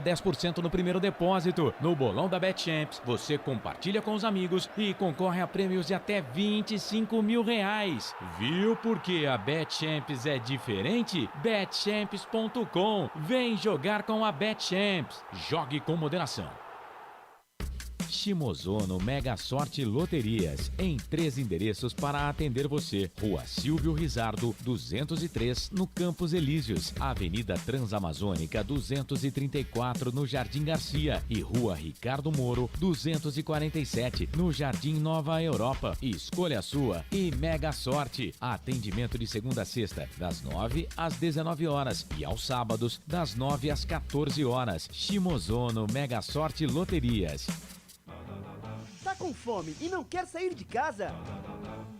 10% no primeiro depósito. No bolão da BetChamps, você compartilha com os amigos e concorre a prêmios de até R$25 mil. Viu por que a BetChamps é diferente? BetChamps.com. Vem jogar com a BetChamps. Jogue com moderação. Shimozono Mega Sorte Loterias, em 3 endereços para atender você. Rua Silvio Rizardo, 203, no Campos Elíseos. Avenida Transamazônica, 234, no Jardim Garcia. E Rua Ricardo Moro, 247, no Jardim Nova Europa. Escolha a sua e Mega Sorte. Atendimento de segunda a sexta, das 9 às 19 horas. E aos sábados, das 9 às 14 horas. Shimozono Mega Sorte Loterias. Tá com fome e não quer sair de casa?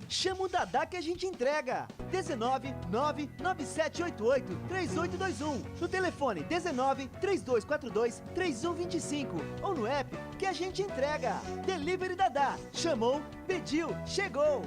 Chama o Dadá que a gente entrega. 19 99788 3821. No telefone 19 3242 3125. Ou no app que a gente entrega. Delivery Dadá. Chamou, pediu, chegou.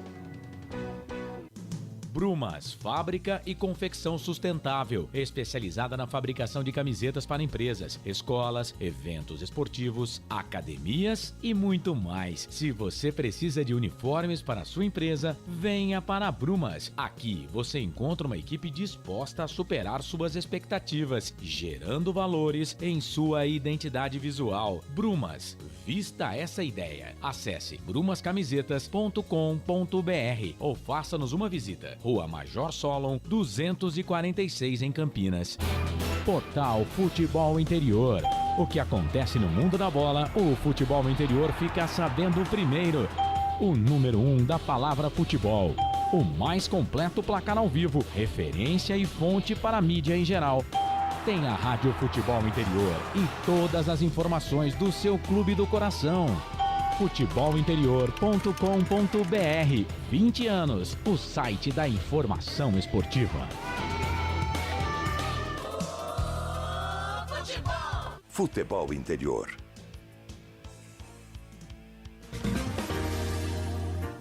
Brumas, fábrica e confecção sustentável, especializada na fabricação de camisetas para empresas, escolas, eventos esportivos, academias e muito mais. Se você precisa de uniformes para a sua empresa, venha para a Brumas. Aqui você encontra uma equipe disposta a superar suas expectativas, gerando valores em sua identidade visual. Brumas, vista essa ideia. Acesse brumascamisetas.com.br ou faça-nos uma visita. Rua Major Solon, 246 em Campinas. Portal Futebol Interior. O que acontece no mundo da bola, o futebol interior fica sabendo primeiro. O número 1 da palavra futebol. O mais completo placar ao vivo, referência e fonte para a mídia em geral. Tem a Rádio Futebol Interior e todas as informações do seu clube do coração. futebolinterior.com.br. 20 anos, o site da informação esportiva. Futebol Interior.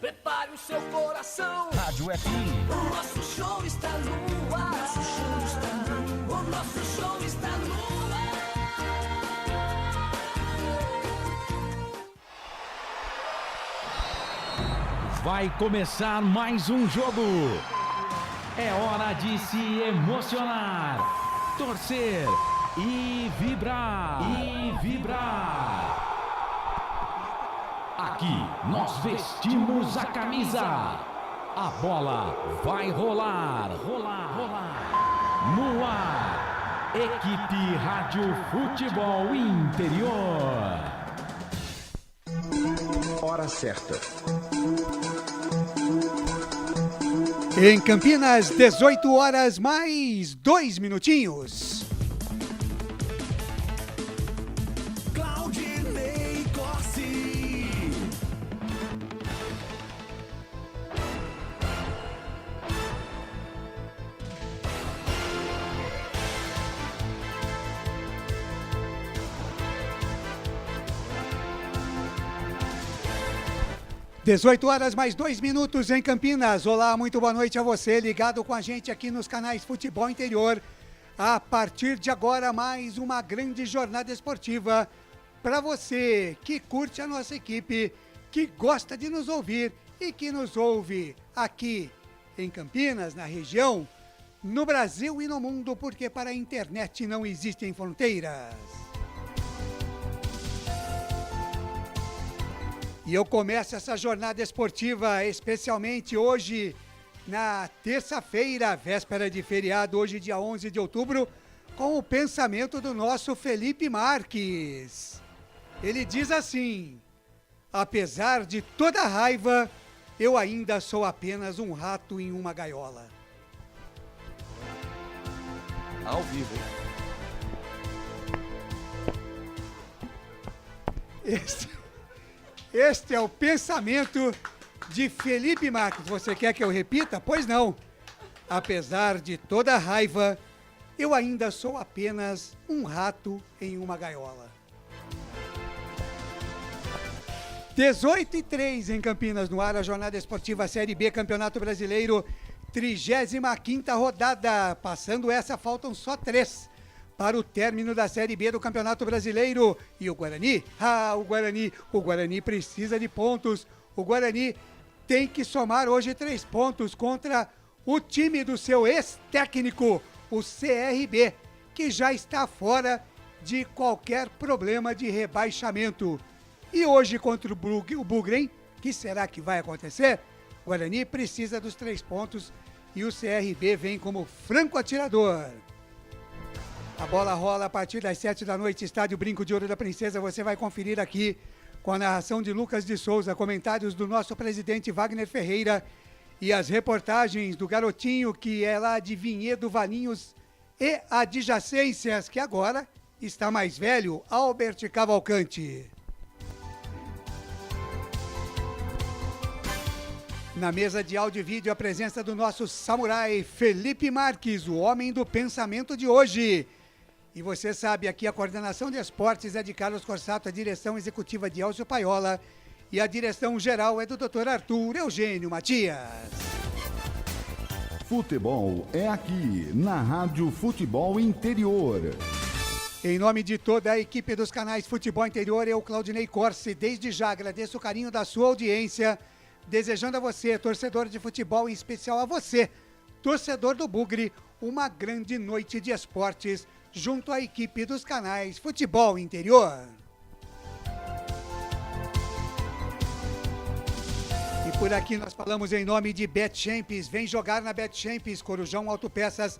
Prepare o seu coração. Rádio FM. O nosso show está no ar. O nosso show está no ar. Vai começar mais um jogo. É hora de se emocionar, torcer e vibrar. Aqui nós vestimos a camisa. A bola vai rolar. No ar, equipe Rádio Futebol Interior. Hora certa. Em Campinas, 18 horas mais 2 minutinhos. Claudinei Corsi. Dezoito horas mais 2 minutos em Campinas. Olá, muito boa noite a você, ligado com a gente aqui nos canais Futebol Interior. A partir de agora, mais uma grande jornada esportiva para você que curte a nossa equipe, que gosta de nos ouvir e que nos ouve aqui em Campinas, na região, no Brasil e no mundo, porque para a internet não existem fronteiras. E eu começo essa jornada esportiva, especialmente hoje, na terça-feira, véspera de feriado, hoje dia 11 de outubro, com o pensamento do nosso Felipe Marques. Ele diz assim: apesar de toda a raiva, eu ainda sou apenas um rato em uma gaiola. Ao vivo, hein? Este é o pensamento de Felipe Marques. Você quer que eu repita? Pois não. Apesar de toda a raiva, eu ainda sou apenas um rato em uma gaiola. 18h03 em Campinas, no ar, a jornada esportiva Série B, Campeonato Brasileiro, 35ª rodada. Passando essa, faltam só 3 para o término da Série B do Campeonato Brasileiro. E o Guarani? O Guarani precisa de pontos. O Guarani tem que somar hoje 3 pontos contra o time do seu ex-técnico, o CRB, que já está fora de qualquer problema de rebaixamento. E hoje contra o Bugre, hein? O que será que vai acontecer? O Guarani precisa dos 3 pontos e o CRB vem como franco atirador. A bola rola a partir das 7 da noite, estádio Brinco de Ouro da Princesa. Você vai conferir aqui com a narração de Lucas de Souza, comentários do nosso presidente Wagner Ferreira e as reportagens do garotinho que é lá de Vinhedo, Valinhos e adjacências, que agora está mais velho, Albert Cavalcante. Na mesa de áudio e vídeo, a presença do nosso samurai Felipe Marques, o homem do pensamento de hoje. E você sabe, aqui a coordenação de esportes é de Carlos Corsato, a direção executiva de Elcio Paiola e a direção geral é do Dr. Arthur Eugênio Matias. Futebol é aqui, na Rádio Futebol Interior. Em nome de toda a equipe dos canais Futebol Interior, eu, Claudinei Corsi, desde já agradeço o carinho da sua audiência, desejando a você, torcedor de futebol, em especial a você, torcedor do Bugre, uma grande noite de esportes junto à equipe dos canais Futebol Interior. E por aqui nós falamos em nome de Betchamps. Vem jogar na Betchamps, Corujão Autopeças,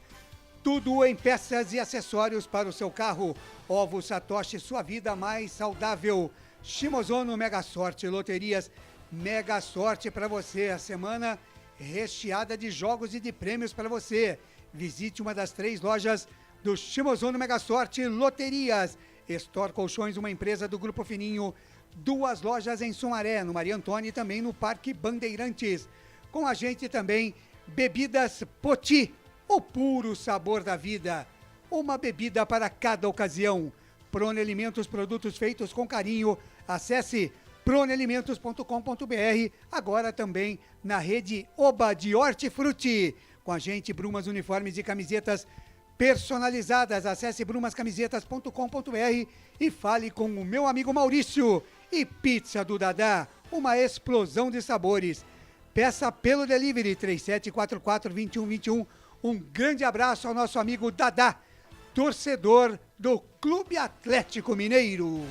tudo em peças e acessórios para o seu carro. Ovo Satoshi, sua vida mais saudável. Shimozono Mega Sorte, loterias Mega Sorte para você. A semana recheada de jogos e de prêmios para você. Visite uma das 3 lojas do Shimozono Mega Sorte Loterias. Store Colchões, uma empresa do Grupo Fininho. 2 lojas em Sumaré, no Maria Antônia e também no Parque Bandeirantes. Com a gente também, Bebidas Poti, o puro sabor da vida. Uma bebida para cada ocasião. Prone Alimentos, produtos feitos com carinho. Acesse pronealimentos.com.br, agora também na rede Oba de Hortifruti. Com a gente, Brumas Uniformes e Camisetas personalizadas. Acesse brumascamisetas.com.br e fale com o meu amigo Maurício. E Pizza do Dadá, uma explosão de sabores. Peça pelo delivery 3744-2121. Um grande abraço ao nosso amigo Dadá, torcedor do Clube Atlético Mineiro.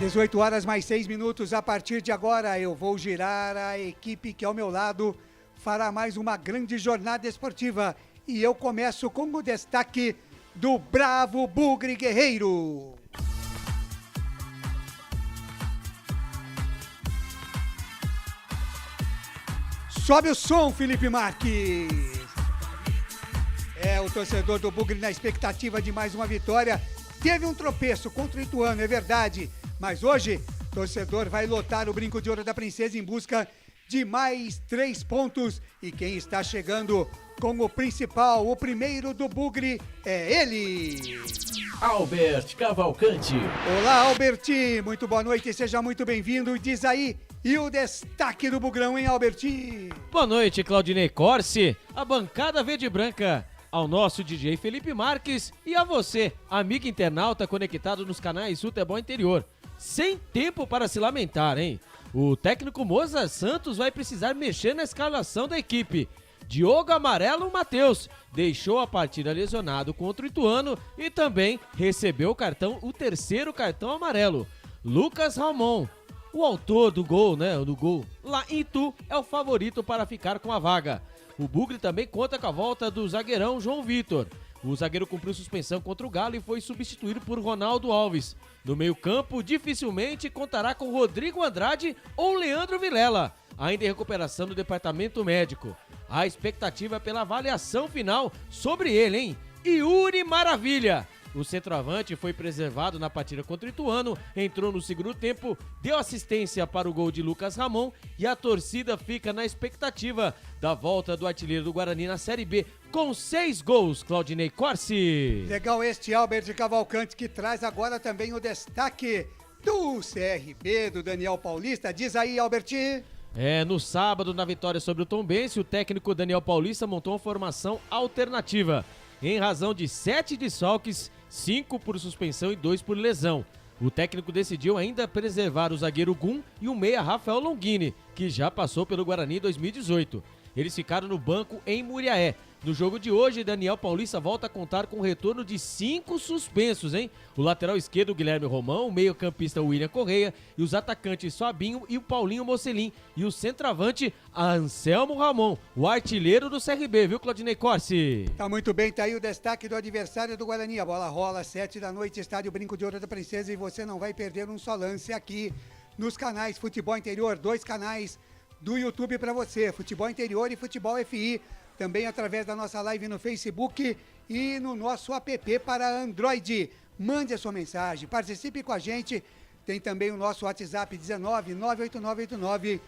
18 horas mais 6 minutos. A partir de agora eu vou girar a equipe que ao meu lado fará mais uma grande jornada esportiva. E eu começo com o destaque do Bravo Bugre Guerreiro. Sobe o som, Felipe Marques. O torcedor do Bugre na expectativa de mais uma vitória. Teve um tropeço contra o Ituano, é verdade. Mas hoje, o torcedor vai lotar o Brinco de Ouro da Princesa em busca de mais 3 pontos. E quem está chegando com o principal, o primeiro do Bugre, é ele, Albert Cavalcante. Olá, Albert, muito boa noite, seja muito bem-vindo. Diz aí, e o destaque do Bugrão, hein, Albert? Boa noite, Claudinei Corsi, a bancada verde e branca, ao nosso DJ Felipe Marques e a você, amigo internauta conectado nos canais Futebol Interior. Sem tempo para se lamentar, hein? O técnico Mozart Santos vai precisar mexer na escalação da equipe. Diogo Amarelo Matheus deixou a partida lesionado contra o Ituano e também recebeu o terceiro cartão amarelo. Lucas Ramon, o autor do gol, lá em Itu, é o favorito para ficar com a vaga. O Bugre também conta com a volta do zagueirão João Vitor. O zagueiro cumpriu suspensão contra o Galo e foi substituído por Ronaldo Alves. No meio-campo, dificilmente contará com Rodrigo Andrade ou Leandro Vilela, ainda em recuperação do departamento médico. A expectativa é pela avaliação final sobre ele, hein? Yuri Maravilha. O centroavante foi preservado na partida contra o Ituano, entrou no segundo tempo, deu assistência para o gol de Lucas Ramon e a torcida fica na expectativa da volta do artilheiro do Guarani na Série B com 6 gols, Claudinei Corsi. Legal este Albert Cavalcante que traz agora também o destaque do CRB, do Daniel Paulista. Diz aí, Albert. No sábado, na vitória sobre o Tombense, o técnico Daniel Paulista montou uma formação alternativa, em razão de 7 desfalques, 5 por suspensão e 2 por lesão. O técnico decidiu ainda preservar o zagueiro Gum e o meia Rafael Longini, que já passou pelo Guarani em 2018. Eles ficaram no banco em Muriaé. No jogo de hoje, Daniel Paulista volta a contar com o retorno de 5 suspensos, hein? O lateral esquerdo, Guilherme Romão, o meio-campista William Correia e os atacantes Fabinho e o Paulinho Mocelin. E o centroavante, Anselmo Ramon, o artilheiro do CRB, viu, Claudinei Corsi? Tá muito bem, tá aí o destaque do adversário do Guarani. A bola rola, 7 da noite, estádio Brinco de Ouro da Princesa, e você não vai perder um só lance aqui nos canais Futebol Interior, 2 canais do YouTube para você, Futebol Interior e Futebol FI, também através da nossa live no Facebook e no nosso app para Android. Mande a sua mensagem, participe com a gente. Tem também o nosso WhatsApp 19 98989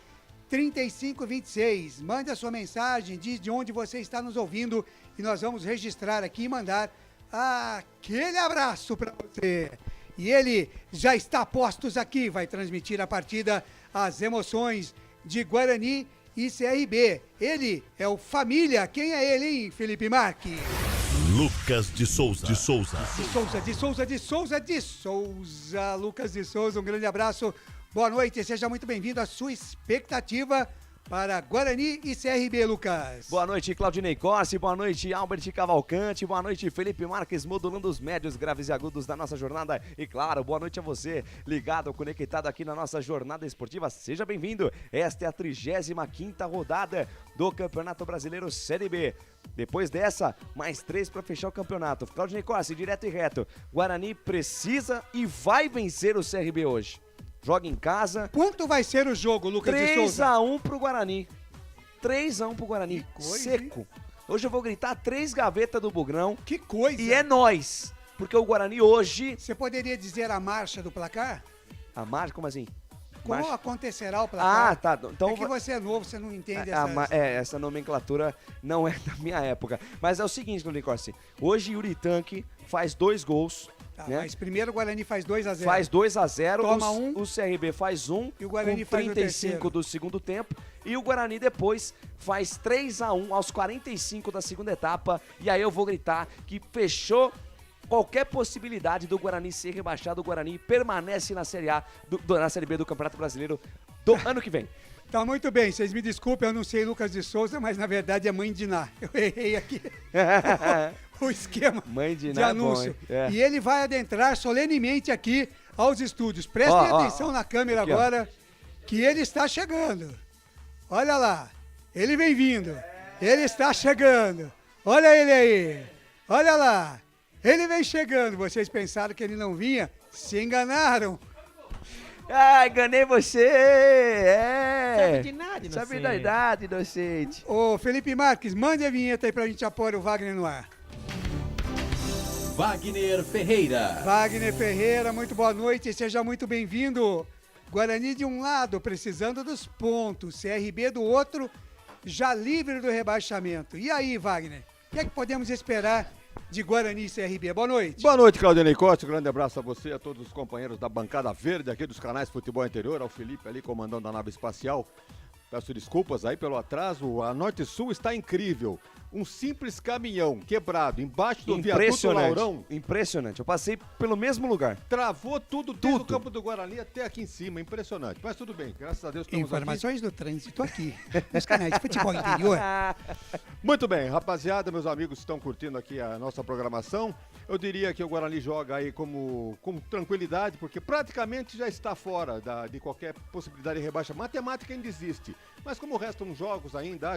3526. Mande a sua mensagem, diz de onde você está nos ouvindo e nós vamos registrar aqui e mandar aquele abraço para você. E ele já está postos aqui, vai transmitir a partida, as emoções de Guarani e CRB. Ele é o Família. Quem é ele, hein, Felipe Marques? Lucas de Souza. Lucas de Souza, um grande abraço. Boa noite, seja muito bem-vindo à sua expectativa para Guarani e CRB, Lucas. Boa noite, Claudinei Corsi, boa noite, Albert Cavalcante, boa noite, Felipe Marques, modulando os médios, graves e agudos da nossa jornada. E claro, boa noite a você, ligado, conectado aqui na nossa jornada esportiva. Seja bem-vindo, esta é a 35ª rodada do Campeonato Brasileiro Série B. Depois dessa, mais 3 para fechar o campeonato. Claudinei Corsi, direto e reto, Guarani precisa e vai vencer o CRB hoje. Joga em casa. Quanto vai ser o jogo, Lucas de Souza? 3-1 pro Guarani. 3-1 pro Guarani. Que coisa, seco. Hein? Hoje eu vou gritar 3 gavetas do Bugrão. Que coisa. E é nós. Porque o Guarani hoje... Você poderia dizer a marcha do placar? A marcha? Como assim? Como acontecerá o placar? Tá. Então, é que você é novo, você não entende essa nomenclatura não é da minha época. Mas é o seguinte, Claudinei Corsi. Hoje Yuri Tanque faz 2 gols. Tá, né? Mas primeiro o Guarani faz 2-0. Faz 2-0, toma o CRB faz 1, e o Guarani com faz 35 do segundo tempo, e o Guarani depois faz 3-1 aos 45 da segunda etapa, e aí eu vou gritar que fechou qualquer possibilidade do Guarani ser rebaixado. O Guarani permanece na Série A, na Série B do Campeonato Brasileiro do ano que vem. Tá muito bem, vocês me desculpem, eu não sei Lucas de Souza, mas na verdade é Mãe de Ná. Eu errei aqui o esquema de anúncio. E ele vai adentrar solenemente aqui aos estúdios. Prestem atenção na câmera aqui, agora, que ele está chegando. Olha lá, ele vem vindo, ele está chegando. Olha ele aí, olha lá, ele vem chegando. Vocês pensaram que ele não vinha? Se enganaram. Enganei você! Sabe de nada, inocente. Sabe da idade, inocente. Ô, Felipe Marques, mande a vinheta aí pra gente apoiar o Wagner no ar. Wagner Ferreira. Wagner Ferreira, muito boa noite, seja muito bem-vindo. Guarani de um lado, precisando dos pontos, CRB do outro, já livre do rebaixamento. E aí, Wagner, o que é que podemos esperar de Guarani e CRB? Boa noite. Boa noite, Claudinei Costa. Um grande abraço a você, a todos os companheiros da bancada verde aqui dos canais Futebol Interior, ao Felipe ali comandando a nave espacial. Peço desculpas aí pelo atraso. A Norte Sul está incrível. Um simples caminhão quebrado embaixo do viaduto Laurão. Impressionante. Eu passei pelo mesmo lugar. Travou tudo desde o campo do Guarani até aqui em cima. Impressionante. Mas tudo bem. Graças a Deus estamos Informações do trânsito aqui nos canais de Futebol Interior. Muito bem, rapaziada, meus amigos estão curtindo aqui a nossa programação. Eu diria que o Guarani joga aí com tranquilidade, porque praticamente já está fora de qualquer possibilidade de rebaixa. Matemática ainda existe. Mas como restam jogos ainda,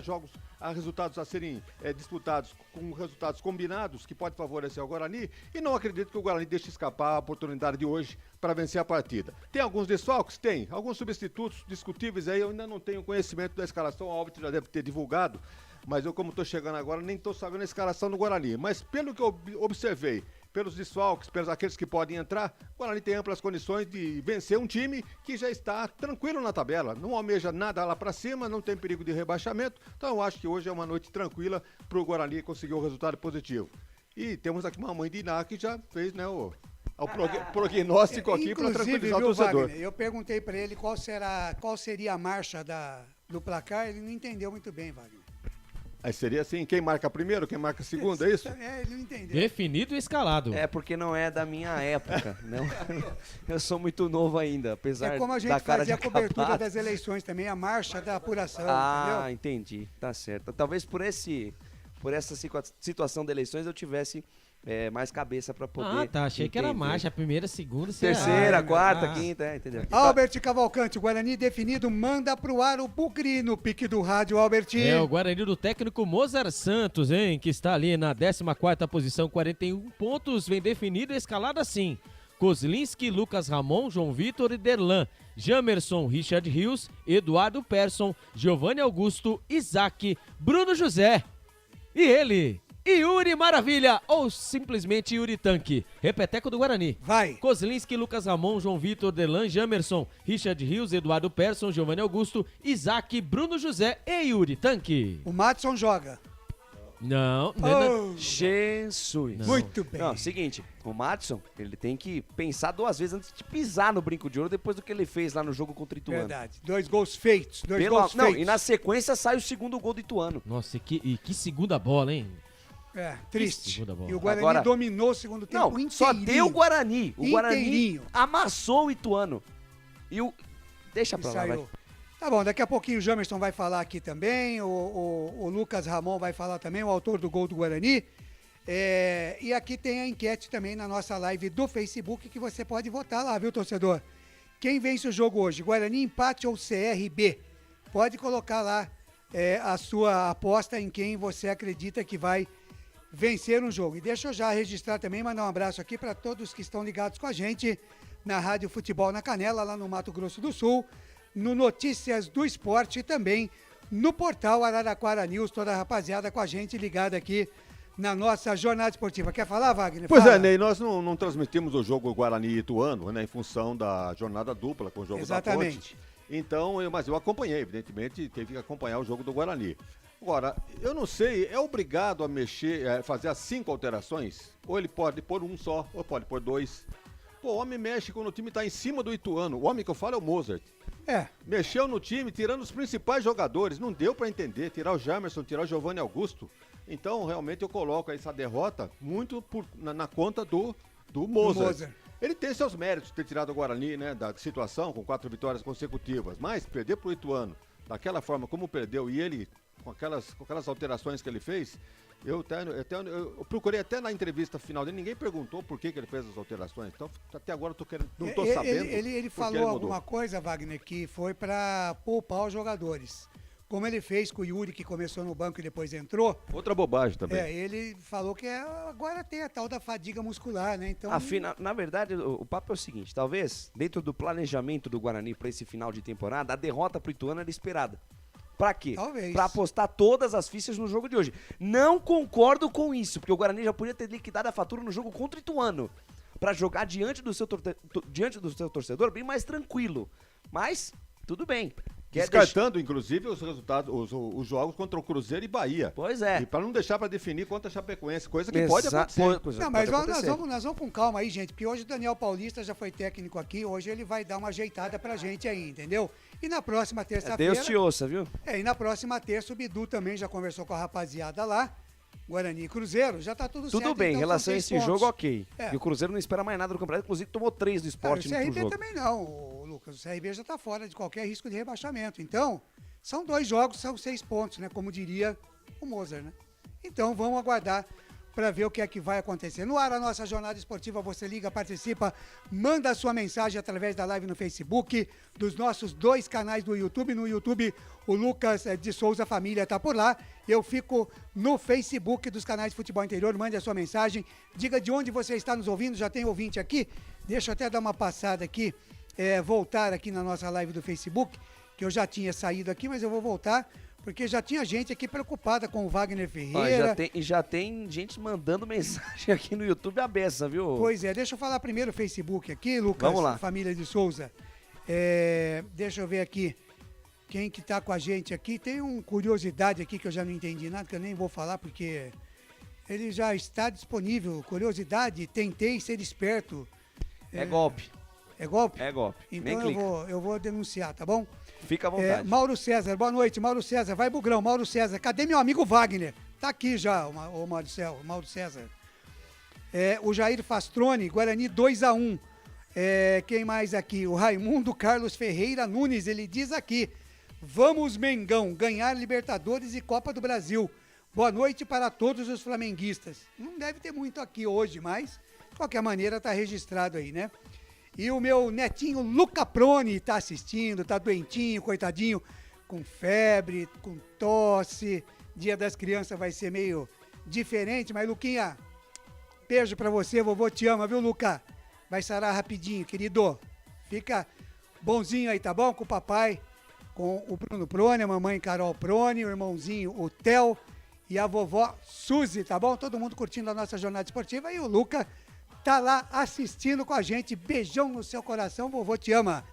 há resultados a serem disputados com resultados combinados que pode favorecer o Guarani, e não acredito que o Guarani deixe escapar a oportunidade de hoje para vencer a partida. Tem alguns desfalques? Tem. Alguns substitutos discutíveis aí, eu ainda não tenho conhecimento da escalação, o Albert já deve ter divulgado, mas eu, como estou chegando agora, nem estou sabendo a escalação do Guarani. Mas pelo que eu observei, pelos desfalques, pelos aqueles que podem entrar, o Guarani tem amplas condições de vencer um time que já está tranquilo na tabela, não almeja nada lá para cima, não tem perigo de rebaixamento, então eu acho que hoje é uma noite tranquila para o Guarani conseguir um resultado positivo. E temos aqui uma Mãe de Iná que já fez, né, o prognóstico aqui para tranquilizar o torcedor. Wagner, eu perguntei para ele qual seria a marcha do placar, ele não entendeu muito bem, Wagner. Aí seria assim, quem marca primeiro, quem marca segundo, é isso? É, ele não entendeu. Definido e escalado. É porque não é da minha época. Não, eu sou muito novo ainda, apesar É como a da gente cara fazia a de cobertura acabado. das eleições também, a marcha da apuração, Ah, entendeu? entendi. Tá certo. Talvez por essa situação de eleições eu tivesse mais cabeça pra poder. Ah, tá. Achei que era entender. marcha. Primeira, segunda, Terceira, quarta, Ah. quinta, entendeu? Albert Cavalcante, o Guarani definido, manda pro ar o Bugri no pique do rádio, Albert. É o Guarani do técnico Mozart Santos, hein? Que está ali na 14ª posição, 41 pontos. Vem definido e escalado assim. Kozlinski, Lucas Ramon, João Vitor e Derlan. Jamerson, Richard Rios, Eduardo Persson, Giovanni Augusto, Isaac, Bruno José. E ele, Yuri Maravilha, ou simplesmente Yuri Tanque. Repeteco do Guarani. Vai. Kozlinski, Lucas Ramon, João Vitor, Derlan, Jamerson, Richard Rios, Eduardo Persson, Giovanni Augusto, Isaac, Bruno José e Yuri Tanque. O Madison joga. Não, Oh. Jesus. Não. Muito bem. Não, seguinte, o Madison, ele tem que pensar 2 vezes antes de pisar no brinco de ouro depois do que ele fez lá no jogo contra o Ituano. Verdade. 2 gols feitos. Não, e na sequência sai o segundo gol do Ituano. Nossa, e que segunda bola, hein? É, triste. Segunda bola. E o Guarani Agora- dominou o segundo tempo Não, inteirinho. só deu o Guarani. O Guarani Inteirinho. amassou o Ituano. E o... Deixa E pra lá, vai. saiu. Tá bom, daqui a pouquinho o Jamerson vai falar aqui também, o Lucas Ramon vai falar também, o autor do gol do Guarani. E aqui tem a enquete também na nossa live do Facebook que você pode votar lá, viu, torcedor? Quem vence o jogo hoje, Guarani, empate ou CRB? Pode colocar lá a sua aposta em quem você acredita que vai vencer um jogo. E deixa eu já registrar também, mandar um abraço aqui para todos que estão ligados com a gente na Rádio Futebol na Canela, lá no Mato Grosso do Sul, no Notícias do Esporte e também no portal Araraquara News, toda a rapaziada com a gente ligada aqui na nossa jornada esportiva. Quer falar, Wagner? Pois Fala. é, Ney, nós não transmitimos o jogo Guarani e Ituano, né, em função da jornada dupla com o jogo da Ponte. Exatamente. Então, mas eu acompanhei, evidentemente, teve que acompanhar o jogo do Guarani. Agora, eu não sei, é obrigado a mexer, fazer as 5 alterações? Ou ele pode pôr um só, ou pode pôr 2? Pô, o homem mexe quando o time tá em cima do Ituano. O homem que eu falo é o Mozart. Mexeu no time, tirando os principais jogadores. Não deu pra entender, tirar o Jamerson, tirar o Giovanni Augusto. Então, realmente, eu coloco essa derrota muito na conta do Mozart. Ele tem seus méritos de ter tirado o Guarani, né, da situação, com 4 vitórias consecutivas. Mas perder pro Ituano, daquela forma como perdeu, e ele, com aquelas alterações que ele fez, eu procurei até na entrevista final dele, ninguém perguntou por que ele fez as alterações. Então, até agora eu não tô sabendo. Ele falou alguma coisa, Wagner, que foi para poupar os jogadores. Como ele fez com o Yuri, que começou no banco e depois entrou. Outra bobagem também. Ele falou que agora tem a tal da fadiga muscular, né? Então, Na verdade, o papo é o seguinte, talvez, dentro do planejamento do Guarani para esse final de temporada, a derrota pro Ituano era esperada. Pra quê? Talvez. Pra apostar todas as fichas no jogo de hoje. Não concordo com isso, porque o Guarani já podia ter liquidado a fatura no jogo contra o Ituano. Pra jogar diante do seu torcedor bem mais tranquilo. Mas, tudo bem. Descartando, inclusive, os resultados, os jogos contra o Cruzeiro e Bahia. Pois é. E para não deixar para definir contra a Chapecoense, coisa que pode acontecer. Não, mas nós vamos com calma aí, gente, porque hoje o Daniel Paulista já foi técnico aqui, hoje ele vai dar uma ajeitada pra gente aí, entendeu? E na próxima terça-feira... Deus te ouça, viu? E na próxima terça o Bidu também já conversou com a rapaziada lá, Guarani e Cruzeiro, já tá tudo certo. Tudo bem, em então relação a são esse 6 pontos. jogo, ok. É. E o Cruzeiro não espera mais nada do campeonato, inclusive tomou 3 do Sport O no CRB jogo. também não, Lucas. O CRB já tá fora de qualquer risco de rebaixamento. Então, são 2 jogos, são 6 pontos, né? Como diria o Mozart, né? Então, vamos aguardar para ver o que é que vai acontecer. No ar, a nossa jornada esportiva, você liga, participa, manda a sua mensagem através da live no Facebook, dos nossos 2 canais do YouTube. No YouTube, o Lucas de Souza Família tá por lá. Eu fico no Facebook dos canais de Futebol Interior. Mande a sua mensagem, diga de onde você está nos ouvindo. Já tem ouvinte aqui. Deixa eu até dar uma passada aqui, voltar aqui na nossa live do Facebook, que eu já tinha aqui, mas eu vou voltar, porque já tinha gente aqui preocupada com o Wagner Ferreira. Já tem gente mandando mensagem aqui no YouTube a beça, viu? Pois é, deixa eu falar primeiro o Facebook aqui, Lucas. Vamos lá. Família de Souza. Deixa eu ver aqui quem que tá com a gente aqui. Tem uma curiosidade aqui que eu já não entendi nada, que eu nem vou falar, porque ele já está disponível. Curiosidade, tentei ser esperto. É golpe. É golpe? É golpe. Então Nem clica. eu vou denunciar, tá bom? Fica à vontade. Mauro César, boa noite, Mauro César, vai Bugrão, Mauro César, cadê meu amigo Wagner? Tá aqui já, o Mauro César. O Jair Fastroni, Guarani 2-1. Quem mais aqui? O Raimundo Carlos Ferreira Nunes, ele diz aqui, vamos Mengão, ganhar Libertadores e Copa do Brasil. Boa noite para todos os flamenguistas. Não deve ter muito aqui hoje, mas de qualquer maneira tá registrado aí, né? E o meu netinho Luca Proni tá assistindo, tá doentinho, coitadinho, com febre, com tosse. Dia das Crianças vai ser meio diferente, mas Luquinha, beijo pra você, vovô te ama, viu, Luca? Vai sarar rapidinho, querido. Fica bonzinho aí, tá bom? Com o papai, com o Bruno Proni, a mamãe Carol Proni, o irmãozinho, o Theo e a vovó Suzy, tá bom? Todo mundo curtindo a nossa jornada esportiva e o Luca tá lá assistindo com a gente. Beijão no seu coração, vovô te ama.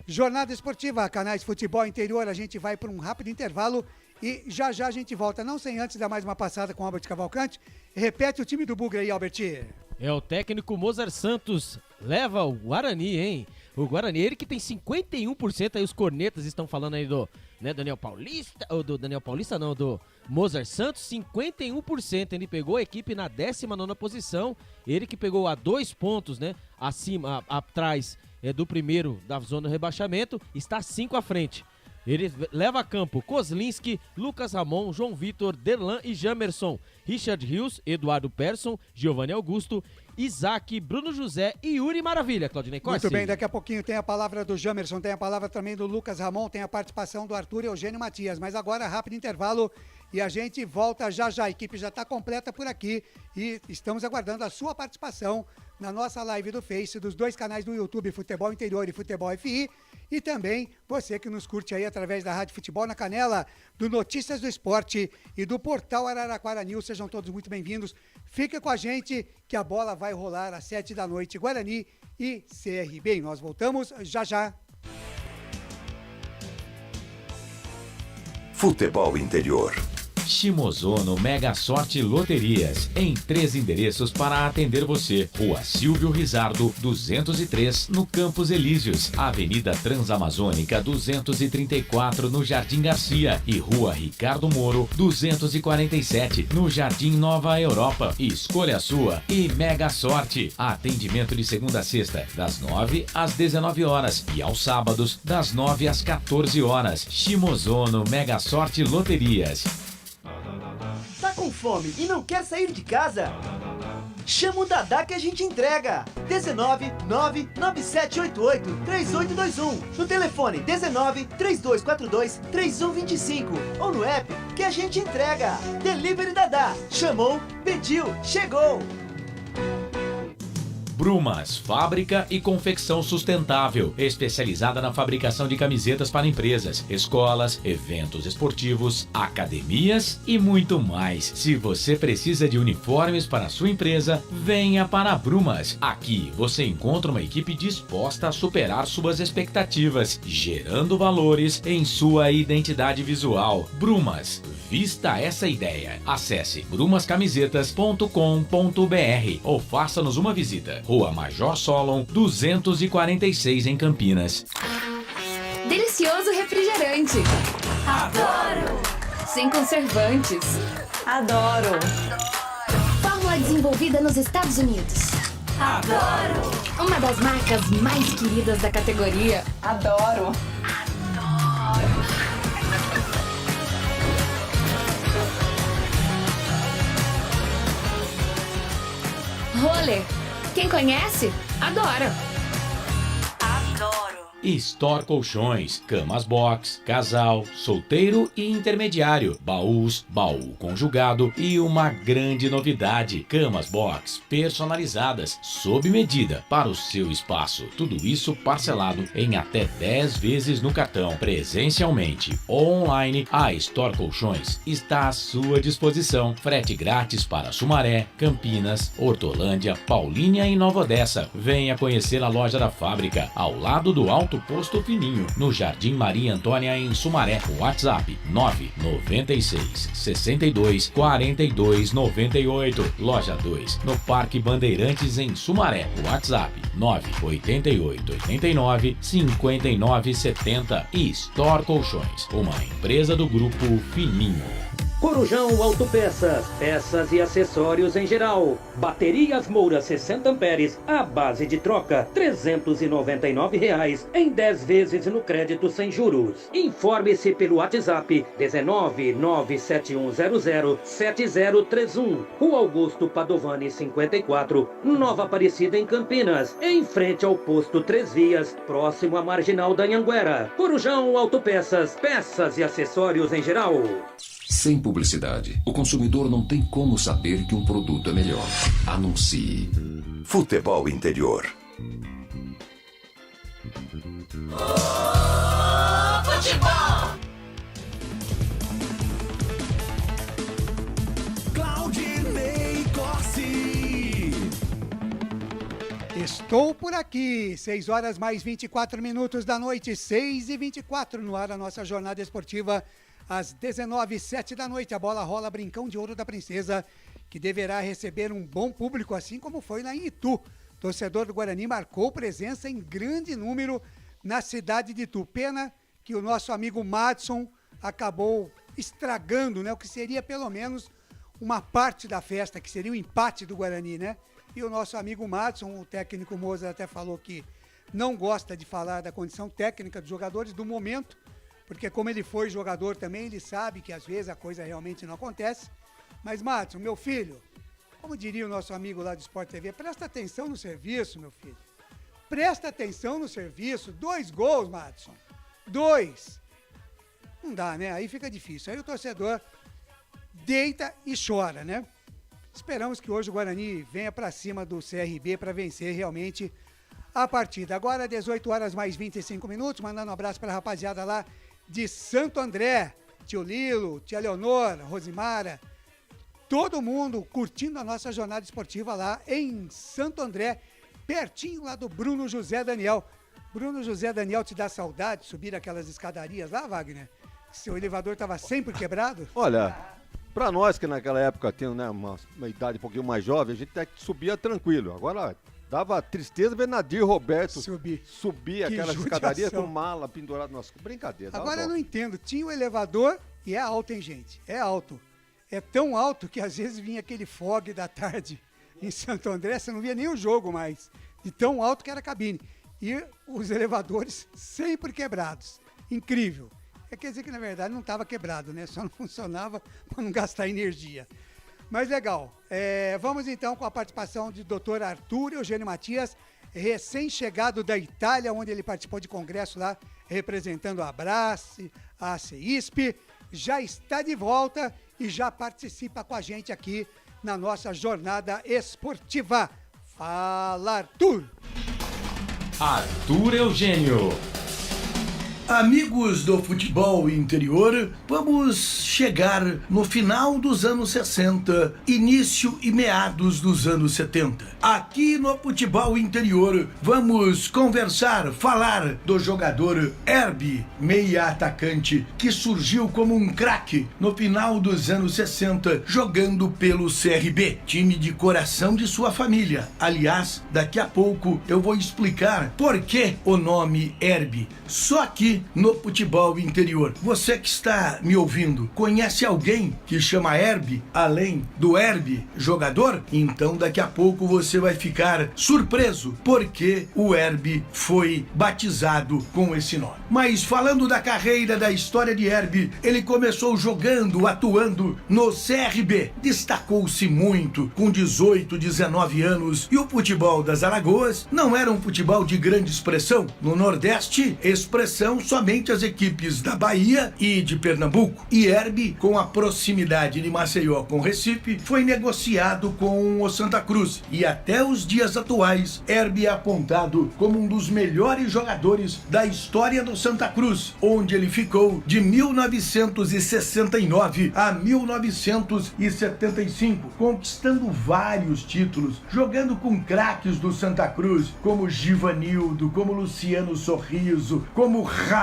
Jornada esportiva, canais Futebol Interior, a gente vai para um rápido intervalo e já a gente volta, não sem antes dar mais uma passada com o Albert Cavalcante. Repete o time do Bugre aí, Albert. É o técnico Mozart Santos, leva o Guarani, hein? O Guarani, ele que tem 51%, aí os cornetas estão falando aí do Daniel Paulista, ou do Daniel Paulista não, do Mozart Santos, 51%, ele pegou a equipe na 19ª posição, ele que pegou a 2 pontos, né, acima, atrás do primeiro da zona do rebaixamento, está 5 à frente. Ele leva a campo Kozlinski, Lucas Ramon, João Vitor, Derlan e Jamerson, Richard Rios, Eduardo Persson, Giovanni Augusto, Isaac, Bruno José e Yuri Maravilha, Claudinei Corsi. Muito bem, daqui a pouquinho tem a palavra do Jamerson, tem a palavra também do Lucas Ramon, tem a participação do Arthur Eugênio Matias, mas agora rápido intervalo e a gente volta já. A equipe já está completa por aqui e estamos aguardando a sua participação na nossa live do Face, dos 2 canais do YouTube, Futebol Interior e Futebol FI, e também você que nos curte aí através da Rádio Futebol na Canela, do Notícias do Esporte e do Portal Araraquara News. Sejam todos muito bem-vindos. Fica com a gente que a bola vai rolar às 7 da noite, Guarani e CRB. Nós voltamos já. Futebol Interior. Shimozono Mega Sorte Loterias, em 3 endereços para atender você. Rua Silvio Rizardo, 203, no Campos Elíseos. Avenida Transamazônica, 234, no Jardim Garcia. E Rua Ricardo Moro, 247, no Jardim Nova Europa. Escolha a sua e Mega Sorte. Atendimento de segunda a sexta, das 9 às 19 horas. E aos sábados, das 9 às 14 horas. Shimozono Mega Sorte Loterias. Tá com fome e não quer sair de casa? Chama o Dadá que a gente entrega. 19997883821. No telefone 1932423125 ou no app que a gente entrega. Delivery Dadá. Chamou, pediu, chegou. Brumas, fábrica e confecção sustentável, especializada na fabricação de camisetas para empresas, escolas, eventos esportivos, academias e muito mais. Se você precisa de uniformes para a sua empresa, venha para a Brumas. Aqui você encontra uma equipe disposta a superar suas expectativas, gerando valores em sua identidade visual. Brumas, vista essa ideia. Acesse brumascamisetas.com.br ou faça-nos uma visita. Rua Major Solon, 246 em Campinas. Delicioso refrigerante. Adoro! Sem conservantes. Adoro! Fórmula desenvolvida nos Estados Unidos. Adoro! Uma das marcas mais queridas da categoria. Adoro! Roller. Quem conhece, adora. Adoro. Store Colchões, camas box, casal, solteiro e intermediário, baús, baú conjugado e uma grande novidade, camas box personalizadas, sob medida para o seu espaço. Tudo isso parcelado em até 10 vezes no cartão, presencialmente ou online. A Store Colchões está à sua disposição. Frete grátis para Sumaré, Campinas, Hortolândia, Paulínia e Nova Odessa. Venha conhecer a loja da fábrica, ao lado do Álcool Alto Posto Fininho, no Jardim Maria Antônia, em Sumaré. WhatsApp 996 62 42 98. Loja 2, no Parque Bandeirantes, em Sumaré. WhatsApp 988 89 59 70. E Store Colchões, uma empresa do Grupo Fininho. Corujão Autopeças, peças e acessórios em geral. Baterias Moura 60 amperes, à base de troca, R$ 399 em 10 vezes no crédito sem juros. Informe-se pelo WhatsApp 19971007031. Rua Augusto Padovani 54, Nova Aparecida, em Campinas, em frente ao posto 3 Vias, próximo à Marginal da Anhanguera. Corujão Autopeças, peças e acessórios em geral. Sem publicidade, o consumidor não tem como saber que um produto é melhor. Anuncie. Futebol Interior. Futebol! Claudinei Corsi. Estou por aqui, 6 horas mais 24 minutos da noite, 6h24 no ar a nossa jornada esportiva. Às 19h07 da noite, a bola rola Brincão de Ouro da Princesa, que deverá receber um bom público, assim como foi lá em Itu. Torcedor do Guarani marcou presença em grande número na cidade de Itu. Pena que o nosso amigo Madson acabou estragando, né, o que seria pelo menos uma parte da festa, que seria o empate do Guarani, né? E o nosso amigo Madson, o técnico Moza, até falou que não gosta de falar da condição técnica dos jogadores do momento, porque como ele foi jogador também, ele sabe que às vezes a coisa realmente não acontece. Mas, Madson, meu filho, como diria o nosso amigo lá do Sport TV, presta atenção no serviço, meu filho. Presta atenção no serviço. 2 gols, Madson. 2. Não dá, né? Aí fica difícil. Aí o torcedor deita e chora, né? Esperamos que hoje o Guarani venha para cima do CRB para vencer realmente a partida. Agora, 18 horas mais 25 minutos, mandando um abraço para a rapaziada lá de Santo André, tio Lilo, tia Leonor, Rosimara, todo mundo curtindo a nossa jornada esportiva lá em Santo André, pertinho lá do Bruno José Daniel. Bruno José Daniel, te dá saudade de subir aquelas escadarias lá, Wagner? Seu elevador estava sempre quebrado? Olha, pra nós que naquela época tem, né, uma idade um pouquinho mais jovem, a gente até subia tranquilo. Agora, dava tristeza ver Nadir Roberto subir aquela escadaria com mala pendurada nas costas. Brincadeira. Agora eu não entendo. Tinha o elevador e é alto, hein, gente? É alto. É tão alto que às vezes vinha aquele fog da tarde em Santo André, você não via nem o jogo mais. De tão alto que era a cabine. E os elevadores sempre quebrados. Incrível. Quer dizer que, na verdade, não estava quebrado, né? Só não funcionava para não gastar energia. Mas legal. Vamos, então, com a participação do Dr. Arthur Eugênio Matias, recém-chegado da Itália, onde ele participou de congresso lá, representando a Abrace, a CEISP. Já está de volta e já participa com a gente aqui na nossa jornada esportiva. Fala, Arthur! Arthur Eugênio. Amigos do futebol interior, vamos chegar no final dos anos 60, início e meados dos anos 70. Aqui no futebol interior, vamos conversar, falar do jogador Herbie, meia atacante, que surgiu como um craque no final dos anos 60, jogando pelo CRB, time de coração de sua família. Aliás, daqui a pouco eu vou explicar por que o nome Herbie. Só que no futebol interior. Você que está me ouvindo, conhece alguém que chama Herbie, além do Herbie jogador? Então daqui a pouco você vai ficar surpreso, porque o Herbie foi batizado com esse nome. Mas falando da carreira, da história de Herbie, ele começou jogando, atuando no CRB, destacou-se muito com 18, 19 anos, e o futebol das Alagoas não era um futebol de grande expressão. No Nordeste, expressão somente as equipes da Bahia e de Pernambuco. E Herbe, com a proximidade de Maceió com Recife, foi negociado com o Santa Cruz. E até os dias atuais, Herbe é apontado como um dos melhores jogadores da história do Santa Cruz, onde ele ficou de 1969 a 1975, conquistando vários títulos, jogando com craques do Santa Cruz, como Givanildo, como Luciano Sorriso, como Ramon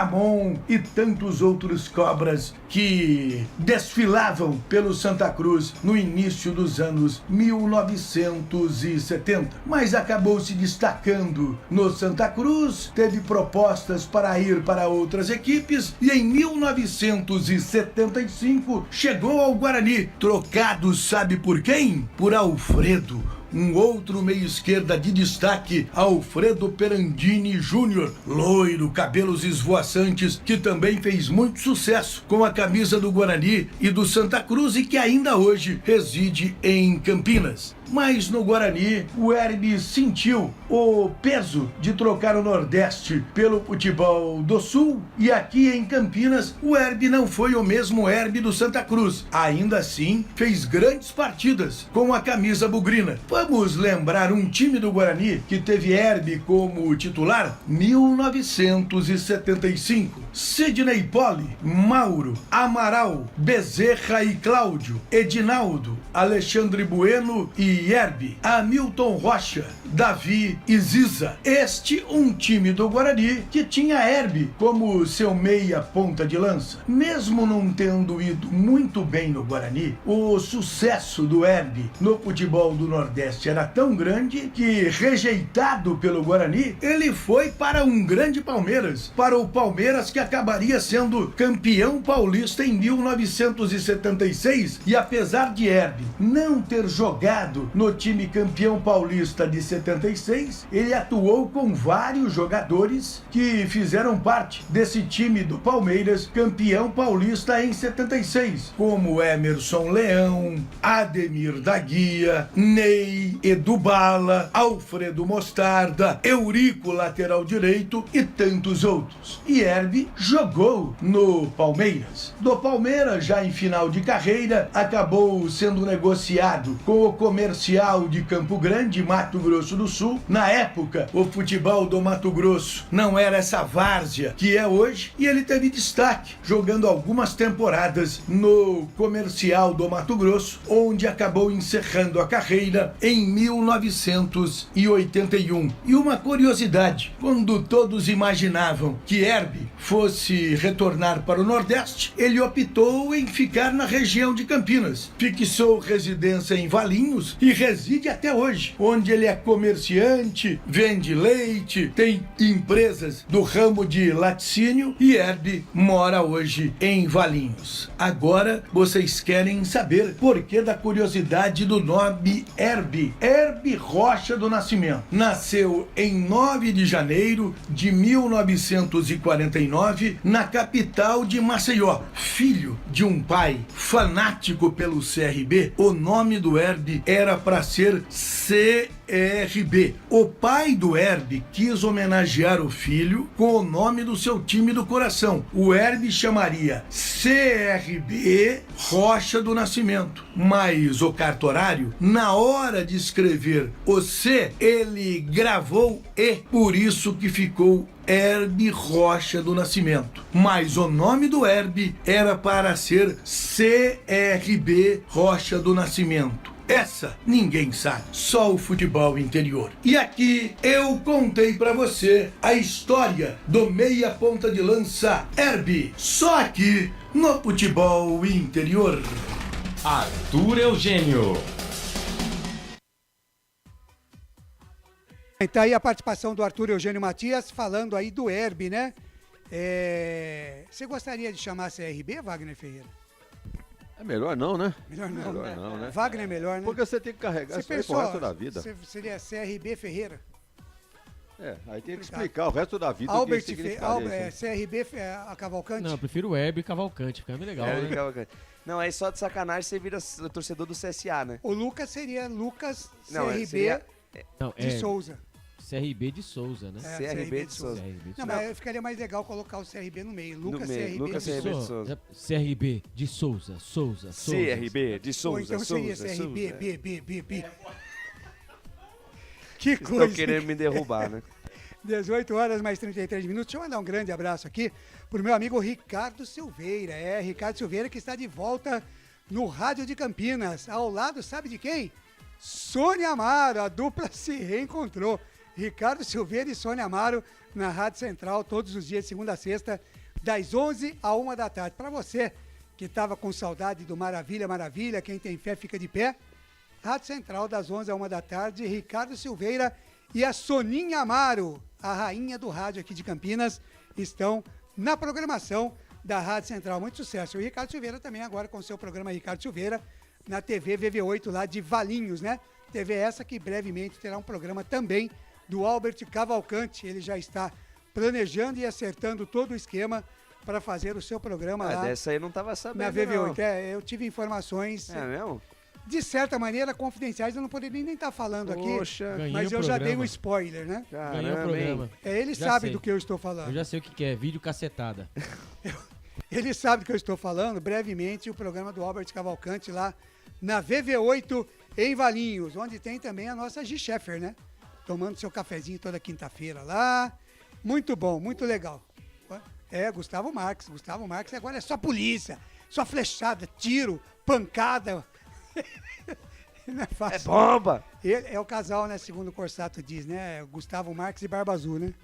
e tantos outros cobras que desfilavam pelo Santa Cruz no início dos anos 1970. Mas acabou se destacando no Santa Cruz, teve propostas para ir para outras equipes e em 1975 chegou ao Guarani, trocado sabe por quem? Por Alfredo. Um outro meio-esquerda de destaque, Alfredo Perandini Júnior, loiro, cabelos esvoaçantes, que também fez muito sucesso com a camisa do Guarani e do Santa Cruz e que ainda hoje reside em Campinas. Mas no Guarani, o Herbe sentiu o peso de trocar o Nordeste pelo futebol do Sul, e aqui em Campinas o Herbe não foi o mesmo Herbe do Santa Cruz. Ainda assim, fez grandes partidas com a camisa bugrina. Vamos lembrar um time do Guarani que teve Herbe como titular? 1975. Sidney Poli, Mauro, Amaral, Bezerra e Cláudio, Edinaldo, Alexandre Bueno e Herbe, Hamilton Rocha, Davi e Ziza. Este um time do Guarani que tinha Herbe como seu meia ponta de lança. Mesmo não tendo ido muito bem no Guarani, o sucesso do Herbe no futebol do Nordeste era tão grande que, rejeitado pelo Guarani, ele foi para um grande Palmeiras, para o Palmeiras que acabaria sendo campeão paulista em 1976, e apesar de Herbe não ter jogado no time campeão paulista de 76, ele atuou com vários jogadores que fizeram parte desse time do Palmeiras campeão paulista em 76, como Emerson Leão, Ademir da Guia, Ney, Edu Bala, Alfredo Mostarda, Eurico lateral direito e tantos outros. E Herbe jogou no Palmeiras. Do Palmeiras, já em final de carreira, acabou sendo negociado com o Comercial de Campo Grande, Mato Grosso do Sul. Na época, o futebol do Mato Grosso não era essa várzea que é hoje, e ele teve destaque, jogando algumas temporadas no Comercial do Mato Grosso, onde acabou encerrando a carreira em 1981. E uma curiosidade, quando todos imaginavam que Herbe fosse retornar para o Nordeste, ele optou em ficar na região de Campinas. Fixou residência em Valinhos e reside até hoje, onde ele é comerciante, vende leite, tem empresas do ramo de laticínio, e Herbe mora hoje em Valinhos. Agora vocês querem saber por que da curiosidade do nome Herbe. Herbe Rocha do Nascimento. Nasceu em 9 de janeiro de 1949 na capital de Maceió. Filho de um pai fanático pelo CRB, o nome do Herbe era para ser CRB. O pai do Herbe quis homenagear o filho com o nome do seu time do coração. O Herbe chamaria CRB Rocha do Nascimento. Mas o cartorário, na hora de escrever o C, ele gravou E, por isso que ficou Herbe Rocha do Nascimento. Mas o nome do Herbe era para ser CRB Rocha do Nascimento. Essa ninguém sabe, só o futebol interior. E aqui eu contei pra você a história do meia ponta de lança Herbe, só aqui no futebol interior. Arthur Eugênio. Então aí a participação do Arthur Eugênio Matias falando aí do Herbe, né? Você gostaria de chamar CRB, Wagner Ferreira? É melhor não, né? Melhor não, melhor não, né? Wagner é melhor, né? Porque você tem que carregar isso aí pro resto da vida. Seria CRB Ferreira. Aí tem que explicar o resto da vida. Albert CRB a Cavalcante? Não, eu prefiro o Herbe Cavalcante, fica meio legal, né? Cavalcante. Não, aí só de sacanagem você vira torcedor do CSA, né? O Lucas seria Lucas Não, CRB seria... de Souza. CRB de Souza, né? CRB de Souza. Não, mas ficaria mais legal colocar o CRB no meio. Lucas CRB de Souza. CRB de Souza, Souza. CRB de Souza, Ou então seria Souza. CRB, B. Que coisa. Estão querendo me derrubar, né? 18 horas mais 33 minutos. Deixa eu mandar um grande abraço aqui pro meu amigo Ricardo Silveira. Ricardo Silveira que está de volta no Rádio de Campinas. Ao lado, sabe de quem? Sônia Amaro. A dupla se reencontrou. Ricardo Silveira e Sônia Amaro na Rádio Central todos os dias, segunda a sexta, das 11 à 1 da tarde. Para você que estava com saudade do Maravilha, quem tem fé fica de pé. Rádio Central das 11 à 1 da tarde, Ricardo Silveira e a Soninha Amaro, a rainha do rádio aqui de Campinas, estão na programação da Rádio Central. Muito sucesso. E o Ricardo Silveira também agora com o seu programa Ricardo Silveira na TV VV8 lá de Valinhos, né? TV essa que brevemente terá um programa também do Albert Cavalcante. Ele já está planejando e acertando todo o esquema para fazer o seu programa lá. Dessa aí eu não estava sabendo, na VV8. não. Eu tive informações... É mesmo? De certa maneira, confidenciais, eu não poderia nem estar falando aqui, mas eu já dei um spoiler, né? Ganhou o programa. Ele sabe do que eu estou falando. Eu já sei o que é, vídeo cacetada. Ele sabe do que eu estou falando. Brevemente, o programa do Albert Cavalcante lá na VV8 em Valinhos, onde tem também a nossa G. Sheffer, né? Tomando seu cafezinho toda quinta-feira lá. Muito bom, muito legal. Gustavo Marques. Gustavo Marques agora é só polícia, só flechada, tiro, pancada... Não é fácil. É bomba! Ele é o casal, né? Segundo o Corsato diz, né? Gustavo Marques e Barba Azul, né?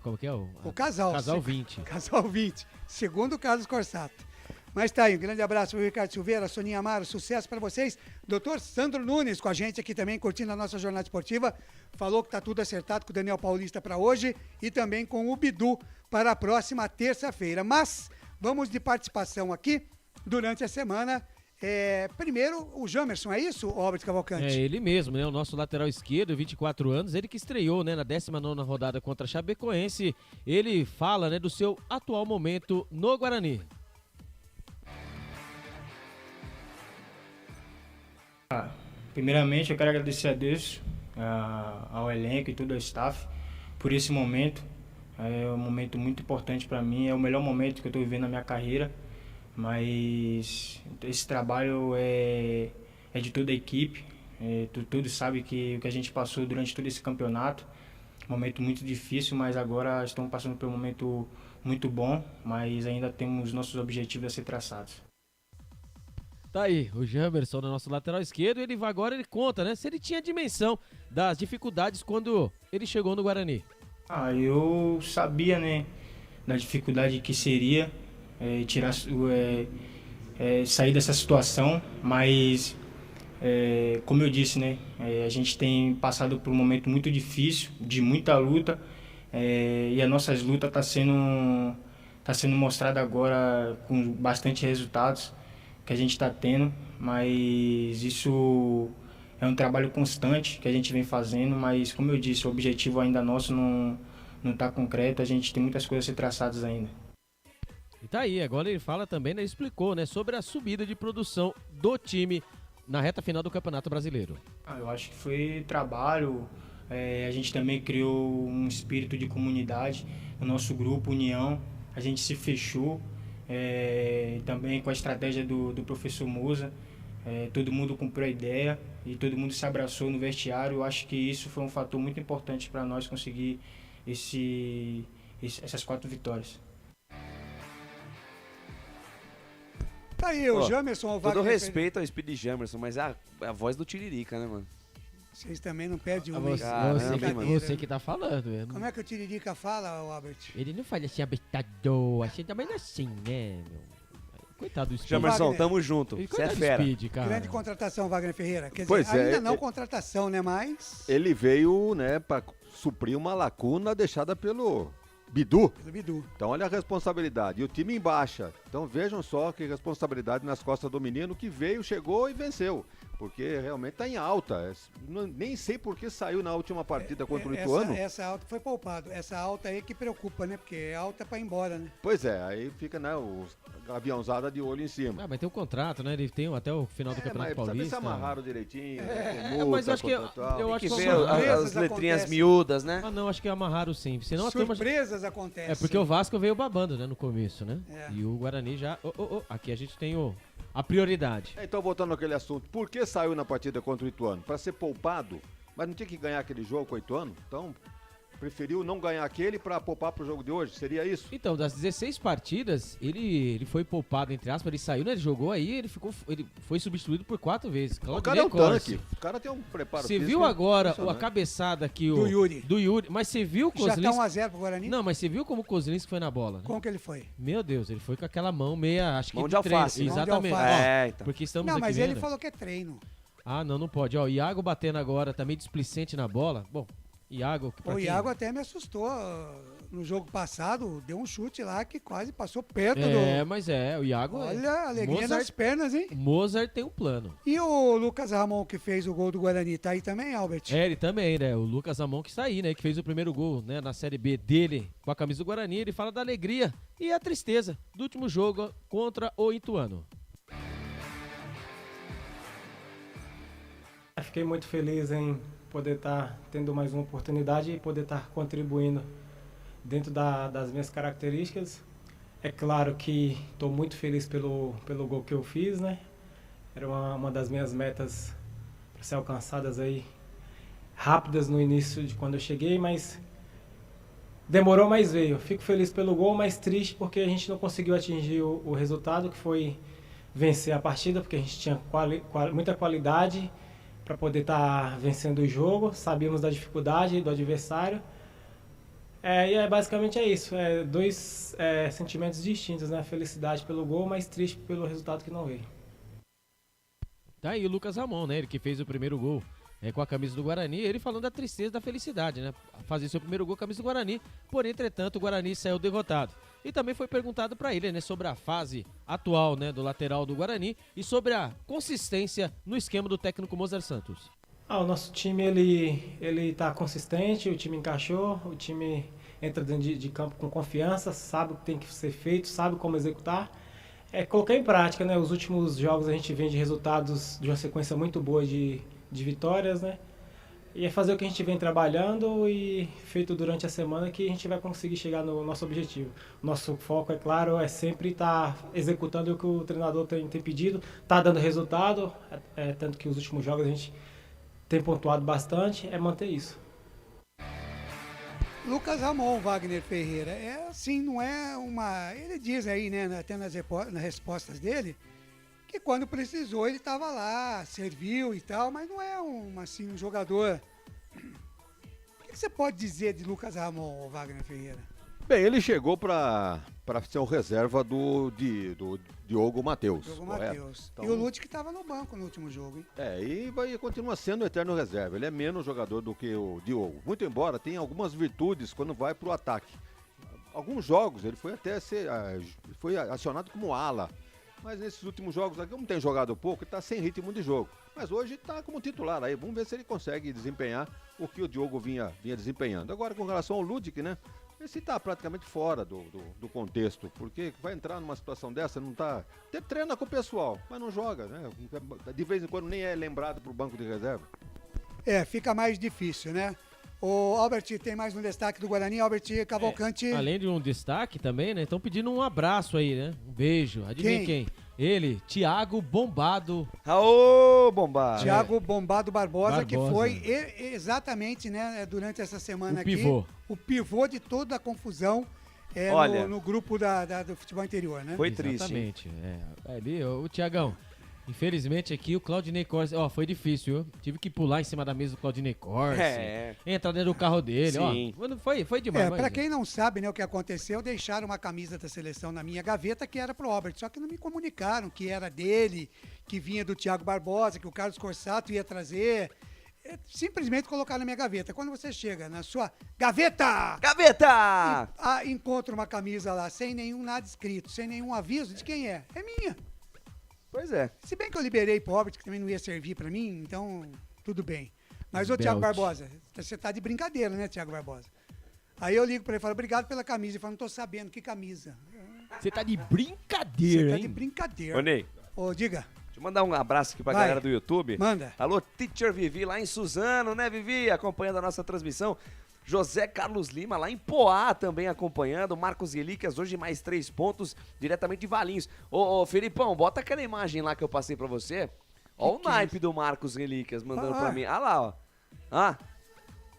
Como que é? O casal. Casal 20. Casal 20. Segundo o Carlos Corsato. Mas tá aí, um grande abraço pro Ricardo Silveira, Soninha Amaro, sucesso para vocês. Doutor Sandro Nunes com a gente aqui também, curtindo a nossa jornada esportiva. Falou que tá tudo acertado com o Daniel Paulista para hoje e também com o Bidu para a próxima terça-feira. Mas vamos de participação aqui durante a semana. Primeiro, o Jamerson, é isso, Albert Cavalcante? É ele mesmo, né? O nosso lateral esquerdo, 24 anos, ele que estreou, né, na 19ª rodada contra a Chapecoense. Ele fala, né, do seu atual momento no Guarani. Primeiramente, eu quero agradecer a Deus, ao elenco e todo o staff por esse momento. É um momento muito importante para mim, é o melhor momento que eu estou vivendo na minha carreira. Mas esse trabalho é de toda a equipe, todos sabem que o que a gente passou durante todo esse campeonato, um momento muito difícil, mas agora estamos passando por um momento muito bom, mas ainda temos nossos objetivos a ser traçados. Tá aí, o Jamerson, nosso lateral esquerdo, ele conta, né, se ele tinha dimensão das dificuldades quando ele chegou no Guarani. Eu sabia, né, da dificuldade que seria sair dessa situação, mas como eu disse, né, a gente tem passado por um momento muito difícil, de muita luta, e a nossa luta está sendo mostrada agora com bastante resultados que a gente está tendo, mas isso é um trabalho constante que a gente vem fazendo, mas como eu disse, o objetivo ainda nosso não está concreto, a gente tem muitas coisas a ser traçadas ainda. E tá aí, agora ele fala também, né, explicou, né, sobre a subida de produção do time na reta final do Campeonato Brasileiro. Eu acho que foi trabalho, a gente também criou um espírito de comunidade, o nosso grupo, união, a gente se fechou, também com a estratégia do professor Moza, todo mundo cumpriu a ideia e todo mundo se abraçou no vestiário. Eu acho que isso foi um fator muito importante para nós conseguir essas 4 vitórias. Tá aí, o Jamerson, o Wagner. Todo respeito ao Speed Jamerson, mas é a voz do Tiririca, né, mano? Vocês também não perdem um Você que tá falando. Como é que o Tiririca fala, Albert? Ele não faz assim, abestador, assim também assim, né, meu? Coitado do Speed. Jamerson, tamo junto, você é fera. Speed, grande contratação, Wagner Ferreira. Quer dizer, ainda não contratação, né, mas... Ele veio, né, pra suprir uma lacuna deixada pelo Bidu. Então olha a responsabilidade. E o time em baixa. Então vejam só que responsabilidade nas costas do menino que veio, chegou e venceu. porque realmente está em alta. Nem sei por que saiu na última partida contra o Ituano. Essa alta foi poupado. Essa alta aí que preocupa, né? Porque é alta para ir embora, né? Pois é, aí fica, né, a aviãozada de olho em cima. Mas tem um contrato, né? Ele tem até o final do Campeonato Mas Paulista. precisa amarraram direitinho, mas eu acho que as letrinhas miúdas, né? Ah, não, acho que amarraram sim. Senão Surpresas acontecem. É porque o Vasco veio babando, né, no começo, né? É. E o Guarani já... aqui a gente tem a prioridade. Então, voltando àquele assunto, por que saiu na partida contra o Ituano? Para ser poupado, mas não tinha que ganhar aquele jogo com o Ituano? Então, preferiu não ganhar aquele para poupar pro jogo de hoje? Seria isso? Então, das 16 partidas, ele foi poupado, entre aspas, ele saiu, né? Ele jogou aí, ele foi substituído por 4 vezes. O cara é um tanque, o cara tem um preparo Você físico viu agora impressionante. a cabeçada aqui Do Yuri. Do Yuri, mas você viu o Já Kozlinski... tá 1-0 pro Guarani? Não, mas você viu como o Kozlinski foi na bola, né? Como que ele foi? Meu Deus, ele foi com aquela mão meia, acho que Mão de alface, treino. né? Exatamente. Mão de alface. Ó, Então. Porque estamos Não, aqui mas vendo. ele falou que é treino. Ah, não pode. Ó, o Iago batendo agora, também displicente na bola. Bom, Iago... O Iago até me assustou no jogo passado, deu um chute lá que quase passou perto do... mas o Iago... Olha a alegria nas pernas, hein? Mozart tem um plano. E o Lucas Ramon, que fez o gol do Guarani, tá aí também, Albert? Ele também, né? O Lucas Ramon que saiu, né? Que fez o primeiro gol, né? Na Série B dele com a camisa do Guarani. Ele fala da alegria e a tristeza do último jogo contra o Ituano. Fiquei muito feliz em poder estar tendo mais uma oportunidade e poder estar contribuindo dentro das minhas características. É claro que estou muito feliz pelo gol que eu fiz, né? Era uma das minhas metas para ser alcançadas aí rápidas no início de quando eu cheguei, mas demorou, mas veio. Fico feliz pelo gol, mas triste porque a gente não conseguiu atingir o resultado, que foi vencer a partida, porque a gente tinha muita qualidade para poder estar vencendo o jogo, sabíamos da dificuldade do adversário. E basicamente é isso, dois sentimentos distintos, né? Felicidade pelo gol, mas triste pelo resultado que não veio. Tá aí o Lucas Ramon, né? Ele que fez o primeiro gol com a camisa do Guarani, ele falando da tristeza, da felicidade, né? Fazer seu primeiro gol com a camisa do Guarani, porém, entretanto, o Guarani saiu derrotado. E também foi perguntado para ele, né, sobre a fase atual, né, do lateral do Guarani e sobre a consistência no esquema do técnico Mozart Santos. O nosso time, ele tá consistente, o time encaixou, o time entra dentro de campo com confiança, sabe o que tem que ser feito, sabe como executar. Colocar em prática, né? Os últimos jogos a gente vem de resultados de uma sequência muito boa de vitórias, né? E é fazer o que a gente vem trabalhando e feito durante a semana que a gente vai conseguir chegar no nosso objetivo. Nosso foco, é claro, é sempre estar executando o que o treinador tem pedido, tá dando resultado, tanto que os últimos jogos a gente tem pontuado bastante, é manter isso. Lucas Ramon, Wagner Ferreira, assim, não é uma... Ele diz aí, né, até nas respostas dele, que quando precisou ele estava lá, serviu e tal, mas não é um jogador... O que você pode dizer de Lucas Ramon, Wagner Ferreira? Bem, ele chegou para ser o reserva do Diogo Matheus. Diogo Matheus. Então, e o Lute que estava no banco no último jogo, hein? E continua sendo o eterno reserva. Ele é menos jogador do que o Diogo. Muito embora tenha algumas virtudes quando vai para o ataque. Alguns jogos ele foi até foi acionado como ala. Mas nesses últimos jogos aqui, como tem jogado pouco, ele está sem ritmo de jogo. Mas hoje está como titular aí. Vamos ver se ele consegue desempenhar o que o Diogo vinha desempenhando. Agora, com relação ao Ludic, né? Esse está praticamente fora do contexto, porque vai entrar numa situação dessa, não tá... Até treina com o pessoal, mas não joga, né? De vez em quando nem é lembrado pro banco de reserva. Fica mais difícil, né? O Albert, tem mais um destaque do Guarani, Albert Cavalcante. Além de um destaque também, né? Estão pedindo um abraço aí, né? Um beijo. Adivinha quem? Ele, Thiago Bombado. Aô, Bombado. Thiago Bombado Barbosa, que foi exatamente, né, durante essa semana aqui, o pivô de toda a confusão no grupo do futebol interior, né? Foi triste. Exatamente. Ali, o Thiagão. Infelizmente aqui o Claudinei Corsi, foi difícil, viu? Tive que pular em cima da mesa do Claudinei Corsi, entrar dentro do carro dele, Sim. Foi demais. Pra quem não sabe, né, o que aconteceu, deixaram uma camisa da seleção na minha gaveta que era pro Albert, só que não me comunicaram que era dele, que vinha do Thiago Barbosa, que o Carlos Corsato ia trazer. Simplesmente colocar na minha gaveta. Quando você chega na sua gaveta! Encontra uma camisa lá sem nenhum nada escrito, sem nenhum aviso de quem é. É minha. Pois é. Se bem que eu liberei pro Robert, que também não ia servir pra mim, então tudo bem. Mas, ô, Thiago Barbosa, você tá de brincadeira, né, Thiago Barbosa? Aí eu ligo pra ele e falo, obrigado pela camisa. Ele fala, não tô sabendo, que camisa? Você tá de brincadeira, Você tá hein? de brincadeira. Ô, Ney. Ô, diga. Deixa eu mandar um abraço aqui pra Vai. galera do YouTube. Manda. Alô, Teacher Vivi, lá em Suzano, né, Vivi? Acompanhando a nossa transmissão. José Carlos Lima, lá em Poá, também acompanhando. Marcos Relíquias, hoje mais 3 pontos, diretamente de Valinhos. Ô, Felipão, bota aquela imagem lá que eu passei pra você. Ó o naipe do Marcos Relíquias mandando pra mim. Ah lá, ó. Ah.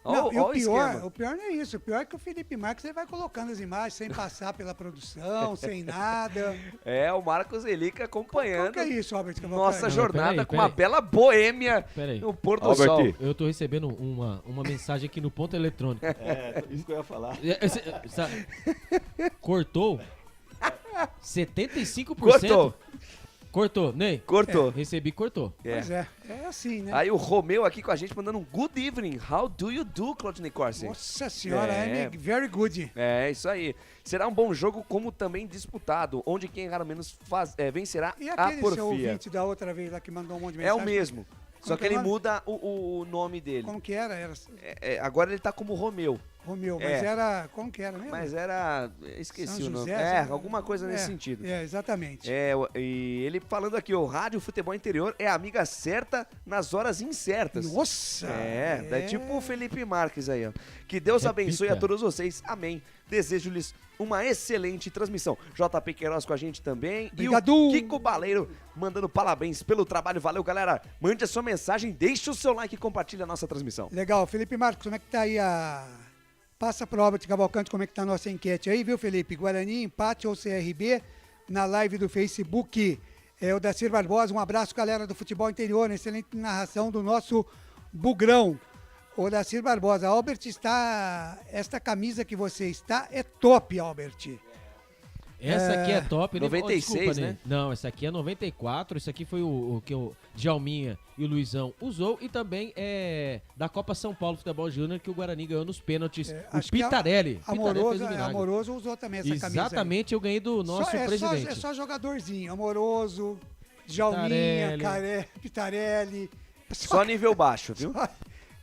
Não, e ó o pior, esquema. o pior não é isso. O pior é que o Felipe Marques ele vai colocando as imagens sem passar pela produção, sem nada. É, o Marcos Relíquia acompanhando. Qual que é isso, Robert? Nossa jornada com uma bela boêmia no pôr do sol. Eu tô recebendo uma mensagem aqui no ponto eletrônico. É, isso que eu ia falar. Cortou 75%. Cortou, Ney? Cortou. Recebi, cortou. Pois é assim, né? Aí o Romeu aqui com a gente mandando um good evening. How do you do, Claudinei Corsi? Nossa senhora, very good. É, isso aí. Será um bom jogo, como também disputado, onde quem errar menos vencerá E a aquele seu porfia. ouvinte da outra vez lá que mandou um monte de É mensagem? o mesmo. Só que ele muda o nome dele. Como que era? Agora ele tá como Romeu. Romeu, mas era... Como que era mesmo? Mas era... Esqueci São o nome. José, Alguma coisa nesse sentido. Exatamente. E ele falando aqui, o Rádio Futebol Interior é a amiga certa nas horas incertas. Nossa! É tipo o Felipe Marques aí, ó. Que Deus abençoe a todos vocês. Amém. Desejo-lhes uma excelente transmissão. JP Queiroz com a gente também. Obrigado. E o Kiko Baleiro mandando parabéns pelo trabalho. Valeu, galera. Mande a sua mensagem, deixe o seu like e compartilhe a nossa transmissão. Legal. Felipe Marcos, como é que tá aí a... Passa pro Robert Cavalcante como é que tá a nossa enquete aí, viu, Felipe? Guarani, empate ou CRB na live do Facebook. O Dacir Barbosa, um abraço, galera do Futebol Interior, excelente narração do nosso Bugrão. O Dacir Barbosa, Albert esta camisa que você está é top, Albert. Essa aqui é top. 96, desculpa, né? Não, essa aqui é 94. Esse aqui foi o que o Djalminha e o Luizão usou. E também é da Copa São Paulo Futebol Júnior que o Guarani ganhou nos pênaltis. O Pitarelli. Amoroso usou também essa camisa. Exatamente, eu ganhei do nosso presidente. É só jogadorzinho. Amoroso, Djalminha, Pitarelli. Só nível baixo, viu?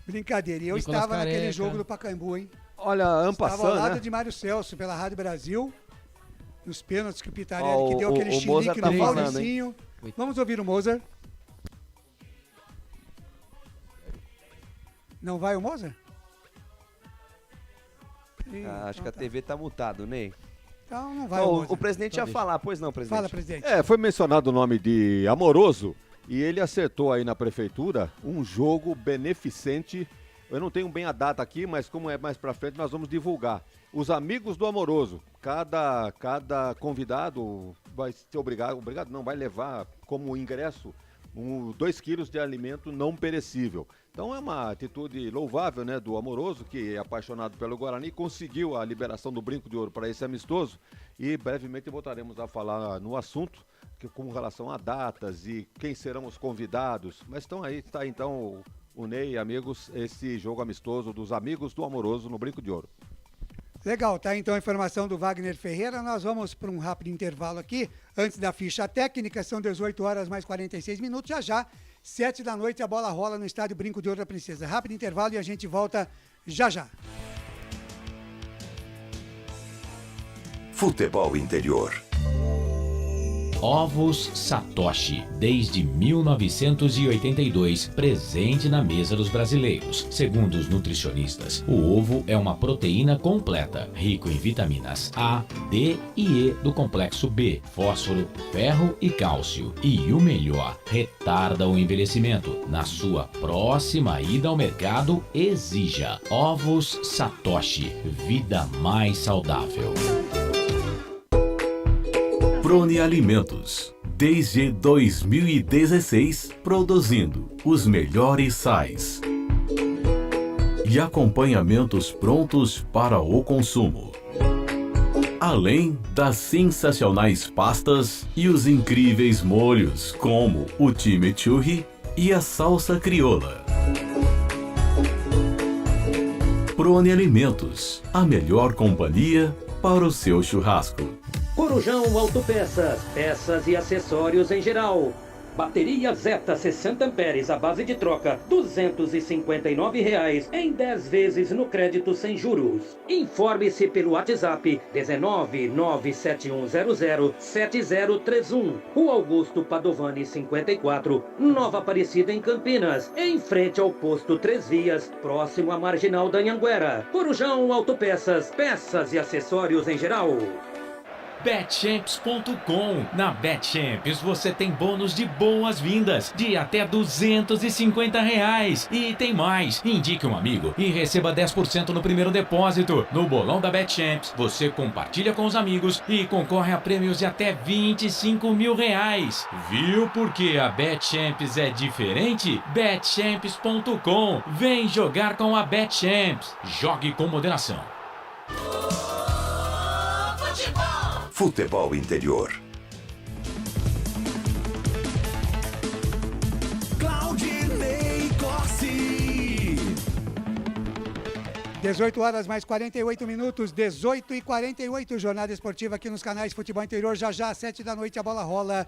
Brincadeira. E eu Nicolas estava naquele Careca. jogo do Pacaembu, hein? Olha, Ampassan, Estava ao lado né? de Mário Celso, pela Rádio Brasil, nos pênaltis que o Pitarelli Ó, que deu aquele o Mozart chilique tá no falando, Mauricinho. Vamos ouvir o Mozart. Não vai o Mozart? Acho que a TV tá mutado, Ney. Então não vai o Mozart. O presidente ia falar, pois não, presidente? Fala, presidente. Foi mencionado o nome de Amoroso e ele acertou aí na prefeitura um jogo beneficente. Eu não tenho bem a data aqui, mas como é mais pra frente, nós vamos divulgar. Os Amigos do Amoroso. Cada convidado vai ser obrigado não, vai levar como ingresso 2 quilos de alimento não perecível. Então é uma atitude louvável, né, do Amoroso, que é apaixonado pelo Guarani, conseguiu a liberação do Brinco de Ouro para esse amistoso e brevemente voltaremos a falar no assunto, com relação a datas e quem serão os convidados. Mas está então o Ney, amigos, esse jogo amistoso dos Amigos do Amoroso no Brinco de Ouro. Legal, tá então a informação do Wagner Ferreira. Nós vamos para um rápido intervalo aqui, antes da ficha técnica, são 18 horas mais 46 minutos, já, 7 da noite a bola rola no estádio Brinco de Ouro da Princesa. Rápido intervalo e a gente volta já. Futebol Interior. Ovos Satoshi, desde 1982, presente na mesa dos brasileiros. Segundo os nutricionistas, o ovo é uma proteína completa, rico em vitaminas A, D e E do complexo B, fósforo, ferro e cálcio. E o melhor, retarda o envelhecimento. Na sua próxima ida ao mercado, exija Ovos Satoshi, vida mais saudável. Prone Alimentos, desde 2016, produzindo os melhores sais e acompanhamentos prontos para o consumo. Além das sensacionais pastas e os incríveis molhos, como o chimichurri e a salsa crioula. Prone Alimentos, a melhor companhia para o seu churrasco. Corujão Autopeças, peças e acessórios em geral. Bateria Zeta 60 amperes à base de troca, R$ 259 em 10 vezes no crédito sem juros. Informe-se pelo WhatsApp 19971007031. Rua Augusto Padovani 54, Nova Aparecida em Campinas, em frente ao posto 3 Vias, próximo à Marginal da Anhanguera. Corujão Autopeças, peças e acessórios em geral. Betchamps.com. Na Betchamps você tem bônus de boas-vindas de até R$250. E tem mais. Indique um amigo e receba 10% no primeiro depósito. No bolão da Betchamps, você compartilha com os amigos e concorre a prêmios de até R$25 mil. Viu por que a Betchamps é diferente? Betchamps.com. Vem jogar com a Betchamps. Jogue com moderação. Futebol Interior. Claudinei Corsi. 18 horas mais 48 minutos, 18h48, jornada esportiva aqui nos canais Futebol Interior. Já às 7 da noite a bola rola.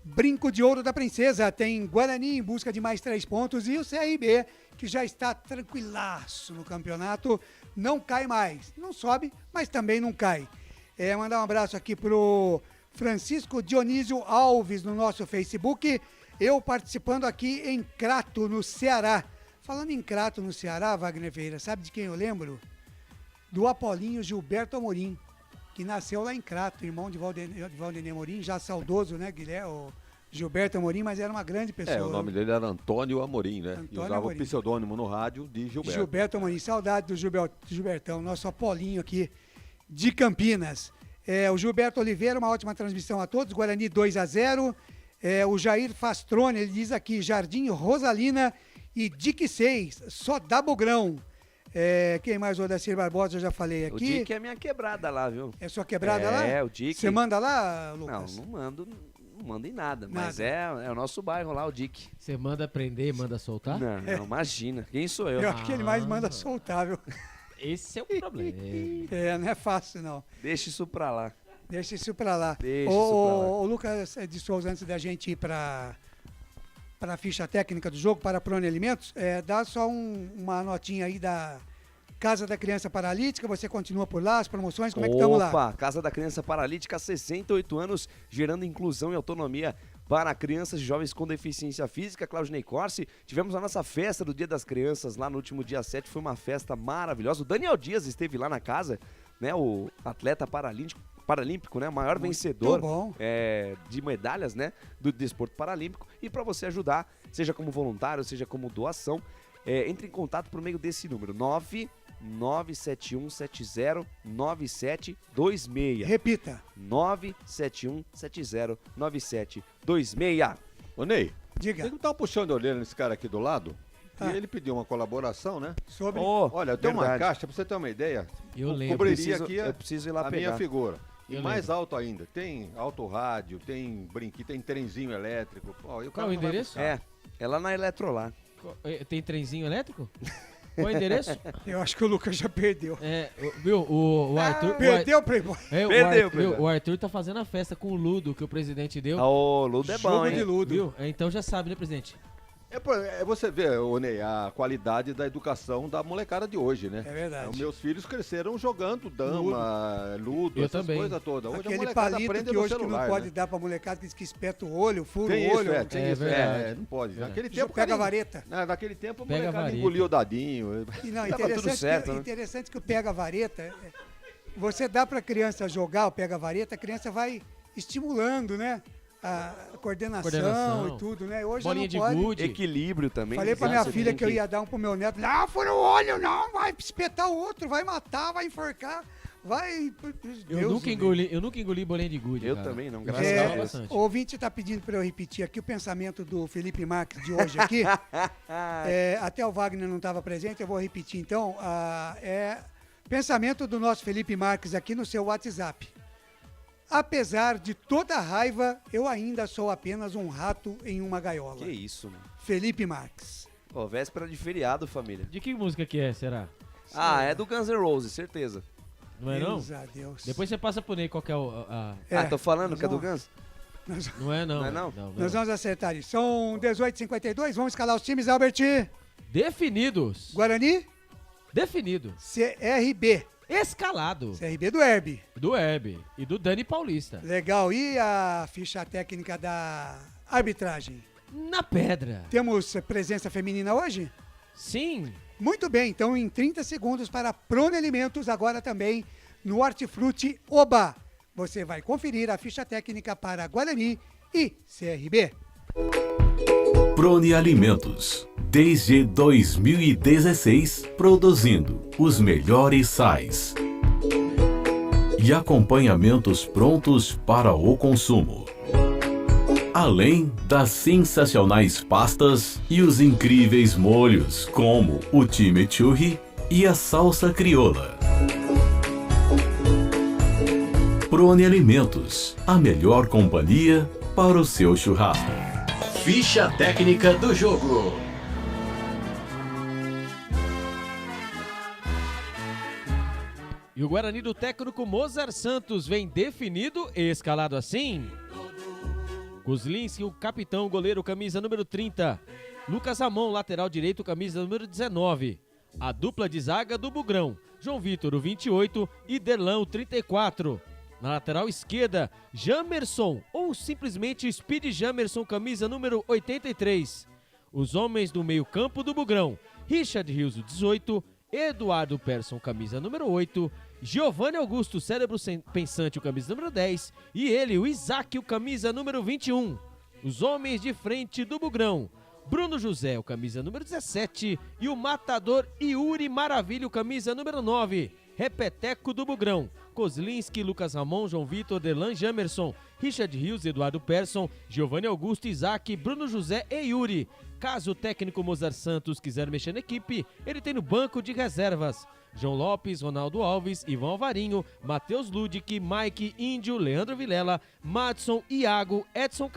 Brinco de Ouro da Princesa, tem Guarani em busca de mais 3 pontos e o CRB, que já está tranquilaço no campeonato, não cai mais. Não sobe, mas também não cai. Mandar um abraço aqui pro Francisco Dionísio Alves no nosso Facebook. Eu participando aqui em Crato, no Ceará. Falando em Crato, no Ceará, Wagner Ferreira, sabe de quem eu lembro? Do Apolinho Gilberto Amorim, que nasceu lá em Crato, irmão de Valdemir Amorim, já saudoso, né, Guilherme? O Gilberto Amorim, mas era uma grande pessoa. O nome dele era Antônio Amorim, né? Antônio e usava Amorim. o pseudônimo no rádio de Gilberto. Gilberto Amorim, saudade do Gilbertão, nosso Apolinho aqui de Campinas. O Gilberto Oliveira, uma ótima transmissão a todos. Guarani 2-0. O Jair Fastrone, ele diz aqui, Jardim Rosalina e Dique 6, só dá Bugrão. Quem mais? O Odacir Barbosa, eu já falei aqui. O Dique é minha quebrada lá, viu? É sua quebrada lá? É, o Dique. Você manda lá, Lucas? Não mando em nada. Mas é o nosso bairro lá, o Dique. Você manda prender e manda soltar? Não, imagina. Quem sou eu? Eu acho que ele mais manda soltar, viu? Esse é o problema. Não é fácil, não. Deixa isso pra lá. O Lucas de Souza, antes da gente ir para a ficha técnica do jogo, para a Prone Alimentos, dá só uma notinha aí da Casa da Criança Paralítica. Você continua por lá, as promoções, como é que estamos lá? Opa, Casa da Criança Paralítica, 68 anos, gerando inclusão e autonomia para crianças e jovens com deficiência física. Claudinei Corsi, tivemos a nossa festa do Dia das Crianças lá no último dia 7, foi uma festa maravilhosa. O Daniel Dias esteve lá na casa, né, o atleta paralímpico, né, maior vencedor de medalhas, né, do desporto paralímpico. E para você ajudar, seja como voluntário, seja como doação, entre em contato por meio desse número, 971709726. Repita. 971709726. Ô Ney, diga. Tem que dar um puxão de orelha nesse cara aqui do lado. E ele pediu uma colaboração, né? Sobre. Olha, eu tenho uma caixa, pra você ter uma ideia. Eu lembro. Cobriria aqui eu preciso ir lá a pegar minha figura. E Eu mais lembro. alto ainda. Tem autorádio, tem brinquedo, tem trenzinho elétrico. Ó, e o Qual cara o não vai endereço? buscar. É lá na Eletrolá. Tem trenzinho elétrico? Qual o endereço? Eu acho que o Lucas já perdeu. O Arthur... Perdeu, Playboy. O Arthur tá fazendo a festa com o Ludo que o presidente deu. O Ludo é bom, hein? de Ludo. Viu? Então já sabe, né, presidente? Você vê, ô Ney, a qualidade da educação da molecada de hoje, né? É verdade. Os meus filhos cresceram jogando dama, ludo, Eu essas também. coisas todas. Hoje a Aquele molecada palito aprende que no hoje celular, que não pode né? dar pra molecada, que diz que espeta o olho, fura Tem o isso, olho. tem É isso. verdade. Não pode. Verdade. Naquele Jogo tempo, pega a vareta. Naquele tempo, a Pega a molecada vareta. engolia o dadinho. E não, Tava tudo certo, né? interessante que o pega-vareta, você dá pra criança jogar o pega-vareta, a criança vai estimulando, né? A coordenação e tudo, né? Hoje Bolinha não pode. de gude. Equilíbrio também. Falei pra minha Você filha tem que eu ia dar um pro meu neto. Não, fura o olho, não, vai espetar o outro, vai matar, vai enforcar, vai... Eu nunca engoli bolinha de gude, Eu cara. também não, Eu graças gostava a Deus. bastante. O ouvinte tá pedindo pra eu repetir aqui o pensamento do Felipe Marques de hoje aqui. Até o Wagner não estava presente, eu vou repetir então. Pensamento do nosso Felipe Marques aqui no seu WhatsApp. Apesar de toda a raiva, eu ainda sou apenas um rato em uma gaiola. Que isso, mano. Felipe Marques. Ó, véspera de feriado, família. De que música que é, será? É do Guns N' Roses, certeza. Não é não? Deus a Deus. Depois você passa por Ney qual que é tô falando que é do Ganso? Não é não. Não é não? Nós vamos acertar isso. São 18h52, vamos escalar os times, Albert. Definidos. Guarani? Definido. CRB. Escalado. CRB do Herbe. Do Herbe. E do Dani Paulista. Legal. E a ficha técnica da arbitragem? Na pedra. Temos presença feminina hoje? Sim. Muito bem, então em 30 segundos para Prone Alimentos, agora também no Hortifruti Oba. Você vai conferir a ficha técnica para Guarani e CRB. Prone Alimentos, desde 2016, produzindo os melhores sais e acompanhamentos prontos para o consumo. Além das sensacionais pastas e os incríveis molhos, como o chimichurri e a salsa crioula. Prone Alimentos, a melhor companhia para o seu churrasco. Ficha técnica do jogo. E o Guarani do técnico Mozart Santos vem definido e escalado assim. Kozlinski, o capitão, goleiro, camisa número 30. Lucas Ramon, lateral direito, camisa número 19. A dupla de zaga do Bugrão, João Vitor, o 28, e Derlan, o 34. Na lateral esquerda, Jamerson, ou simplesmente Speed Jamerson, camisa número 83. Os homens do meio campo do Bugrão, Richard Rios, o 18, Eduardo Persson, camisa número 8, Giovanni Augusto, cérebro pensante, o camisa número 10, e ele, o Isaac, o camisa número 21. Os homens de frente do Bugrão, Bruno José, o camisa número 17, e o matador Yuri Maravilha, o camisa número 9. Repeteco do Bugrão, Kozlinski, Lucas Ramon, João Vitor, Derlan Jamerson, Richard Rios, Eduardo Persson, Giovanni Augusto, Isaac, Bruno José e Yuri. Caso o técnico Mozart Santos quiser mexer na equipe, ele tem no banco de reservas João Lopes, Ronaldo Alves, Ivan Alvarinho, Matheus Ludic, Mike Índio, Leandro Vilela, Madson, Iago, Edson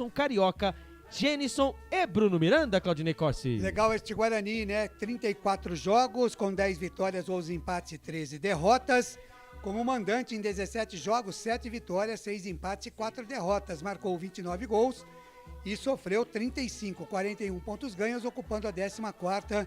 Carioca, Jenison e Bruno Miranda, Claudinei Corsi. Legal este Guarani, né? 34 jogos com 10 vitórias, 11 empates e 13 derrotas. Como mandante em 17 jogos, 7 vitórias, 6 empates e 4 derrotas. Marcou 29 gols e sofreu 35, 41 pontos ganhos, ocupando a 14ª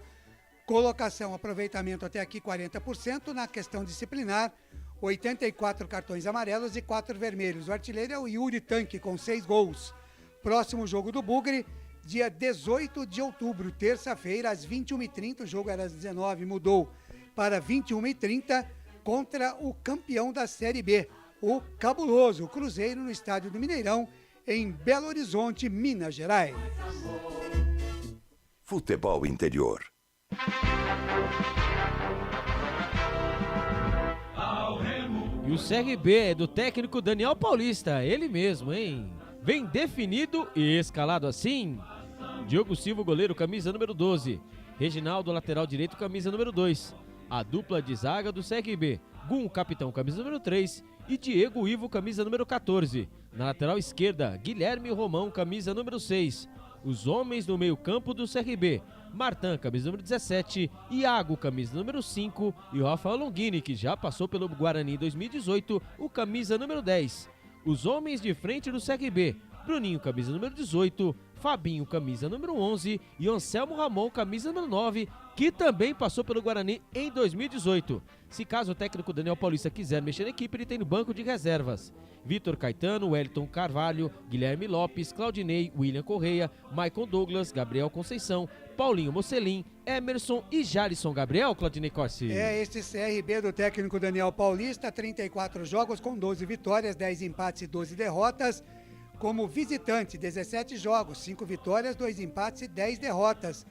colocação. Aproveitamento até aqui 40%. Na questão disciplinar, 84 cartões amarelos e 4 vermelhos. O artilheiro é o Yuri Tanque, com 6 gols. Próximo jogo do Bugre, dia 18 de outubro, terça-feira, às 21h30. O jogo era às 19h, mudou para 21h30, contra o campeão da Série B, o Cabuloso, o Cruzeiro, no estádio do Mineirão, em Belo Horizonte, Minas Gerais. Futebol Interior. E o CRB é do técnico Daniel Paulista, ele mesmo, hein? Vem definido e escalado assim. Diogo Silva, goleiro, camisa número 12. Reginaldo, lateral direito, camisa número 2. A dupla de zaga do CRB, Gum, capitão, camisa número 3. E Diego Ivo, camisa número 14. Na lateral esquerda, Guilherme Romão, camisa número 6. Os homens no meio campo do CRB, Martan, camisa número 17, Iago, camisa número 5 e o Rafael Longini, que já passou pelo Guarani em 2018, o camisa número 10. Os homens de frente do CRB, Bruninho, camisa número 18, Fabinho, camisa número 11 e Anselmo Ramon, camisa número 9, que também passou pelo Guarani em 2018. Se caso o técnico Daniel Paulista quiser mexer na equipe, ele tem no banco de reservas Vitor Caetano, Wellington Carvalho, Guilherme Lopes, Claudinei, William Correia, Maicon Douglas, Gabriel Conceição, Paulinho Mocelin, Emerson e Jalisson Gabriel, Claudinei Corsi. É, este CRB do técnico Daniel Paulista, 34 jogos com 12 vitórias, 10 empates e 12 derrotas. Como visitante, 17 jogos, 5 vitórias, 2 empates e 10 derrotas.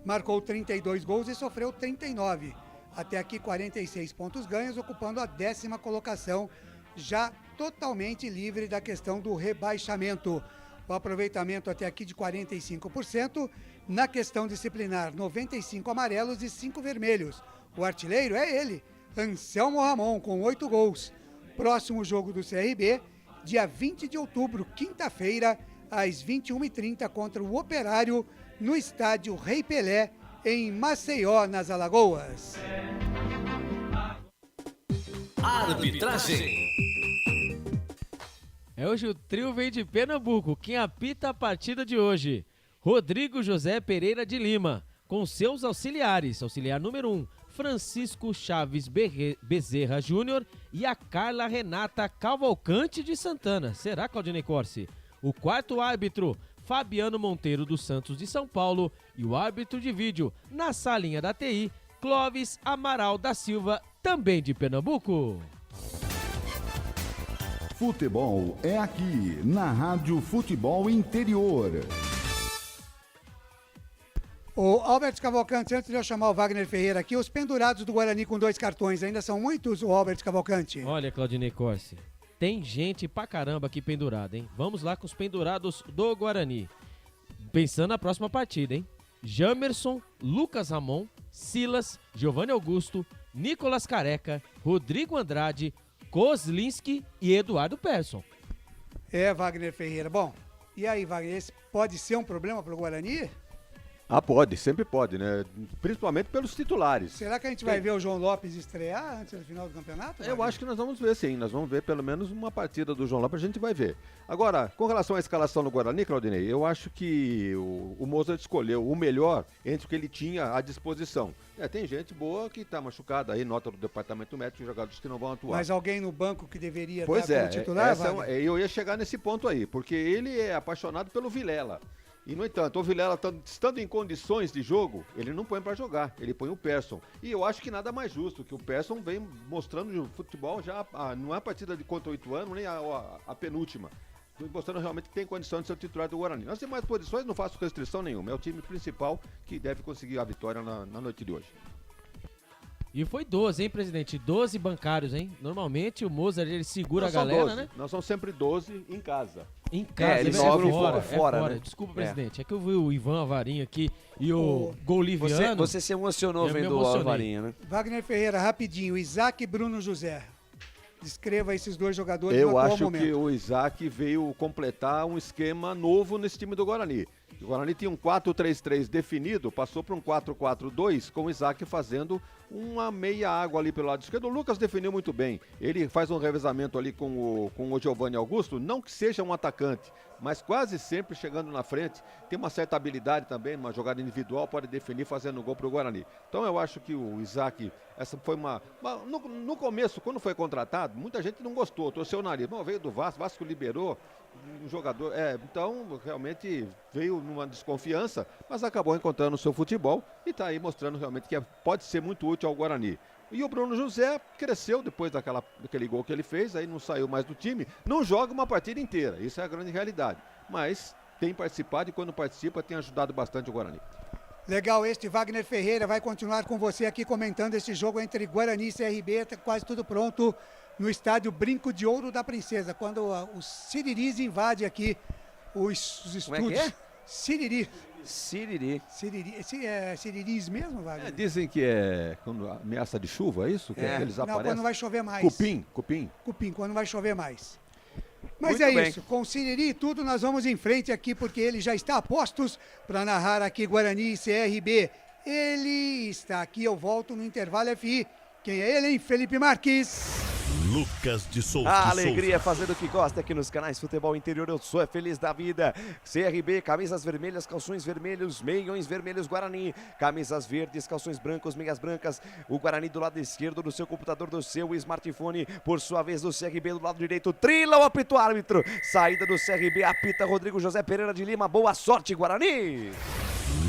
Marcou 32 gols e sofreu 39. Até aqui 46 pontos ganhos, ocupando a 10ª colocação, já totalmente livre da questão do rebaixamento. O aproveitamento até aqui de 45%. Na questão disciplinar, 95 amarelos e 5 vermelhos. O artilheiro é ele, Anselmo Ramon, com 8 gols. Próximo jogo do CRB, dia 20 de outubro, quinta-feira, às 21h30, contra o Operário, no estádio Rei Pelé, em Maceió, nas Alagoas. Arbitragem. Hoje o trio vem de Pernambuco. Quem apita a partida de hoje? Rodrigo José Pereira de Lima, com seus auxiliares. Auxiliar número 1, Francisco Chaves Bezerra Júnior e a Carla Renata Cavalcante de Santana. Será, Claudinei Corsi? O quarto árbitro, Fabiano Monteiro dos Santos de São Paulo. E o árbitro de vídeo, na salinha da TI, Clóvis Amaral da Silva, também de Pernambuco. Futebol é aqui, na Rádio Futebol Interior. O Albert Cavalcante, antes de eu chamar o Wagner Ferreira aqui, os pendurados do Guarani com 2 cartões, ainda são muitos, o Albert Cavalcante? Olha, Claudinei Corsi, tem gente pra caramba aqui pendurada, hein? Vamos lá com os pendurados do Guarani. Pensando na próxima partida, hein? Jamerson, Lucas Ramon, Silas, Giovanni Augusto, Nicolas Careca, Rodrigo Andrade, Kozlinski e Eduardo Persson. Wagner Ferreira. Bom, e aí, Wagner, esse pode ser um problema para o Guarani? Pode, sempre pode, né? Principalmente pelos titulares. Será que a gente vai ver o João Lopes estrear antes do final do campeonato? Eu acho que nós vamos ver, sim. Nós vamos ver pelo menos uma partida do João Lopes, a gente vai ver. Agora, com relação à escalação do Guarani, Claudinei, eu acho que o Mozart escolheu o melhor entre o que ele tinha à disposição. Tem gente boa que está machucada aí, nota do departamento médico, jogadores que não vão atuar. Mas alguém no banco que deveria pois estar como titular, eu ia chegar nesse ponto aí, porque ele é apaixonado pelo Vilela. E, no entanto, o Vilela, estando em condições de jogo, ele não põe para jogar, ele põe o Persson. E eu acho que nada mais justo, que o Persson vem mostrando no futebol já, não é a partida de contra 8 anos, nem a penúltima. Mostrando realmente que tem condição de ser o titular do Guarani. Nas demais posições não faço restrição nenhuma, é o time principal que deve conseguir a vitória na noite de hoje. E foi 12, hein, presidente? 12 bancários, hein? Normalmente o Mozart, ele segura a galera, 12. né? Nós somos sempre 12 em casa. Em casa, ele segura fora. Né? Desculpa, presidente. É que eu vi o Ivan Avarinho aqui e o Goliviano. Você se emocionou vendo o Avarinho, né? Wagner Ferreira, rapidinho. Isaac e Bruno José. Descreva esses dois jogadores no atual momento. Eu acho que momento. o Isaac veio completar um esquema novo nesse time do Guarani. O Guarani tinha um 4-3-3 definido, passou para um 4-4-2, com o Isaac fazendo uma meia água ali pelo lado esquerdo. O Lucas definiu muito bem. Ele faz um revezamento ali com o Giovanni Augusto, não que seja um atacante, mas quase sempre chegando na frente. Tem uma certa habilidade também, uma jogada individual, pode definir fazendo gol para o Guarani. Então eu acho que o Isaac, essa foi no começo, quando foi contratado, muita gente não gostou, torceu o nariz. Não, veio do Vasco liberou um jogador, então realmente veio numa desconfiança, mas acabou encontrando o seu futebol e está aí mostrando realmente que pode ser muito útil ao Guarani. E o Bruno José cresceu depois daquele gol que ele fez, aí não saiu mais do time, não joga uma partida inteira, isso é a grande realidade, mas tem participado e quando participa tem ajudado bastante o Guarani. Legal, Wagner Ferreira vai continuar com você aqui comentando esse jogo entre Guarani e CRB, tá quase tudo pronto no estádio Brinco de Ouro da Princesa, quando o Siriris invade aqui os estúdios. Como é que é? Siriri. É Siriris mesmo, Wagner? Dizem que é quando ameaça de chuva, é isso? Que eles aparecem? Não, quando vai chover mais. Cupim, quando vai chover mais. Mas Muito bem. Isso, com o Siriri e tudo, nós vamos em frente aqui, porque ele já está a postos para narrar aqui Guarani e CRB. Ele está aqui, eu volto no intervalo FI. Quem é ele, hein? Felipe Marques. Lucas de Souza. A alegria é fazer o que gosta aqui nos canais Futebol Interior. Eu sou feliz da vida. CRB, camisas vermelhas, calções vermelhos, meiões vermelhos, Guarani. Camisas verdes, calções brancos, meias brancas. O Guarani do lado esquerdo do seu computador, do seu smartphone. Por sua vez, do CRB do lado direito. Trila o apito árbitro. Saída do CRB, apita Rodrigo José Pereira de Lima. Boa sorte, Guarani.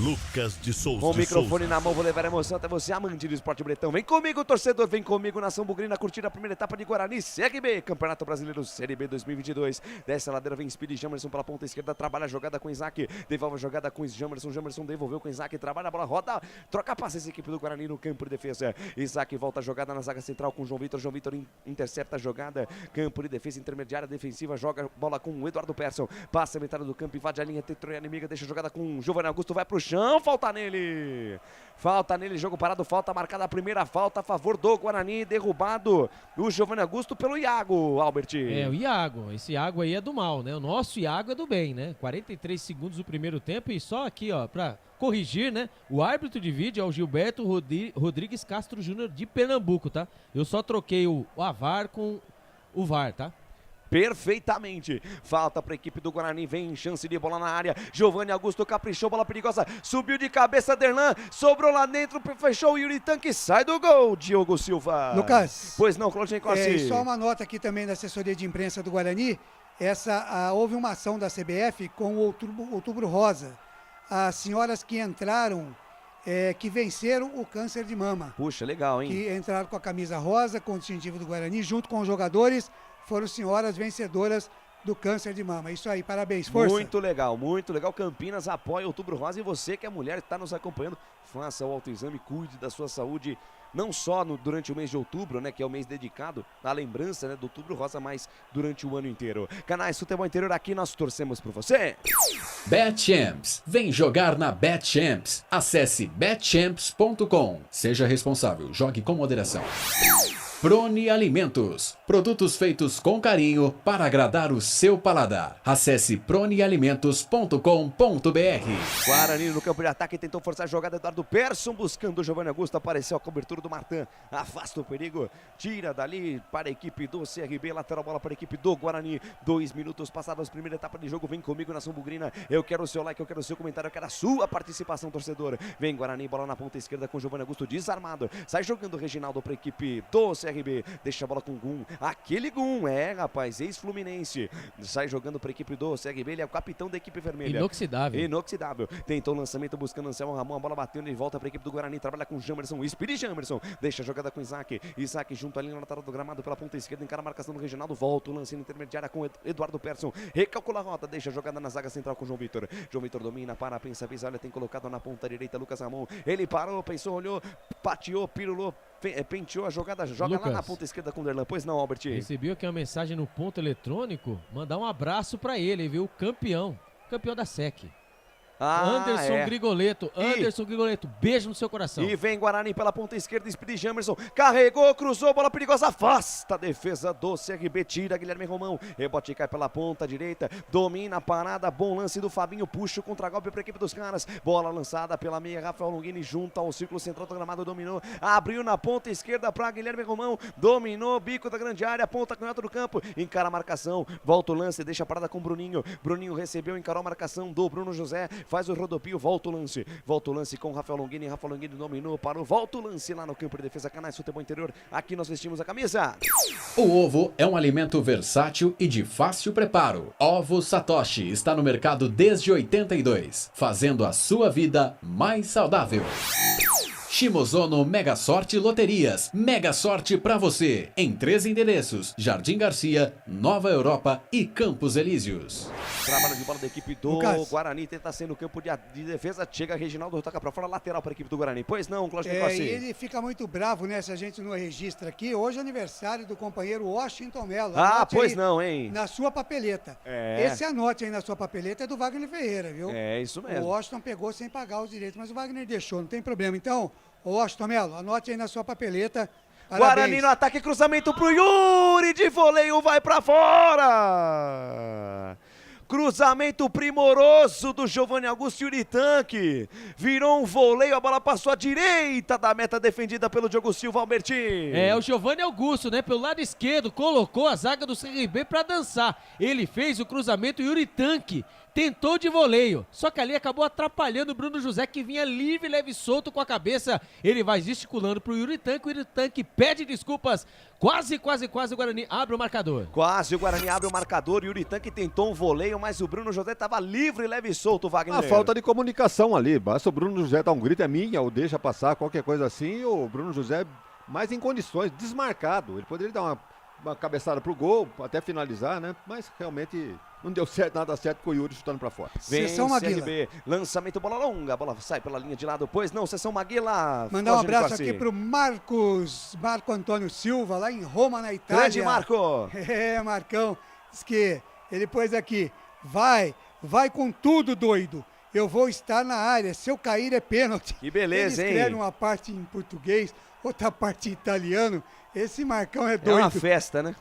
Lucas de Souza. Com o microfone na mão, vou levar a emoção até você, amante do esporte bretão. Vem comigo, torcedor, vem comigo, Nação Bugrina, curtir a primeira etapa de Guarani, CRB, Campeonato Brasileiro Série B 2022. Desce a ladeira, vem Speed, Jamerson pela ponta esquerda, trabalha a jogada com Isaac, devolve a jogada com Jamerson devolveu com Isaac, trabalha a bola, roda, troca passe essa equipe do Guarani no campo de defesa. Isaac volta a jogada na zaga central com João Vitor intercepta a jogada, campo de defesa intermediária, defensiva, joga bola com o Eduardo Persson, passa a metade do campo, invade a linha territorial inimiga, deixa a jogada com Giovanni Augusto, vai pro chão. chão, falta nele. Falta nele, jogo parado, falta marcada a primeira falta a favor do Guarani, derrubado o Giovanni Augusto pelo Iago, Albert. O Iago, esse Iago aí é do mal, né? O nosso Iago é do bem, né? 43 segundos do primeiro tempo e só aqui, ó, pra corrigir, né? O árbitro de vídeo é o Gilberto Rodrigues Castro Júnior de Pernambuco, tá? Eu só troquei o AVAR com o VAR, tá? Perfeitamente. Falta para a equipe do Guarani, vem chance de bola na área. Giovanni Augusto caprichou, bola perigosa, subiu de cabeça, Derlan, sobrou lá dentro, fechou o Yuri Tanque, sai do gol, Diogo Silva. Lucas. Pois não, Claudinei Corsini. Só uma nota aqui também da assessoria de imprensa do Guarani, houve uma ação da CBF com o Outubro Rosa. As senhoras que entraram, que venceram o câncer de mama. Puxa, legal, hein? Que entraram com a camisa rosa, com o distintivo do Guarani, junto com os jogadores, foram senhoras vencedoras do câncer de mama. Isso aí, parabéns, força. Muito legal, muito legal. Campinas apoia o Outubro Rosa e você que é mulher está nos acompanhando, faça o autoexame, cuide da sua saúde, não só durante o mês de outubro, né, que é o mês dedicado à lembrança, né, do Outubro Rosa, mas durante o ano inteiro. Canais Futebol Interior, aqui nós torcemos por você. BetChamps, vem jogar na BetChamps. Acesse betchamps.com. Seja responsável, jogue com moderação. Prone Alimentos, produtos feitos com carinho para agradar o seu paladar. Acesse pronealimentos.com.br. Guarani no campo de ataque, tentou forçar a jogada, Eduardo Persson buscando o Giovanni Augusto, apareceu a cobertura do Martin, afasta o perigo, tira dali para a equipe do CRB, lateral bola para a equipe do Guarani, 2 minutos passados, primeira etapa de jogo, vem comigo nação bugrina, eu quero o seu like, eu quero o seu comentário, eu quero a sua participação, torcedor. Vem Guarani, bola na ponta esquerda com o Giovanni Augusto desarmado, sai jogando o Reginaldo para a equipe do CRB, deixa a bola com o Gum, aquele Gum, rapaz, ex-Fluminense, sai jogando para a equipe do CRB, ele é o capitão da equipe vermelha. Inoxidável, tentou o lançamento buscando Anselmo Ramon, a bola bateu, ele volta para a equipe do Guarani, trabalha com Jamerson, Speedy Jamerson, deixa a jogada com Isaac junto ali na lateral do gramado pela ponta esquerda, encara a marcação do Reginaldo, volta o lance intermediária com Eduardo Persson, recalcula a rota, deixa a jogada na zaga central com João Vitor domina, pensa, olha, tem colocado na ponta direita Lucas Ramon, ele parou, pensou, olhou, pateou, pirulou, penteou a jogada, joga Lucas, lá na ponta esquerda com o Derlan. Pois não, Albert? Recebi aqui uma mensagem no ponto eletrônico, mandar um abraço pra ele, viu? Campeão da SEC. Anderson Grigoleto, beijo no seu coração. E vem Guarani pela ponta esquerda, Speedy Jamerson, carregou, cruzou, bola perigosa, afasta a defesa do CRB, tira Guilherme Romão, rebote cai pela ponta direita, domina a parada, bom lance do Fabinho, puxa o contra-golpe para a equipe dos caras, bola lançada pela meia, Rafael Longini junto ao círculo central do gramado, dominou, abriu na ponta esquerda para Guilherme Romão, dominou, bico da grande área, ponta canhota do campo, encara a marcação, volta o lance, deixa a parada com Bruninho recebeu, encarou a marcação do Bruno José, faz o rodopio, volta o lance com Rafael Longini dominou, parou, volta o lance lá no campo de defesa, Canais Futebol Interior, aqui nós vestimos a camisa. O ovo é um alimento versátil e de fácil preparo. Ovo Satoshi está no mercado desde 82, fazendo a sua vida mais saudável. Shimozono Mega Sorte Loterias. Mega Sorte pra você. Em 3 endereços: Jardim Garcia, Nova Europa e Campos Elíseos. Trabalho de bola da equipe do Guarani. Tenta ser no campo de defesa. Chega Reginaldo, toca pra fora, lateral para a equipe do Guarani. Pois não, Cláudio E ele fica muito bravo, né? Se a gente não registra aqui. Hoje é aniversário do companheiro Washington Mello. Pois não, hein? Na sua papeleta. Esse anote aí na sua papeleta é do Wagner Ferreira, viu? É isso mesmo. O Washington pegou sem pagar os direitos, mas o Wagner deixou, não tem problema. Então, Washington Mello, anote aí na sua papeleta. Parabéns. Guarani no ataque, cruzamento pro Yuri, de voleio, vai pra fora. Cruzamento primoroso do Giovanni Augusto, Yuri Tanque. Virou um voleio, a bola passou à direita da meta, defendida pelo Diogo Silva, Alberti. O Giovanni Augusto, né, pelo lado esquerdo, colocou a zaga do CRB pra dançar. Ele fez o cruzamento, Yuri Tanque tentou de voleio, só que ali acabou atrapalhando o Bruno José, que vinha livre, leve e solto com a cabeça. Ele vai gesticulando pro Yuri Tanque, o Yuri Tanque pede desculpas. Quase o Guarani abre o marcador. Quase o Guarani abre o marcador, Yuri Tanque tentou um voleio, mas o Bruno José estava livre, leve e solto, Wagner. A falta de comunicação ali, basta o Bruno José dar um grito, é minha, ou deixa passar, qualquer coisa assim, o Bruno José mais em condições, desmarcado. Ele poderia dar uma cabeçada pro gol, até finalizar, né? Mas realmente não deu certo, nada certo com o Yuri chutando pra fora. Vem CRB, lançamento, bola longa, a bola sai pela linha de lado, pois não, Sessão Maguila. Mandar um abraço aqui pro Marco Antônio Silva, lá em Roma, na Itália. Grande Marco. Marcão, diz que ele pôs aqui, vai com tudo, doido. eu vou estar na área. Se eu cair é pênalti. Que beleza, Ele hein? escreve uma parte em português, outra parte em italiano. Esse Marcão é doido. É uma festa, né?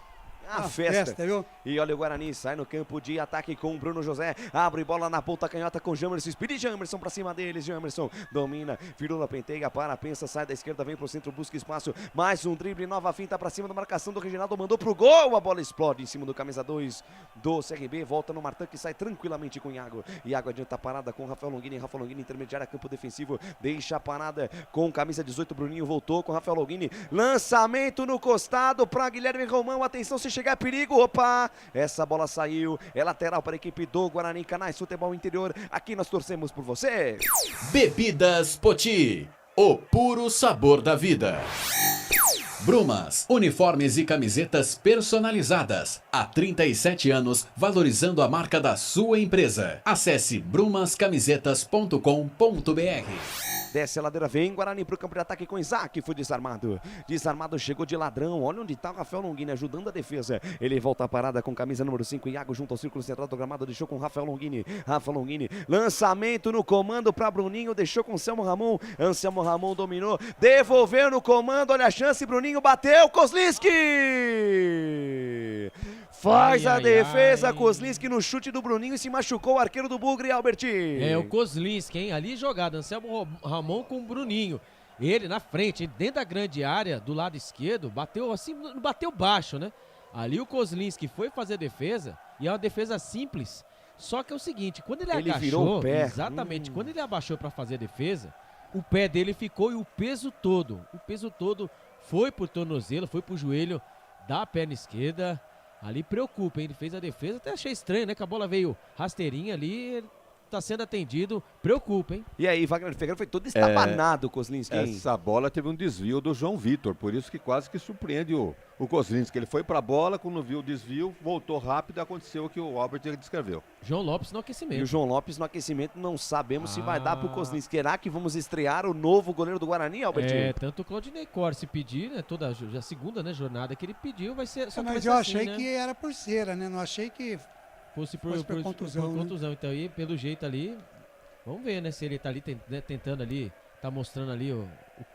A festa, viu? E olha o Guarani, sai no campo de ataque com o Bruno José, abre bola na ponta canhota com Jamerson, speed Jamerson pra cima deles, Jamerson domina, Firula penteia, para, pensa, sai da esquerda, vem pro centro, busca espaço, mais um drible, nova finta pra cima da marcação do Reginaldo, mandou pro gol, a bola explode em cima do camisa 2 do CRB, volta no Martã que sai tranquilamente com o Iago, Iago adianta a parada com Rafael Longini intermediária, campo defensivo, deixa a parada com camisa 18, Bruninho voltou com Rafael Longini, lançamento no costado pra Guilherme Romão, atenção se chegar perigo, opa, essa bola saiu, é lateral para a equipe do Guarani, Canais Futebol Interior, aqui nós torcemos por você. Bebidas Poti, o puro sabor da vida. Brumas, uniformes e camisetas personalizadas. Há 37 anos, valorizando a marca da sua empresa. Acesse brumascamisetas.com.br. Desce a ladeira, vem Guarani pro campo de ataque com Isaac, foi desarmado. Desarmado, chegou de ladrão, olha onde tá o Rafael Longini ajudando a defesa. Ele volta a parada com camisa número 5, Iago junto ao círculo central do gramado, deixou com Rafael Longini. Rafael Longini, lançamento no comando pra Bruninho, deixou com Anselmo Ramon. Anselmo Ramon dominou, devolveu no comando, olha a chance, Bruninho bateu, Kozlinski! Faz a defesa, Kozlinski no chute do Bruninho e se machucou o arqueiro do Bugre, Alberti. É o Kozlinski, hein? Ali jogada, Anselmo Ramon com o Bruninho. Ele na frente, dentro da grande área, do lado esquerdo, bateu assim, bateu baixo, né? Ali o Kozlinski foi fazer a defesa, e é uma defesa simples. Só que é o seguinte, quando ele agachou, virou o pé. Exatamente, quando ele abaixou para fazer a defesa, o pé dele ficou e o peso todo foi pro tornozelo, foi pro joelho da perna esquerda. Ali preocupa, hein? Ele fez a defesa, até achei estranho, né? Que a bola veio rasteirinha ali, tá sendo atendido, preocupa, hein? E aí, Wagner Ferreira foi todo estabanado, Kozlinski. Essa bola teve um desvio do João Vitor, por isso que quase que surpreende o Kozlinski. Ele foi pra bola, quando viu o desvio, voltou rápido e aconteceu o que o Albert descreveu. João Lopes no aquecimento. E o João Lopes no aquecimento, não sabemos se vai dar pro Kozlinski. Será que vamos estrear o novo goleiro do Guarani, Albert? É, tanto o Claudinei Corsi pedir, né? Toda a segunda, né, jornada que ele pediu, vai ser. Só mas vai eu ser achei assim, que era por cera, né? Não achei que fosse por contusão. Por contusão. Então, aí, pelo jeito ali, vamos ver, né? Se ele tá ali tentando ali, tá mostrando ali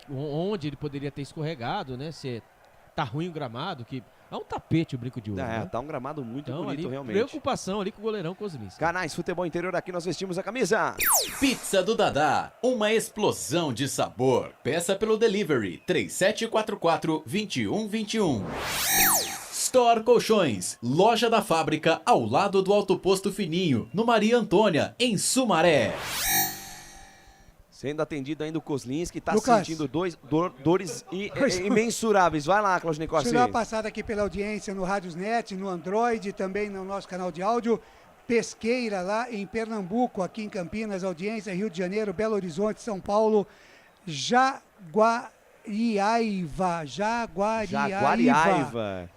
onde ele poderia ter escorregado, né? Se tá ruim o gramado, que é um tapete o Brinco de Ouro. Né? Tá um gramado muito bonito, ali, realmente. Preocupação ali com o goleirão Kozlinski. Canais Futebol Interior, aqui nós vestimos a camisa. Pizza do Dadá, uma explosão de sabor. Peça pelo delivery 3744-2121. Store Colchões, loja da fábrica ao lado do Alto Posto Fininho, no Maria Antônia, em Sumaré. Sendo atendido ainda o Kozlinski, tá Lucas. sentindo dores imensuráveis. Vai lá, Claudinei Corsi. Deixa eu dar uma passada aqui pela audiência no Radiosnet, no Android, também no nosso canal de áudio. Pesqueira, lá em Pernambuco, aqui em Campinas, audiência, Rio de Janeiro, Belo Horizonte, São Paulo, Jaguariaiva,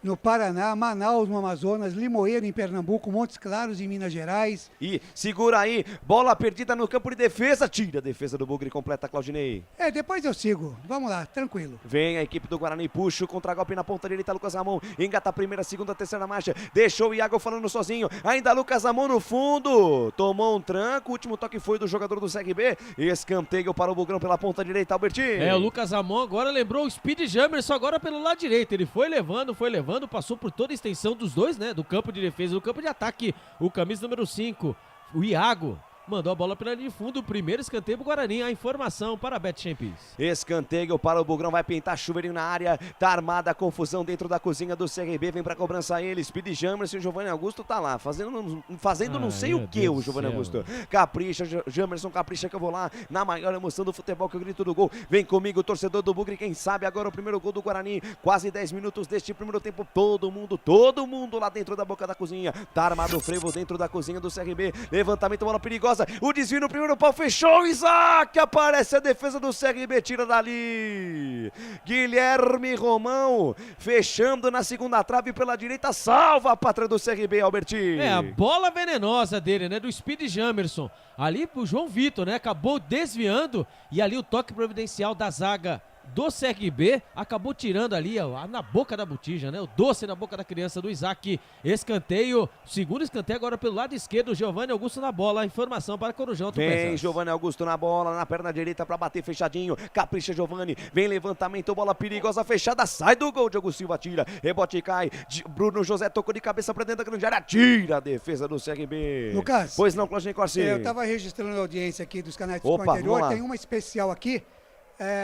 no Paraná, Manaus, no Amazonas, Limoeiro, em Pernambuco, Montes Claros, em Minas Gerais. E segura aí, bola perdida no campo de defesa, tira a defesa do Bugre, completa, Claudinei. Depois eu sigo, vamos lá, tranquilo. Vem a equipe do Guarani, puxa o contra-golpe na ponta direita, Lucas Ramon, engata a primeira, segunda, terceira marcha, deixou o Iago falando sozinho, ainda Lucas Ramon no fundo, tomou um tranco, o último toque foi do jogador do CRB, escanteio para o Bugrão pela ponta direita, Albertinho. O Lucas Ramon agora lembrou o Speed Jamerson agora pelo lado direito, ele foi levando, passou por toda a extensão dos dois, né, do campo de defesa, do campo de ataque, o camisa número 5, o Iago, mandou a bola pela linha de fundo, o primeiro escanteio pro Guarani, a informação para a Bet Champions. Escanteio para o Bugrão, vai pintar chuveirinho na área, tá armada a confusão dentro da cozinha do CRB, vem pra cobrança ele, Speed Jamerson, o Giovanni Augusto tá lá, fazendo não sei o que o Giovanni Augusto. Capricha, Jamerson, capricha que eu vou lá, na maior emoção do futebol que eu grito do gol, vem comigo torcedor do Bugre, quem sabe agora o primeiro gol do Guarani, quase 10 minutos deste primeiro tempo, todo mundo lá dentro da boca da cozinha, tá armado o frevo dentro da cozinha do CRB, levantamento, bola perigosa, o desvio no primeiro pau, fechou, Isaac, aparece a defesa do CRB, tira dali, Guilherme Romão, fechando na segunda trave pela direita, salva a pátria do CRB, Alberti. A bola venenosa dele, né, do Speed Jamerson, ali pro João Vitor, né, acabou desviando, e ali o toque providencial da zaga do CRB, acabou tirando ali ó, na boca da botija, né? O doce na boca da criança do Isaac. Escanteio, segundo escanteio agora pelo lado esquerdo, Giovanni Augusto na bola. Informação para Corujão. Vem Giovanni Augusto na bola, na perna direita para bater fechadinho. Capricha Giovanni, vem levantamento, bola perigosa fechada, sai do gol. Diogo Silva tira, rebote cai. Bruno José tocou de cabeça para dentro da grande área, tira a defesa do CRB. Lucas. Pois não, Claudinei Corsi. Eu estava registrando a audiência aqui dos canais do Futebol Interior, tem uma especial aqui.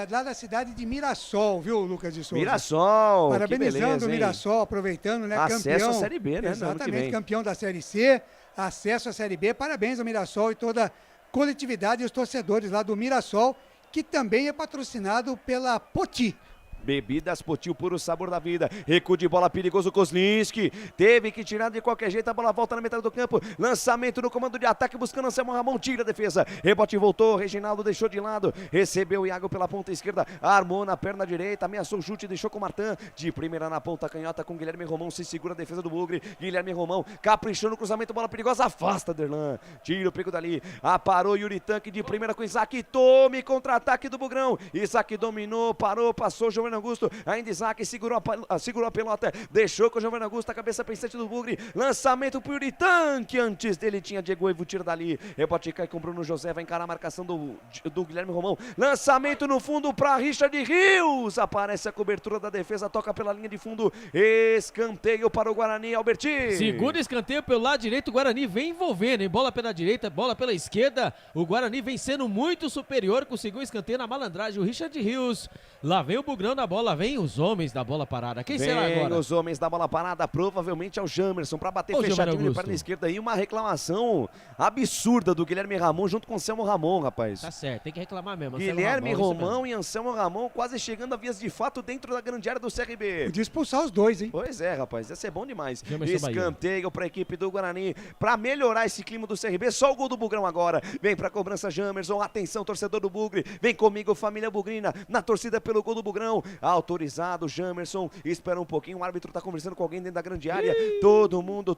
Lá da cidade de Mirassol, viu, Lucas de Souza? Mirassol, parabenizando o Mirassol, aproveitando, né? Acesso campeão, à Série B, né? Exatamente, campeão da Série C, acesso à Série B. Parabéns ao Mirassol e toda a coletividade e os torcedores lá do Mirassol, que também é patrocinado pela Poti. Bebidas Poti, o puro sabor da vida. Recuo de bola perigoso, Kozlinski. Teve que tirar de qualquer jeito, a bola volta na metade do campo. Lançamento no comando de ataque, buscando Anselmo Ramon, tira a defesa. Rebote voltou, Reginaldo deixou de lado. Recebeu o Iago pela ponta esquerda, armou na perna direita, ameaçou o chute, deixou com o Martin. De primeira na ponta canhota com Guilherme Romão, se segura a defesa do Bugre. Guilherme Romão, caprichou no cruzamento, bola perigosa, afasta Derlan. Tira o pico dali, aparou Yuri Tanque de primeira com Isaac. Tome contra-ataque do Bugrão. Isaac dominou, parou, passou Giovanni Augusto, ainda Isaac segurou a pelota, deixou com o Giovanni Augusto, a cabeça pensante do Bugre, lançamento pro Yuri Tanque, antes dele tinha Diego Evo, tira dali, rebote cai com Bruno José, vai encarar a marcação do Guilherme Romão, lançamento no fundo pra Richard Rios, aparece a cobertura da defesa, toca pela linha de fundo, escanteio para o Guarani, Alberti. Segundo escanteio pelo lado direito, o Guarani vem envolvendo, hein? Bola pela direita, bola pela esquerda, o Guarani vem sendo muito superior, conseguiu escanteio na malandragem, o Richard Rios, lá vem o Bugrão na bola, vem os homens da bola parada. Quem será agora? Os homens da bola parada, provavelmente é o Jamerson, para bater fechadinho de perna esquerda aí. Uma reclamação absurda do Guilherme Ramon junto com o Anselmo Ramon, rapaz. Tá certo, tem que reclamar mesmo. Guilherme Romão e Anselmo Ramon quase chegando a vias de fato dentro da grande área do CRB. Podia expulsar os dois, hein? Pois é, rapaz, ia ser bom demais. Escanteio para a equipe do Guarani, para melhorar esse clima do CRB. Só o gol do Bugrão agora. Vem para a cobrança Jamerson, atenção torcedor do Bugre. Vem comigo, família Bugrina, na torcida pelo gol do Bugrão. Autorizado, Jamerson, espera um pouquinho, o árbitro tá conversando com alguém dentro da grande área, todo mundo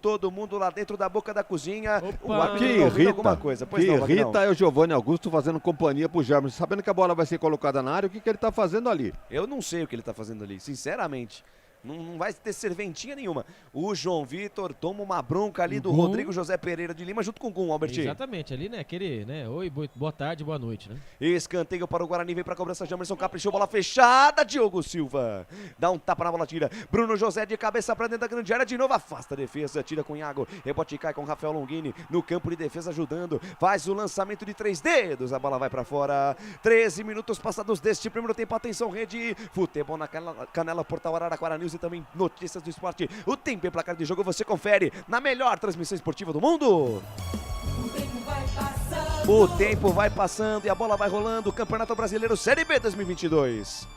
lá dentro da boca da cozinha. O árbitro que irrita, alguma coisa. Pois que não, irrita é o Giovanni Augusto fazendo companhia pro Jamerson, sabendo que a bola vai ser colocada na área, o que ele tá fazendo ali? Eu não sei o que ele tá fazendo ali, sinceramente. Não vai ter serventinha nenhuma. O João Vitor toma uma bronca ali do Rodrigo José Pereira de Lima junto com o Gum, Albert. Exatamente, ali, né? Aquele, né? Oi, boa tarde, boa noite, né? Escanteio para o Guarani, vem para a cobrança, Jamerson caprichou, bola fechada, Diogo Silva. Dá um tapa na bola, tira. Bruno José de cabeça para dentro da grande área, de novo afasta a defesa, tira com Iago. Rebote cai com Rafael Longini no campo de defesa ajudando. Faz o lançamento de 3 dedos, a bola vai para fora. 13 minutos passados deste primeiro tempo, atenção rede. Futebol na Canela, Portal Araraquara News e também notícias do esporte. O tempo e placar de jogo você confere na melhor transmissão esportiva do mundo. O tempo vai passando e a bola vai rolando. Campeonato Brasileiro Série B 2022.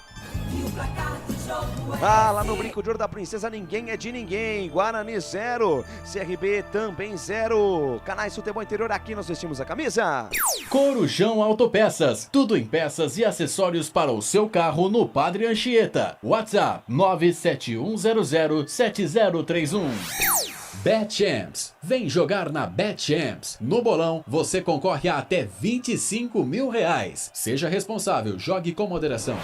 Lá no Brinco de Ouro da Princesa ninguém é de ninguém. Guarani 0, CRB também 0. Canais Futebol Interior, aqui nós vestimos a camisa. Corujão Autopeças, tudo em peças e acessórios para o seu carro no Padre Anchieta. WhatsApp 971007031. BetChamps. Vem jogar na BetChamps. No bolão, você concorre a até R$25 mil. Seja responsável, jogue com moderação.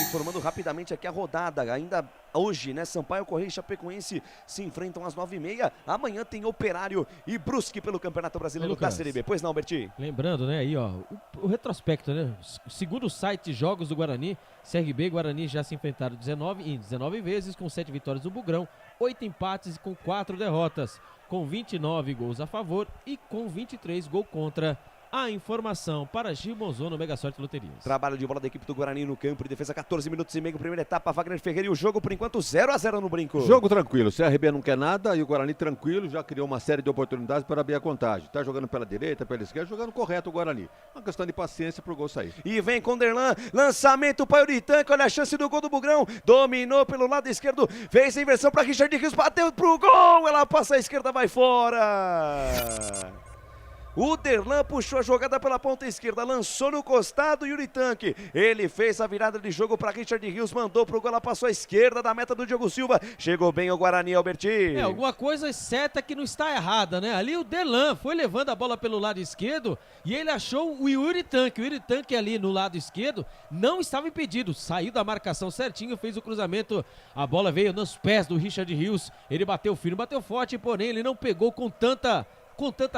Informando rapidamente aqui a rodada, ainda hoje, né? Sampaio Correia e Chapecoense se enfrentam às 9h30. Amanhã tem Operário e Brusque pelo Campeonato Brasileiro da Série B. Pois não, Berti? Lembrando, né, aí, ó, o retrospecto, né? Segundo o site Jogos do Guarani, CRB e Guarani já se enfrentaram 19 vezes, com 7 vitórias do Bugrão, 8 empates e com 4 derrotas, com 29 gols a favor e com 23 gols contra. A informação para Gil Monzon, Mega Sorte Loterias. Trabalho de bola da equipe do Guarani no campo de defesa, 14 minutos e meio, primeira etapa, Wagner Ferreira e o jogo por enquanto 0-0 no Brinco. Jogo tranquilo, o CRB não quer nada e o Guarani tranquilo, já criou uma série de oportunidades para abrir a contagem. Tá jogando pela direita, pela esquerda, jogando correto o Guarani. Uma questão de paciência pro gol sair. E vem com Derlan, lançamento para o Uritanque, olha a chance do gol do Bugrão, dominou pelo lado esquerdo, fez a inversão para Richard Rios, bateu pro gol, ela passa à esquerda, vai fora. O Derlan puxou a jogada pela ponta esquerda, lançou no costado, Yuri Tanque. Ele fez a virada de jogo para Richard Rios, mandou pro gol, ela passou à esquerda da meta do Diogo Silva. Chegou bem o Guarani, Alberti. Alguma coisa certa que não está errada, né? Ali o Derlan foi levando a bola pelo lado esquerdo e ele achou o Yuri Tanque. O Yuri Tanque ali no lado esquerdo não estava impedido. Saiu da marcação certinho, fez o cruzamento. A bola veio nos pés do Richard Rios. Ele bateu firme, bateu forte, porém ele não pegou com tanta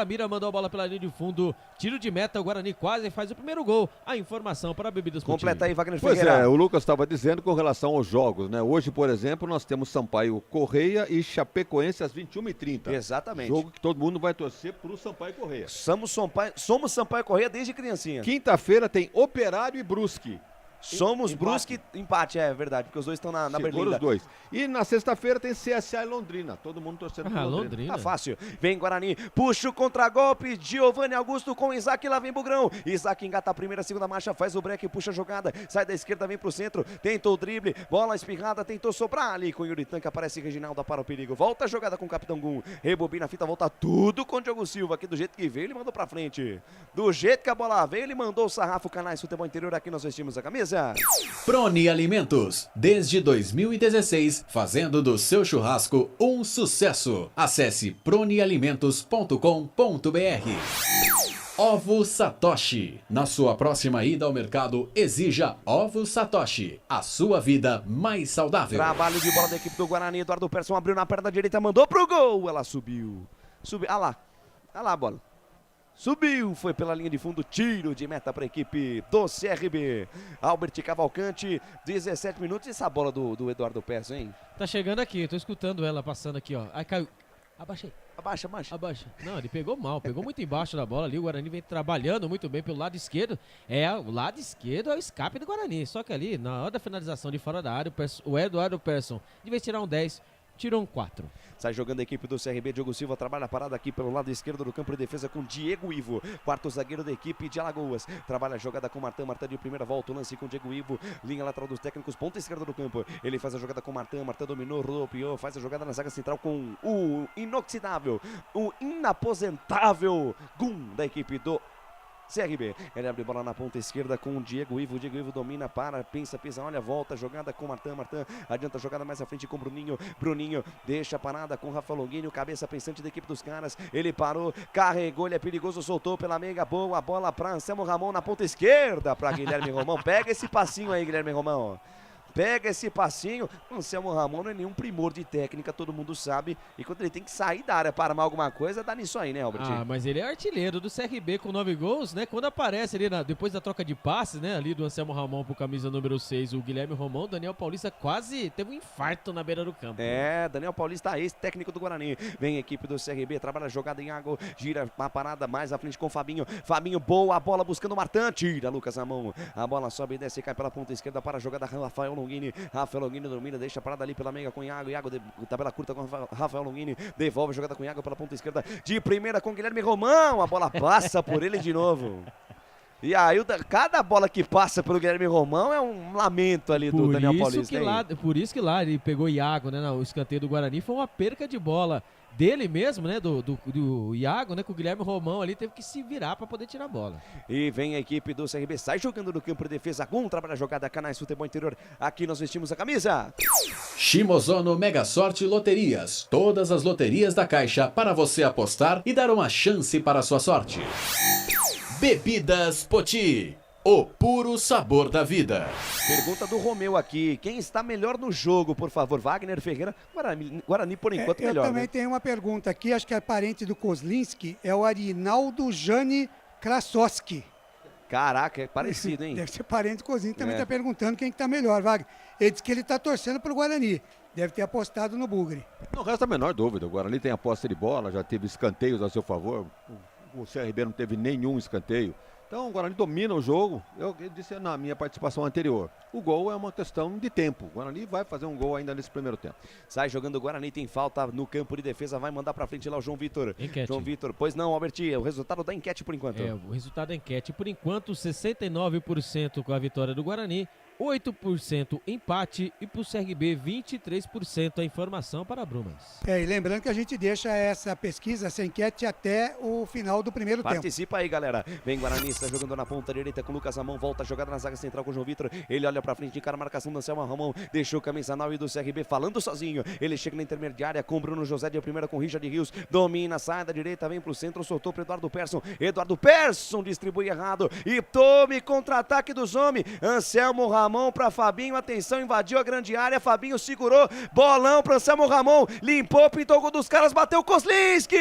mira, mandou a bola pela linha de fundo, tiro de meta, o Guarani quase faz o primeiro gol. A informação para Bebidas Coutinho. Completa aí, Wagner Pois Ferreira. é, o Lucas estava dizendo com relação aos jogos, né? Hoje, por exemplo, nós temos Sampaio Correia e Chapecoense às 21h30. Exatamente. Jogo que todo mundo vai torcer pro Sampaio Correia. Somos Sampaio Correia desde criancinha. Quinta-feira tem Operário e Brusque. Somos Empate. Brusque, empate, é verdade, porque os dois estão na Berlinda. Os dois. E na sexta-feira tem CSA e Londrina. Todo mundo torcendo pro Londrina. Tá fácil. Vem Guarani, puxa o contragolpe, Giovanni Augusto com Isaac, lá vem Bugrão. Isaac engata a primeira, segunda marcha, faz o break, puxa a jogada, sai da esquerda, vem pro centro, tentou o drible, bola espirrada, tentou sobrar ali com o Yuri Tanque, aparece Reginaldo para o perigo. Volta a jogada com o Capitão Gum, rebobina a fita, volta tudo com o Diogo Silva, aqui do jeito que veio, ele mandou pra frente. Do jeito que a bola veio, ele mandou o sarrafo, Canais Futebol Interior, aqui nós vestimos a camisa. Proni Alimentos, desde 2016, fazendo do seu churrasco um sucesso. Acesse pronialimentos.com.br. Ovo Satoshi. Na sua próxima ida ao mercado, exija Ovo Satoshi. A sua vida mais saudável. Trabalho de bola da equipe do Guarani, Eduardo Persson abriu na perna direita, mandou pro gol, ela subiu. Subiu, lá a bola. Subiu, foi pela linha de fundo, tiro de meta para a equipe do CRB. Albert Cavalcante, 17 minutos. E essa bola do Eduardo Persson, hein? Tá chegando aqui, tô escutando ela passando aqui, ó. Aí caiu. Abaixei. Abaixa. Não, ele pegou mal, pegou muito embaixo da bola ali. O Guarani vem trabalhando muito bem pelo lado esquerdo. O lado esquerdo é o escape do Guarani. Só que ali, na hora da finalização de fora da área, o Eduardo Persson, de vez de tirar um 10, tirou um 4. Sai jogando a equipe do CRB, Diogo Silva trabalha a parada aqui pelo lado esquerdo do campo de defesa com Diego Ivo, quarto zagueiro da equipe de Alagoas. Trabalha a jogada com Martã de primeira volta, o lance com Diego Ivo, linha lateral dos técnicos, ponta esquerda do campo. Ele faz a jogada com Martã dominou, rodopiou, faz a jogada na zaga central com o inoxidável, o inaposentável Gum da equipe do CRB. Ele abre bola na ponta esquerda com o Diego Ivo domina, pensa, olha, volta, jogada com Martã, adianta a jogada mais à frente com Bruninho deixa a parada com Rafa Longuinho, cabeça pensante da equipe dos caras, ele parou, carregou, ele é perigoso, soltou pela meiga, boa bola para Anselmo Ramon na ponta esquerda para Guilherme Romão, pega esse passinho aí, Guilherme Romão. Pega esse passinho, o Anselmo Ramon não é nenhum primor de técnica, todo mundo sabe. E quando ele tem que sair da área para armar alguma coisa, dá nisso aí, né, Albert? Mas ele é artilheiro do CRB com 9 gols, né? Quando aparece ali, depois da troca de passes, né? Ali do Anselmo Ramon pro camisa número 6, o Guilherme Romão, Daniel Paulista quase teve um infarto na beira do campo. Daniel Paulista, ex-técnico do Guarani. Vem a equipe do CRB, trabalha a jogada em água, gira uma parada mais à frente com o Fabinho. Fabinho, boa a bola buscando o Martã, tira Lucas Ramon. A bola sobe e desce, cai pela ponta esquerda para a jogada Rafael Longuini. Rafael Longuini domina, deixa a parada ali pela meiga com Iago. Iago, tabela curta com Rafael Longuini. Devolve a jogada com Iago pela ponta esquerda. De primeira com Guilherme Romão. A bola passa por ele de novo. E aí, cada bola que passa pelo Guilherme Romão é um lamento ali do Daniel Paulista. Por isso que lá ele pegou Iago, né? O escanteio do Guarani foi uma perca de bola dele mesmo, né? Do Iago, né? Com o Guilherme Romão ali teve que se virar para poder tirar a bola. E vem a equipe do CRB, sai jogando no campo de defesa. Trabalha a jogada, Canais Futebol Interior. Aqui nós vestimos a camisa. Shimozono Mega Sorte Loterias. Todas as loterias da Caixa para você apostar e dar uma chance para a sua sorte. Bebidas Poti, o puro sabor da vida. Pergunta do Romeu aqui, quem está melhor no jogo, por favor? Wagner Ferreira, Guarani por enquanto melhor. Eu também tenho uma pergunta aqui, acho que é parente do Kozlinski, é o Arinaldo Jani Krasowski. Caraca, é parecido, hein? Deve ser parente do Kozlinski, também está perguntando quem está melhor, Wagner. Ele disse que ele está torcendo pelo Guarani, deve ter apostado no Bugre. Não resta a menor dúvida, o Guarani tem aposta de bola, já teve escanteios a seu favor. O CRB não teve nenhum escanteio. Então o Guarani domina o jogo. Eu disse na minha participação anterior. O gol é uma questão de tempo. O Guarani vai fazer um gol ainda nesse primeiro tempo. Sai jogando o Guarani, tem falta no campo de defesa. Vai mandar pra frente lá o João Vitor. Enquete. João Vitor, pois não, Alberti, o resultado da enquete por enquanto. O resultado da enquete, por enquanto, 69% com a vitória do Guarani, 8% empate e pro CRB 23% a informação para Brumas. E lembrando que a gente deixa essa pesquisa, essa enquete até o final do primeiro tempo. Participa aí, galera. Vem Guarani, está jogando na ponta direita com o Lucas Ramon, volta a jogada na zaga central com o João Vitor. Ele olha pra frente, encara a marcação do Anselmo Ramon, deixou camisa 9 do CRB falando sozinho. Ele chega na intermediária com Bruno José de primeira com Richard Rios, domina, sai da direita, vem pro centro, soltou pro Eduardo Persson. Eduardo Persson distribui errado e tome contra-ataque dos homens. Anselmo Ramon pra Fabinho, atenção, invadiu a grande área, Fabinho segurou, bolão pro Anselmo Ramon, limpou, pintou o gol dos caras, bateu Kozlinski!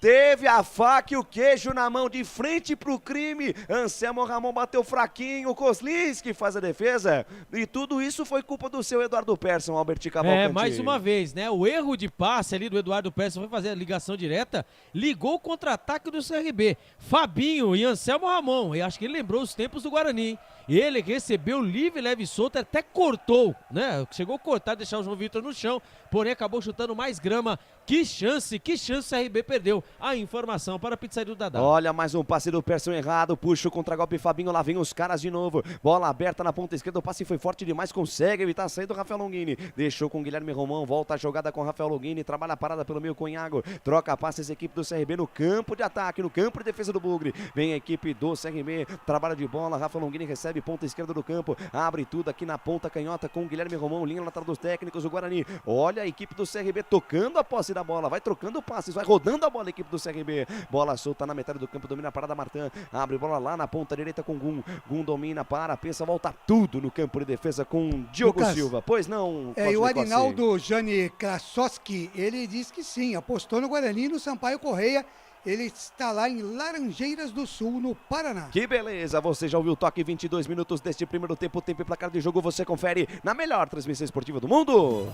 Teve a faca e o queijo na mão, de frente pro crime. Anselmo Ramon bateu fraquinho, Kozlinski faz a defesa. E tudo isso foi culpa do seu Eduardo Persson, Albert Cavalcanti. Mais uma vez, né? O erro de passe ali do Eduardo Persson foi fazer a ligação direta, ligou o contra-ataque do CRB. Fabinho e Anselmo Ramon, eu acho que ele lembrou os tempos do Guarani, hein? Ele recebeu livre, leve e solto, até cortou, né? Chegou a cortar, deixar o João Vitor no chão, porém acabou chutando mais grama. Que chance o CRB perdeu. A informação para a pizzaria do Dadá. Olha, mais um passe do Persson errado, puxa o contra-golpe Fabinho, lá vem os caras de novo. Bola aberta na ponta esquerda, o passe foi forte demais, consegue evitar a saída do Rafael Longini. Deixou com o Guilherme Romão, volta a jogada com o Rafael Longini, trabalha a parada pelo meio com o Iago. Troca passes, equipe do CRB no campo de ataque, no campo de defesa do Bugre. Vem a equipe do CRB, trabalha de bola, Rafael Longini recebe ponta esquerda do campo, abre tudo aqui na ponta canhota com o Guilherme Romão, linha lateral dos técnicos, o Guarani. Olha a equipe do CRB tocando a posse da bola, vai trocando passes, vai rodando a bola a equipe do CRB. Bola solta na metade do campo, domina a parada Martin, abre bola lá na ponta direita com Gum. Gum domina, pensa, volta tudo no campo de defesa com Diogo Lucas, Silva. Pois não, e o Arinaldo Jani Krasowski, ele diz que sim, apostou no Guarani e no Sampaio Correia. Ele está lá em Laranjeiras do Sul, no Paraná. Que beleza, você já ouviu o toque, 22 minutos deste primeiro tempo, tempo e placar de jogo, você confere na melhor transmissão esportiva do mundo.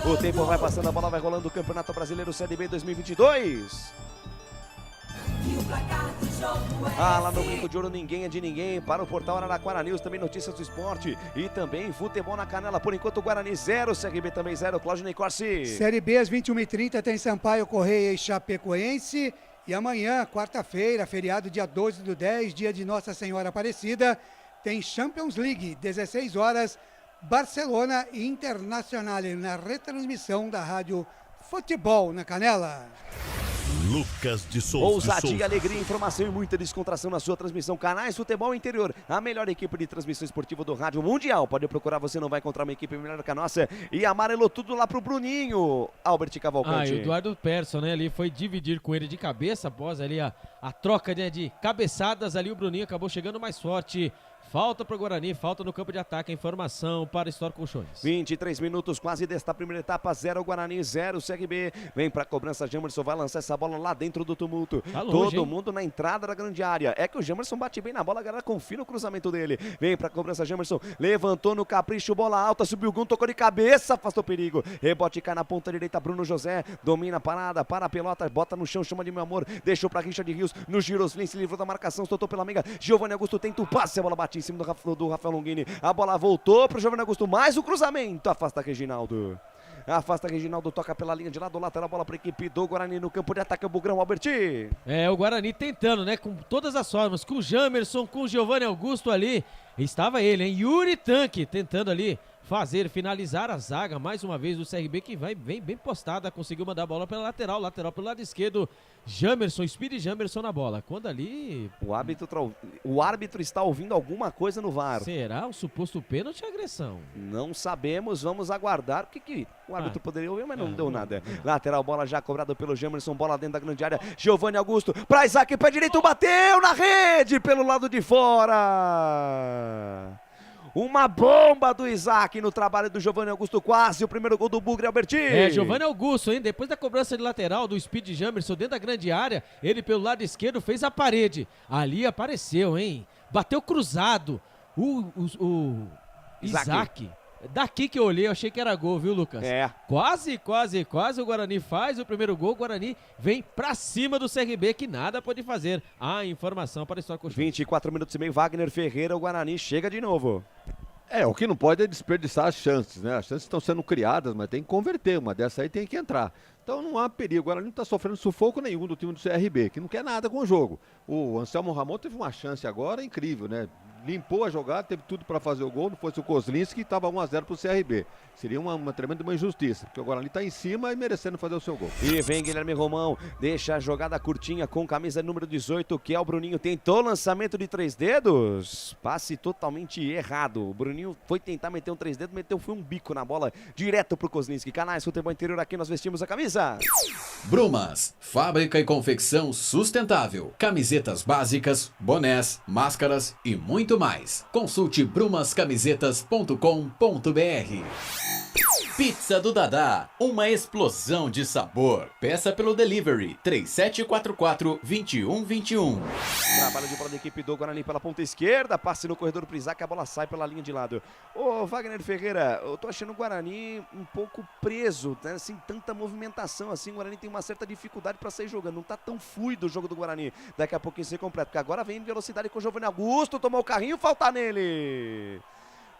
O tempo vai passando, a bola vai rolando, o Campeonato Brasileiro Série B 2022. Lá no Brinco de Ouro ninguém é de ninguém. Para o portal Araraquara News, também notícias do esporte e também futebol na canela. Por enquanto o Guarani 0, CRB também 0. Claudinei Corsi. Série B às 21h30 tem Sampaio Correia e Chapecoense. E amanhã, quarta-feira, feriado dia 12/10, dia de Nossa Senhora Aparecida, tem Champions League, 16 horas, Barcelona e Internacional, na retransmissão da Rádio Futebol na Canela. Lucas de Souza. Ousadia, alegria, informação e muita descontração na sua transmissão. Canais Futebol Interior, a melhor equipe de transmissão esportiva do rádio mundial. Pode procurar, você não vai encontrar uma equipe melhor que a nossa. E amarelou tudo lá pro Bruninho, Albert Cavalcanti. O Eduardo Persson, né, ali foi dividir com ele de cabeça após ali a troca de cabeçadas. Ali o Bruninho acabou chegando mais forte. Falta para o Guarani, falta no campo de ataque. A informação para o Histórico Colchões. 23 minutos quase desta primeira etapa. 0 Guarani, 0 CRB. Vem para a cobrança, Jamerson vai lançar essa bola lá dentro do tumulto. Tá longe, todo mundo na entrada da grande área. É que o Jamerson bate bem na bola, a galera confia no cruzamento dele. Vem para a cobrança, Jamerson levantou no capricho, bola alta, subiu o Gum, tocou de cabeça, afastou o perigo. Rebote cai na ponta direita, Bruno José domina a parada, para a pelota, bota no chão, chama de meu amor. Deixou para Richard Rios, no Girosflin, se livrou da marcação, soltou pela amiga. Giovanni Augusto tenta o passe, a bola bate em cima do Rafael Longini. A bola voltou pro Giovanni Augusto, mais o cruzamento, afasta Reginaldo. Afasta Reginaldo, toca pela linha de lado, lateral, bola para a equipe do Guarani no campo de ataque, o Bugrão, Alberti. O Guarani tentando, né, com todas as formas, com o Jamerson, com o Giovanni Augusto ali, estava ele, hein, Yuri Tanque, tentando ali finalizar a zaga, mais uma vez o CRB que vem bem postada, conseguiu mandar a bola pela lateral pelo lado esquerdo, Jamerson, Speed Jamerson na bola, quando ali... O árbitro está ouvindo alguma coisa no VAR. Será o suposto pênalti ou agressão? Não sabemos, vamos aguardar, que o árbitro poderia ouvir, mas não deu nada. Lateral, bola já cobrada pelo Jamerson, bola dentro da grande área, Giovanni Augusto, para Isaac, pé direito, bateu na rede, pelo lado de fora. Uma bomba do Isaac no trabalho do Giovanni Augusto, quase o primeiro gol do Bugre, Alberti. Giovanni Augusto, hein? Depois da cobrança de lateral do Speed Jamerson dentro da grande área, ele pelo lado esquerdo fez a parede. Ali apareceu, hein? Bateu cruzado. O Isaac. Daqui que eu olhei, eu achei que era gol, viu, Lucas? Quase o Guarani faz o primeiro gol, o Guarani vem pra cima do CRB, que nada pode fazer. A informação para o Histórico Colchões. 24 minutos e meio, Wagner Ferreira, o Guarani chega de novo. O que não pode é desperdiçar as chances, né? As chances estão sendo criadas, mas tem que converter. Uma dessa aí tem que entrar. Então não há perigo. Agora não está sofrendo sufoco nenhum do time do CRB, que não quer nada com o jogo. O Anselmo Ramon teve uma chance agora incrível, né? Limpou a jogada, teve tudo para fazer o gol. Não fosse o Kozlinski, estava 1-0 para o CRB. Seria uma tremenda injustiça, porque o Guarani está em cima e merecendo fazer o seu gol. E vem Guilherme Romão, deixa a jogada curtinha com camisa número 18, que é o Bruninho. Tentou lançamento de 3 dedos, passe totalmente errado. O Bruninho foi tentar meter um 3 dedos, foi um bico na bola, direto pro Kozlinski. Canais Futebol Interior, aqui nós vestimos a camisa. Brumas, fábrica e confecção sustentável. Camisetas básicas, bonés, máscaras e muito mais. Consulte brumascamisetas.com.br. Pizza do Dadá, uma explosão de sabor. Peça pelo delivery 3744-2121. Trabalho de bola da equipe do Guarani pela ponta esquerda, passe no corredor pro Isaac, a bola sai pela linha de lado. Ô Wagner Ferreira, eu tô achando o Guarani um pouco preso, né? Assim, tanta movimentação assim, o Guarani tem uma certa dificuldade para sair jogando, não tá tão fluido o jogo do Guarani. Daqui a pouquinho ser completo, porque agora vem em velocidade com o Giovanni Augusto, tomou o carrinho, falta nele.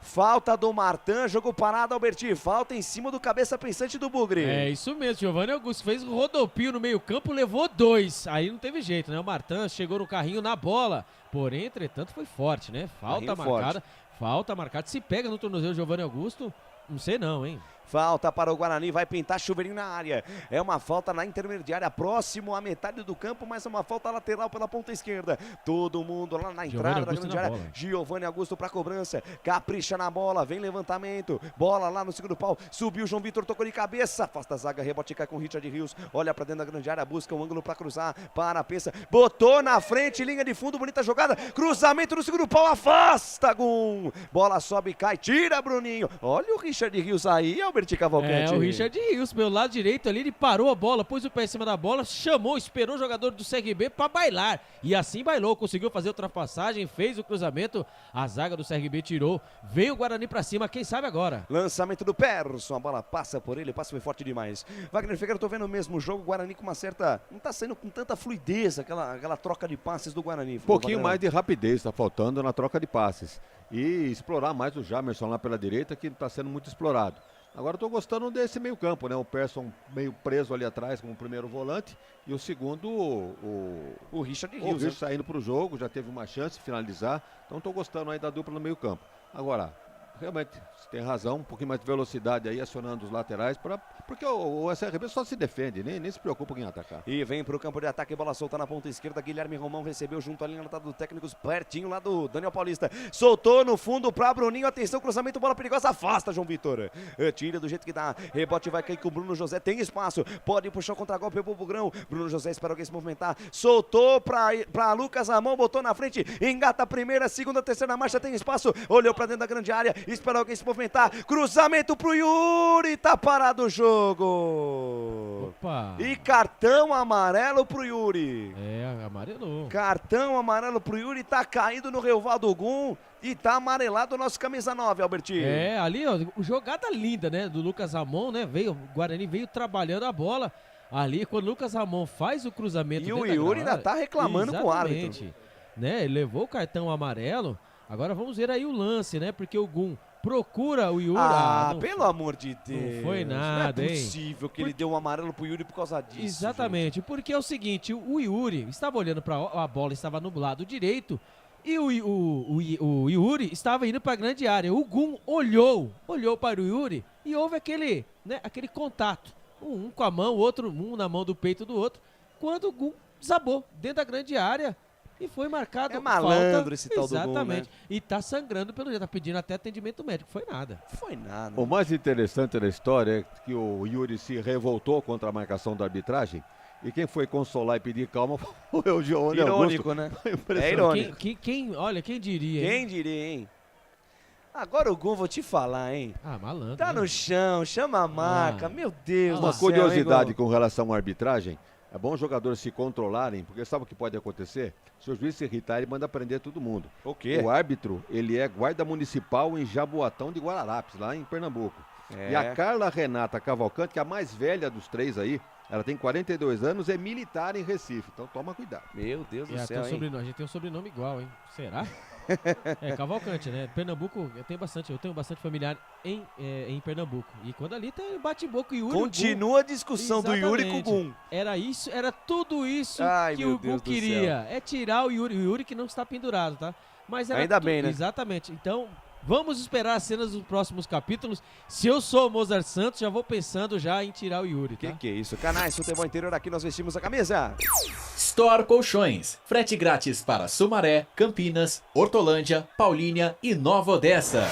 Falta do Martin, jogo parado, Alberti. Falta em cima do cabeça pensante do Bugre. É isso mesmo, Giovanni Augusto fez um rodopio no meio campo, levou 2. Aí não teve jeito, né? O Martin chegou no carrinho na bola. Porém, entretanto, foi forte, né? Falta marcada. Falta marcada. Se pega no tornozelo Giovanni Augusto, não sei não, hein? Falta para o Guarani, vai pintar chuveirinho na área. É uma falta na intermediária, próximo à metade do campo, mas é uma falta lateral pela ponta esquerda. Todo mundo lá na entrada da grande área. Giovanni Augusto para cobrança, capricha na bola, vem levantamento, bola lá no segundo pau, subiu João Vitor, tocou de cabeça, afasta a zaga, rebote cai com o Richard Rios, olha para dentro da grande área, busca um ângulo para cruzar, para, pensa, botou na frente, linha de fundo, bonita jogada, cruzamento no segundo pau, afasta, Gum, bola sobe e cai, tira Bruninho, olha o Richard Rios aí, Alberti Cavalcante. É, o Richard Rios, pelo lado direito ali, ele parou a bola, pôs o pé em cima da bola, chamou, esperou o jogador do CRB para bailar. E assim bailou, conseguiu fazer a ultrapassagem, fez o cruzamento, a zaga do CRB tirou, veio o Guarani para cima, quem sabe agora. Lançamento do Persson, a bola passa por ele, o passe foi forte demais. Wagner Figueira, tô vendo o mesmo jogo, o Guarani com uma certa, não tá saindo com tanta fluidez, aquela troca de passes do Guarani. Um pouquinho mais de rapidez tá faltando na troca de passes. E explorar mais o Jamerson lá pela direita, que tá sendo muito explorado. Agora eu tô gostando desse meio campo, né? O Persson meio preso ali atrás como primeiro volante e o segundo, o Richard Rios. O Richard saindo pro jogo, já teve uma chance de finalizar. Então tô gostando aí da dupla no meio campo. Agora, realmente, você tem razão, um pouquinho mais de velocidade aí, acionando os laterais, porque o SRB só se defende, nem se preocupa em atacar. E vem pro campo de ataque, bola solta na ponta esquerda, Guilherme Romão recebeu junto à linha do técnicos, pertinho lá do Daniel Paulista, soltou no fundo pra Bruninho, atenção, cruzamento, bola perigosa, afasta João Vitor, tira do jeito que dá, rebote vai cair com o Bruno José, tem espaço, pode puxar o contra-golpe pro Bugrão, Bruno José espera alguém se movimentar, soltou pra Lucas Ramon, botou na frente, engata a primeira, segunda, terceira marcha, tem espaço, olhou pra dentro da grande área, espera alguém se movimentar, cruzamento pro Yuri, tá parado o jogo. Opa. E cartão amarelo pro Yuri. É, amarelou. Cartão amarelo pro Yuri, tá caído no Relvado Gum e tá amarelado o nosso camisa 9, Albertinho. É, ali, ó, jogada linda, né, do Lucas Ramon, né, o Guarani veio trabalhando a bola. Ali, quando o Lucas Ramon faz o cruzamento... E o Yuri ainda tá reclamando com o árbitro. Né, ele levou o cartão amarelo. Agora vamos ver aí o lance, né, porque o Gum procura o Yuri. Pelo amor de Deus. Não foi nada, hein? Não é possível que ele deu um amarelo pro Yuri por causa disso. Exatamente, gente. Porque é o seguinte, o Yuri estava olhando para a bola, estava no lado direito, e o Yuri estava indo para a grande área. O Gum olhou para o Yuri e houve aquele contato. Um com a mão, um na mão do peito do outro, quando o Gum desabou dentro da grande área. E foi marcado. É malandro falta, esse tal do Gum, né? Exatamente. E tá sangrando pelo jeito, tá pedindo até atendimento médico. Foi nada. Foi nada. O mais interessante da história é que o Yuri se revoltou contra a marcação da arbitragem. E quem foi consolar e pedir calma foi o Giovanni Augusto. Irônico, né? É irônico. Olha, quem diria, hein? Quem diria, hein? Agora o Gum, vou te falar, hein? Malandro. Tá no chão, chama a marca. Meu Deus do Uma céu, curiosidade hein, com relação à arbitragem. É bom os jogadores se controlarem, porque sabe o que pode acontecer? Se o juiz se irritar, ele manda prender todo mundo. O quê? O árbitro, ele é guarda municipal em Jaboatão de Guararapes, lá em Pernambuco. E a Carla Renata Cavalcante, que é a mais velha dos três aí, ela tem 42 anos, é militar em Recife. Então toma cuidado. Meu Deus do céu, hein? A gente tem um sobrenome igual, hein? Será? É, Cavalcante, né? Pernambuco, eu tenho bastante familiar em Pernambuco. E quando ali tem bate-boca e Yuri. Continua a discussão do Yuri com o Gum. Era tudo isso Ai, que meu o Gum Deus do queria. céu. É tirar o Yuri que não está pendurado, tá? Mas era Ainda bem, né? Exatamente. Então, vamos esperar as cenas dos próximos capítulos. Se eu sou o Mozart Santos, já vou pensando já em tirar o Yuri, tá? Que é isso? Canais Futebol Interior, aqui nós vestimos a camisa. Store Colchões. Frete grátis para Sumaré, Campinas, Hortolândia, Paulínia e Nova Odessa.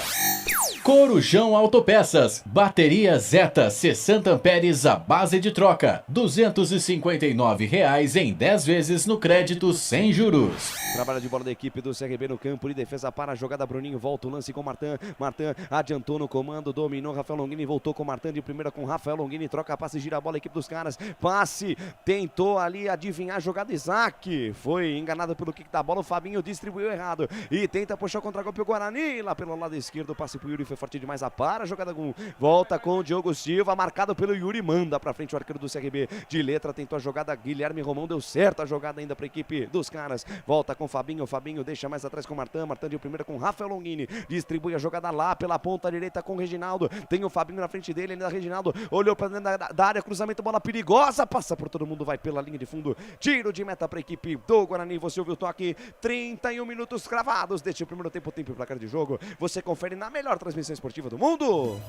Corujão Autopeças. Bateria Zeta 60 amperes à base de troca. R$ 259,00 em 10 vezes no crédito sem juros. Trabalho de bola da equipe do CRB no campo de defesa para a jogada. Bruninho volta o lance com Martin. Martin adiantou no comando, dominou Rafael Longini, voltou com Martin de primeira com Rafael Longini. Troca passe, gira a bola, equipe dos caras. Passe, tentou ali adivinhar a jogada. Isaac foi enganado pelo kick da bola. O Fabinho distribuiu errado e tenta puxar o contra-golpe o Guarani. Lá pelo lado esquerdo, passe pro Yuri, foi forte demais a para. A jogada volta com o Diogo Silva, marcado pelo Yuri. Manda pra frente o arqueiro do CRB de letra. Tentou a jogada, Guilherme Romão, deu certo a jogada ainda pra equipe dos caras. Volta com o Fabinho, deixa mais atrás com o Martin. Martin de primeira com Rafael Longini. Distribui a jogada lá pela ponta direita com o Reginaldo. Tem o Fabinho na frente dele, ainda Reginaldo olhou pra dentro da área, cruzamento, bola perigosa, passa por todo mundo, vai pela linha de fundo. Tiro de meta pra equipe do Guarani. Você ouviu o toque, 31 minutos cravados deste primeiro tempo e placar de jogo. Você confere na melhor transmissão esportiva do mundo.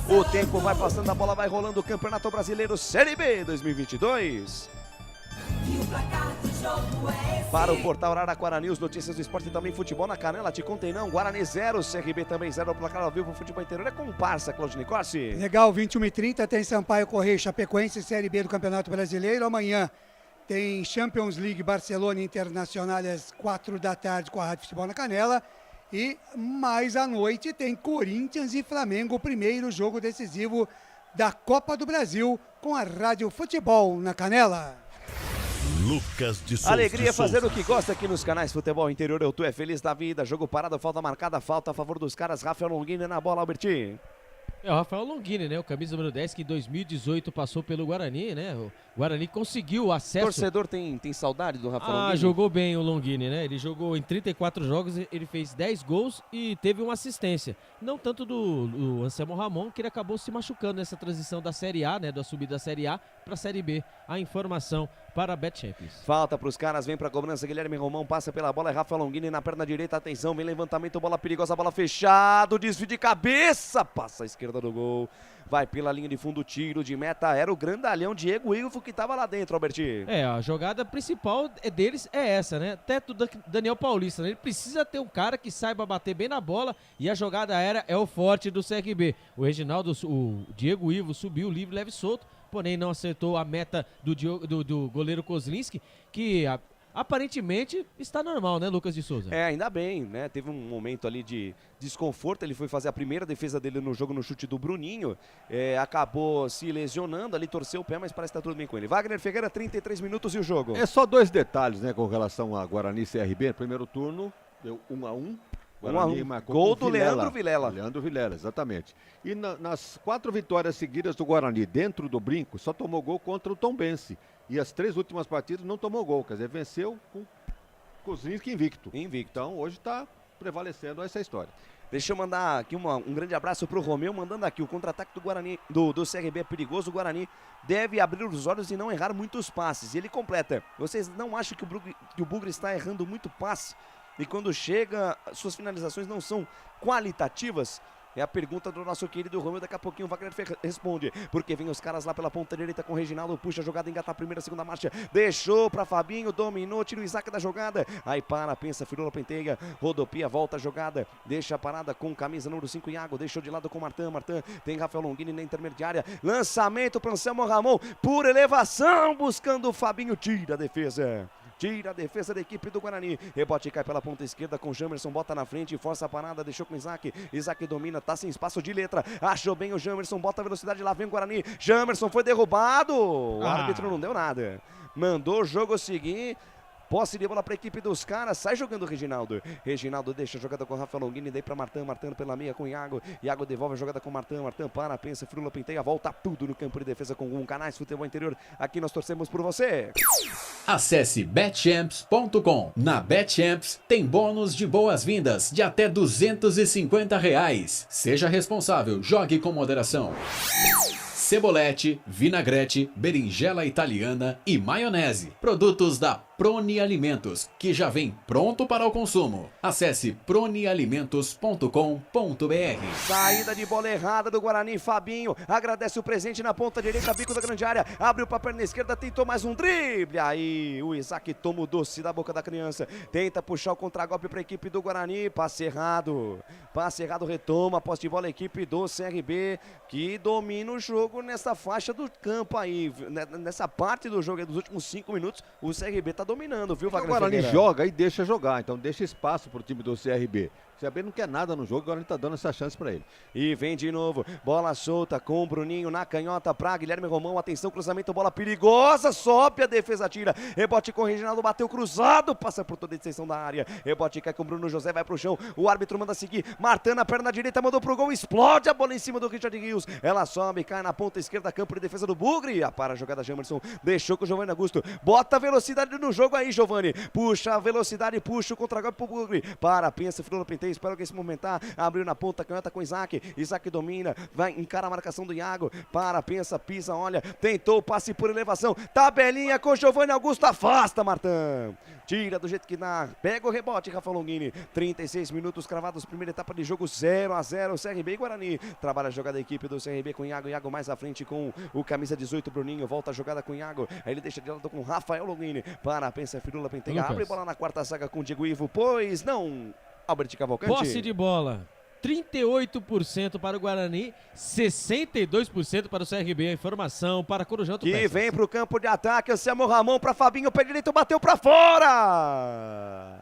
O tempo vai passando, a bola vai rolando. O Campeonato Brasileiro Série B 2022. Para o portal Araraquara News, notícias do esporte e também futebol na Canela. Te contei não, Guarani 0, CRB também 0. O placar ao vivo, futebol interior é comparsa, Claudinei Corsi. Legal, 21h30 tem Sampaio Correia e Chapecoense, Série B do Campeonato Brasileiro. Amanhã tem Champions League Barcelona Internacional às 4 da tarde com a Rádio Futebol na Canela. E mais à noite tem Corinthians e Flamengo, o primeiro jogo decisivo da Copa do Brasil com a Rádio Futebol na Canela. Lucas de Souza. Alegria fazer o que gosta aqui nos canais Futebol Interior. Eu tô feliz da vida. Jogo parado, falta marcada, falta a favor dos caras. Rafael Longini na bola, Alberti. É o Rafael Longini, né? O camisa número 10 que em 2018 passou pelo Guarani, né? O Guarani conseguiu o acesso. O torcedor tem saudade do Rafael Longini? Jogou bem o Longini, né? Ele jogou em 34 jogos, ele fez 10 gols e teve uma assistência. Não tanto do Anselmo Ramon, que ele acabou se machucando nessa transição da Série A, né? Da subida da Série A para a Série B. A informação para a Bet Champions. Falta para os caras, vem para a cobrança. Guilherme Romão passa pela bola, é Rafael Longini na perna direita. Atenção, vem levantamento, bola perigosa, bola fechado, desvio de cabeça, passa a esquerda do gol. Vai pela linha de fundo, tiro de meta. Era o grandalhão Diego Ivo que estava lá dentro, Alberti. A jogada principal deles é essa, né? Até do Daniel Paulista, né? Ele precisa ter um cara que saiba bater bem na bola e a jogada aérea é o forte do CRB. O Reginaldo, o Diego Ivo subiu livre, leve e solto, porém não acertou a meta do goleiro Kozlinski, que aparentemente está normal, né, Lucas de Souza? Ainda bem, né? Teve um momento ali de desconforto, ele foi fazer a primeira defesa dele no jogo no chute do Bruninho, acabou se lesionando ali, torceu o pé, mas parece que tá tudo bem com ele. Wagner Ferreira, 33 minutos e o jogo. É só dois detalhes, né, com relação a Guarani e CRB. Primeiro turno, deu 1-1. Guarani marcou gol do Leandro Vilela. Leandro Vilela, exatamente. E nas 4 vitórias seguidas do Guarani dentro do brinco, só tomou gol contra o Tombense. E as 3 últimas partidas não tomou gol, quer dizer, venceu com Kozlinski invicto. Então hoje está prevalecendo essa história. Deixa eu mandar aqui um grande abraço pro Romeu, mandando aqui o contra-ataque do Guarani, do CRB é perigoso. O Guarani deve abrir os olhos e não errar muitos passes. E ele completa. Vocês não acham que o Bugre está errando muito passe? E quando chega, suas finalizações não são qualitativas? É a pergunta do nosso querido Romeu. Daqui a pouquinho o Wagner responde. Porque vem os caras lá pela ponta direita com o Reginaldo. Puxa a jogada, engata a primeira, segunda marcha. Deixou para Fabinho, dominou, tira o Isaac da jogada. Aí para, pensa, Firula penteia. Rodopia, volta a jogada. Deixa a parada com camisa número 5, Iago. Deixou de lado com o Martin. Martin tem Rafael Longini na intermediária. Lançamento para Anselmo Ramon. Por elevação, buscando o Fabinho. Tira a defesa. Tira a defesa da equipe do Guarani. Rebote cai pela ponta esquerda com Jamerson, bota na frente, força a parada, deixou com Isaac. Isaac domina, tá sem espaço de letra. Achou bem o Jamerson, bota a velocidade, lá vem o Guarani. Jamerson foi derrubado. O árbitro não deu nada. Mandou o jogo seguir. Posse de bola para a equipe dos caras. Sai jogando o Reginaldo. Reginaldo deixa a jogada com o Rafa Longini. Daí para Martã. Martã pela meia com o Iago. Iago devolve a jogada com o Martã. Martã para, pensa, frula, penteia. Volta tudo no campo de defesa com um Canais Futebol Interior. Aqui nós torcemos por você. Acesse betchamps.com. Na Betchamps tem bônus de boas-vindas de até R$250. Seja responsável, jogue com moderação. Cebolete, vinagrete, berinjela italiana e maionese. Produtos da Proni Alimentos, que já vem pronto para o consumo. Acesse pronialimentos.com.br. Saída de bola errada do Guarani, Fabinho. Agradece o presente na ponta direita, bico da grande área. Abriu para a perna esquerda, tentou mais um drible. Aí o Isaac toma o doce da boca da criança. Tenta puxar o contragolpe para a equipe do Guarani. Passe errado. Passe errado, retoma. Posse de bola, a equipe do CRB, que domina o jogo nessa faixa do campo aí. Nessa parte do jogo, dos últimos 5 minutos, o CRB tá dominando, viu, Wagner? O Guarani Ferreira joga e deixa jogar, então deixa espaço pro time do CRB. O CRB não quer nada no jogo, agora ele tá dando essa chance pra ele. E vem de novo, bola solta com o Bruninho na canhota pra Guilherme Romão, atenção, cruzamento, bola perigosa, sobe a defesa, tira, rebote com o Reginaldo, bateu cruzado, passa por toda a extensão da área, rebote cai com o Bruno José, vai pro chão, o árbitro manda seguir, Martã na perna direita, mandou pro gol, explode a bola em cima do Richard Rios, ela sobe, cai na ponta esquerda, campo de defesa do Bugre, para a jogada Jamerson, deixou com o Giovanni Augusto, bota velocidade no jogo aí, Giovanni, puxa a velocidade, puxa o contra-golpe pro Bugre, para, pensa, frula, penteia, espera que se movimentar, abriu na ponta, canhota com Isaac, Isaac domina, vai, encara a marcação do Iago, para, pensa, pisa, olha, tentou o passe por elevação, tabelinha com Giovanni Augusto, afasta Martã, tira do jeito que dá, pega o rebote, Rafa Longini, 36 minutos cravados, primeira etapa de jogo, 0-0, CRB e Guarani, trabalha a jogada da equipe do CRB com Iago, Iago mais à frente com o camisa 18, Bruninho, volta a jogada com Iago, aí ele deixa de lado com Rafael Longini, para, pensa, firula, penteia, abre bola na quarta zaga com Diego Ivo, pois não, Albert Cavalcante. Posse de bola, 38% para o Guarani, 62% para o CRB. A informação para Corujão Autopeças. Que vem para o campo de ataque, Anselmo Ramon para Fabinho, pé direito, bateu para fora.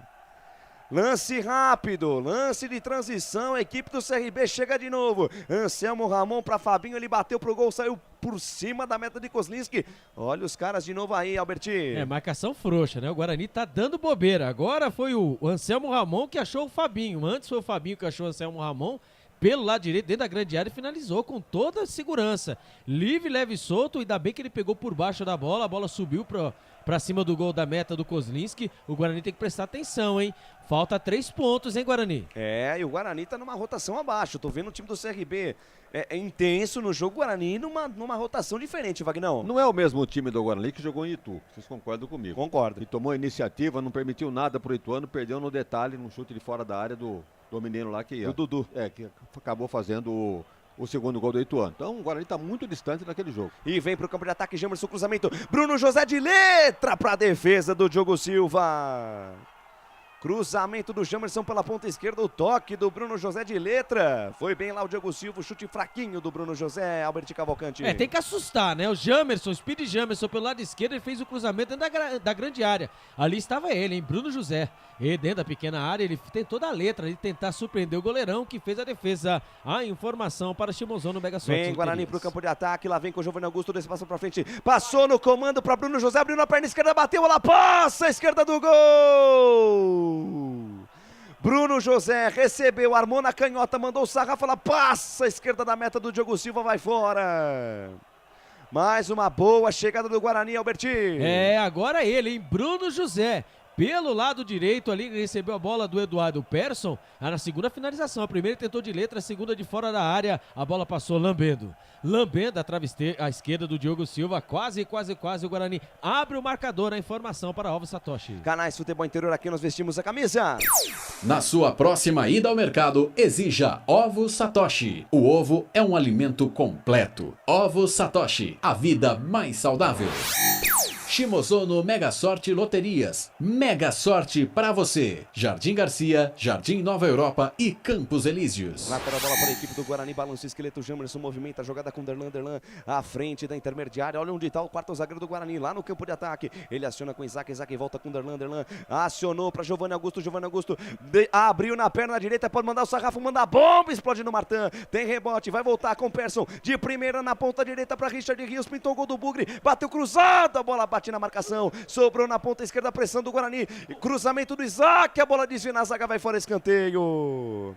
Lance rápido, lance de transição, a equipe do CRB chega de novo. Anselmo Ramon para Fabinho, ele bateu pro gol, saiu por cima da meta de Kozlinski. Olha os caras de novo aí, Alberti. É, marcação frouxa, né? O Guarani tá dando bobeira. Agora foi o Anselmo Ramon que achou o Fabinho. Antes foi o Fabinho que achou o Anselmo Ramon. Pelo lado direito, dentro da grande área, e finalizou com toda a segurança. Livre, leve e solto, ainda bem que ele pegou por baixo da bola. A bola subiu pra cima do gol da meta do Kozlinski. O Guarani tem que prestar atenção, hein? Falta 3 pontos, hein, Guarani? É, e o Guarani tá numa rotação abaixo. Tô vendo o time do CRB é intenso no jogo, Guarani numa rotação diferente, Vagnão. Não é o mesmo time do Guarani que jogou em Itu, vocês concordam comigo? Concordo. E tomou a iniciativa, não permitiu nada pro Ituano, perdeu no detalhe, num chute de fora da área do menino lá que... O Dudu. Que acabou fazendo o segundo gol do Ituano. Então o Guarani está muito distante daquele jogo. E vem pro campo de ataque, Jamerson, cruzamento, Bruno José de letra pra defesa do Diogo Silva. Cruzamento do Jamerson pela ponta esquerda, o toque do Bruno José de letra. Foi bem lá o Diogo Silva, o chute fraquinho do Bruno José, Albert Cavalcante. É, tem que assustar, né? O Jamerson, o Speed Jamerson pelo lado esquerdo, ele fez o cruzamento dentro da grande área. Ali estava ele, hein? Bruno José. E dentro da pequena área, ele tentou dar letra, ele tentar surpreender o goleirão que fez a defesa. A informação para o Chimozão no Mega Sorte. Vem Guarani pro campo de ataque, lá vem com o Giovanni Augusto, desse passo pra frente. Passou no comando para Bruno José, abriu na perna esquerda, bateu, ela passa a esquerda do gol. Bruno José recebeu, armou na canhota, mandou o sarrafo, ela passa a esquerda da meta do Diogo Silva, vai fora. Mais uma boa chegada do Guarani, Alberti. É, agora ele, hein? Bruno José. Pelo lado direito ali, recebeu a bola do Eduardo Persson, na segunda finalização. A primeira tentou de letra, a segunda de fora da área. A bola passou lambendo. Lambendo a trave à esquerda do Diogo Silva. Quase o Guarani abre o marcador. A informação para Ovo Satoshi. Canais Futebol Interior, aqui nós vestimos a camisa. Na sua próxima ida ao mercado, exija Ovo Satoshi. O ovo é um alimento completo. Ovo Satoshi, a vida mais saudável. Shimozono Mega Sorte Loterias. Mega Sorte para você. Jardim Garcia, Jardim Nova Europa e Campos Elíseos. Lateral bola para a equipe do Guarani, balança o esqueleto, Jamerson movimenta a jogada com Derlan à frente da intermediária. Olha onde está o quarto zagueiro do Guarani, lá no campo de ataque. Ele aciona com Isaac volta com Derlan acionou para Giovanni Augusto, abriu na perna direita, pode mandar o sarrafo, manda a bomba, explode no Martã. Tem rebote, vai voltar com o Persson, de primeira na ponta direita para Richard Rios, pintou o gol do Bugre, bateu cruzado, a bola bate bate na marcação, sobrou na ponta esquerda, pressão do Guarani, cruzamento do Isaac, a bola desvia na zaga, vai fora, escanteio.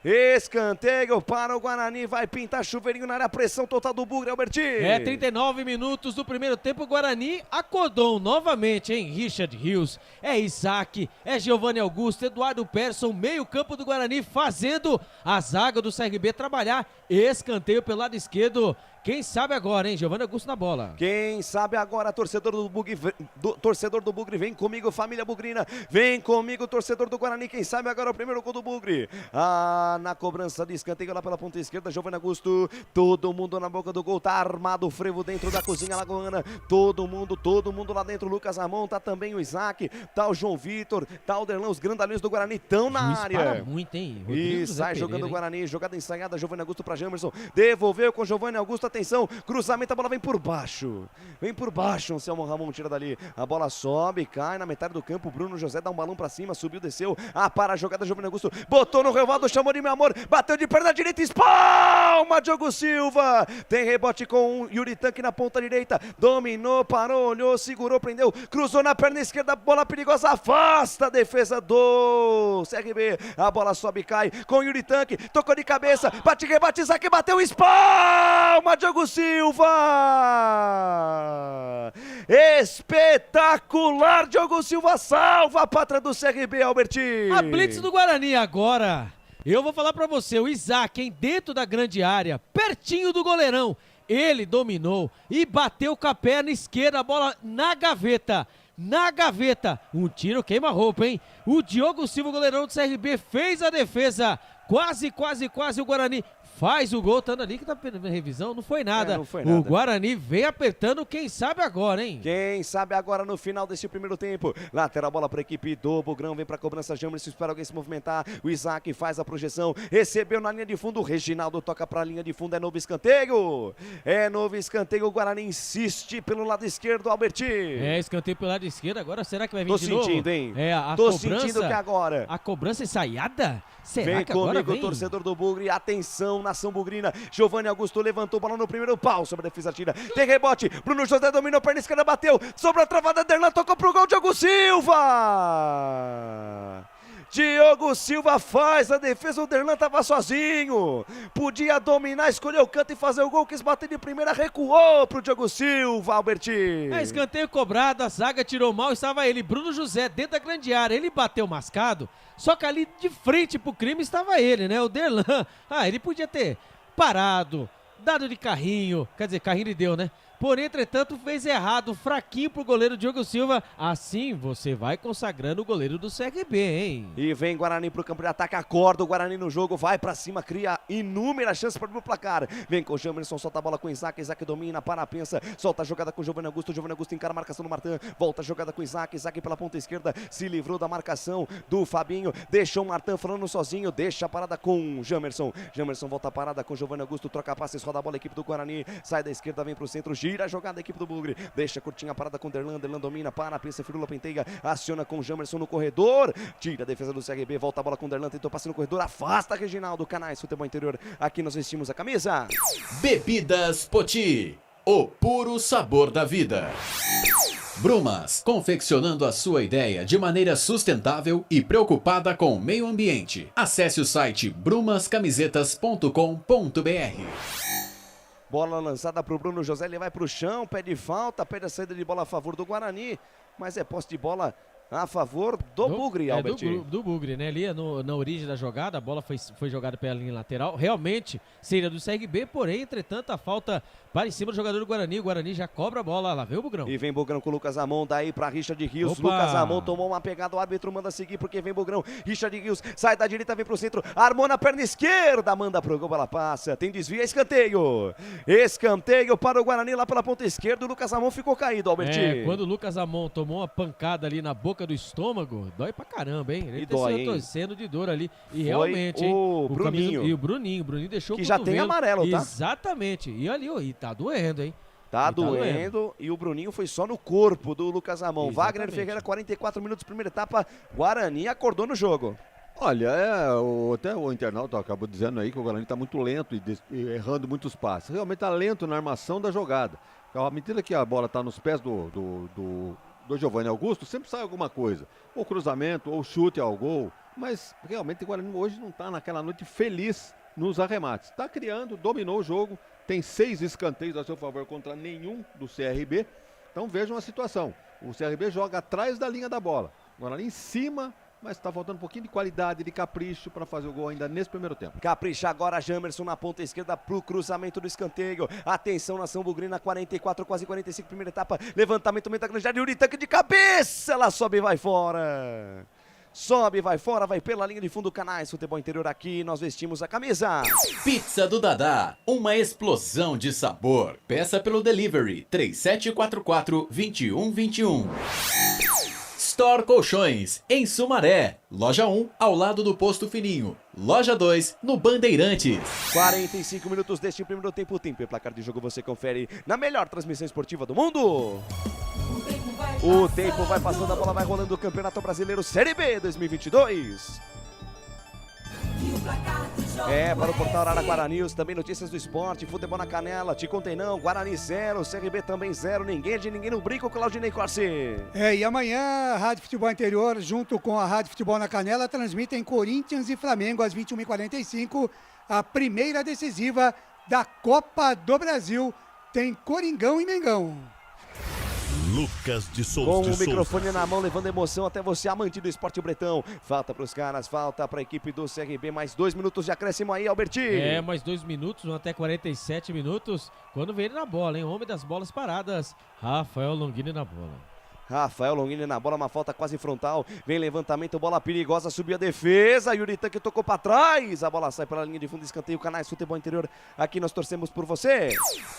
Escanteio para o Guarani, vai pintar chuveirinho na área, pressão total do Bugre, Albertinho. 39 minutos do primeiro tempo, o Guarani acordou novamente, hein? Richard Rios, é Isaac, é Giovanni Augusto, Eduardo Persson, meio campo do Guarani fazendo a zaga do CRB trabalhar, escanteio pelo lado esquerdo. Quem sabe agora, hein? Giovanni Augusto na bola. Quem sabe agora, torcedor do Bugre, vem comigo, família bugrina. Vem comigo, torcedor do Guarani. Quem sabe agora o primeiro gol do Bugre. Na cobrança de escanteio lá pela ponta esquerda, Giovanni Augusto. Todo mundo na boca do gol, tá armado o frevo dentro da cozinha lagoana. Todo mundo lá dentro. Lucas Ramon, tá também o Isaac, tá o João Vitor, tá o Derlan. Os grandalhões do Guarani estão na área. Para muito, hein? E sai jogando o Guarani, jogada ensaiada, Giovanni Augusto para Jamerson. Devolveu com Giovanni Augusto. Atenção, cruzamento, a bola vem por baixo, Anselmo Ramon tira dali, a bola sobe, cai na metade do campo, Bruno José dá um balão pra cima, subiu, desceu, para a jogada, Giovanni Augusto, botou no relvado, chamou de meu amor, bateu de perna direita, espalma, Diogo Silva, tem rebote com o Yuri Tanque na ponta direita, dominou, parou, olhou, segurou, prendeu, cruzou na perna esquerda, bola perigosa, afasta a defesa do CRB, a bola sobe e cai com o Yuri Tanque, tocou de cabeça, bate, rebate, Isaac, bateu, espalma, Diogo Silva, espetacular, Diogo Silva salva a pátria do CRB, Albertinho. A blitz do Guarani agora, eu vou falar pra você, o Isaac, hein, dentro da grande área, pertinho do goleirão, ele dominou e bateu com a perna esquerda, a bola na gaveta, um tiro queima-roupa, hein, o Diogo Silva, goleirão do CRB, fez a defesa, quase o Guarani faz o gol, estando ali que tá perdendo revisão, não foi nada. O Guarani vem apertando, quem sabe agora, hein? Quem sabe agora no final desse primeiro tempo. Lateral bola para a equipe do Bugrão, vem para a cobrança, Jamerson, espera alguém se movimentar. O Isaac faz a projeção, recebeu na linha de fundo, o Reginaldo toca para a linha de fundo, é novo escanteio. O Guarani insiste pelo lado esquerdo, Albertinho. Escanteio pelo lado esquerdo, agora será que vai vir de novo? Tô sentindo, hein? Tô sentindo que agora. A cobrança ensaiada? Será vem que agora comigo, torcedor do Bugre, atenção, nação bugrina, Giovanni Augusto levantou, bola no primeiro pau, sobre a defesa tira, tem rebote, Bruno José dominou, perna esquerda, bateu, sobre a travada, Derlan tocou pro gol, Diogo Silva faz a defesa, o Derlan tava sozinho, podia dominar, escolheu o canto e fazer o gol, quis bater de primeira, recuou pro Diogo Silva, Albertinho. Escanteio cobrado, a zaga tirou mal, estava ele, Bruno José, dentro da grande área, ele bateu mascado, só que ali de frente pro crime estava ele, né, o Derlan, ele podia ter parado, dado de carrinho, quer dizer, carrinho ele deu, né? Porém, entretanto, fez errado, fraquinho pro goleiro Diogo Silva. Assim você vai consagrando o goleiro do CRB, hein? E vem Guarani pro campo de ataque, acorda o Guarani no jogo, vai pra cima, cria inúmeras chances para o placar. Vem com o Jamerson, solta a bola com o Isaac, Isaac domina, pensa, solta a jogada com o Giovanni Augusto encara a marcação do Martin, volta a jogada com o Isaac pela ponta esquerda, se livrou da marcação do Fabinho, deixou o Martin falando sozinho, deixa a parada com o Jamerson volta a parada com o Giovanni Augusto, troca passes, roda a bola, equipe do Guarani, sai da esquerda, vem pro centro, gira a jogada da equipe do Bugre, deixa curtinha a parada com o Derlan domina, pensa, Firula penteia, aciona com o Jamerson no corredor, tira a defesa do CRB, volta a bola com o Derlan, tentou passe no corredor, afasta Reginaldo, Canais Futebol Interior, aqui nós vestimos a camisa. Bebidas Poti, o puro sabor da vida. Brumas, confeccionando a sua ideia de maneira sustentável e preocupada com o meio ambiente. Acesse o site brumascamisetas.com.br. Bola lançada para o Bruno José, ele vai para o chão, pede falta, pede a saída de bola a favor do Guarani, mas é posse de bola a favor do Bugre, Albert. Do Bugre, né? Ali na origem da jogada, a bola foi jogada pela linha lateral. Realmente seria do CRB, porém, entretanto, a falta para em cima do jogador do Guarani. O Guarani já cobra a bola. Lá vem o Bugrão. E vem Bugrão com o Lucas Amon, daí para Richard Rios. Lucas Amon tomou uma pegada, o árbitro manda seguir porque vem Bugrão. Richard Rios sai da direita, vem pro centro, armou na perna esquerda, manda pro gol, ela passa, tem desvio, escanteio. Escanteio para o Guarani lá pela ponta esquerda. O Lucas Amon ficou caído, Albert. Quando o Lucas Amon tomou uma pancada ali na boca do estômago, dói pra caramba, hein? Ele dói, torcendo de dor ali. E realmente, o Bruninho. E o Bruninho deixou que o já tem amarelo, tá? Exatamente. E ali, e tá doendo, hein? Tá doendo, e o Bruninho foi só no corpo do Lucas Amon. Exatamente. Wagner Ferreira, 44 minutos, primeira etapa. Guarani acordou no jogo. Olha, até o internauta acabou dizendo aí que o Guarani está muito lento e errando muitos passes. Realmente está lento na armação da jogada. À medida que a bola está nos pés do Giovanni Augusto, sempre sai alguma coisa. Ou cruzamento, ou chute ao gol. Mas realmente o Guarani hoje não está naquela noite feliz nos arremates. Está criando, dominou o jogo, tem 6 escanteios a seu favor contra nenhum do CRB. Então vejam a situação. O CRB joga atrás da linha da bola. O Guarani em cima, mas está faltando um pouquinho de qualidade, de capricho para fazer o gol ainda nesse primeiro tempo. Capricha agora Jamerson na ponta esquerda pro cruzamento do escanteio. Atenção, nação bugrina, 44, quase 45, primeira etapa. Levantamento, meio da grande área, Yuri Tanque de cabeça. Ela sobe e vai fora. Sobe, vai fora, vai pela linha de fundo. Canais Futebol Interior, aqui nós vestimos a camisa. Pizza do Dadá, uma explosão de sabor. Peça pelo delivery 3744-2121. Store Colchões, em Sumaré. Loja 1, ao lado do Posto Fininho. Loja 2, no Bandeirantes. 45 minutos deste primeiro tempo. Tempo e placar de jogo você confere na melhor transmissão esportiva do mundo. O tempo vai passando, a bola vai rolando. O Campeonato Brasileiro Série B 2022. Para o portal Araquara News, também notícias do esporte, futebol na canela, te contei não, Guarani 0, CRB também 0, ninguém é de ninguém no brinco, Claudinei Corsi. E amanhã a Rádio Futebol Interior, junto com a Rádio Futebol na Canela, transmitem Corinthians e Flamengo às 21h45, a primeira decisiva da Copa do Brasil, tem Coringão e Mengão. Lucas de Souza. Com o microfone na mão, levando emoção até você, amante do esporte bretão. Falta para os caras, falta para a equipe do CRB. Mais 2 minutos de acréscimo aí, Albertinho. Mais 2 minutos, até 47 minutos. Quando vem ele na bola, hein? Homem das bolas paradas. Rafael Longini na bola. Rafael Longini na bola, uma falta quase frontal. Vem levantamento, bola perigosa, subiu a defesa. Yuri Tanque tocou para trás. A bola sai pela linha de fundo, escanteio. Canais Futebol Interior, aqui nós torcemos por você.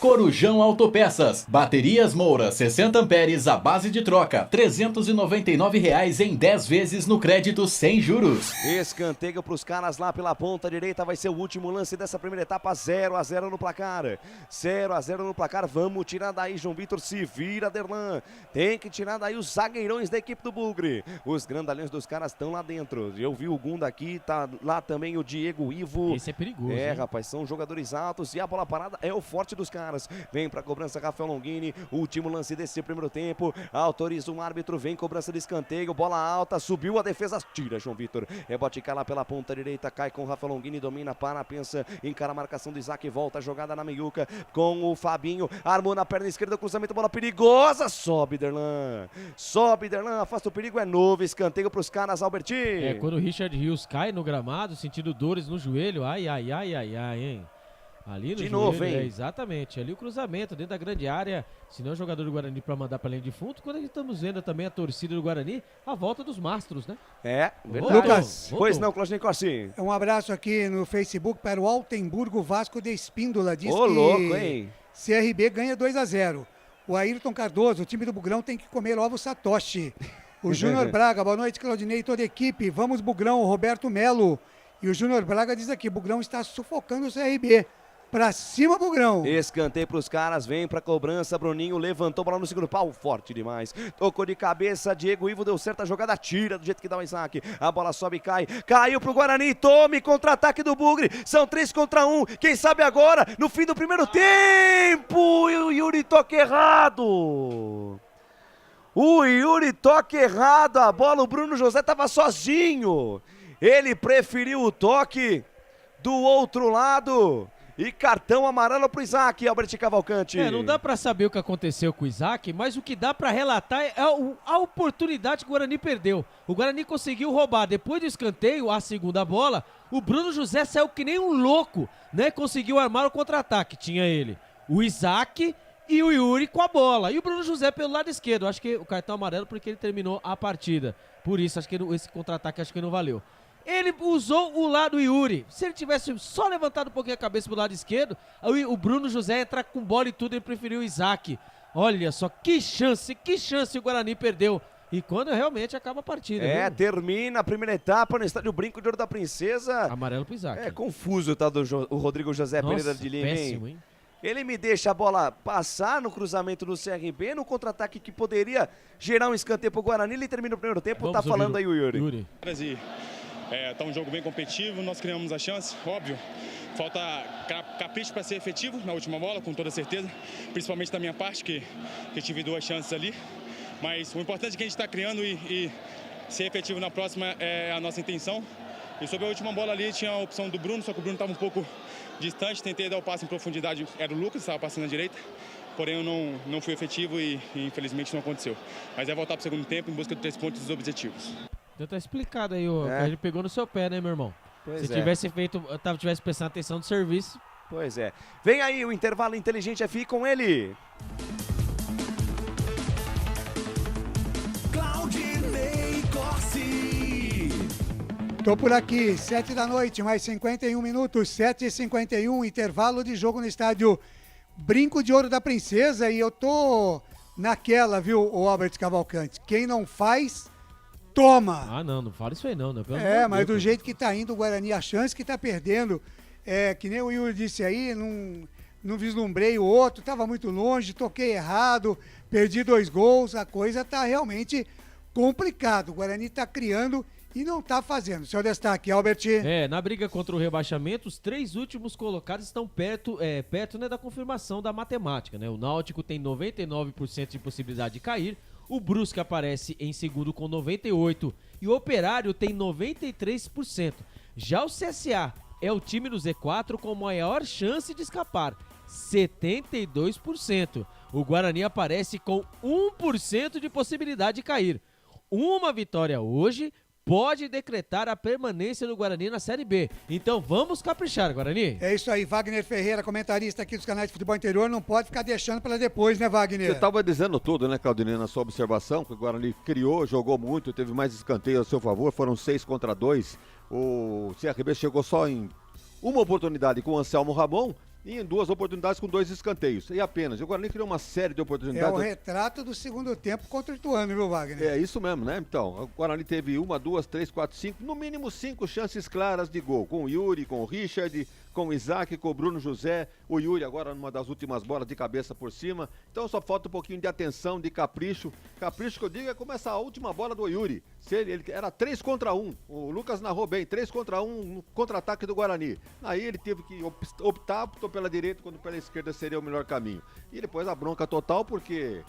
Corujão Autopeças, baterias Moura, 60 amperes, a base de troca, R$ 399 em 10 vezes no crédito sem juros. Escanteio para os caras lá pela ponta direita, vai ser o último lance dessa primeira etapa, 0-0 no placar. 0-0 no placar, vamos tirar daí, João Vitor, se vira, Derlan. Tem que tirar daí os zagueirões da equipe do Bugre. Os grandalhões dos caras estão lá dentro. Eu vi o Gunda aqui, tá lá também o Diego Ivo. Esse é perigoso, hein? Rapaz, são jogadores altos e a bola parada é o forte dos caras. Vem pra cobrança Rafael Longini, último lance desse primeiro tempo. Autoriza um árbitro, vem cobrança de escanteio, bola alta, subiu a defesa, tira João Vitor. Rebote cai lá pela ponta direita, cai com o Rafael Longini, domina, para, pensa, encara a marcação do Isaac, volta a jogada na meiuca com o Fabinho, armou na perna esquerda, cruzamento, bola perigosa, sobe Derlan. Sobe, Derlan, afasta o perigo, é novo escanteio pros caras, Albertinho. Quando o Richard Rios cai no gramado, sentindo dores no joelho, ai, hein? Ali no de joelho, novo, hein? Exatamente, ali o cruzamento dentro da grande área, se não é o jogador do Guarani para mandar para linha de fundo, quando estamos vendo também a torcida do Guarani, a volta dos mastros, né? Verdade. Lucas, pois não, Claudinei Corsi. Um abraço aqui no Facebook para o Altenburgo Vasco de Espíndola, diz que louco, hein? CRB ganha 2-0. O Ayrton Cardoso, o time do Bugrão tem que comer ovo Satoshi. O Júnior Braga, boa noite, Claudinei e toda a equipe. Vamos, Bugrão, Roberto Melo. E o Júnior Braga diz aqui, Bugrão está sufocando o CRB. Pra cima, Bugrão. Escanteio pros caras, vem pra cobrança, Bruninho levantou, bola no segundo pau, forte demais. Tocou de cabeça, Diego Ivo deu certa jogada, tira do jeito que dá o Isaac. A bola sobe e cai, caiu pro Guarani, tome, contra-ataque do Bugre. São 3 contra 1, quem sabe agora, no fim do primeiro tempo. E o Yuri toca errado. O Yuri toca errado, a bola, o Bruno José tava sozinho. Ele preferiu o toque do outro lado. E cartão amarelo pro Isaac, Albert Cavalcante. Não dá pra saber o que aconteceu com o Isaac, mas o que dá pra relatar é a oportunidade que o Guarani perdeu. O Guarani conseguiu roubar, depois do escanteio, a segunda bola, o Bruno José saiu que nem um louco, né? Conseguiu armar o contra-ataque. Tinha ele, o Isaac e o Yuri com a bola. E o Bruno José pelo lado esquerdo. Acho que o cartão amarelo porque ele terminou a partida. Por isso, acho que esse contra-ataque acho que não valeu. Ele usou o lado Yuri. Se ele tivesse só levantado um pouquinho a cabeça pro lado esquerdo, o Bruno José entrar com bola e tudo, ele preferiu o Isaac. Olha só, que chance o Guarani perdeu. E quando realmente acaba a partida. Viu? Termina a primeira etapa no estádio Brinco de Ouro da Princesa. Amarelo pro Isaac. É confuso, tá, o Rodrigo José Pereira de Lima, péssimo, hein? Ele me deixa a bola passar no cruzamento do CRB, no contra-ataque que poderia gerar um escanteio pro Guarani. Ele termina o primeiro tempo, tá falando aí o Yuri. Tá um jogo bem competitivo, nós criamos a chance, óbvio. Falta capricho para ser efetivo na última bola, com toda certeza. Principalmente da minha parte, que tive 2 chances ali. Mas o importante é que a gente está criando e ser efetivo na próxima é a nossa intenção. E sobre a última bola ali, tinha a opção do Bruno, só que o Bruno estava um pouco distante. Tentei dar o passe em profundidade, era o Lucas, estava passando à direita. Porém, eu não fui efetivo e infelizmente não aconteceu. Mas é voltar para o segundo tempo em busca de 3 pontos e dos objetivos. Já tá explicado aí, ele pegou no seu pé, né, meu irmão? Pois Se tivesse tivesse prestando atenção no serviço. Pois é. Vem aí o intervalo inteligente FI com ele. Claudinei Corsi. Tô por aqui, 7 da noite, mais 51 minutos, 7h51, intervalo de jogo no estádio Brinco de Ouro da Princesa. E eu tô naquela, viu, o Albert Cavalcante? Quem não faz, toma! Ah, não fala isso aí não, né? Mas do jeito que tá indo o Guarani, a chance que tá perdendo, que nem o Yuri disse aí, não vislumbrei o outro, tava muito longe, toquei errado, perdi 2 gols, a coisa tá realmente complicada. O Guarani tá criando e não tá fazendo. Seu destaque, Albert. Na briga contra o rebaixamento, os 3 últimos colocados estão perto né, da confirmação da matemática, né? O Náutico tem 99% de possibilidade de cair, o Brusque aparece em segundo com 98% e o Operário tem 93%. Já o CSA é o time do Z4 com maior chance de escapar, 72%. O Guarani aparece com 1% de possibilidade de cair. Uma vitória hoje pode decretar a permanência do Guarani na Série B. Então vamos caprichar, Guarani. É isso aí, Wagner Ferreira, comentarista aqui dos canais de futebol interior, não pode ficar deixando para depois, né, Wagner? Você estava dizendo tudo, né, Claudinei, na sua observação, que o Guarani criou, jogou muito, teve mais escanteios a seu favor, foram 6 contra 2. O CRB chegou só em uma oportunidade com o Anselmo Ramon e em 2 oportunidades com 2 escanteios. E apenas. O Guarani criou uma série de oportunidades. É o retrato do segundo tempo contra o Ituano, viu, Wagner? É isso mesmo, né? Então, o Guarani teve 1, 2, 3, 4, 5, no mínimo 5 chances claras de gol. Com o Yuri, com o Richard, com o Isaac, com o Bruno José. O Yuri agora numa das últimas bolas de cabeça por cima. Então só falta um pouquinho de atenção, de capricho. Capricho que eu digo é como essa última bola do Yuri. Ele era 3 contra 1. O Lucas narrou bem, 3 contra 1 no contra-ataque do Guarani. Aí ele teve que optou pela direita, quando pela esquerda seria o melhor caminho. E depois a bronca total, porque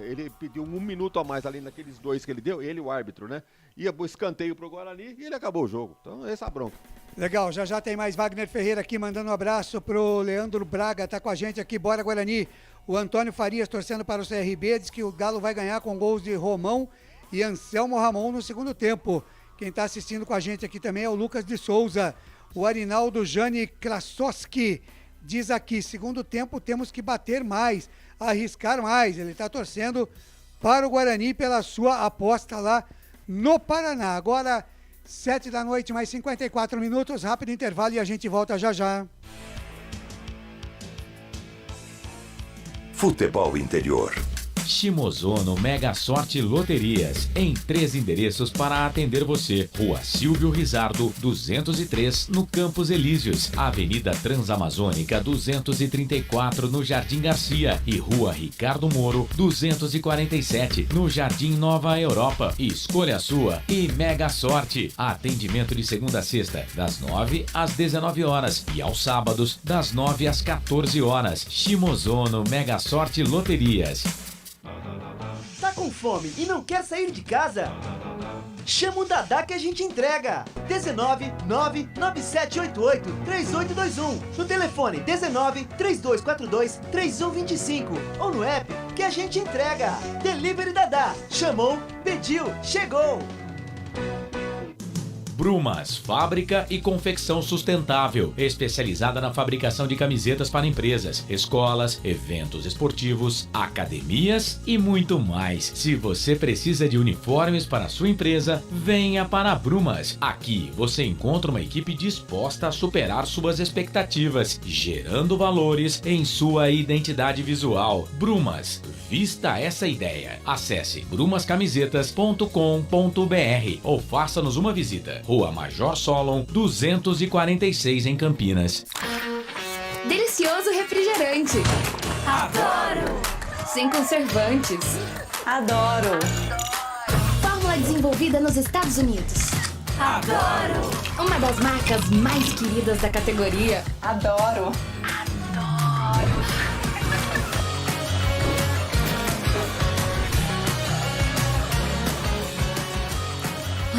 ele pediu 1 minuto a mais ali naqueles 2 que ele deu, ele e o árbitro, né? Ia pro escanteio pro Guarani e ele acabou o jogo. Então essa é a bronca. Legal, já tem mais Wagner Ferreira aqui, mandando um abraço pro Leandro Braga, tá com a gente aqui, bora Guarani. O Antônio Farias torcendo para o CRB, diz que o Galo vai ganhar com gols de Romão e Anselmo Ramon no segundo tempo. Quem tá assistindo com a gente aqui também é o Lucas de Souza. O Arinaldo Jane Krasowski diz aqui, segundo tempo temos que bater mais, arriscar mais. Ele tá torcendo para o Guarani pela sua aposta lá no Paraná. Agora, 7 da noite, mais 54 minutos, rápido intervalo e a gente volta já já. Futebol Interior. Shimozono Mega Sorte Loterias, em 3 endereços para atender você. Rua Silvio Rizardo, 203, no Campos Elíseos. Avenida Transamazônica, 234, no Jardim Garcia. E Rua Ricardo Moro, 247, no Jardim Nova Europa. Escolha a sua e Mega Sorte. Atendimento de segunda a sexta, das 9 às 19 horas. E aos sábados, das 9 às 14 horas. Shimozono Mega Sorte Loterias. Tá com fome e não quer sair de casa? Chama o Dadá que a gente entrega. 19 99788 3821. No telefone 19 3242 3125. Ou no app que a gente entrega. Delivery Dadá. Chamou, pediu, chegou. Brumas, fábrica e confecção sustentável, especializada na fabricação de camisetas para empresas, escolas, eventos esportivos, academias e muito mais. Se você precisa de uniformes para a sua empresa, venha para a Brumas. Aqui você encontra uma equipe disposta a superar suas expectativas, gerando valores em sua identidade visual. Brumas, vista essa ideia. Acesse brumascamisetas.com.br ou faça-nos uma visita. Rua Major Solon, 246 em Campinas. Delicioso refrigerante. Adoro! Sem conservantes. Adoro! Fórmula desenvolvida nos Estados Unidos. Adoro! Uma das marcas mais queridas da categoria. Adoro!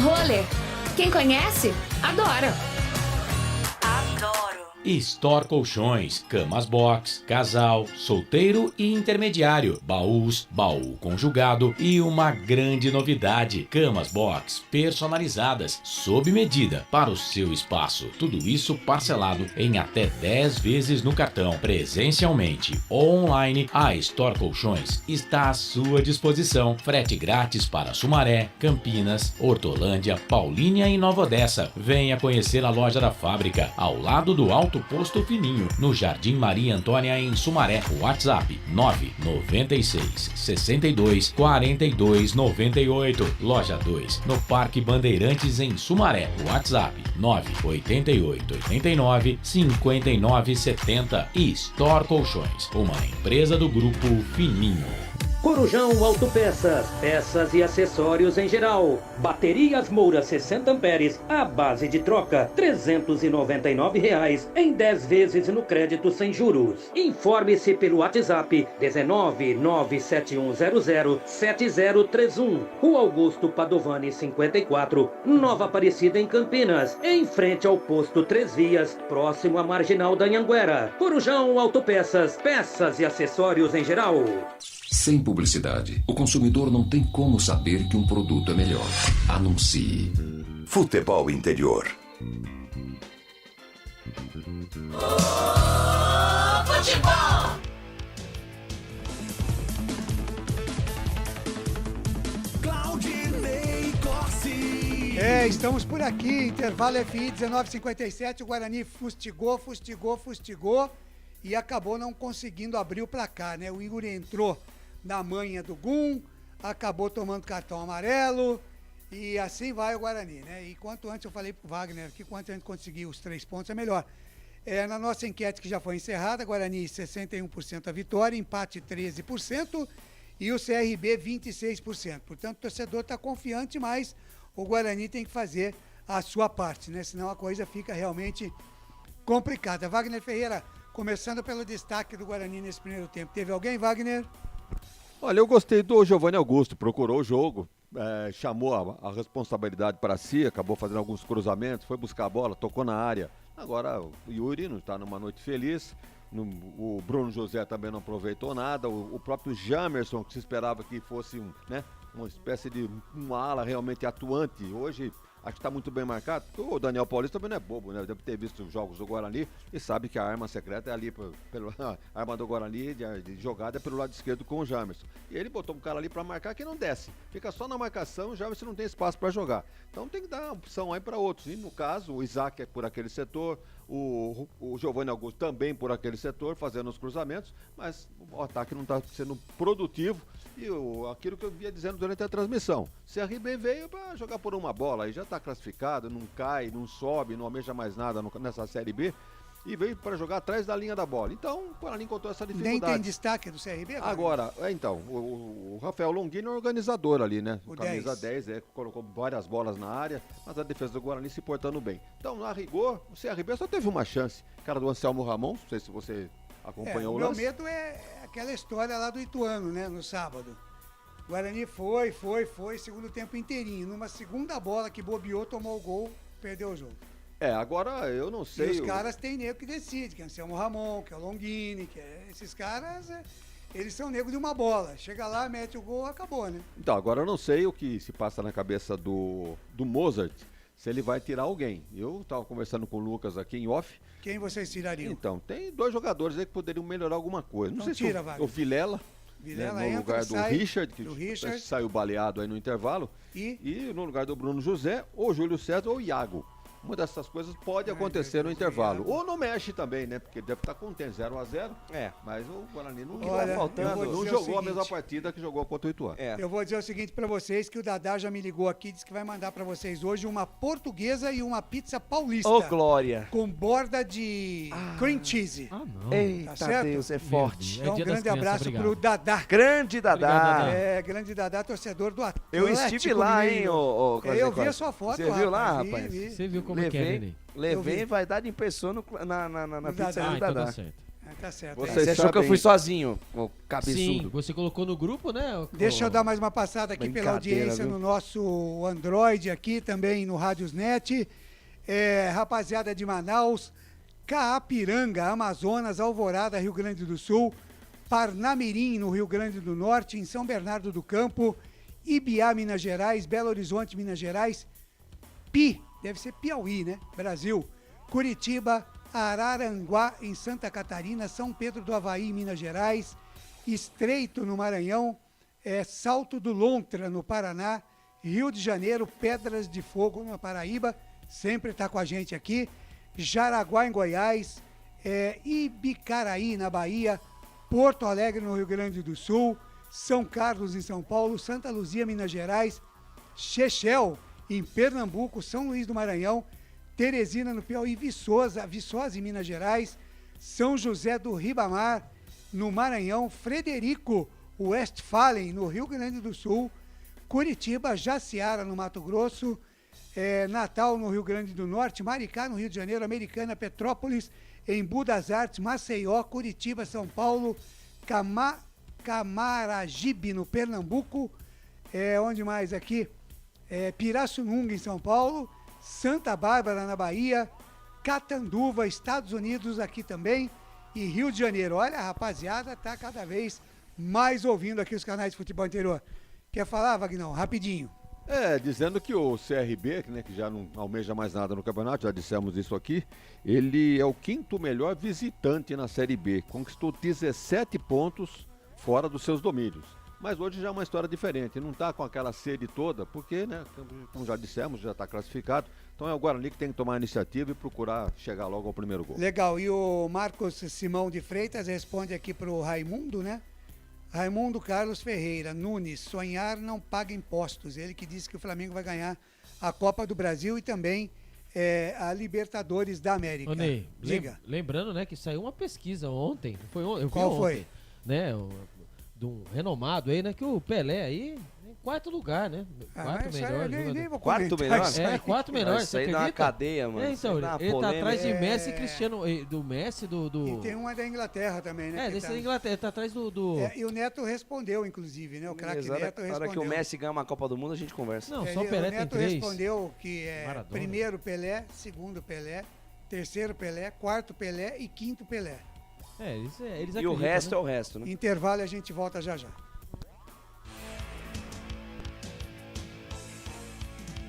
Roller. Quem conhece, adora. Store Colchões, camas box, casal, solteiro e intermediário, baús, baú conjugado e uma grande novidade, camas box personalizadas, sob medida, para o seu espaço. Tudo isso parcelado em até 10 vezes no cartão, presencialmente ou online. A Store Colchões está à sua disposição. Frete grátis para Sumaré, Campinas, Hortolândia, Paulínia e Nova Odessa. Venha conhecer a loja da fábrica, ao lado do Alto Posto Fininho, no Jardim Maria Antônia, em Sumaré. WhatsApp 996 62 42 98. Loja 2, no Parque Bandeirantes, em Sumaré. WhatsApp 988 89 59 70. E Store Colchões, uma empresa do Grupo Fininho. Corujão Autopeças, peças e acessórios em geral. Baterias Moura 60 amperes, à base de troca, R$ 399 em 10 vezes no crédito sem juros. Informe-se pelo WhatsApp 19971007031. Rua Augusto Padovani 54, Nova Aparecida, em Campinas, em frente ao posto 3 Vias, próximo à Marginal da Anhanguera. Corujão Autopeças, peças e acessórios em geral. Sem publicidade, o consumidor não tem como saber que um produto é melhor. Anuncie. Futebol Interior. Futebol! Claudinei Corsi. Estamos por aqui, intervalo FI 19:57, o Guarani fustigou e acabou não conseguindo abrir o placar, né? O Igor entrou na manha do Gum, acabou tomando cartão amarelo e assim vai o Guarani, né? E quanto antes eu falei pro Wagner que quanto antes conseguir os 3 pontos é melhor. Na nossa enquete que já foi encerrada, Guarani 61% a vitória, empate 13% e o CRB 26%. Portanto, o torcedor está confiante, mas o Guarani tem que fazer a sua parte, né? Senão a coisa fica realmente complicada. Wagner Ferreira, começando pelo destaque do Guarani nesse primeiro tempo. Teve alguém, Wagner? Olha, eu gostei do Giovanni Augusto, procurou o jogo, chamou a responsabilidade para si, acabou fazendo alguns cruzamentos, foi buscar a bola, tocou na área. Agora o Yuri não está numa noite feliz, o Bruno José também não aproveitou nada, o próprio Jamerson, que se esperava que fosse uma espécie de um ala realmente atuante, hoje acho que está muito bem marcado. O Daniel Paulista também não é bobo, né? Deve ter visto os jogos do Guarani e sabe que a arma secreta é ali, a arma do Guarani de jogada é pelo lado esquerdo com o Jamerson. E ele botou um cara ali para marcar que não desce. Fica só na marcação, o Jamerson não tem espaço para jogar. Então tem que dar opção aí para outros. E no caso, o Isaac é por aquele setor, o Giovanni Augusto também por aquele setor, fazendo os cruzamentos, mas o ataque não está sendo produtivo. E aquilo que eu vinha dizendo durante a transmissão, CRB veio para jogar por uma bola, aí já está classificado, não cai, não sobe, não almeja mais nada nessa Série B, e veio para jogar atrás da linha da bola. Então, o Guarani encontrou essa dificuldade. Nem tem destaque do CRB agora? Então, o Rafael Longini é o organizador ali, né? O camisa 10, colocou várias bolas na área, mas a defesa do Guarani se portando bem. Então, a rigor, o CRB só teve uma chance, cara do Anselmo Ramon, não sei se você acompanhou o lance. O meu medo é aquela história lá do Ituano, né, no sábado. O Guarani foi, segundo tempo inteirinho. Numa segunda bola que bobeou, tomou o gol, perdeu o jogo. Agora eu não sei. E os caras têm nego que decide, que é o Anselmo Ramon, que é o Longini, esses caras, eles são nego de uma bola. Chega lá, mete o gol, acabou, né? Então, agora eu não sei o que se passa na cabeça do Mozart, se ele vai tirar alguém. Eu estava conversando com o Lucas aqui em off. Quem vocês tirariam? Então, tem 2 jogadores aí que poderiam melhorar alguma coisa. Não então sei tira, se o Vilela, no lugar do Richard, que saiu baleado aí no intervalo. E no lugar do Bruno José, ou Júlio César ou Iago. Uma dessas coisas pode acontecer no intervalo. Ou não mexe também, né? Porque deve estar contente 0-0. Mas o Guarani não, não jogou a mesma partida que jogou contra o Ituano. Eu vou dizer o seguinte pra vocês, que o Dadá já me ligou aqui, disse que vai mandar pra vocês hoje uma portuguesa e uma pizza paulista. Ô, Glória! Com borda de cream cheese. Não. Eita, tá certo? Deus, é forte. Então, um grande abraço pro Dadá. Grande Dadá. Grande Dadá, torcedor do Atlético. Eu estive lá, hein, ô Eu vi a sua foto, Você viu lá, rapaz? Você viu como é que é, Nenê? Levei e vai dar de pessoa na pizza do Dadá. Então tá certo. Tá certo. Você achou que eu fui sozinho, ô cabeçudo? Sim, você colocou no grupo, né? Deixa eu dar mais uma passada aqui pela audiência, viu? No nosso Android aqui, também no Rádiosnet. Rapaziada de Manaus, Caapiranga, Amazonas, Alvorada, Rio Grande do Sul, Parnamirim, no Rio Grande do Norte, em São Bernardo do Campo, Ibiá, Minas Gerais, Belo Horizonte, Minas Gerais, deve ser Piauí, né? Brasil, Curitiba, Araranguá, em Santa Catarina, São Pedro do Havaí, Minas Gerais, Estreito, no Maranhão, Salto do Lontra, no Paraná, Rio de Janeiro, Pedras de Fogo, na Paraíba, sempre está com a gente aqui, Jaraguá, em Goiás, Ibicaraí, na Bahia, Porto Alegre, no Rio Grande do Sul, São Carlos, em São Paulo, Santa Luzia, Minas Gerais, Chechel, em Pernambuco, São Luís do Maranhão, Teresina, no Piauí, Viçosa, em Minas Gerais, São José do Ribamar, no Maranhão, Frederico, Westphalen, no Rio Grande do Sul, Curitiba, Jaciara, no Mato Grosso, Natal, no Rio Grande do Norte, Maricá, no Rio de Janeiro, Americana, Petrópolis, Embu das Artes, Maceió, Curitiba, São Paulo, Camaragibe, no Pernambuco, onde mais aqui? Pirassununga, em São Paulo, Santa Bárbara, na Bahia, Catanduva, Estados Unidos, aqui também, e Rio de Janeiro. Olha, a rapaziada tá cada vez mais ouvindo aqui os canais de futebol interior. Quer falar, Vagnão? Rapidinho. Dizendo que o CRB, né, que já não almeja mais nada no campeonato, já dissemos isso aqui, ele é o 5º melhor visitante na Série B, conquistou 17 pontos fora dos seus domínios. Mas hoje já é uma história diferente, não está com aquela sede toda, porque, né, como já dissemos, já está classificado. Então é o Guarani que tem que tomar a iniciativa e procurar chegar logo ao primeiro gol. Legal, e o Marcos Simão de Freitas responde aqui pro Raimundo, né? Raimundo Carlos Ferreira Nunes, sonhar não paga impostos. Ele que disse que o Flamengo vai ganhar a Copa do Brasil e também a Libertadores da América. Ô, Ney, diga. Lembrando, né, que saiu uma pesquisa ontem. Qual foi? Né, de um renomado aí, né, que o Pelé aí em 4º lugar, né? Quarto melhor. Quarto melhor? Quarto melhor. Isso aí na cadeia, mano. Então, ele tá atrás de Messi e Cristiano, do Messi, E tem uma da Inglaterra também, né? Desse da Inglaterra, tá atrás do... e o Neto respondeu, inclusive, né? O craque Neto respondeu. Na hora que o Messi ganha uma Copa do Mundo, a gente conversa. Não, só o Pelé tem 3. O Neto respondeu que primeiro Pelé, segundo Pelé, terceiro Pelé, quarto Pelé e quinto Pelé. Eles e o resto, né? É o resto, né? Intervalo e a gente volta já já.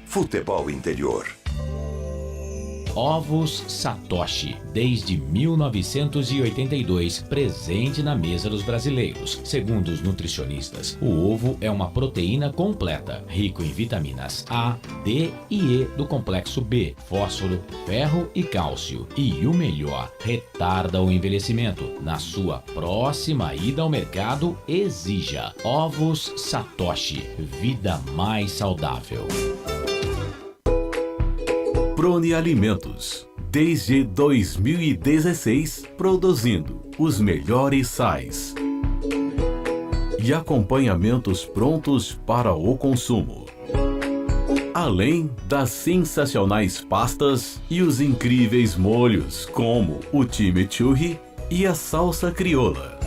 Futebol interior. Ovos Satoshi, desde 1982, presente na mesa dos brasileiros. Segundo os nutricionistas, o ovo é uma proteína completa, rico em vitaminas A, D e E do complexo B, fósforo, ferro e cálcio. E o melhor, retarda o envelhecimento. Na sua próxima ida ao mercado, exija Ovos Satoshi, vida mais saudável. Prone Alimentos, desde 2016, produzindo os melhores sais e acompanhamentos prontos para o consumo. Além das sensacionais pastas e os incríveis molhos, como o chimichurri e a salsa crioula.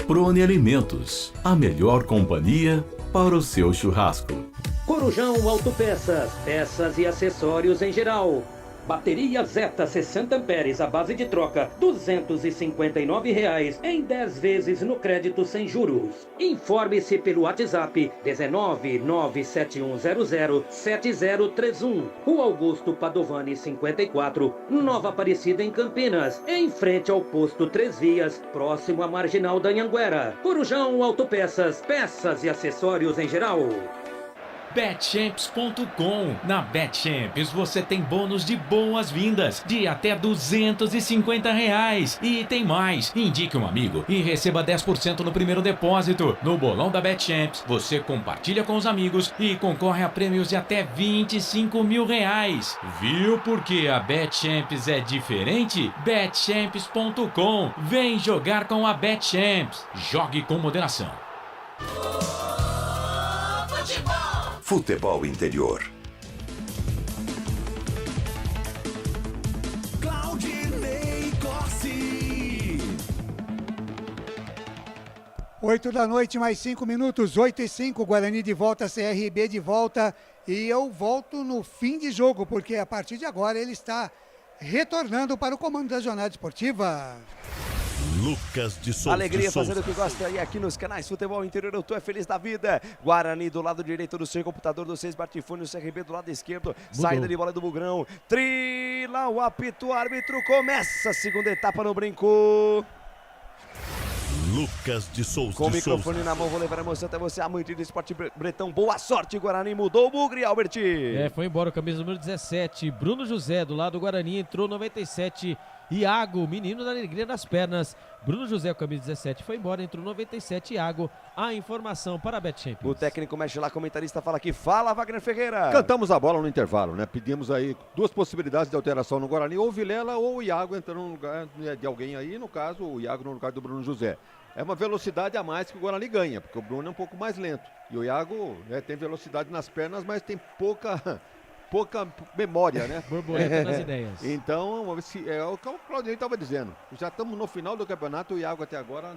Prone Alimentos, a melhor companhia para o seu churrasco. Corujão Autopeças, peças e acessórios em geral. Bateria Zeta 60 amperes à base de troca, R$ 259,00 em 10 vezes no crédito sem juros. Informe-se pelo WhatsApp 19971007031. Rua Augusto Padovani 54, Nova Aparecida em Campinas, em frente ao posto 3 Vias, próximo à Marginal da Anhanguera. Corujão Autopeças, peças e acessórios em geral. betchamps.com. Na Betchamps você tem bônus de boas-vindas de até R$250. E tem mais. Indique um amigo e receba 10% no primeiro depósito. No bolão da Betchamps, você compartilha com os amigos e concorre a prêmios de até R$25 mil. Viu porque a Betchamps é diferente? betchamps.com. Vem jogar com a Betchamps. Jogue com moderação. Futebol Interior. Claudinei Corsi. 8 da noite, mais 5 minutos, 8:05, Guarani de volta, CRB de volta. E eu volto no fim de jogo, porque a partir de agora ele está retornando para o comando da jornada esportiva. Lucas de Souza. Alegria fazendo o que gosta aí aqui nos canais Futebol Interior, eu tô feliz da vida. Guarani do lado direito do seu computador, do seu smartphone, o CRB do lado esquerdo. Saída de bola do Bugrão. Trila o apito, árbitro começa a segunda etapa no brinco. Lucas de Souza. Com o microfone na mão, vou levar a emoção até você, amante do esporte bretão. Boa sorte, Guarani. Mudou o Bugre, Albert. Foi embora o camisa número 17. Bruno José, do lado do Guarani, entrou 97. Iago, menino da alegria das pernas. Bruno José, o camisa 17, foi embora, entrou 97. Iago, a informação para a Betchamps. O técnico mexe lá, comentarista fala aqui. Fala, Wagner Ferreira. Cantamos a bola no intervalo, né? Pedimos aí duas possibilidades de alteração no Guarani, ou o Vilela ou o Iago entrando no lugar de alguém aí, no caso, o Iago no lugar do Bruno José. É uma velocidade a mais que o Guarani ganha, porque o Bruno é um pouco mais lento. E o Iago tem velocidade nas pernas, mas tem pouca memória, né? Borboleta nas ideias. Então, é o que o Claudinei estava dizendo. Já estamos no final do campeonato, o Iago até agora,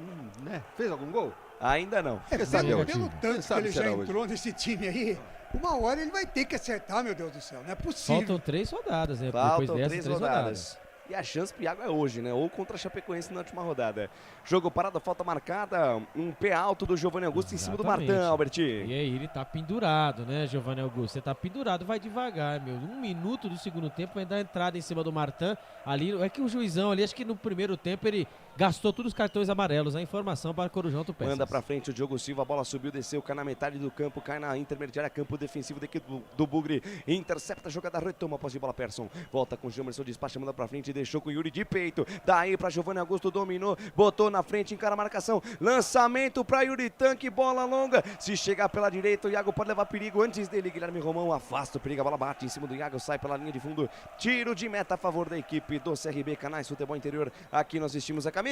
né? Fez algum gol? Ainda não. Pelo tanto que ele já entrou nesse time aí, uma hora ele vai ter que acertar, meu Deus do céu. Não é possível. Faltam 3 rodadas, né? Faltam Depois dessas, 3 rodadas. E a chance pro Iago é hoje, né? Ou contra a Chapecoense na última rodada. Jogo parado, falta marcada. Um pé alto do Giovanni Augusto em cima do Martin, Albert. E aí ele tá pendurado, né, Giovanni Augusto? Você tá pendurado, vai devagar, meu. 1 minuto do segundo tempo vai dar entrada em cima do Martin. Ali, é que o juizão ali, acho que no primeiro tempo ele gastou todos os cartões amarelos. A informação para Corujão Tupécias. Manda pra frente o Diogo Silva, a bola subiu, desceu, cai na metade do campo, cai na intermediária, campo defensivo da equipe do Bugre. Intercepta a jogada, retoma a posse de bola, Persson. Volta com o Jamerson, despacha, manda pra frente, deixou com o Yuri de peito. Daí pra Giovanni Augusto, dominou, botou na frente, encara a marcação. Lançamento pra Yuri Tanque, bola longa. Se chegar pela direita, o Iago pode levar perigo. Antes dele, Guilherme Romão afasta o perigo, a bola bate em cima do Iago, sai pela linha de fundo. Tiro de meta a favor da equipe do CRB, canais Futebol Interior. Aqui nós vestimos a camisa.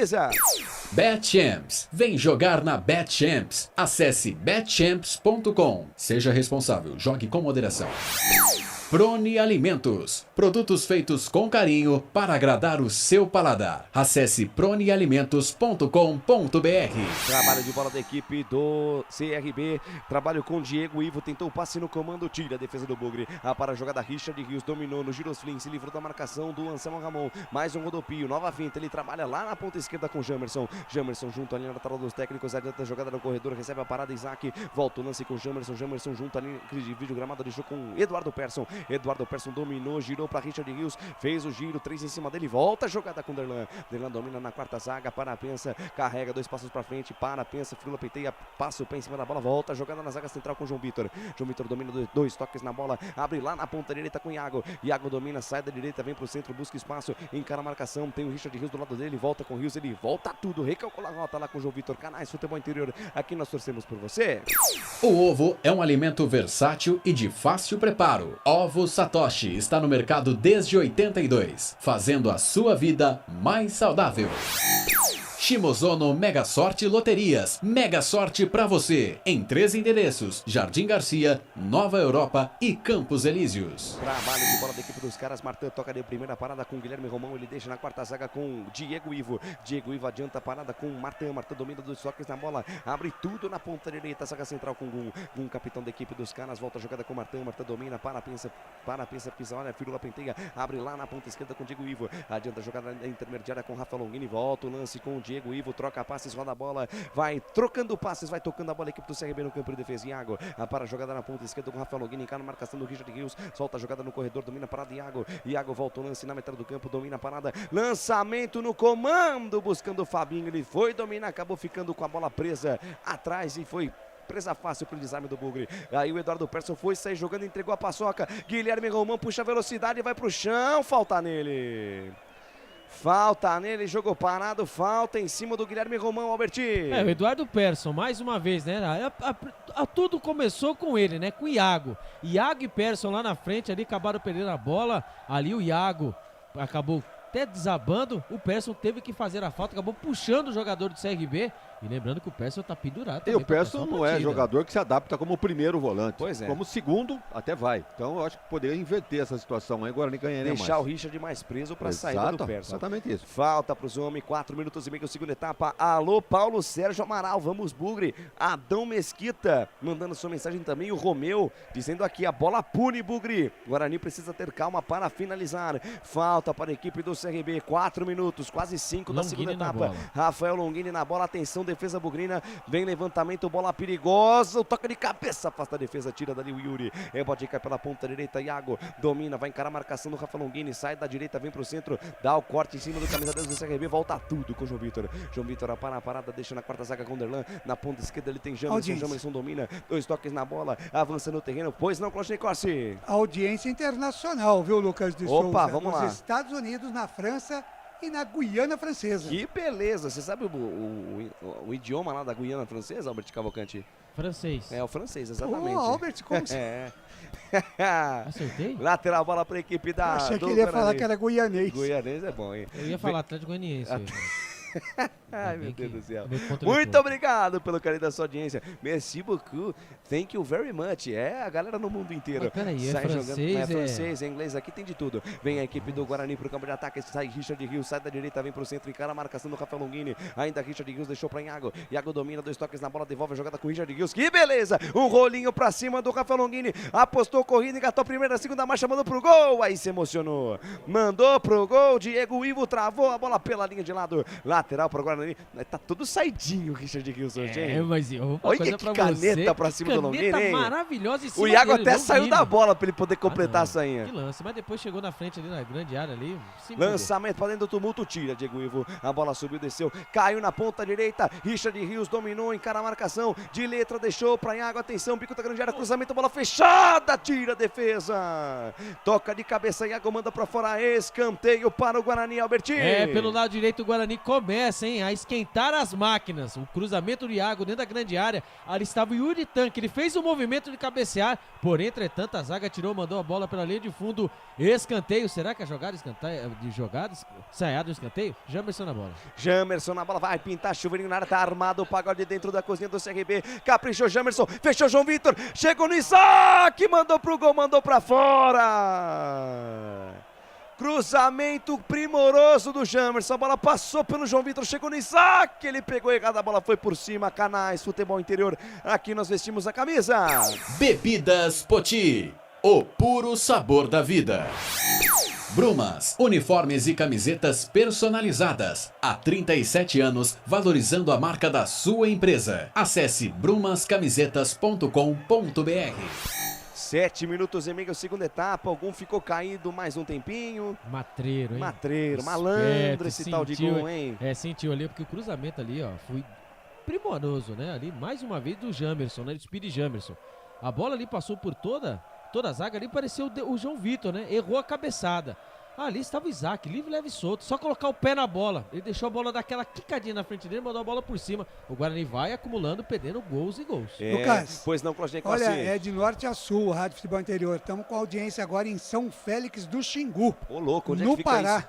Betchamps. Vem jogar na Betchamps. Acesse betchamps.com. Seja responsável, jogue com moderação. Prone Alimentos. Produtos feitos com carinho para agradar o seu paladar. Acesse pronealimentos.com.br. Trabalho de bola da equipe do CRB. Trabalho com Diego Ivo. Tentou o passe no comando. Tira a defesa do Bugre. Para a jogada, Richard Rios dominou no Girosflin. Se livrou da marcação do Anselmo Ramon. Mais um rodopio. Nova finta. Ele trabalha lá na ponta esquerda com Jamerson. Jamerson junto à linha lateral dos técnicos. Adianta a jogada no corredor. Recebe a parada. Isaac. Volta o lance com Jamerson. Jamerson junto à linha de vídeo gramado. Deixou com Eduardo Persson. Eduardo Persson dominou, girou para Richard Rios, fez o giro, 3 em cima dele, volta a jogada com Derlan. Derlan domina na quarta zaga, para, pensa, carrega 2 passos para frente, para, pensa, Frula peiteia, passa o pé em cima da bola, volta a jogada na zaga central com João Vitor. João Vitor domina 2 toques na bola, abre lá na ponta direita com Iago. Iago domina, sai da direita, vem pro centro, busca espaço, encara a marcação, tem o Richard Rios do lado dele, volta com Rios, ele volta tudo, recalcula a rota lá com João Vitor. Canais Futebol Interior, aqui nós torcemos por você. O ovo é um alimento versátil e de fácil preparo. Ovo Satoshi está no mercado desde 82, fazendo a sua vida mais saudável. Shimozono Mega Sorte Loterias. Mega Sorte pra você. Em 3 endereços: Jardim Garcia, Nova Europa e Campos Elíseos. Trabalho de bola da equipe dos caras. Martin toca de primeira parada com Guilherme Romão. Ele deixa na quarta zaga com Diego Ivo. Diego Ivo adianta a parada com Martin. Martin domina 2 toques na bola. Abre tudo na ponta direita. Zaga central com Gum. Gum, capitão da equipe dos caras. Volta a jogada com Martin. Martin domina. Para, pensa, pisa. Olha, Firula penteia. Abre lá na ponta esquerda com Diego Ivo. Adianta a jogada intermediária com Rafa Longini. Volta o lance com o Diego Ivo, troca passes, roda a bola, vai trocando passes, vai tocando a bola a equipe do CRB no campo de defesa. Iago, para a jogada na ponta esquerda com Rafael Longini, encara a marcação do Richard Rios, solta a jogada no corredor, domina a parada Iago. Iago volta o lance na metade do campo, domina a parada, lançamento no comando, buscando o Fabinho, ele foi dominar, acabou ficando com a bola presa atrás e foi presa fácil pro desarme do Bugre. Aí o Eduardo Persson foi sair jogando, entregou a paçoca. Guilherme Romão puxa a velocidade, vai pro chão, falta nele. Falta nele, jogo parado, falta em cima do Guilherme Romão, Alberti. O Eduardo Persson, mais uma vez, né? Tudo começou com ele, né? Com o Iago. Iago e Persson lá na frente, ali acabaram perdendo a bola. Ali o Iago acabou até desabando. O Persson teve que fazer a falta, acabou puxando o jogador do CRB. E lembrando que o Persson tá pendurado. E o Persson não é jogador que se adapta como primeiro volante. Pois é. Como segundo, até vai. Então eu acho que poderia inverter essa situação aí, agora nem ganharia mais. Deixar o Richard mais preso pra saída do Persson. Exatamente isso. Falta pros homens, 4 minutos e meio, segunda etapa. Alô, Paulo Sérgio Amaral, vamos Bugre. Adão Mesquita, mandando sua mensagem também. O Romeu, dizendo aqui, a bola pune, Bugre. Guarani precisa ter calma para finalizar. Falta para a equipe do CRB, 4 minutos, quase 5 da segunda etapa. Rafael Longini na bola, atenção, defesa bugrina, vem levantamento, bola perigosa, o toque de cabeça, afasta a defesa, tira dali o Yuri, rebote cai pela ponta direita, Iago, domina, vai encarar a marcação do Rafael Longini, sai da direita, vem pro centro, dá o corte em cima do camisa 10 do CRB, volta tudo com o João Vitor para a parada, deixa na quarta zaga com o Derlan, na ponta esquerda ele tem Jamerson domina, 2 toques na bola, avança no terreno, pois não, Claudinei Corsi. Audiência internacional, viu, Lucas de Souza? Opa, vamos lá. Nos Estados Unidos, na França e na Guiana Francesa. Que beleza! Você sabe o idioma lá da Guiana Francesa, Albert Cavalcante? Francês. É, o francês, exatamente. Albert, como você... É. Acertei? Lateral, bola para a equipe da... Achei que ele ia falar que era guianês. Guianês é bom, hein? Eu ia falar Atlético Goianiense. Ai, meu Deus do céu. Muito obrigado pelo carinho da sua audiência. Merci beaucoup. Thank you very much. É, a galera no mundo inteiro. Mas peraí, sai francês, jogando, francês, é inglês, aqui tem de tudo. Vem a equipe do Guarani pro campo de ataque. Sai Richard Rios, sai da direita, vem pro centro, encara a marcação do Rafael Longini. Ainda Richard Rios deixou pra Iago. Iago domina, 2 toques na bola, devolve a jogada com Richard Rios. Que beleza! Um rolinho pra cima do Rafael Longini. Apostou corrida, engatou a primeira, segunda marcha, mandou pro gol. Aí se emocionou. Mandou pro gol. Diego Ivo travou a bola pela linha de lado. Lateral pro Guarani. Tá todo saidinho o Richard Rios hoje, hein? Mas eu vou olha que caneta pra cima do Longini, hein? Maravilhosa em cima o Iago dele, até saiu Longini. da bola pra ele poder completar a sainha. Que lance, mas depois chegou na frente ali na grande área ali. Lançamento pra dentro do tumulto, tira Diego Ivo. A bola subiu, desceu, caiu na ponta direita. Richard Rios dominou, encara a marcação. De letra, deixou pra Iago, atenção, bico da grande área, cruzamento, bola fechada, tira a defesa. Toca de cabeça, Iago manda pra fora, escanteio para o Guarani, Albertinho. É, pelo lado direito o Guarani começa, hein, a esquentar as máquinas. O cruzamento do Iago dentro da grande área. Ali estava o Yuri Tanque, ele fez o movimento de cabecear, porém, entretanto, a zaga tirou, mandou a bola pela linha de fundo. Escanteio, será que a jogada de jogadas ensaiado o escanteio? Jamerson na bola. Jamerson na bola, vai pintar, chuveirinho na área, tá armado o pagode dentro da cozinha do CRB. Caprichou Jamerson, fechou João Vitor, chegou no Isaac, mandou pro gol, mandou pra fora. Cruzamento primoroso do Jamerson, a bola passou pelo João Vitor, chegou no Isaac, ele pegou errado, a bola foi por cima. Canais, futebol interior, aqui nós vestimos a camisa. Bebidas Poti, o puro sabor da vida. Brumas, uniformes e camisetas personalizadas. Há 37 anos, valorizando a marca da sua empresa. Acesse brumascamisetas.com.br. 7 minutos e meio, segunda etapa. Algum ficou caído mais um tempinho. Matreiro, hein? Matreiro, Esperto, malandro esse tal de gol, hein? É, sentiu ali, porque o cruzamento ali, ó, foi primoroso, né? Ali, mais uma vez do Jamerson, né? Do Speed Jamerson. A bola ali passou por toda a zaga ali, pareceu o João Vitor, né? Errou a cabeçada. Ali estava o Isaac, livre, leve e solto. Só colocar o pé na bola. Ele deixou a bola dar aquela quicadinha na frente dele, mandou a bola por cima. O Guarani vai acumulando, perdendo gols e gols. É, Lucas, pois não, Claudinei olha, é de norte a sul, Rádio Futebol Interior. Estamos com audiência agora em São Félix do Xingu. Ô, louco, onde no é que fica Pará. isso?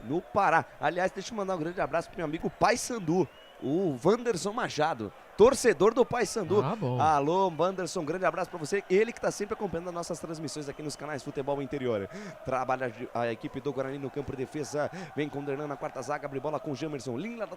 No Pará. Aliás, deixa eu mandar um grande abraço pro meu amigo Pai Sandu, o Wanderson Machado, torcedor do Paysandu. Alô, Wanderson, grande abraço pra você. Ele que tá sempre acompanhando as nossas transmissões aqui nos canais Futebol Interior. Trabalha a equipe do Guarani no campo de defesa. Vem com o Derlan na quarta zaga, abre bola com o Jamerson. Linha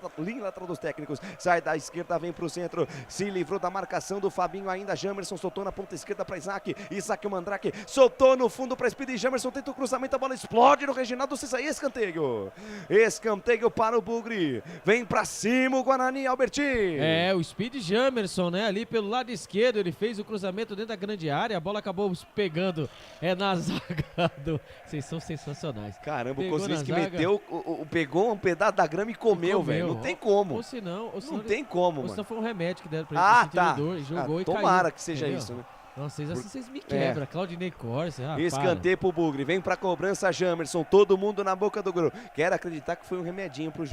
lateral dos técnicos. Sai da esquerda, vem pro centro. Se livrou da marcação do Fabinho ainda. Jamerson soltou na ponta esquerda pra Isaac. Isaac o Mandrake soltou no fundo pra Speed. Jamerson tenta o cruzamento, a bola explode no Reginaldo Cissa. Escanteio. Escanteio para o Bugre. Vem pra cima o Guarani, Albertinho. É, o Speed de Jamerson, né? Ali pelo lado esquerdo, ele fez o cruzamento dentro da grande área, a bola acabou pegando na zaga do... Vocês são sensacionais. Caramba, o Kozlinski meteu, pegou um pedaço da grama e comeu, velho. Não tem como. Ou senão tem como, mano. Ou senão foi um remédio que deram pra ele. Tá. E jogou e caiu. Tomara que seja isso, né? Nossa, vocês me quebram. Claudinei Corse, Escanteio pro Bugre, vem pra cobrança Jamerson, todo mundo na boca do gol. Quero acreditar que foi um remedinho pro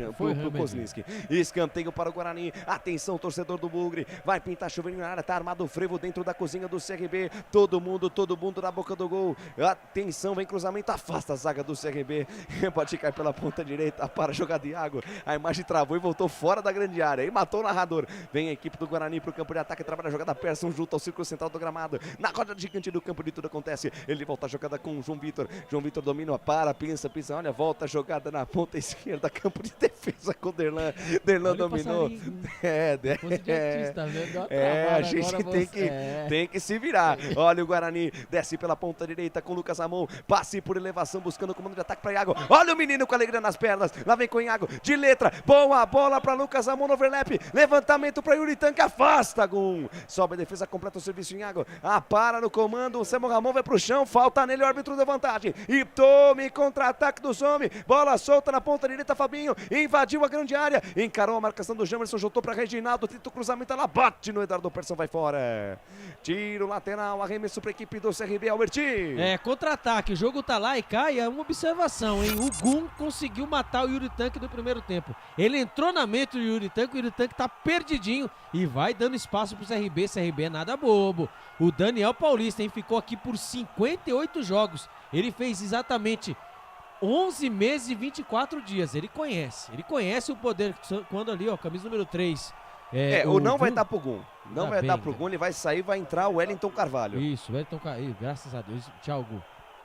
Kozlinski. Escanteio para o Guarani, atenção torcedor do Bugre, vai pintar chovendo na área, tá armado o frevo dentro da cozinha do CRB, todo mundo na boca do gol. Atenção, vem cruzamento, afasta a zaga do CRB, pode cair pela ponta direita, para jogar Iago, a imagem travou e voltou fora da grande área, e matou o narrador. Vem a equipe do Guarani pro campo de ataque, trabalha a jogada Persson junto ao círculo central do gramado. Na roda gigante do campo de tudo acontece. Ele volta a jogada com o João Vitor. João Vitor domina, pensa. Olha, volta a jogada na ponta esquerda. Campo de defesa com o Derlan. Derlan dominou. A gente tem que se virar. Olha o Guarani. Desce pela ponta direita com o Lucas Ramon. Passe por elevação, buscando o comando de ataque para Iago. Olha o menino com alegria nas pernas. Lá vem com o Iago. De letra. Boa bola para Lucas Ramon no overlap. Levantamento para Yuri Tanque. Afasta, Gum. Sobe a defesa, completa o serviço em Iago. Para no comando, o Samuel Ramon vai pro chão, falta nele, o árbitro da vantagem, e tome contra-ataque do Some, bola solta na ponta direita, Fabinho, invadiu a grande área, encarou a marcação do Jamerson, juntou pra Reginaldo, tenta o cruzamento, ela bate no Eduardo Persson, vai fora, tiro lateral, arremesso pra equipe do CRB, Alberti. Contra-ataque, o jogo tá lá e cai, uma observação, hein, o Gum conseguiu matar o Yuri Tanque no primeiro tempo, ele entrou na mente do Yuri Tanque, o Yuri Tanque tá perdidinho e vai dando espaço pro CRB é nada bobo. O Daniel Paulista, ficou aqui por 58 jogos. Ele fez exatamente 11 meses e 24 dias. Ele conhece o poder. Quando ali, camisa número 3. Não vai dar pro Gum. Não vai dar pro Gum, ele vai sair, vai entrar o Wellington Carvalho. Isso, Wellington Carvalho. Graças a Deus. Tchau, Gum.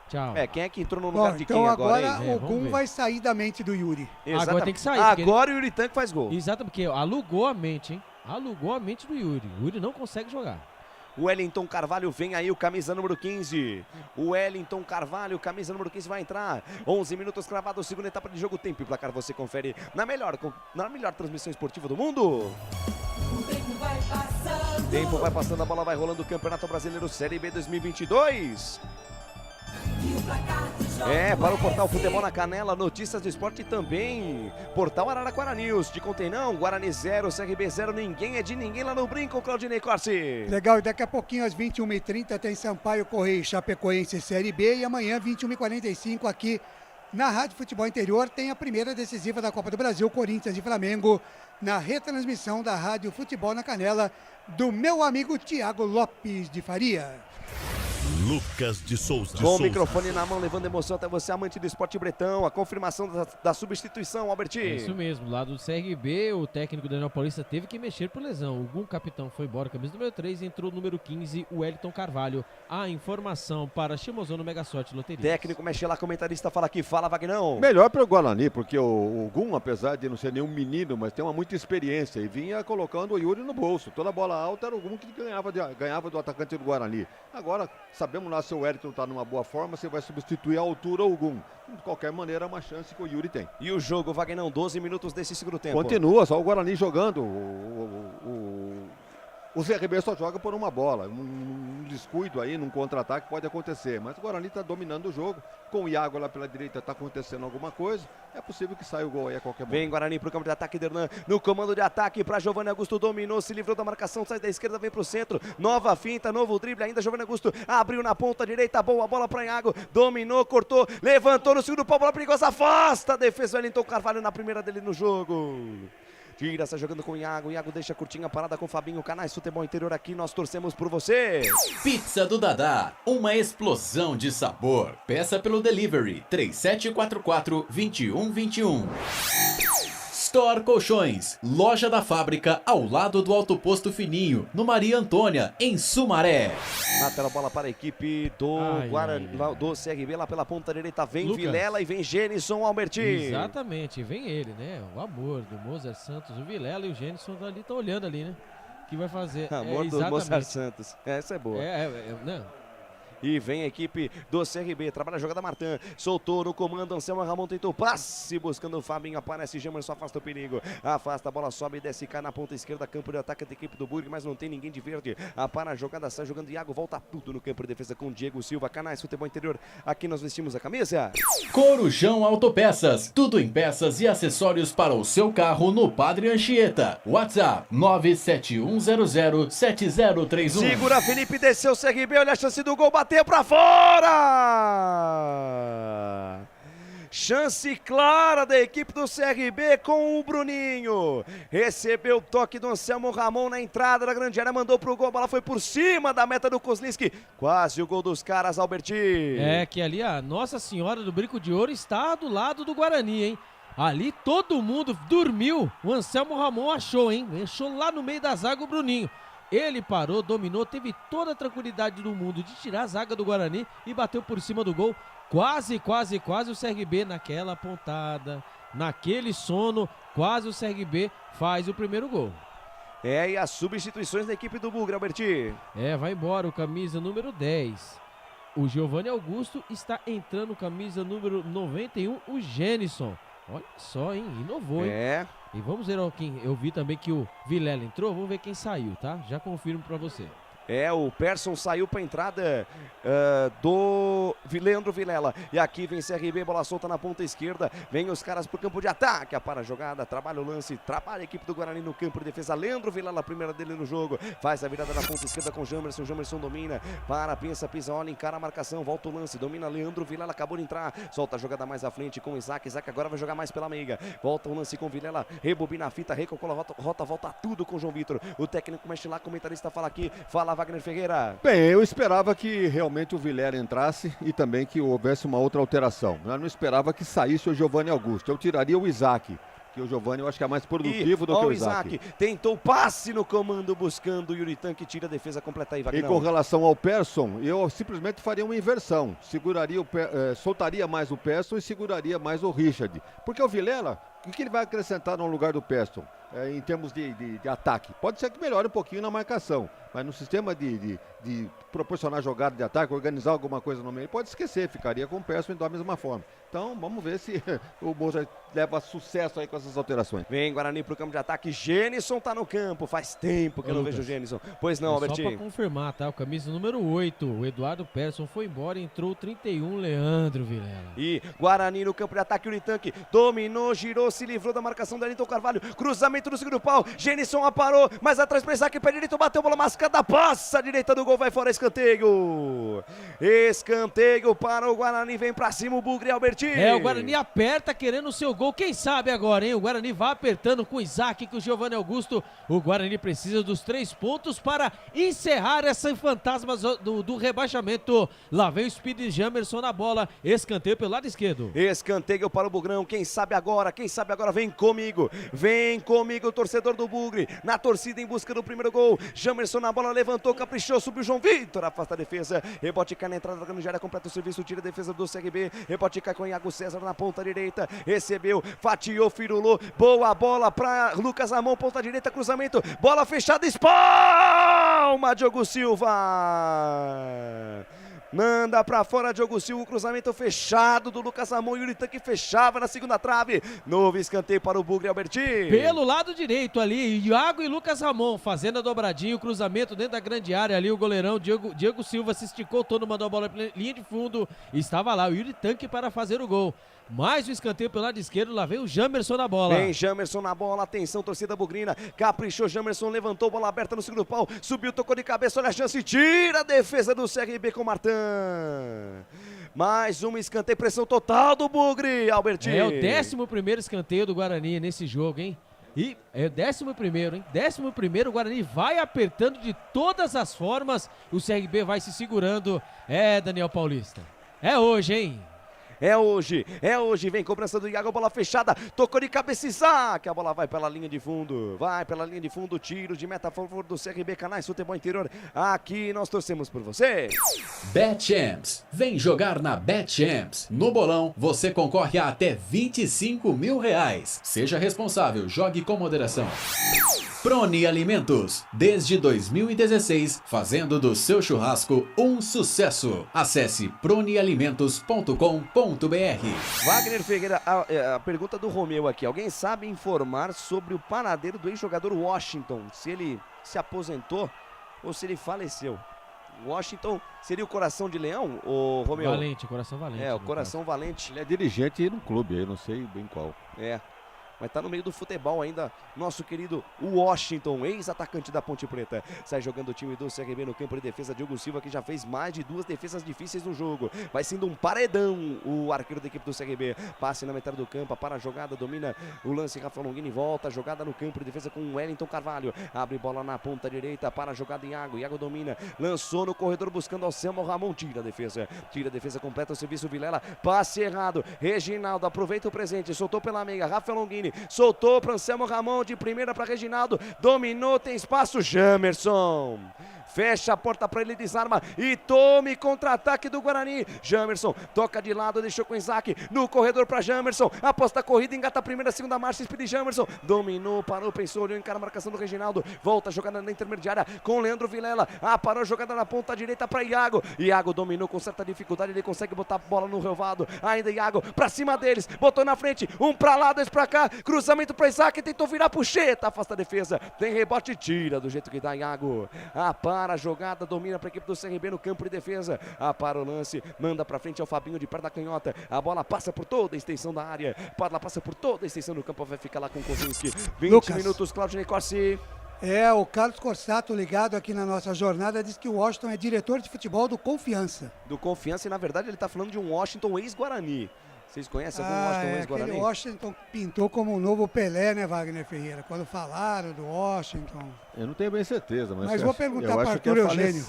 Tchau. Quem é que entrou no lugar de quem então agora? O Gum vai sair da mente do Yuri. Agora tem que sair. Agora o Yuri Tanque faz gol. Exato, porque alugou a mente, hein? Alugou a mente do Yuri. O Yuri não consegue jogar. O Wellington Carvalho vem aí, o camisa número 15. O Wellington Carvalho, camisa número 15, vai entrar. 11 minutos cravado, segunda etapa de jogo. Tempo e placar você confere na melhor transmissão esportiva do mundo. Tempo vai passando, a bola vai rolando. O Campeonato Brasileiro Série B 2022. Para o Portal Futebol na Canela, notícias do esporte também. Portal Araraquara News, te contei não, Guarani 0, CRB 0, ninguém é de ninguém lá no Brinco, Claudinei Corsi. Legal, e daqui a pouquinho às 21h30 tem Sampaio Correia e Chapecoense Série B, e amanhã 21h45 aqui na Rádio Futebol Interior tem a primeira decisiva da Copa do Brasil, Corinthians e Flamengo, na retransmissão da Rádio Futebol na Canela, do meu amigo Tiago Lopes de Faria. Lucas de Souza. Com o microfone na mão, levando emoção até você, amante do esporte bretão. A confirmação da substituição, Alberti. Isso mesmo, lá do CRB, o técnico Daniel Paulista teve que mexer por lesão. O Gum capitão foi embora, camisa número 3, entrou o número 15, o Wellington Carvalho. A informação para Chimozono Mega Sorte Loteria. Técnico mexe lá, comentarista fala aqui, fala Vagnão. Melhor para o Guarani, porque o Gum, apesar de não ser nenhum menino, mas tem uma muita experiência e vinha colocando o Yuri no bolso. Toda bola alta era o Gum que ganhava do atacante do Guarani. Agora, sabemos lá se o Wellington está numa boa forma, você vai substituir a altura ou o Gum. De qualquer maneira, é uma chance que o Yuri tem. E o jogo, Vagnão, 12 minutos desse segundo tempo. Continua, só o Guarani jogando. O CRB só joga por uma bola. Um descuido aí, num contra-ataque pode acontecer. Mas o Guarani está dominando o jogo. Com o Iago lá pela direita está acontecendo alguma coisa. É possível que saia o gol aí a qualquer momento. Vem Guarani pro campo de ataque, Derlan. No comando de ataque para Giovanni Augusto. Dominou, se livrou da marcação. Sai da esquerda, vem pro centro. Nova finta, novo drible ainda. Giovanni Augusto abriu na ponta direita. Boa bola para Iago. Dominou, cortou, levantou no segundo pau. Bola perigosa, afasta a defesa. Wellington Carvalho na primeira dele no jogo. Tira, sai jogando com o Iago. Iago deixa a curtinha parada com o Fabinho. Canais Futebol Interior aqui, nós torcemos por você. Pizza do Dadá, uma explosão de sabor. Peça pelo delivery 3744-2121. Store Colchões, loja da fábrica ao lado do Alto Posto Fininho, no Maria Antônia, em Sumaré. Na tela, bola para a equipe do Guarani, do CRB, lá pela ponta direita, vem Lucas. Vilela e vem Gênison Alberti. Exatamente, vem ele, né? O amor do Mozart Santos, o Vilela e o Gênison ali estão olhando ali, né? O que vai fazer? Amor do Mozart Santos, essa é boa. Não. E vem a equipe do CRB, trabalha a jogada Martin, soltou no comando, Anselmo Ramon tentou passe, buscando o Fabinho, aparece Jamerson, afasta o perigo, afasta, a bola sobe e desce, cai na ponta esquerda, campo de ataque da equipe do Burg, mas não tem ninguém de verde, para a jogada, sai jogando Iago, volta tudo no campo de defesa com Diego Silva, Canais Futebol Interior, aqui nós vestimos a camisa. Corujão Autopeças, tudo em peças e acessórios para o seu carro no Padre Anchieta. WhatsApp 971007031. Segura Felipe, desceu o CRB, olha a chance do gol, bateu pra fora! Chance clara da equipe do CRB com o Bruninho. Recebeu o toque do Anselmo Ramon na entrada da grande área, mandou pro gol, a bola foi por cima da meta do Kozlinski. Quase o gol dos caras, Alberti. É que ali a Nossa Senhora do Brinco de Ouro está do lado do Guarani, hein? Ali todo mundo dormiu. O Anselmo Ramon achou, hein? Achou lá no meio da zaga o Bruninho. Ele parou, dominou, teve toda a tranquilidade do mundo de tirar a zaga do Guarani e bateu por cima do gol. Quase o CRB naquela pontada, naquele sono, quase o CRB faz o primeiro gol. É, e as substituições da equipe do Bugre, Alberti. É, vai embora o camisa número 10. O Giovanni Augusto está entrando, camisa número 91, o Gênison. Olha só, hein? Inovou, hein? É. E vamos ver quem. Eu vi também que o Vilela entrou. Vamos ver quem saiu, tá? Já confirmo pra você. É, o Persson saiu para a entrada do Leandro Vilela. E aqui vem CRB, bola solta na ponta esquerda. Vem os caras pro campo de ataque. Para a jogada, trabalha o lance, trabalha a equipe do Guarani no campo de defesa. Leandro Vilela, a primeira dele no jogo. Faz a virada na ponta esquerda com Jamerson. Jamerson domina, pensa, pisa, olha, encara a marcação. Volta o lance, domina Leandro Vilela, acabou de entrar. Solta a jogada mais à frente com o Isaac. Isaac agora vai jogar mais pela meiga. Volta o lance com Vilela, rebobina a fita, recalcula a rota, volta tudo com o João Vitor. O técnico mexe lá, comentarista fala aqui, fala Wagner Ferreira. Bem, eu esperava que realmente o Vilela entrasse e também que houvesse uma outra alteração. Eu não esperava que saísse o Giovanni Augusto. Eu tiraria o Isaac, que o Giovanni eu acho que é mais produtivo do que o Isaac. Tentou passe no comando buscando o Yuritan, que tira a defesa completa aí, Wagner. E com relação ao Persson, eu simplesmente faria uma inversão. Soltaria mais o Persson e seguraria mais o Richard. Porque o Vilela, o que ele vai acrescentar no lugar do Persson? Em termos de ataque. Pode ser que melhore um pouquinho na marcação, mas no sistema de proporcionar jogada de ataque, organizar alguma coisa no meio, pode esquecer, ficaria com o Persson da mesma forma. Então vamos ver se o Moza leva sucesso aí com essas alterações. Vem Guarani pro campo de ataque, Gênison tá no campo, faz tempo que eu não vejo o Gênison. Pois não, Albertinho. Só pra confirmar, tá? O camisa número 8, o Eduardo Persson foi embora, entrou o 31, Leandro Vilela. E Guarani no campo de ataque, Uritanque dominou, girou, se livrou da marcação da Ayrton Carvalho, cruzamento no segundo pau, Gênison aparou, mas atrás pra Isaac, pé direito, bateu, bola mascada, passa a direita do gol, vai fora, escanteio. Escanteio para o Guarani, vem pra cima o Bugre, Albertinho. É, o Guarani aperta querendo o seu gol, quem sabe agora, hein? O Guarani vai apertando com o Isaac, com o Giovanni Augusto. O Guarani precisa dos 3 pontos para encerrar essa fantasma do rebaixamento. Lá vem o Speed Jamerson na bola, escanteio pelo lado esquerdo. Escanteio para o Bugrão, quem sabe agora, vem comigo, o torcedor do Bugre, na torcida em busca do primeiro gol. Jamerson na bola, levantou, caprichou, subiu João Vitor, afasta a defesa, rebote cai na entrada da grande área, completa o serviço, tira a defesa do CRB, rebote cai com Iago César na ponta direita, recebeu, fatiou, firulou, boa bola para Lucas Ramon, ponta direita, cruzamento, bola fechada, espalma Diogo Silva. Manda pra fora Diogo Silva, o cruzamento fechado do Lucas Ramon, Yuritan que fechava na segunda trave. Novo escanteio para o Bugre, Albertinho. Pelo lado direito ali, Iago e Lucas Ramon fazendo a dobradinha, o cruzamento dentro da grande área ali, o goleirão Diego Silva se esticou todo, mandou a bola pra linha de fundo, estava lá o Yuritan para fazer o gol. Mais um escanteio pelo lado esquerdo, lá vem o Jamerson na bola. Vem Jamerson na bola, atenção torcida bugrina, caprichou, Jamerson levantou, bola aberta no segundo pau, subiu, tocou de cabeça, olha a chance, tira a defesa do CRB com o Martin. Mais um escanteio, pressão total do Bugre, Albertinho. É o 11º escanteio do Guarani nesse jogo, hein? E é o 11º, hein? 11º, o Guarani vai apertando de todas as formas, o CRB vai se segurando. É, Daniel Paulista, é hoje, hein? É hoje, vem cobrança do Iago, bola fechada, tocou de cabeça Isaac, a bola vai pela linha de fundo, tiro de meta a favor do CRB, Canais Futebol Interior, aqui nós torcemos por você. BetChamps, vem jogar na BetChamps. No bolão, você concorre a até R$25 mil. Seja responsável, jogue com moderação. Proni Alimentos, desde 2016, fazendo do seu churrasco um sucesso. Acesse pronialimentos.com.br. Wagner Ferreira, a pergunta do Romeu aqui. Alguém sabe informar sobre o paradeiro do ex-jogador Washington? Se ele se aposentou ou se ele faleceu? Washington seria o coração de leão, o Romeu? Valente, coração valente. É, o coração valente. Ele é dirigente no clube, eu não sei bem qual. É. Mas tá no meio do futebol ainda, nosso querido Washington, ex-atacante da Ponte Preta. Sai jogando o time do CRB no campo de defesa, Diogo Silva, que já fez mais de 2 defesas difíceis no jogo. Vai sendo um paredão o arqueiro da equipe do CRB. Passe na metade do campo, para a jogada, domina o lance, Rafa Longini volta, jogada no campo de defesa com o Wellington Carvalho. Abre bola na ponta direita, para a jogada Iago domina, lançou no corredor buscando Anselmo Ramon, tira a defesa completa o serviço, Vilela, passe errado, Reginaldo aproveita o presente, soltou pela meia, Rafa Longini soltou para Anselmo Ramon, de primeira para Reginaldo, dominou, tem espaço, Jamerson fecha a porta para ele, desarma e tome contra-ataque do Guarani. Jamerson toca de lado, deixou com o Isaac no corredor para Jamerson, aposta a corrida, engata a primeira, segunda marcha, Speed Jamerson, dominou, parou, pensou, olhou, encara a marcação do Reginaldo, volta a jogada na intermediária com Leandro Vilela, parou a jogada na ponta direita para Iago dominou com certa dificuldade, ele consegue botar a bola no relvado, ainda Iago para cima deles, botou na frente, um para lá, 2 para cá, cruzamento para Isaac, tentou virar puxeta, afasta a defesa, tem rebote, tira do jeito que dá Iago, para a jogada, domina para a equipe do CRB no campo de defesa, para o lance, manda para frente ao Fabinho de perna canhota, a bola passa por toda a extensão da área, ela passa por toda a extensão do campo, vai ficar lá com o Kozinski, 20 minutos, Claudinei Corsi. O Carlos Corsato, ligado aqui na nossa jornada, diz que o Washington é diretor de futebol do Confiança. Do Confiança, e na verdade ele está falando de um Washington ex-Guarani. Vocês conhecem algum Washington ex-Guarani? Aquele Washington pintou como o novo Pelé, né, Wagner Ferreira? Quando falaram do Washington. Eu não tenho bem certeza, mas vou perguntar para o Arthur Eugênio.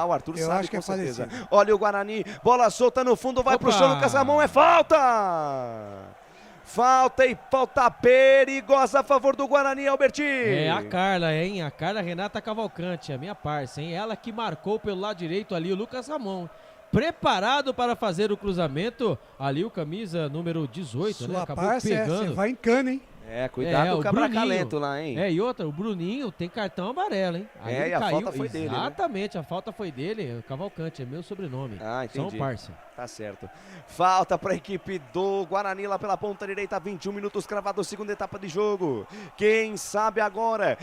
O Arthur eu sabe acho que com é certeza. falecido. Olha o Guarani, bola solta no fundo, vai pro chão, Lucas Ramon, é falta! Falta e falta perigosa a favor do Guarani, Alberti. É a Carla, hein? A Carla Renata Cavalcante, a minha parça, hein? Ela que marcou pelo lado direito ali o Lucas Ramon. Preparado para fazer o cruzamento, ali o camisa número 18, né? Acabou pegando. Você vai em cana, hein? Cuidado com o cabra-calento lá, hein? E outra, o Bruninho tem cartão amarelo, hein? E a falta foi dele, né? Exatamente, a falta foi dele, Cavalcante, é meu sobrenome. Entendi. São parça. Tá certo. Falta para a equipe do Guarani lá pela ponta direita, 21 minutos cravado, segunda etapa de jogo. Quem sabe agora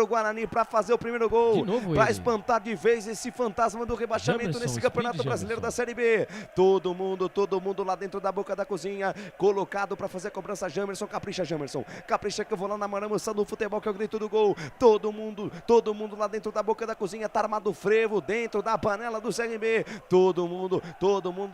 o Guarani para fazer o primeiro gol, para espantar de vez esse fantasma do rebaixamento nesse Campeonato Brasileiro da Série B. Todo mundo lá dentro da boca da cozinha, colocado para fazer a cobrança. Jamerson, capricha que eu vou lá na maramoça do futebol, que é o grito do gol. Todo mundo lá dentro da boca da cozinha, tá armado o frevo dentro da panela do CRB. Todo mundo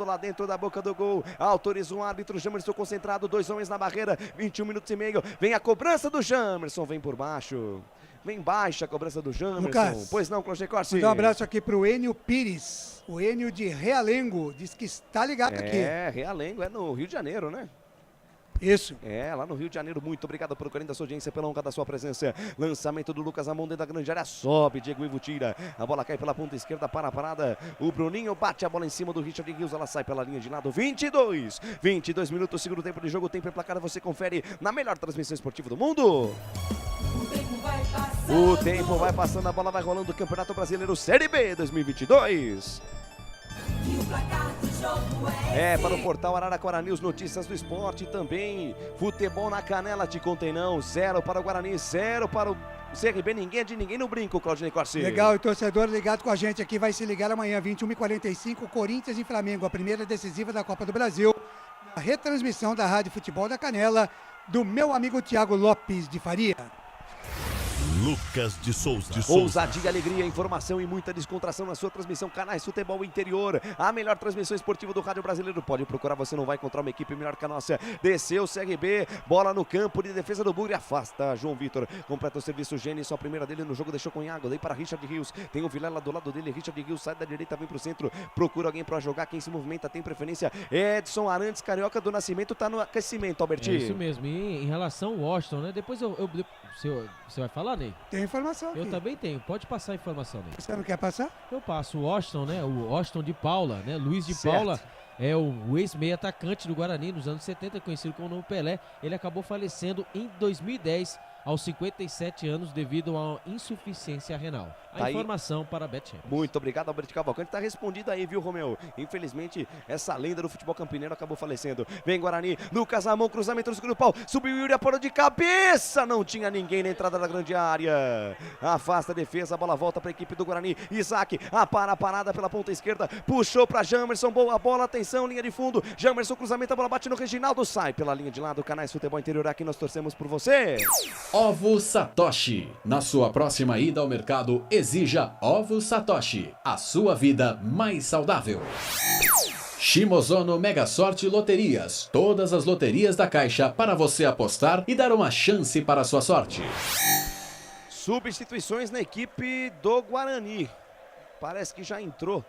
lá dentro da boca do gol. Autoriza o árbitro, Jamerson concentrado, 2 homens na barreira, 21 minutos e meio. Vem a cobrança do Jamerson, vem por baixo. Vem baixa a cobrança do Jamerson. Lucas, pois não, Cláudio Corsi. Um abraço aqui pro Enio Pires. O Enio de Realengo diz que está ligado aqui. Realengo é no Rio de Janeiro, né? Isso. Lá no Rio de Janeiro. Muito obrigado pelo carinho da sua audiência, pela honra da sua presença. Lançamento do Lucas Ramon dentro da grande área. Sobe, Diego Ivo tira. A bola cai pela ponta esquerda para a parada. O Bruninho bate a bola em cima do Richard Rios. Ela sai pela linha de lado. 22 minutos, segundo tempo de jogo. Tempo e placar você confere na melhor transmissão esportiva do mundo. O tempo vai passando, a bola vai rolando. O Campeonato Brasileiro Série B 2022. Para o portal Araraquara News, notícias do esporte também. Futebol na canela, te contei não. 0 para o Guarani, 0 para o CRB. Ninguém é de ninguém no brinco, Claudinei Corsi. Legal, e torcedor ligado com a gente aqui vai se ligar amanhã, 21h45, Corinthians e Flamengo, a primeira decisiva da Copa do Brasil. A retransmissão da Rádio Futebol da Canela, do meu amigo Thiago Lopes de Faria. Lucas de Souza. Ousadia, alegria, informação e muita descontração na sua transmissão. Canais Futebol Interior, a melhor transmissão esportiva do rádio brasileiro. Pode procurar, você não vai encontrar uma equipe melhor que a nossa. Desceu o CRB, bola no campo de defesa do Bugre, afasta João Vitor, completa o serviço. Gênesis, a primeira dele no jogo, deixou com Iago, daí para Richard Rios, tem o Vilela do lado dele. Richard Rios sai da direita, vem pro centro, procura alguém para jogar. Quem se movimenta tem preferência. Edson Arantes, Carioca do Nascimento, tá no aquecimento, Alberti. É isso mesmo. E em relação ao Washington, né? Depois você vai falar, Ney? Tem informação aqui. Eu também tenho, pode passar a informação, Ney. Você não quer passar? Eu passo. O Washington, né? O Washington de Paula, né? Luiz de Paula é o ex-meio atacante do Guarani nos anos 70, conhecido como o nome Pelé. Ele acabou falecendo em 2010 aos 57 anos devido a insuficiência renal. Tá Informação para a BetChampions. Muito obrigado, Albert Cavalcante. Tá respondido aí, viu, Romeu? Infelizmente, essa lenda do futebol campineiro acabou falecendo. Vem Guarani, Lucas Ramon, cruzamento no segundo pau. Subiu Yuri, aporou de cabeça. Não tinha ninguém na entrada da grande área. Afasta a defesa, a bola volta para a equipe do Guarani. Isaac, a parada pela ponta esquerda. Puxou para Jamerson, boa bola, atenção, linha de fundo. Jamerson, cruzamento, a bola bate no Reginaldo. Sai pela linha de lado, Canais Futebol Interior. Aqui nós torcemos por você. Ovo Satoshi. Na sua próxima ida ao mercado, exija Ovo Satoshi, a sua vida mais saudável. Shimozono Mega Sorte Loterias. Todas as loterias da Caixa para você apostar e dar uma chance para a sua sorte. Substituições na equipe do Guarani. Parece que já entrou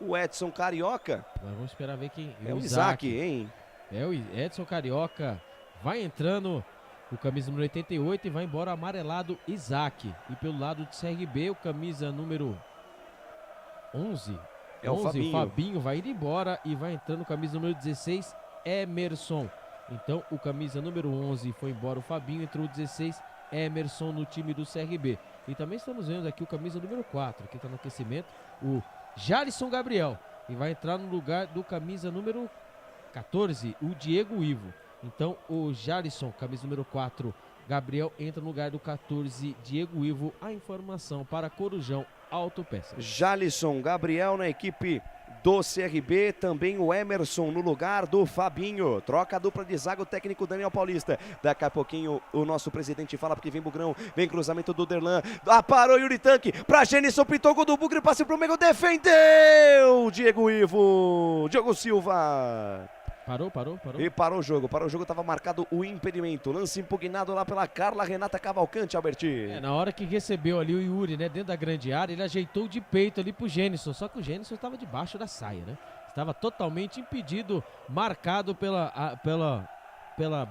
o Edson Carioca. Mas vamos esperar ver quem... É o Isaac, hein? É o Edson Carioca. Vai entrando o camisa número 88 e vai embora o amarelado Isaac. E pelo lado do CRB, o camisa número 11. É o Fabinho vai ir embora e vai entrando o camisa número 16, Emerson. Então o camisa número 11 foi embora o Fabinho, entrou o 16, Emerson no time do CRB. E também estamos vendo aqui o camisa número 4, que está no aquecimento, o Jalisson Gabriel. E vai entrar no lugar do camisa número 14, o Diego Ivo. Então o Jalisson, camisa número 4, Gabriel, entra no lugar do 14, Diego Ivo. A informação para Corujão Autopeças. Jalisson Gabriel na equipe do CRB, também o Emerson no lugar do Fabinho. Troca a dupla de zaga, o técnico Daniel Paulista. Daqui a pouquinho o nosso presidente fala porque vem Bugrão, vem cruzamento do Derlan. Parou Yuri Tanque pra Genison, pintou gol do Bugre, passe pro meio, defendeu Diego Ivo, Diogo Silva. Parou. E parou o jogo, estava marcado o impedimento. Lance impugnado lá pela Carla Renata Cavalcante, Alberti. Na hora que recebeu ali o Yuri, né, dentro da grande área, ele ajeitou de peito ali pro Gênison, só que o Gênison estava debaixo da saia, né? Estava totalmente impedido, marcado pela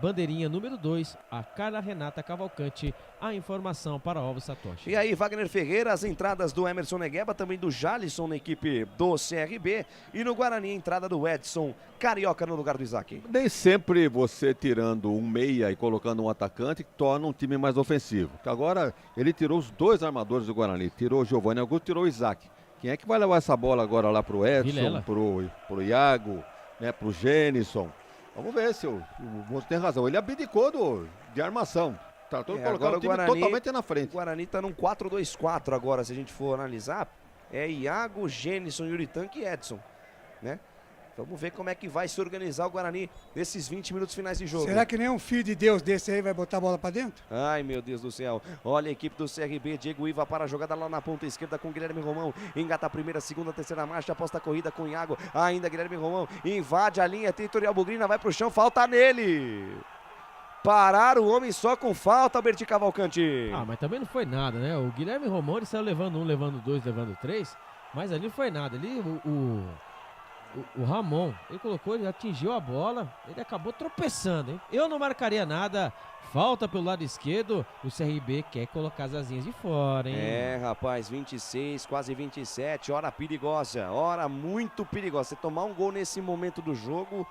bandeirinha número 2, a Carla Renata Cavalcante. A informação para Ovo Satoshi. E aí, Wagner Ferreira, as entradas do Emerson Negueba, também do Jalisson na equipe do CRB. E no Guarani, a entrada do Edson Carioca no lugar do Isaac. Nem sempre você tirando um meia e colocando um atacante torna um time mais ofensivo. Porque agora ele tirou os dois armadores do Guarani. Tirou o Giovanni Augusto, tirou o Isaac. Quem é que vai levar essa bola agora lá pro Edson, pro Iago, né, pro Gênison? Vamos ver se o moço tem razão. Ele abdicou de armação. Tá todo colocando o time totalmente na frente. O Guarani tá num 4-2-4 agora, se a gente for analisar. É Iago, Gênison, Yuri Tanque e Edson, né? Vamos ver como é que vai se organizar o Guarani nesses 20 minutos finais de jogo. Será que nem um filho de Deus desse aí vai botar a bola pra dentro? Ai, meu Deus do céu. Olha a equipe do CRB, Diego Iva para a jogada lá na ponta esquerda com Guilherme Romão. Engata a primeira, segunda, terceira marcha, aposta a corrida com Iago. Ainda Guilherme Romão invade a linha territorial Bugrina, vai pro chão, falta nele. Parar o homem só com falta, Berti Cavalcante. Mas também não foi nada, né? O Guilherme Romão, ele saiu levando 1, levando 2, levando 3, mas ali não foi nada. Ali o Ramon, ele atingiu a bola, ele acabou tropeçando, hein? Eu não marcaria nada, falta pelo lado esquerdo, o CRB quer colocar as asinhas de fora, hein? É, rapaz, 26, quase 27, hora perigosa, hora muito perigosa. Você tomar um gol nesse momento do jogo...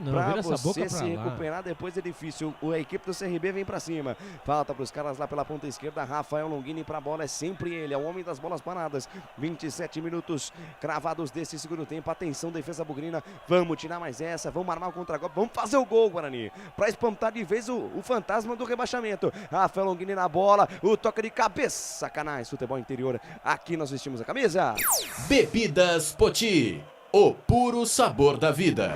Vira essa boca pra se recuperar depois é difícil. A equipe do CRB vem pra cima. Falta pros caras lá pela ponta esquerda. Rafael Longini pra bola, é sempre ele, é o homem das bolas paradas. 27 minutos cravados desse segundo tempo. Atenção, defesa bugrina. Vamos tirar mais essa, vamos armar o contra-golpe. Vamos fazer o gol, Guarani, pra espantar de vez o fantasma do rebaixamento. Rafael Longini na bola, o toque de cabeça. Canais Futebol Interior, aqui nós vestimos a camisa. Bebidas Poti, o puro sabor da vida.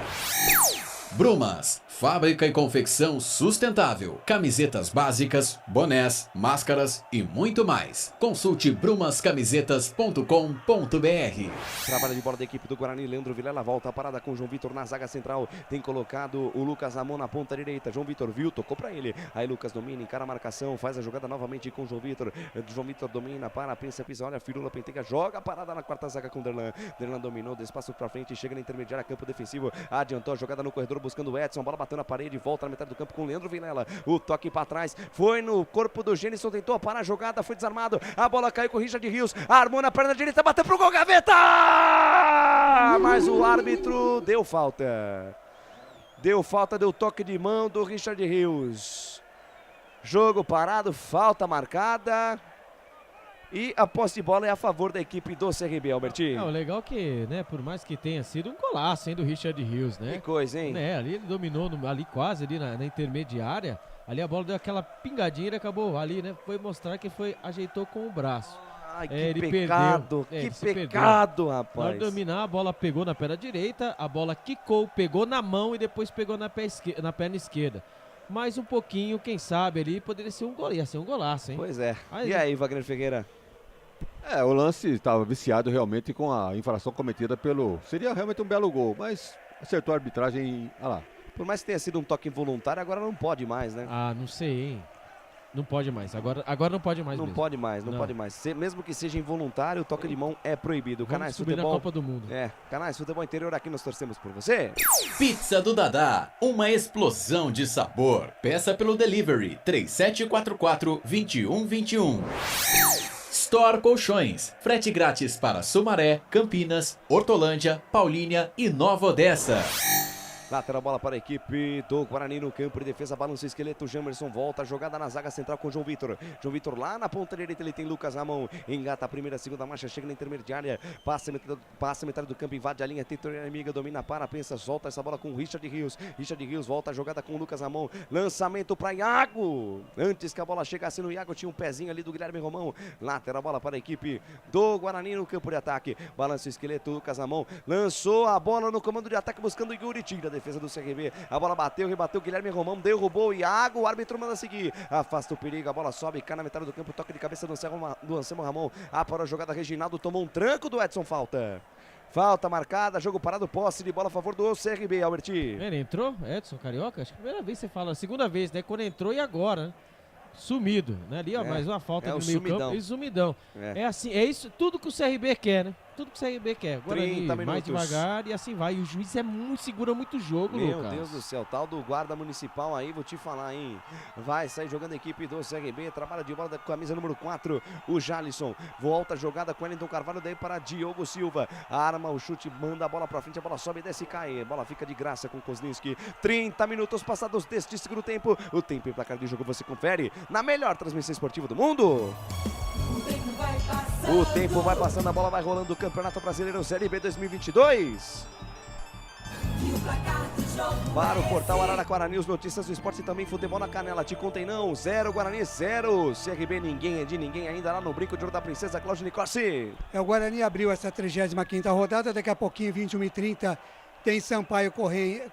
Brumas, fábrica e confecção sustentável, camisetas básicas, bonés, máscaras e muito mais. Consulte brumascamisetas.com.br. Trabalho de bola da equipe do Guarani, Leandro Vilela volta a parada com João Vitor na zaga central, tem colocado o Lucas Ramon na ponta direita, João Vitor viu, tocou pra ele, aí Lucas domina, encara a marcação, faz a jogada novamente com João Vitor domina, para, pensa, pisa, olha, Firula, Penteca, joga a parada na quarta zaga com Derlan dominou, deu espaço pra frente, chega na intermediária, campo defensivo, adiantou a jogada no corredor, buscando o Edson, bola bateu na parede, volta na metade do campo com Leandro Vilela, o toque para trás, foi no corpo do Gênison, tentou parar a jogada, foi desarmado, a bola caiu com o Richard Rios, armou na perna direita, bateu pro gol, gaveta! Mas o árbitro deu falta, deu toque de mão do Richard Rios. Jogo parado, falta marcada. E a posse de bola é a favor da equipe do CRB, Albertinho. O legal que, né, por mais que tenha sido um golaço, hein, do Richard Rios, né? Que coisa, hein? Né, ali ele dominou, ali quase ali na intermediária. Ali a bola deu aquela pingadinha e ele acabou ali, né? Foi mostrar que ajeitou com o braço. Ai, que ele pecado, perdeu. que pecado, rapaz. Na hora de dominar, a bola pegou na perna direita, a bola quicou, pegou na mão e depois pegou na perna esquerda. Mais um pouquinho, quem sabe ali, poderia ser um gol, ia ser um golaço, hein? Pois é. E aí, Wagner Figueira? O lance estava viciado realmente com a infração cometida pelo... Seria realmente um belo gol, mas acertou a arbitragem, olha lá. Por mais que tenha sido um toque involuntário, agora não pode mais, né? Ah, não sei, hein? Não pode mais, agora não pode mais não mesmo. Pode mais, não pode mais. Mesmo que seja involuntário, o toque de mão é proibido. Canais subir Futebol... na Copa do Mundo. Canais Futebol Interior, aqui nós torcemos por você. Pizza do Dadá, uma explosão de sabor. Peça pelo delivery 3744-2121. Store Colchões, frete grátis para Sumaré, Campinas, Hortolândia, Paulínia e Nova Odessa. Lateral bola para a equipe do Guarani no campo de defesa, balança o esqueleto, Jamerson volta, jogada na zaga central com João Vitor. João Vitor lá na ponta direita, ele tem Lucas Ramon, engata a primeira, segunda marcha, chega na intermediária, passa metade do campo, invade a linha, territorial inimiga, domina, pensa, solta essa bola com o Richard Rios. Richard Rios volta a jogada com o Lucas Ramon, lançamento para Iago. Antes que a bola chegasse no Iago, tinha um pezinho ali do Guilherme Romão. Lateral bola para a equipe do Guarani no campo de ataque, balança o esqueleto, Lucas Ramon, lançou a bola no comando de ataque buscando o Yuri, tira a defesa do CRB, a bola bateu, rebateu, Guilherme Romão derrubou o Iago, o árbitro manda seguir, afasta o perigo, a bola sobe, cai na metade do campo, toque de cabeça do Anselmo Ramon, para a jogada, Reginaldo tomou um tranco do Edson, falta marcada, jogo parado, posse de bola a favor do CRB, Alberti. Ele entrou, Edson Carioca, acho que a primeira vez você fala, segunda vez, né, quando entrou e agora, né? Sumido, né? Ali, ó, mais uma falta no meio campo e sumidão. É assim, é isso, tudo que o CRB quer, né? Tudo que o CRB quer. Guarani mais devagar e assim vai. E o juiz segura muito o jogo, Meu Lucas. Deus do céu, tal do guarda municipal aí, vou te falar, hein? Vai sair jogando a equipe do CRB, trabalha de bola da camisa número 4, o Jalisson. Volta a jogada com Wellington Carvalho, daí para Diogo Silva. Arma o chute, manda a bola pra frente, a bola sobe, desce e cai. A bola fica de graça com Kozlinski. 30 minutos passados deste segundo tempo. O tempo e placar de jogo você confere na melhor transmissão esportiva do mundo. O tempo vai passando, a bola vai rolando. O Campeonato Brasileiro Série B 2022. Para o portal Araraquara News, notícias do esporte e também futebol na canela. Te contem não, 0 Guarani 0. CRB ninguém é de ninguém ainda lá no brinco de ouro da princesa Cláudia Nicorsi. O Guarani abriu essa 35ª rodada, daqui a pouquinho, 21h30, tem Sampaio Correia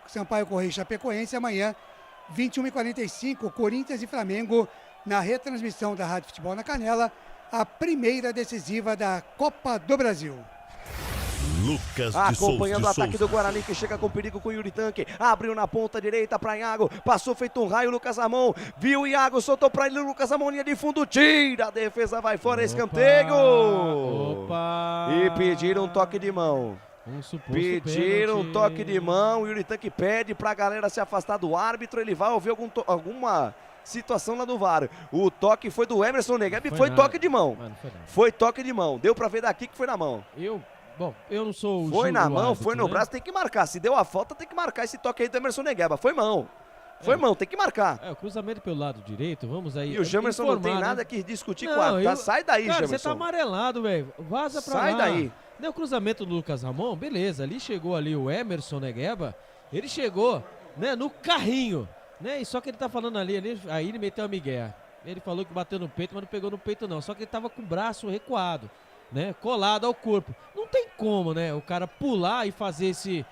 e Chapecoense. Amanhã, 21h45, Corinthians e Flamengo na retransmissão da Rádio Futebol na Canela, a primeira decisiva da Copa do Brasil. Lucas de acompanhando o ataque Souza. do Guarani, que chega com perigo com o Yuri Tanque, abriu na ponta direita para Iago, passou feito um raio, Lucas Ramon, viu o Iago, soltou para ele, Lucas Ramon, linha de fundo, tira, a defesa vai fora, escanteio. E pediram um toque de mão. Pediram um toque de mão, o Yuri Tanque pede pra galera se afastar do árbitro, ele vai ouvir alguma situação lá no VAR. O toque foi do Emerson Negueba e foi toque de mão. Foi toque de mão. Deu pra ver daqui que foi na mão. Eu não sou o Foi na mão, árbitro, foi no braço, tem que marcar. Se deu a falta, tem que marcar esse toque aí do Emerson Negueba. Foi mão. Foi mão, tem que marcar. O cruzamento pelo lado direito, vamos aí. E o Jamerson não tem nada que discutir com a... Tá, sai daí, cara, Jamerson. Você tá amarelado, velho. Vaza pra lá. Sai daí. O cruzamento do Lucas Ramon, beleza. Ali chegou ali o Emerson Negueba. Ele chegou, né, no carrinho. Né? E só que ele tá falando ali, aí ele meteu a migué. Ele falou que bateu no peito, mas não pegou no peito não. Só que ele tava com o braço recuado, né? Colado ao corpo. Não tem como, né? O cara pular e fazer esse...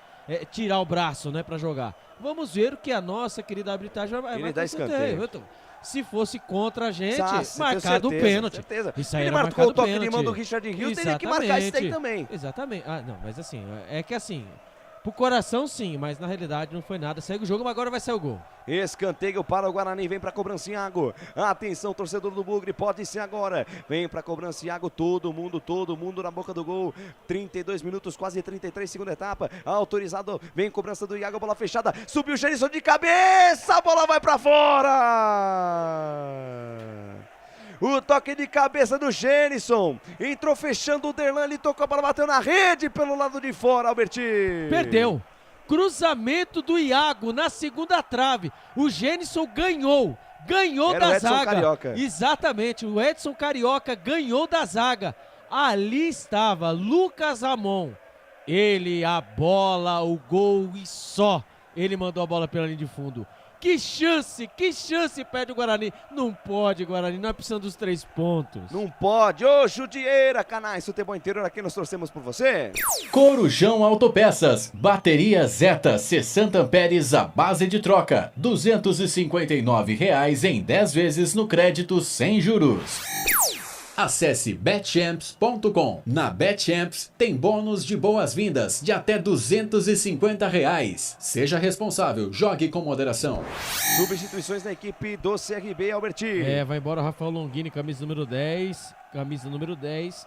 tirar o braço, né? Pra jogar. Vamos ver o que a nossa querida arbitragem vai dar escanteio. Se fosse contra a gente, marcado o pênalti. Certeza. Isso aí ele era marcou o toque pênalti. de mão do Richard Rios, teria que marcar isso daí também. Exatamente. Ah, não, mas assim, é que assim... Pro coração sim, mas na realidade não foi nada. Segue o jogo, mas agora vai sair o gol. Escanteio para o Guarani, vem pra cobrança Iago. Atenção, torcedor do Bugre, pode ser agora. Vem pra cobrança Iago, todo mundo na boca do gol. 32 minutos, quase 33, segunda etapa. Autorizado, vem cobrança do Iago, bola fechada. Subiu o Gerson de cabeça, a bola vai pra fora. O toque de cabeça do Gênison. Entrou fechando o Derlan, ele tocou a bola, bateu na rede pelo lado de fora, Alberti. Perdeu. Cruzamento do Iago na segunda trave. O Gênison ganhou. ganhou Era o da Edson zaga. Carioca. Exatamente, o Edson Carioca ganhou da zaga. Ali estava Lucas Ramon. Ele, a bola, o gol e só. Ele mandou a bola pela linha de fundo. Que chance perde o Guarani. Não pode, Guarani, nós precisamos dos 3 pontos. Não pode. Ô, Judieira, canais, futebol interior, aqui nós torcemos por você. Corujão Autopeças, bateria Zeta 60 amperes à base de troca, R$ 259,00 em 10 vezes no crédito sem juros. Acesse betchamps.com. Na Betchamps tem bônus de boas-vindas de até R$ 250,00. Seja responsável, jogue com moderação. Substituições na equipe do CRB, Alberti. Vai embora o Rafael Longini, camisa número 10.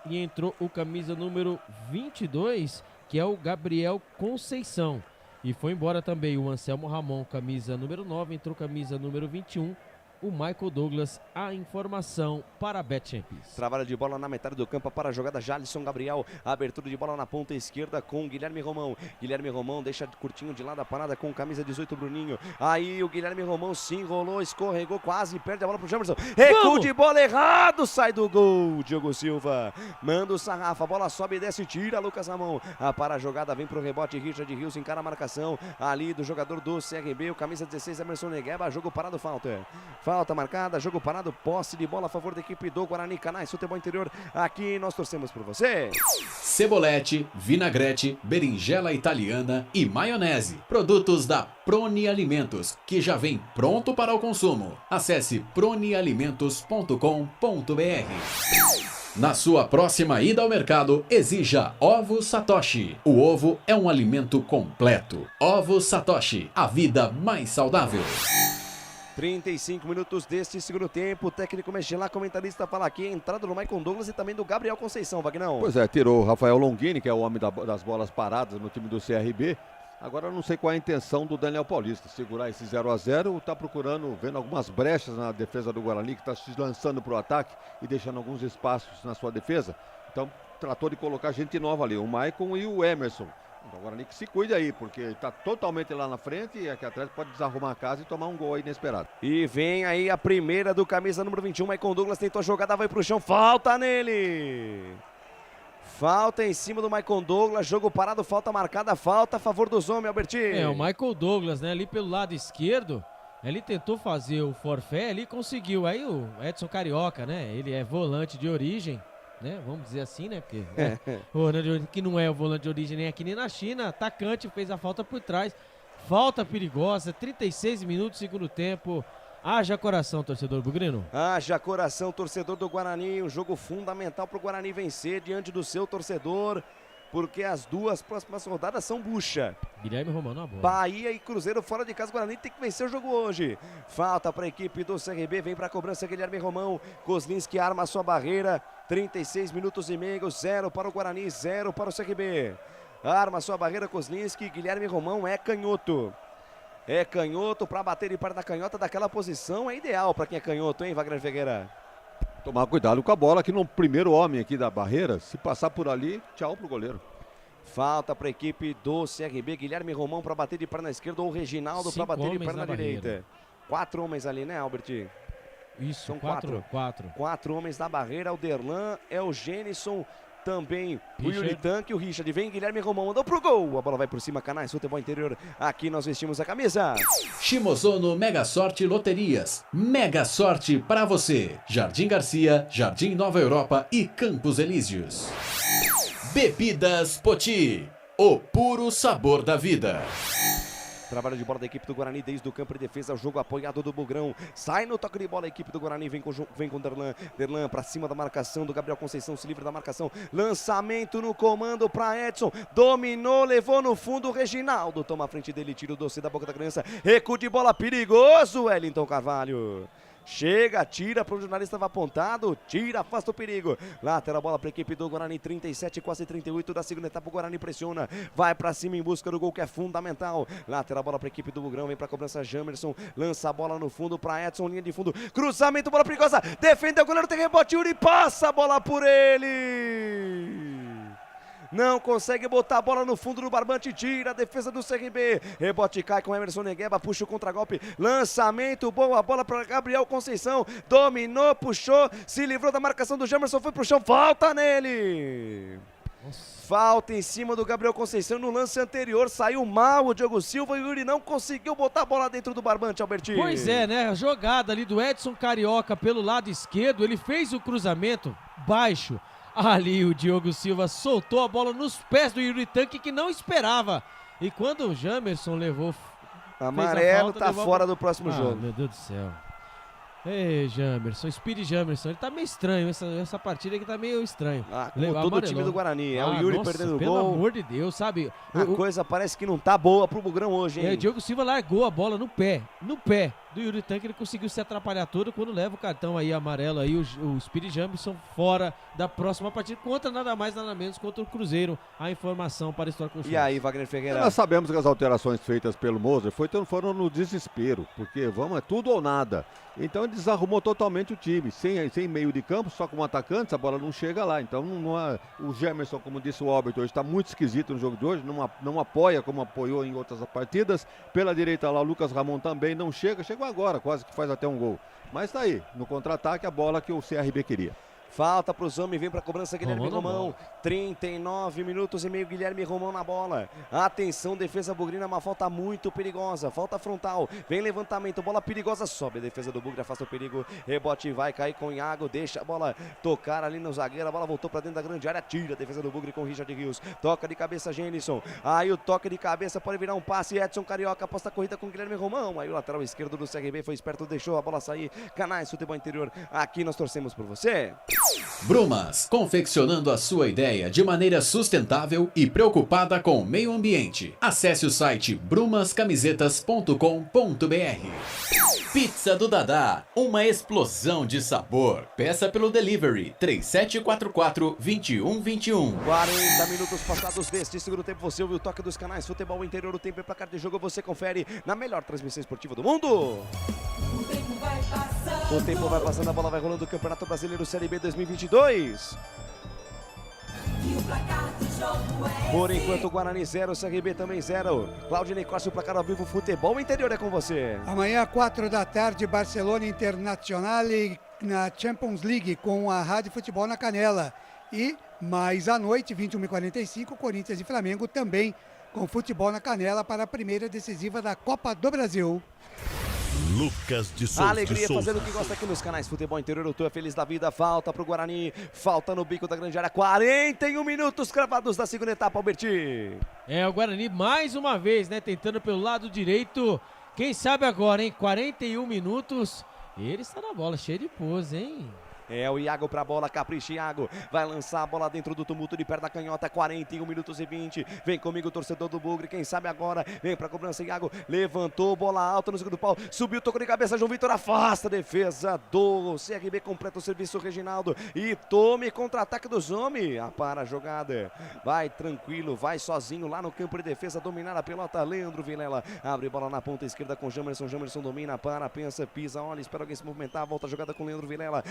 E entrou o camisa número 22, que é o Gabriel Conceição. E foi embora também o Anselmo Ramon, camisa número 9. Entrou camisa número 21. O Michael Douglas, a informação para a Betchamps. Trabalho de bola na metade do campo para a jogada Jalisson Gabriel. Abertura de bola na ponta esquerda com Guilherme Romão. Guilherme Romão deixa curtinho de lado a parada com camisa 18 Bruninho. Aí o Guilherme Romão se enrolou, escorregou, quase perde a bola pro Jamerson. Recuo de bola errado, sai do gol. Diogo Silva manda o sarrafo, a bola sobe e desce, tira Lucas Ramon. Para a jogada, vem pro rebote, Richard Rios encara a marcação ali do jogador do CRB, o camisa 16 Emerson Negueba. Jogo parado, falta marcada, jogo parado, posse de bola a favor da equipe do Guarani. Canais Futebol Interior, aqui nós torcemos por você. Cebolete, vinagrete, berinjela italiana e maionese. Produtos da Proni Alimentos, que já vem pronto para o consumo. Acesse pronialimentos.com.br. Na sua próxima ida ao mercado, exija Ovo Satoshi. O ovo é um alimento completo. Ovo Satoshi, a vida mais saudável. 35 minutos deste segundo tempo, o técnico mexe lá, comentarista fala aqui, entrada do Michael Douglas e também do Gabriel Conceição, Vagnão. Pois é, tirou o Rafael Longini, que é o homem das bolas paradas no time do CRB. Agora eu não sei qual é a intenção do Daniel Paulista, segurar esse 0-0, está procurando, vendo algumas brechas na defesa do Guarani, que está se lançando para o ataque e deixando alguns espaços na sua defesa. Então tratou de colocar gente nova ali, o Maicon e o Emerson. Então o Guarani que se cuide aí, porque está totalmente lá na frente e aqui atrás pode desarrumar a casa e tomar um gol aí inesperado. E vem aí a primeira do camisa número 21, Michael Douglas tentou a jogada, vai pro chão, falta nele! Falta em cima do Michael Douglas, jogo parado, falta marcada, falta a favor dos homens, Albertinho. O Michael Douglas, né, ali pelo lado esquerdo, ele tentou fazer o forfé ali, conseguiu. Aí o Edson Carioca, né, ele é volante de origem, né, vamos dizer assim, né, porque o volante que não é o volante de origem nem aqui nem na China, atacante, fez a falta por trás, falta perigosa, 36 minutos, segundo tempo. Haja coração, torcedor bugrino. Haja coração, torcedor do Guarani, um jogo fundamental para o Guarani vencer diante do seu torcedor, porque as duas próximas rodadas são bucha. Guilherme Romão na bola. Bahia e Cruzeiro fora de casa, o Guarani tem que vencer o jogo hoje. Falta para a equipe do CRB, vem para a cobrança Guilherme Romão, Kozlinski arma a sua barreira, 36 minutos e meio, 0 para o Guarani, 0 para o CRB. Arma a sua barreira Kozlinski, Guilherme Romão é canhoto. É canhoto para bater e para da canhota daquela posição, é ideal para quem é canhoto, hein, Wagner Figueira? Tomar cuidado com a bola aqui no primeiro homem aqui da barreira, se passar por ali, tchau pro goleiro. Falta para a equipe do CRB, Guilherme Romão para bater de perna esquerda ou Reginaldo para bater de perna direita. 4 homens ali, né, Albert? Isso, são 4. 4 homens na barreira, o Derlan, é o Gênison, também o Yuri Tanque e o Richard. Vem Guilherme Romão, mandou pro gol. A bola vai por cima, Canais Futebol Interior. Aqui nós vestimos a camisa. Shimozono Mega Sorte Loterias. Mega Sorte para você. Jardim Garcia, Jardim Nova Europa e Campos Elíseos. Bebidas Poti. O puro sabor da vida. Trabalho de bola da equipe do Guarani desde o campo de defesa, o jogo apoiado do Bugrão. Sai no toque de bola a equipe do Guarani, vem com Derlan. Derlan para cima da marcação do Gabriel Conceição, se livra da marcação. Lançamento no comando para Edson. Dominou, levou no fundo o Reginaldo. Toma a frente dele, tira o doce da boca da criança. Recuo de bola perigoso, Wellington Carvalho. Chega, tira para o jornalista, estava apontado, tira, afasta o perigo. Lateral bola para a equipe do Guarani, 37, quase 38 da segunda etapa. O Guarani pressiona, vai para cima em busca do gol que é fundamental. Lateral bola para a equipe do Bugrão, vem para a cobrança Jamerson, lança a bola no fundo para Edson, linha de fundo, cruzamento, bola perigosa, defendeu o goleiro, tem rebote, Yuri passa a bola por ele. não consegue botar a bola no fundo do barbante, tira a defesa do CRB, rebote cai com Emerson Negueba, puxa o contragolpe, lançamento, boa bola para Gabriel Conceição, dominou, puxou, se livrou da marcação do Jamerson, foi pro chão, falta nele. Falta em cima do Gabriel Conceição. No lance anterior saiu mal o Diogo Silva e o Yuri não conseguiu botar a bola dentro do barbante, Albertinho. Pois é, né? A jogada ali do Edson Carioca pelo lado esquerdo, ele fez o cruzamento baixo. Ali o Diogo Silva soltou a bola nos pés do Yuri Tanque, que não esperava. E quando o Jamerson levou... Amarelo, tá fora do próximo jogo. Meu Deus do céu. Ei, Jamerson, Speed Jamerson, ele tá meio estranho, essa partida aqui tá meio estranho. Como todo o time do Guarani, é o Yuri perdendo o gol. Pelo amor de Deus, sabe? A coisa parece que não tá boa pro Bugrão hoje, hein? O Diogo Silva largou a bola no pé do Yuri Tanque, ele conseguiu se atrapalhar todo quando leva o cartão aí amarelo aí, o Speed Jamerson fora da próxima partida, contra nada mais, nada menos, contra o Cruzeiro. A informação para a História com E aí, Wagner Ferreira? Nós sabemos que as alterações feitas pelo Moser foram no desespero, porque é tudo ou nada. Então ele desarrumou totalmente o time, sem meio de campo, só com um atacante, a bola não chega lá. Então o Jamerson, como disse o Albert, hoje está muito esquisito no jogo de hoje, não apoia como apoiou em outras partidas. Pela direita lá, o Lucas Ramon também não chegou agora, quase que faz até um gol. Mas tá aí, no contra-ataque, a bola que o CRB queria. Falta para os homens, vem para a cobrança Guilherme Romão. 39 minutos e meio, Guilherme Romão na bola. Atenção, defesa bugrina, uma falta muito perigosa. Falta frontal, vem levantamento, bola perigosa, sobe a defesa do Bugre, afasta o perigo. Rebote vai cair com o Iago, deixa a bola tocar ali no zagueiro. A bola voltou para dentro da grande área, tira a defesa do Bugre com o Richard Rios. Toca de cabeça, Genison. Aí o toque de cabeça pode virar um passe. Edson Carioca aposta a corrida com Guilherme Romão. Aí o lateral esquerdo do CRB foi esperto, deixou a bola sair. Canais Futebol Interior, aqui nós torcemos por você. Brumas, confeccionando a sua ideia de maneira sustentável e preocupada com o meio ambiente. Acesse o site brumascamisetas.com.br. Pizza do Dadá, uma explosão de sabor. Peça pelo delivery 3744-2121. 40 minutos passados deste segundo tempo, você ouviu o toque dos Canais Futebol Interior, o tempo e placar de jogo, você confere na melhor transmissão esportiva do mundo. O tempo vai passando, a bola vai rolando, o Campeonato Brasileiro Série B 2022. Por enquanto, Guarani 0, CRB também 0. Claudinei Costa, o placar ao vivo, Futebol Interior é com você. Amanhã, 4 da tarde, Barcelona Internacional na Champions League com a Rádio Futebol na Canela. E mais à noite, 21h45, Corinthians e Flamengo também com Futebol na Canela para a primeira decisiva da Copa do Brasil. Lucas de Souza. Alegria fazendo o que gosta aqui nos Canais Futebol Interior. Eu tô feliz da vida. Falta pro Guarani. Falta no bico da grande área. 41 minutos cravados da segunda etapa, Alberti. O Guarani mais uma vez, né? Tentando pelo lado direito. Quem sabe agora, hein? 41 minutos. Ele está na bola, cheio de pose, hein? O Iago pra bola, capricha Iago, vai lançar a bola dentro do tumulto de perna da canhota, 41 minutos e 20, vem comigo o torcedor do Bugre, quem sabe agora, vem pra cobrança Iago, levantou, bola alta no segundo pau, subiu, tocou de cabeça, João Vitor afasta a defesa do CRB, completa o serviço Reginaldo e tome contra-ataque dos homens, para a jogada, vai tranquilo, vai sozinho lá no campo de defesa, dominar a pelota, Leandro Vilela, abre bola na ponta esquerda com Jamerson domina, pensa, pisa, olha, espera alguém se movimentar, volta a jogada com Leandro Vilela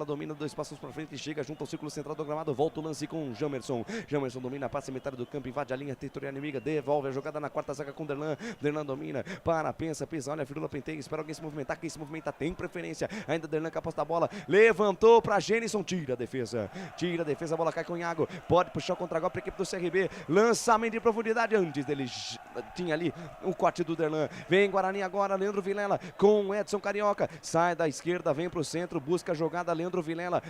domina, 2 passos para frente, chega junto ao círculo central do gramado, volta o lance com Jamerson domina, passa a metade do campo, invade a linha territorial inimiga, devolve a jogada na quarta zaga com Derlan domina, pensa, pisa, olha, Firula penteia, espera alguém se movimentar, quem se movimenta tem preferência, ainda Derlan que aposta a bola, levantou para Genison, tira a defesa, a bola cai com o Iago, pode puxar o contra-golpe para a equipe do CRB, lançamento de profundidade, antes dele tinha ali o corte do Derlan, vem Guarani agora, Leandro Vilela com Edson Carioca, sai da esquerda, vem para o centro, busca a jogada, Leandro Vilela,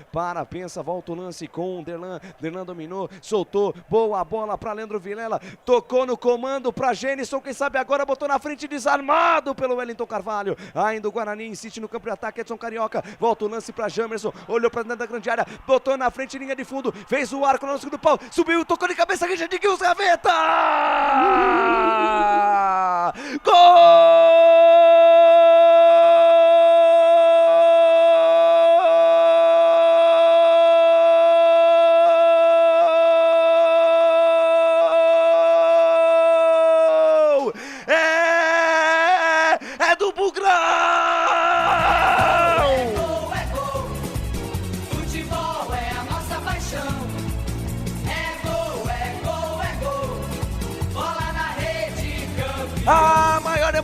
pensa, volta o lance com Derlan dominou, soltou, boa bola para Leandro Vilela, tocou no comando para Genison, quem sabe agora botou na frente, desarmado pelo Wellington Carvalho, ainda o Guarani insiste no campo de ataque, Edson Carioca, volta o lance para Jamerson, olhou para dentro da grande área, botou na frente, linha de fundo, fez o arco no segundo pau, subiu, tocou de cabeça, Richard Guilherme, gaveta! Gol!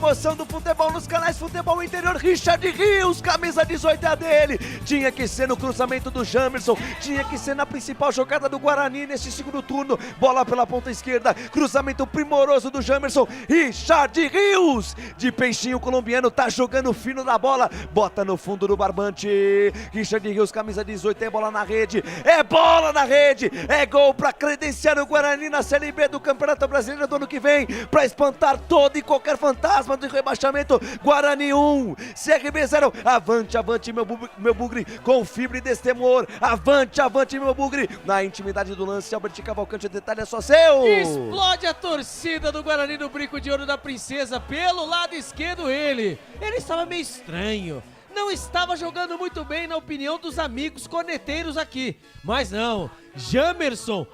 emoção do futebol nos canais Futebol Interior. Richard Rios, camisa 18 é a dele. Tinha que ser no cruzamento do Jamerson, tinha que ser na principal jogada do Guarani nesse segundo turno. Bola pela ponta esquerda, cruzamento primoroso do Jamerson. Richard Rios, de peixinho colombiano, tá jogando fino da bola, bota no fundo do barbante. Richard Rios, camisa 18, é bola na rede, é gol pra credenciar o Guarani na Série B do Campeonato Brasileiro do ano que vem, pra espantar todo e qualquer fantasma do rebaixamento. Guarani 1, CRB 0. Avante, avante, meu bugre, com fibra e destemor. Avante, avante, meu bugre. Na intimidade do lance, Albert Cavalcante, o detalhe é só seu. Explode a torcida do Guarani no Brinco de Ouro da Princesa. Pelo lado esquerdo ele estava meio estranho. Não estava jogando muito bem na opinião dos amigos corneteiros aqui. Mas não, Jamerson,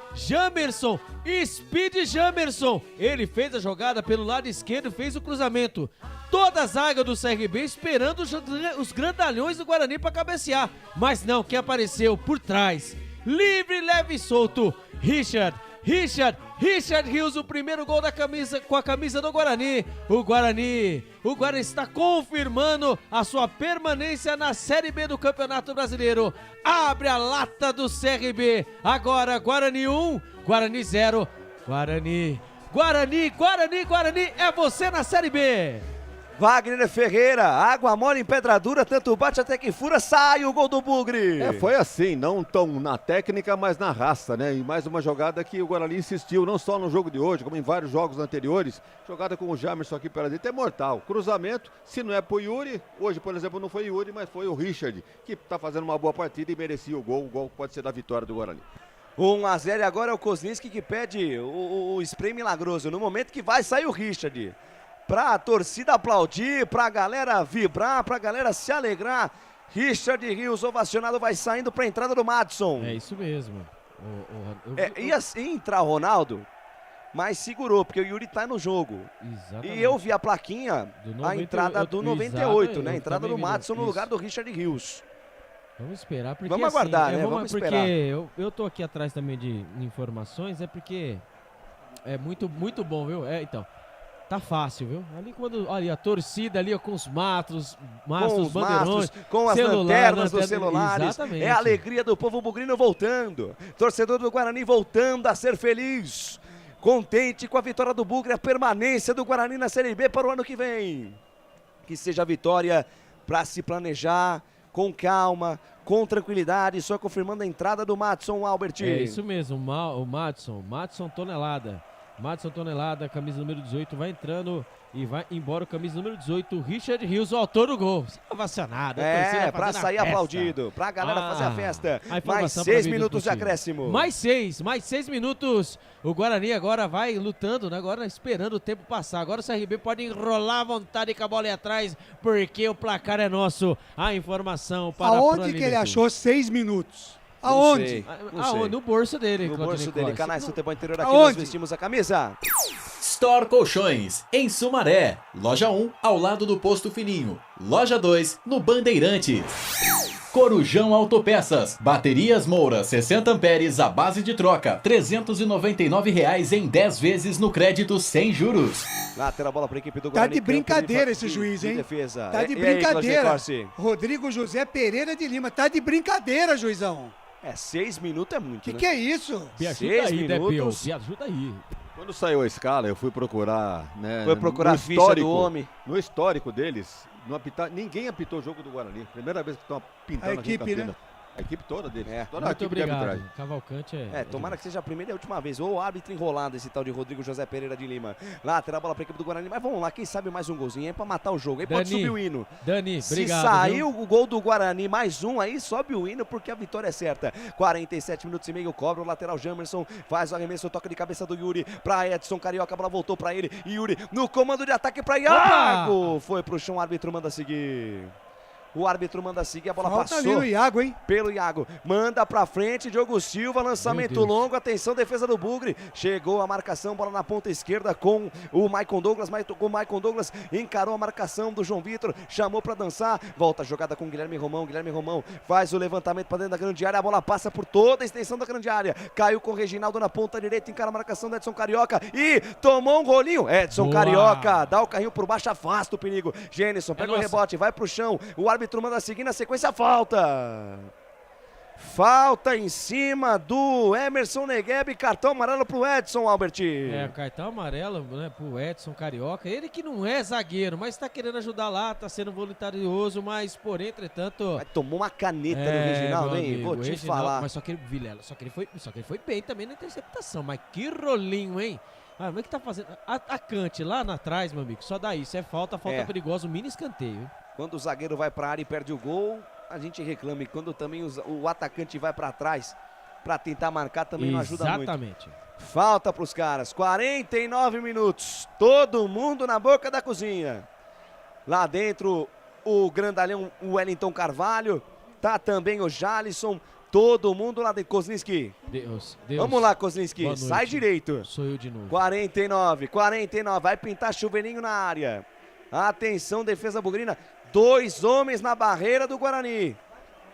Speed Jamerson. Ele fez a jogada pelo lado esquerdo, fez o cruzamento. Toda a zaga do CRB esperando os grandalhões do Guarani para cabecear. Mas não, quem apareceu por trás, livre, leve e solto, Richard Rios, o primeiro gol com a camisa do Guarani. O Guarani está confirmando a sua permanência na Série B do Campeonato Brasileiro. Abre a lata do CRB. Agora Guarani 1, Guarani 0. Guarani, é você na Série B. Wagner Ferreira, água mole em pedra dura, tanto bate até que fura, sai o gol do Bugre. Foi assim, não tão na técnica, mas na raça, né? E mais uma jogada que o Guarani insistiu, não só no jogo de hoje, como em vários jogos anteriores. Jogada com o Jamerson aqui pela direita é mortal. Cruzamento, se não é pro Yuri, hoje, por exemplo, não foi Yuri, mas foi o Richard, que tá fazendo uma boa partida e merecia o gol pode ser da vitória do Guarani. 1-0 e agora é o Kozlinski que pede o spray milagroso, no momento que vai sair o Richard. Pra torcida aplaudir, pra galera vibrar, pra galera se alegrar. Richard Rios, ovacionado, vai saindo pra entrada do Madison. É isso mesmo. Ia entrar o Ronaldo, mas segurou, porque o Yuri tá no jogo. Exatamente. E eu vi a plaquinha, a entrada do 98, né? A entrada do Madison no lugar do Richard Rios. Vamos esperar, porque vamos aguardar, né? Vamos porque esperar. eu tô aqui atrás também de informações, porque é muito bom, viu? Então... Tá fácil, viu? Ali olha a torcida ali ó, com os mastros, bandeirões, com as lanternas dos celulares. Exatamente. É a alegria do povo bugrino voltando. Torcedor do Guarani voltando a ser feliz. Contente com a vitória do Bugre, a permanência do Guarani na Série B para o ano que vem. Que seja a vitória para se planejar com calma, com tranquilidade, só confirmando a entrada do Madison Albert. É isso mesmo, o Madison Tonelada. Madison Tonelada, camisa número 18, vai entrando e vai embora, camisa número 18, Richard Rios, o autor do gol. Ovacionado. Pra sair aplaudido, pra galera fazer a festa. Mais 6 minutos de acréscimo. Mais 6 minutos. O Guarani agora vai lutando, né? Agora esperando o tempo passar. Agora o CRB pode enrolar à vontade com a bola aí atrás, porque o placar é nosso. A informação para aonde que ele achou 6 minutos? Aonde? No bolso dele. No bolso dele, canais Futebol Interior aqui, nós vestimos a camisa. Store Colchões, em Sumaré. Loja 1, ao lado do Posto Fininho. Loja 2, no Bandeirantes. Corujão Autopeças, baterias Moura 60 amperes à base de troca, R$ 399 em 10 vezes no crédito sem juros. Lateral bola para a equipe do Guarani. Tá de brincadeira esse juiz, hein? Defesa. Tá de brincadeira. Rodrigo José Pereira de Lima, tá de brincadeira, juizão. 6 minutos é muito, que é isso? Me ajuda aí, minutos. Me ajuda aí. Quando saiu a escala, eu fui procurar, né? Foi procurar a ficha do homem. No histórico deles, ninguém apitou o jogo do Guarani. Primeira vez que estão pintando a equipe, né? A equipe toda deles. Toda Muito a equipe obrigado. Cavalcante tomara que seja a primeira e a última vez. Ou o árbitro enrolado, esse tal de Rodrigo José Pereira de Lima. Lateral a bola pra equipe do Guarani. Mas vamos lá, quem sabe mais um golzinho aí pra matar o jogo. Aí pode subir o hino. Dani, se obrigado. Se saiu o gol do Guarani, mais um aí, sobe o hino porque a vitória é certa. 47 minutos e meio, cobra o lateral Jamerson. Faz o arremesso, toca de cabeça do Yuri pra Edson Carioca. A bola voltou pra ele. Yuri no comando de ataque pra Iago. Foi pro chão, o árbitro manda seguir. O árbitro manda seguir, a bola Falta passou. ali no Iago, hein? Pelo Iago. Manda pra frente, Diogo Silva, lançamento longo, atenção, defesa do Bugre. Chegou a marcação, bola na ponta esquerda com o Maicon Douglas, encarou a marcação do João Vitor, chamou pra dançar, volta a jogada com o Guilherme Romão faz o levantamento pra dentro da grande área, a bola passa por toda a extensão da grande área, caiu com o Reginaldo na ponta direita, encara a marcação do Edson Carioca e tomou um golinho. Edson Boa. Carioca, dá o carrinho por baixo, afasta o perigo. Gênison pega o rebote, vai pro chão, o árbitro manda seguir na sequência, falta. Falta em cima do Emerson Negueb, cartão amarelo pro Edson, Albert. Cartão amarelo, né, pro Edson Carioca. Ele que não é zagueiro, mas tá querendo ajudar lá, tá sendo voluntarioso, mas por entretanto... Mas tomou uma caneta do Reginaldo, hein? Amigo, Vou te Reginaldo, falar. Mas só que ele foi bem também na interceptação, mas que rolinho, hein? Como é que tá fazendo? Atacante lá atrás, meu amigo, só dá isso, é falta perigosa, um mini escanteio, hein? Quando o zagueiro vai pra área e perde o gol, a gente reclama. E quando também o atacante vai pra trás pra tentar marcar, também não ajuda muito. Exatamente. Falta pros caras, 49 minutos, todo mundo na boca da cozinha. Lá dentro, o grandalhão, o Wellington Carvalho, tá também o Jalisson, todo mundo lá dentro. Kozlinski. Deus. Vamos lá, Kozlinski, sai direito. Sou eu de novo. 49, vai pintar chuveirinho na área. Atenção, defesa bugrina. 2 homens na barreira do Guarani.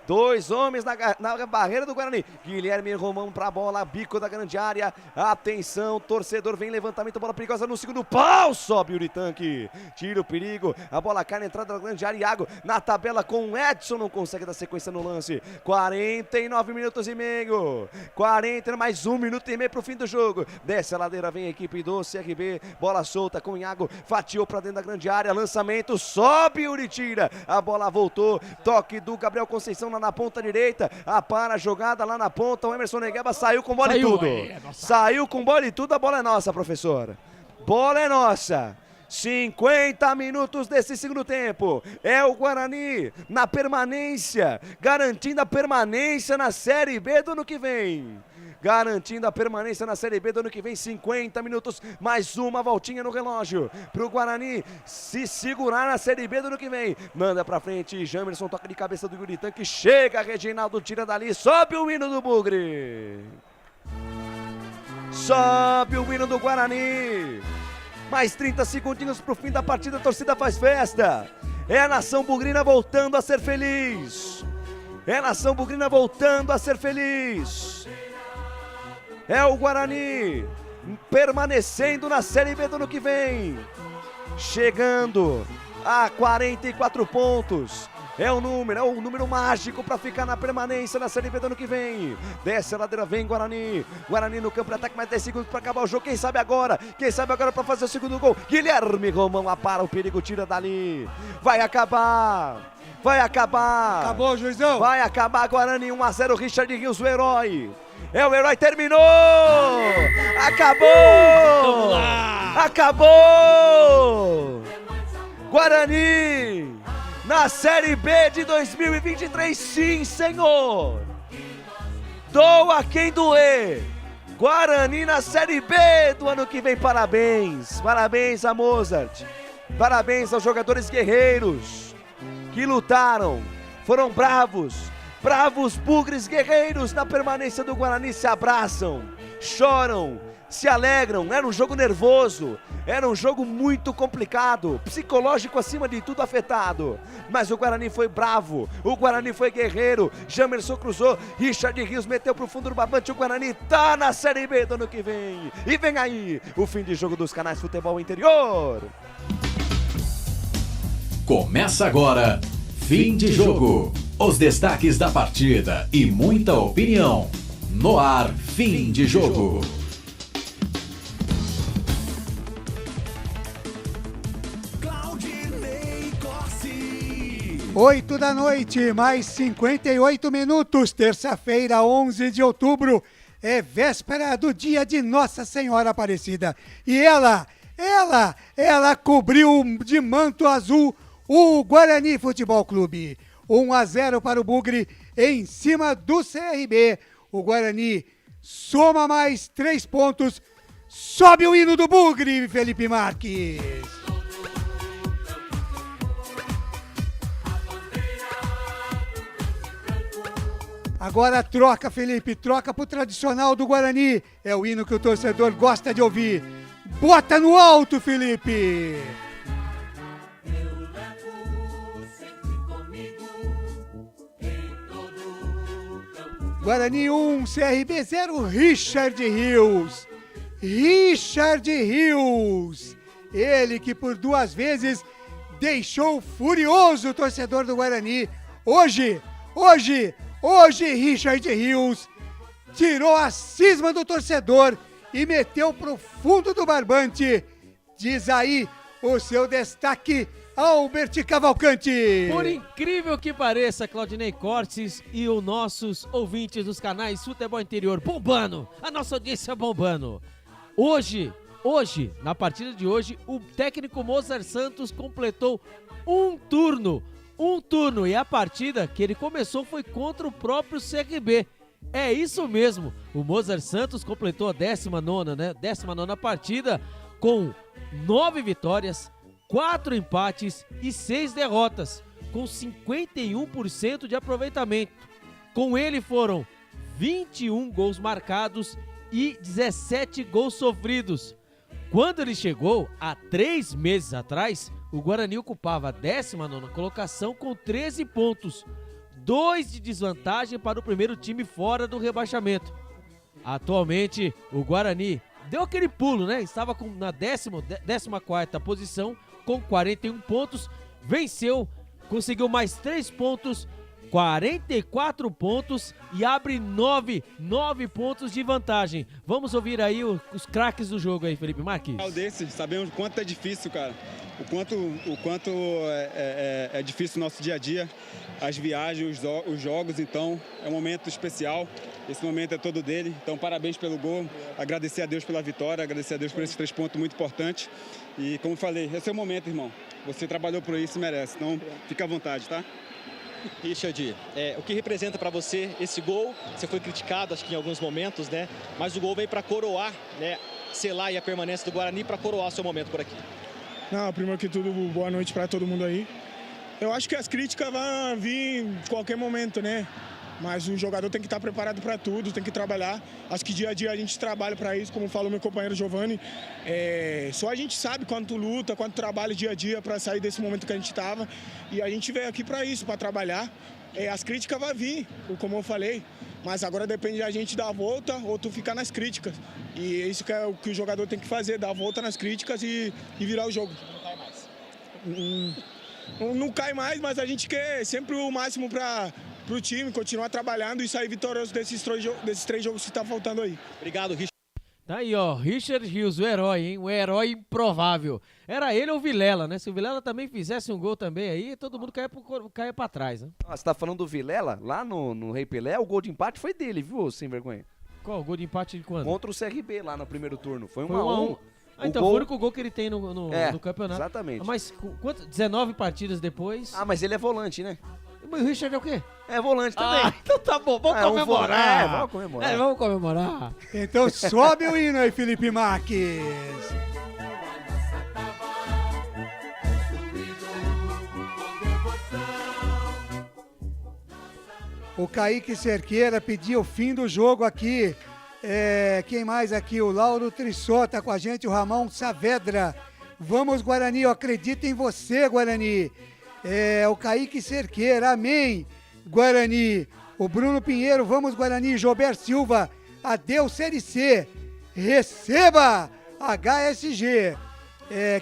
2 homens na barreira do Guarani. Guilherme Romão pra bola, bico da grande área. Atenção, torcedor, vem levantamento, bola perigosa no segundo pau. Sobe o Uritanque, tira o perigo. A bola cai na entrada da grande área. Iago na tabela com o Edson, não consegue dar sequência no lance. 49 minutos e meio. 40, mais 1 minuto e meio pro fim do jogo. Desce a ladeira, vem a equipe do CRB. Bola solta com o Iago, fatiou pra dentro da grande área. Lançamento, sobe o Uri, tira. A bola voltou, toque do Gabriel Conceição na ponta direita, para a jogada lá na ponta, o Emerson Negueba saiu com bola e tudo. Saiu com bola e tudo, a bola é nossa, professor. Bola é nossa. 50 minutos desse segundo tempo. É o Guarani na permanência, garantindo a permanência na Série B do ano que vem. Garantindo a permanência na Série B do ano que vem, 50 minutos, mais uma voltinha no relógio, pro Guarani se segurar na Série B do ano que vem. Manda pra frente, Jamerson toca de cabeça do Yuritan, que chega, Reginaldo tira dali, sobe o hino do Bugre. Sobe o hino do Guarani. Mais 30 segundinhos pro fim da partida, a torcida faz festa. É a nação bugrina voltando a ser feliz. É a nação bugrina voltando a ser feliz. É o Guarani permanecendo na Série B do ano que vem, chegando a 44 pontos. É o número mágico para ficar na permanência na Série B do ano que vem. Desce a ladeira, vem Guarani. Guarani no campo de ataque, mais 10 segundos para acabar o jogo. Quem sabe agora para fazer o segundo gol. Guilherme Romão apara o perigo, tira dali. Vai acabar. Acabou, juizão. Vai acabar, Guarani, 1-0, Richard Rios, o herói. É o herói, terminou! Acabou! Acabou! Guarani na Série B de 2023, sim, senhor! Doa quem doer! Guarani na Série B do ano que vem, parabéns! Parabéns a Mozart! Parabéns aos jogadores guerreiros que lutaram, foram bravos bugres guerreiros na permanência do Guarani, se abraçam, choram, se alegram. Era um jogo nervoso, era um jogo muito complicado, psicológico acima de tudo afetado, mas o Guarani foi bravo, o Guarani foi guerreiro. Jamerson cruzou, Richard Rios meteu pro fundo do barbante, o Guarani tá na Série B do ano que vem. E vem aí o fim de jogo dos canais Futebol Interior. Começa agora, fim de jogo. Os destaques da partida e muita opinião. No ar, fim de jogo. Claudinei Corsi. 8 da noite, mais 58 minutos. Terça-feira, 11 de outubro. É véspera do dia de Nossa Senhora Aparecida. E ela cobriu de manto azul o Guarani Futebol Clube. 1-0 para o Bugre em cima do CRB. O Guarani soma mais 3 pontos. Sobe o hino do Bugre, Felipe Marques. Agora troca, Felipe, troca pro tradicional do Guarani. É o hino que o torcedor gosta de ouvir. Bota no alto, Felipe! Guarani 1, CRB 0, Richard Rios. Richard Rios. Ele que por 2 vezes deixou furioso o torcedor do Guarani. Hoje, Richard Rios tirou a cisma do torcedor e meteu pro fundo do barbante. Diz aí o seu destaque, Albert Cavalcante. Por incrível que pareça, Claudinei Cortes e os nossos ouvintes dos canais Futebol Interior bombando, a nossa audiência bombando. Hoje, na partida de hoje, o técnico Mozart Santos completou um turno, e a partida que ele começou foi contra o próprio CRB. É isso mesmo, o Mozart Santos completou a 19ª partida com 9 vitórias, 4 empates e 6 derrotas, com 51% de aproveitamento. Com ele foram 21 gols marcados e 17 gols sofridos. Quando ele chegou, há 3 meses atrás, o Guarani ocupava a 19ª colocação com 13 pontos, 2 de desvantagem para o primeiro time fora do rebaixamento. Atualmente, o Guarani deu aquele pulo, né? Estava na 14ª posição com 41 pontos, venceu, conseguiu mais 3 pontos, 44 pontos e abre 9 pontos de vantagem. Vamos ouvir aí os craques do jogo aí, Felipe Marques. Sabemos o quanto é difícil, cara. O quanto é difícil o nosso dia a dia, as viagens, os jogos, então é um momento especial. Esse momento é todo dele, então parabéns pelo gol, agradecer a Deus pela vitória, agradecer a Deus por esses 3 pontos muito importantes. E como falei, esse é o momento, irmão. Você trabalhou por isso e merece, então fica à vontade, tá? Richard, o que representa para você esse gol? Você foi criticado, acho que em alguns momentos, né? Mas o gol veio para coroar, né? Selar aí a permanência do Guarani para coroar seu momento por aqui. Não, primeiro que tudo, boa noite para todo mundo aí. Eu acho que as críticas vão vir em qualquer momento, né? Mas o jogador tem que estar preparado para tudo, tem que trabalhar. Acho que dia a dia a gente trabalha para isso, como falou meu companheiro Giovanni. Só a gente sabe quanto luta, quanto trabalha dia a dia para sair desse momento que a gente estava. E a gente veio aqui para isso, para trabalhar. As críticas vão vir, como eu falei. Mas agora depende da gente dar a volta ou tu ficar nas críticas. E é isso que é o que o jogador tem que fazer, dar a volta nas críticas e virar o jogo. Não cai mais. Não cai mais, mas a gente quer sempre o máximo para o time, continuar trabalhando e sair vitorioso desses 3 jogos que tá faltando aí. Obrigado, Richard. Tá aí, ó, Richard Rios, o herói, hein? O herói improvável. Era ele ou o Vilela, né? Se o Vilela também fizesse um gol também aí, todo mundo caia pra trás, né? Você tá falando do Vilela? Lá no Rei Pelé, o gol de empate foi dele, viu, sem vergonha? Qual? O gol de empate de quando? Contra o CRB lá no primeiro turno. Foi 1-1. Então foi o único gol que ele tem no campeonato. Exatamente. Mas 19 partidas depois... Ah, mas ele é volante, né? Mas o Richard é o quê? É volante também. Então tá bom, vamos comemorar. Vamos comemorar. Vamos comemorar. Então sobe o hino aí, Felipe Marques. O Kaique Cerqueira pediu o fim do jogo aqui. Quem mais aqui? O Lauro Trissó tá com a gente, o Ramon Saavedra. Vamos, Guarani, eu acredito em você, Guarani. O Kaique Cerqueira, amém, Guarani. O Bruno Pinheiro, vamos, Guarani. Jober Silva, adeus, Série C. Receba, HSG.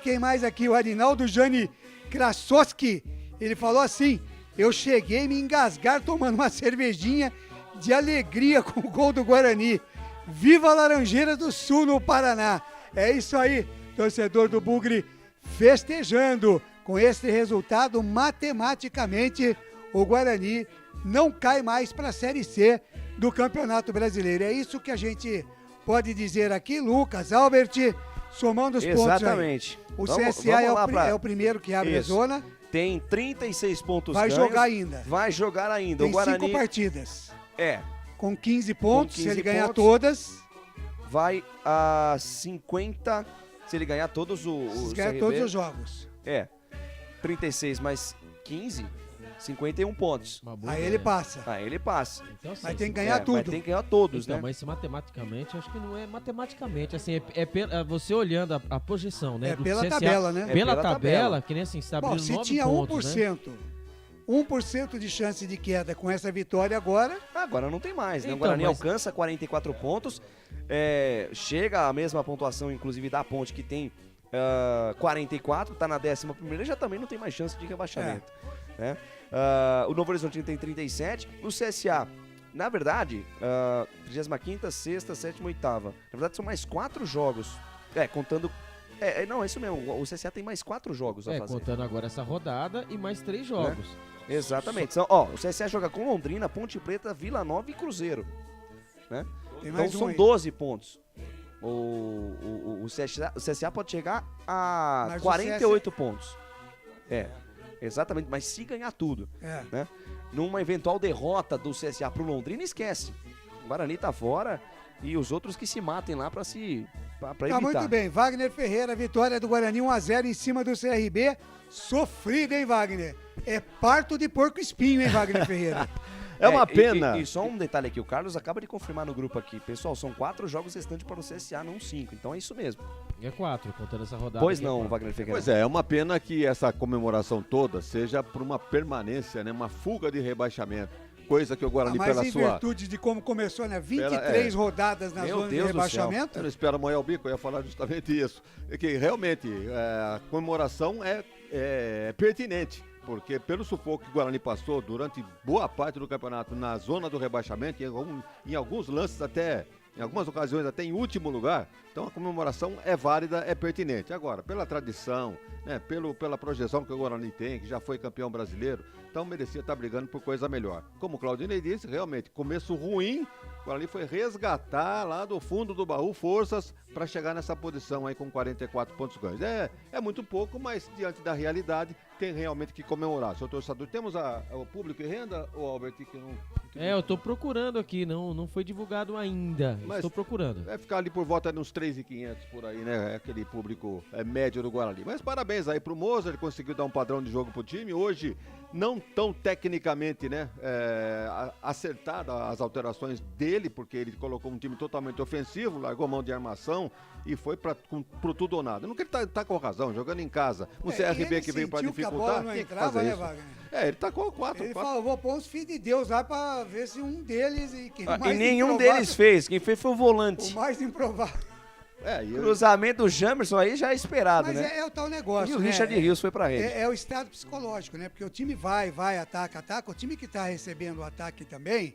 Quem mais aqui? O Arinaldo Jani Krasowski. Ele falou assim: eu cheguei a me engasgar tomando uma cervejinha de alegria com o gol do Guarani. Viva a Laranjeira do Sul no Paraná. É isso aí, torcedor do Bugre, festejando. Com esse resultado, matematicamente, o Guarani não cai mais para a Série C do Campeonato Brasileiro. É isso que a gente pode dizer aqui, Lucas, Albert, somando os pontos aí. Exatamente. O CSA é o primeiro que abre a zona. Tem 36 pontos ganhos. Vai jogar ainda. Tem o Guarani... 5 partidas. Com 15 Com pontos, 15 se ele ganhar pontos, todas. Vai a 50, se ele ganhar todos os jogos. 36 mais 15, 51 pontos. Aí ele passa. Aí ele passa. Então, assim, Mas tem que ganhar tudo. Mas tem que ganhar todos, então, né? Mas se matematicamente, acho que não é matematicamente, assim, você olhando a projeção, né? É do pela CSA, tabela, né? Pela tabela, que nem assim, você tá Bom, abrindo se 9 tinha pontos, 1%, né? 1% de chance de queda com essa vitória agora... Agora não tem mais, né? Então, o Guarani mas- alcança 44 pontos, chega à mesma pontuação, inclusive, da Ponte, que tem 44, tá na 11ª e já também não tem mais chance de rebaixamento. Né? O Novo Horizonte tem 37, o CSA, na verdade, 35ª, 6ª, 7ª, 8ª. Na verdade, são mais 4 jogos. Contando... não, é isso mesmo, o CSA tem mais 4 jogos a fazer. Contando agora essa rodada e mais 3 jogos. Exatamente. O CSA joga com Londrina, Ponte Preta, Vila Nova e Cruzeiro. Né? Tem Então mais um são aí. 12 pontos. O CSA pode chegar a Mas o 48 pontos. Exatamente, mas se ganhar tudo. Né? Numa eventual derrota do CSA pro Londrina, esquece. O Guarani tá fora e os outros que se matem lá pra evitar. Tá muito bem, Wagner Ferreira, vitória do Guarani 1-0 em cima do CRB. Sofrido, hein, Wagner? É parto de porco espinho, hein, Wagner Ferreira? É uma pena. E só um detalhe aqui, o Carlos acaba de confirmar no grupo aqui. Pessoal, são 4 jogos restantes para o CSA, não 5. Então é isso mesmo. É 4, contando essa rodada. Pois aqui, não, Wagner Ferreira. Pois é uma pena que essa comemoração toda seja por uma permanência, né? Uma fuga de rebaixamento. Coisa que o Guarani, Mas pela em sua... virtude de como começou, né? 23 rodadas na zona de rebaixamento. Eu não espero amanhã o bico, eu ia falar justamente isso. É que realmente a comemoração é pertinente. Porque pelo sufoco que o Guarani passou durante boa parte do campeonato na zona do rebaixamento, em alguns lances até, em algumas ocasiões até em último lugar, então a comemoração é válida, é pertinente. Agora, pela tradição, né, pela projeção que o Guarani tem, que já foi campeão brasileiro, então merecia estar brigando por coisa melhor. Como o Claudinei disse, realmente, começo ruim, o Guarani foi resgatar lá do fundo do baú forças para chegar nessa posição aí com 44 pontos ganhos. É muito pouco, mas diante da realidade tem realmente que comemorar. Seu torcedor, temos o público em renda, ou Albert, que não... eu tô procurando aqui, não foi divulgado ainda. Estou procurando. Vai ficar ali por volta de uns 3.500 por aí, né? É aquele público médio do Guarani. Mas parabéns aí pro Moza, ele conseguiu dar um padrão de jogo pro time. Hoje, não tão tecnicamente, né? Acertada as alterações dele, porque ele colocou um time totalmente ofensivo, largou mão de armação e foi pro tudo ou nada. Não que ele tá com razão, jogando em casa. Um CRB que veio pra dificultar, não tem que entrava, fazer né, isso. Wagner? Ele tacou 4. Ele falou, vou pôr uns filhos de Deus lá pra ver se um deles... E nenhum deles fez, quem fez foi o volante. O mais improvável. Cruzamento do Jamerson aí já é esperado, Mas né? é o tal negócio, E o né? Richard Rios foi pra rede. É o estado psicológico, né? Porque o time vai, ataca. O time que tá recebendo o ataque também,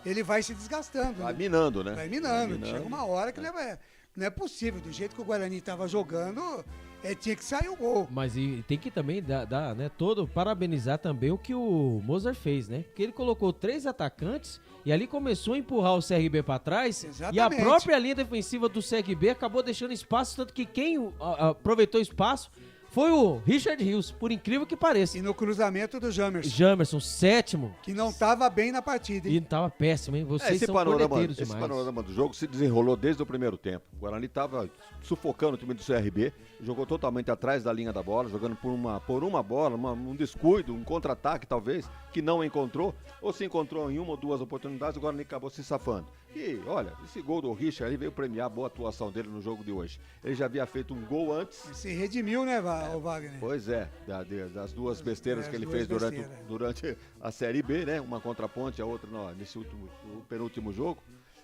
ele vai se desgastando. Vai né? minando, né? Vai minando. Chega uma hora que não é possível. Do jeito que o Guarani tava jogando, tinha que sair o gol. Mas tem que também dar, né, parabenizar também o que o Mozart fez, né? Porque ele colocou 3 atacantes e ali começou a empurrar o CRB para trás. Exatamente. E a própria linha defensiva do CRB acabou deixando espaço, tanto que quem aproveitou espaço foi o Richard Rios, por incrível que pareça. E no cruzamento do Jamerson. Jamerson, 7º. Que não tava bem na partida, hein? E tava péssimo, hein? Vocês são corneteiros demais. Esse panorama do jogo se desenrolou desde o primeiro tempo. O Guarani estava sufocando o time do CRB, jogou totalmente atrás da linha da bola, jogando por uma bola, um descuido, um contra-ataque talvez, que não encontrou, ou se encontrou em uma ou duas oportunidades, o Guarani acabou se safando. E, olha, esse gol do Richard veio premiar a boa atuação dele no jogo de hoje. Ele já havia feito um gol antes. Se redimiu, né, o Wagner? Pois é, das duas besteiras que ele fez durante a Série B, né? Uma contra a Ponte, a outra nesse penúltimo jogo.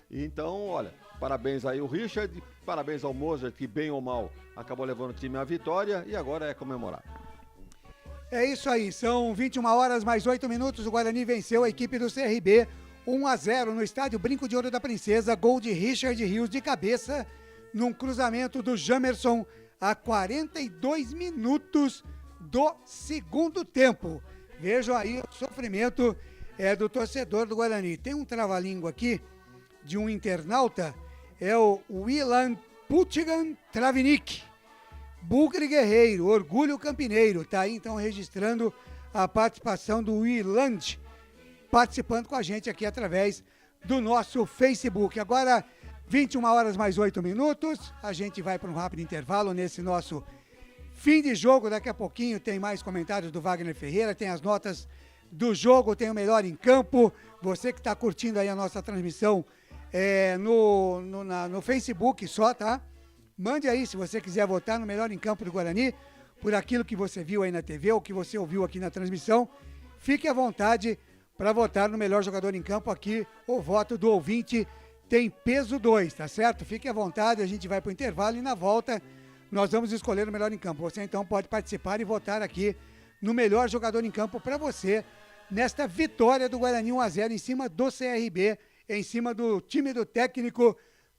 Então, olha, parabéns aí ao Richard, parabéns ao Mozart, que bem ou mal acabou levando o time à vitória e agora é comemorar. É isso aí, são 21 horas mais 8 minutos, o Guarani venceu a equipe do CRB 1-0 no estádio Brinco de Ouro da Princesa, gol de Richard Rios de cabeça, num cruzamento do Jamerson a 42 minutos do segundo tempo. Vejam aí o sofrimento do torcedor do Guarani. Tem um trava-língua aqui de um internauta, é o Willan Putigan Travnik. Bugre Guerreiro, Orgulho Campineiro, tá aí então registrando a participação do Willand, participando com a gente aqui através do nosso Facebook. Agora, 21 horas mais 8 minutos, a gente vai para um rápido intervalo nesse nosso fim de jogo. Daqui a pouquinho tem mais comentários do Wagner Ferreira, tem as notas do jogo tem o melhor em campo. Você que está curtindo aí a nossa transmissão no Facebook só, tá? Mande aí se você quiser votar no melhor em campo do Guarani, por aquilo que você viu aí na TV ou que você ouviu aqui na transmissão. Fique à vontade para votar no melhor jogador em campo aqui. O voto do ouvinte tem peso 2, tá certo? Fique à vontade, a gente vai para o intervalo e na volta nós vamos escolher o melhor em campo. Você então pode participar e votar aqui no melhor jogador em campo para você nesta vitória do Guarani 1-0 em cima do CRB, em cima do time do técnico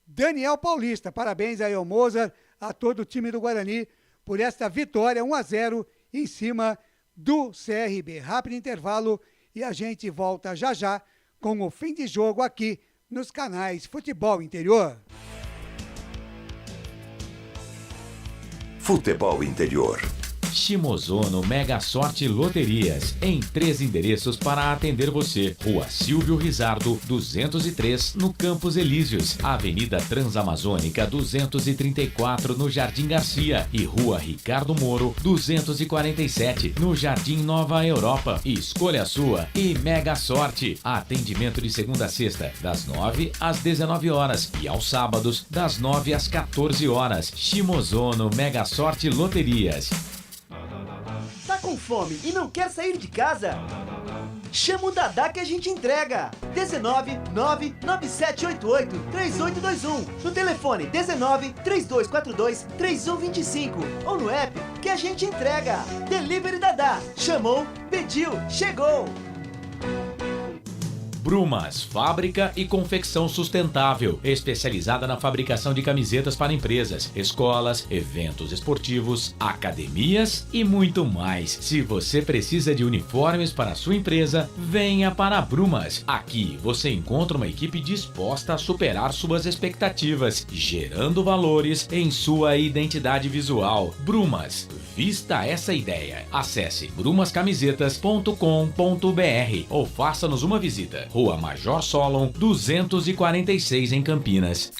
Daniel Paulista. Parabéns aí ao Mozart, a todo o time do Guarani por esta vitória 1-0 em cima do CRB. Rápido intervalo e a gente volta já já com o fim de jogo aqui nos canais Futebol Interior. Futebol Interior. Shimozono Mega Sorte Loterias, em 3 endereços para atender você. Rua Silvio Rizardo, 203, no Campos Elíseos. Avenida Transamazônica, 234, no Jardim Garcia. E Rua Ricardo Moro, 247, no Jardim Nova Europa. Escolha a sua e Mega Sorte. Atendimento de segunda a sexta, das 9 às 19 horas. E aos sábados, das 9 às 14 horas. Shimozono Mega Sorte Loterias. Tá com fome e não quer sair de casa? Chama o Dadá que a gente entrega. 19997883821. No telefone 1932423125 ou no app que a gente entrega. Delivery Dadá. Chamou, pediu, chegou. Brumas, fábrica e confecção sustentável, especializada na fabricação de camisetas para empresas, escolas, eventos esportivos, academias e muito mais. Se você precisa de uniformes para a sua empresa, venha para a Brumas. Aqui você encontra uma equipe disposta a superar suas expectativas, gerando valores em sua identidade visual. Brumas, vista essa ideia. Acesse brumascamisetas.com.br ou faça-nos uma visita. Rua Major Solon, 246 em Campinas.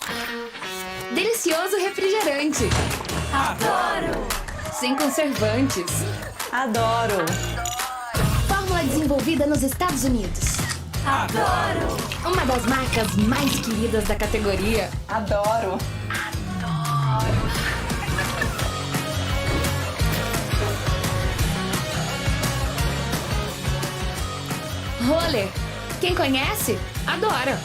Delicioso refrigerante. Adoro! Sem conservantes. Adoro! Fórmula desenvolvida nos Estados Unidos. Adoro! Uma das marcas mais queridas da categoria. Adoro! Roller. Quem conhece, adora.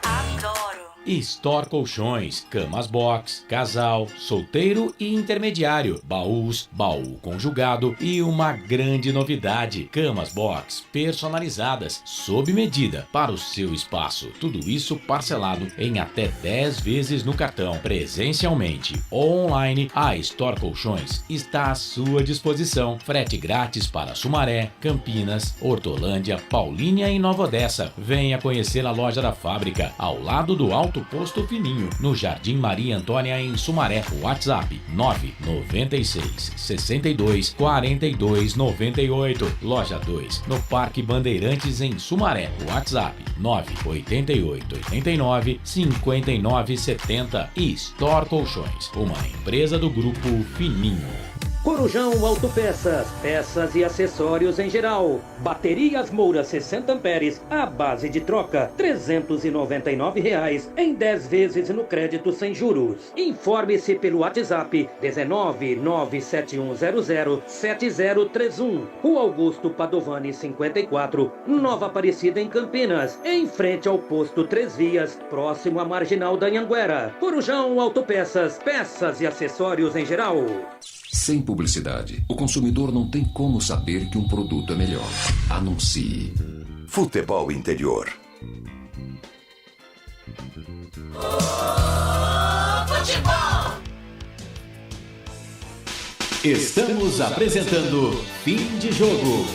Adoro. Store Colchões, camas box, casal, solteiro e intermediário, baús, baú conjugado e uma grande novidade, camas box personalizadas, sob medida para o seu espaço. Tudo isso parcelado em até 10 vezes no cartão, presencialmente ou online. A Store Colchões está à sua disposição. Frete grátis para Sumaré, Campinas, Hortolândia, Paulínia e Nova Odessa. Venha conhecer a loja da fábrica, ao lado do Alto Posto Fininho, no Jardim Maria Antônia, em Sumaré. WhatsApp 996 62 42 98. Loja 2, no Parque Bandeirantes, em Sumaré. WhatsApp 988 89 59 70. E Store Colchões, uma empresa do Grupo Fininho. Corujão Autopeças, peças e acessórios em geral. Baterias Moura 60 amperes, à base de troca, R$ 399 em 10 vezes no crédito sem juros. Informe-se pelo WhatsApp 19971007031. Rua Augusto Padovani 54, Nova Aparecida, em Campinas, em frente ao posto 3 Vias, próximo à Marginal da Anhanguera. Corujão Autopeças, peças e acessórios em geral. Sem publicidade, o consumidor não tem como saber que um produto é melhor. Anuncie. Futebol Interior. Futebol! Estamos apresentando Fim de Jogo.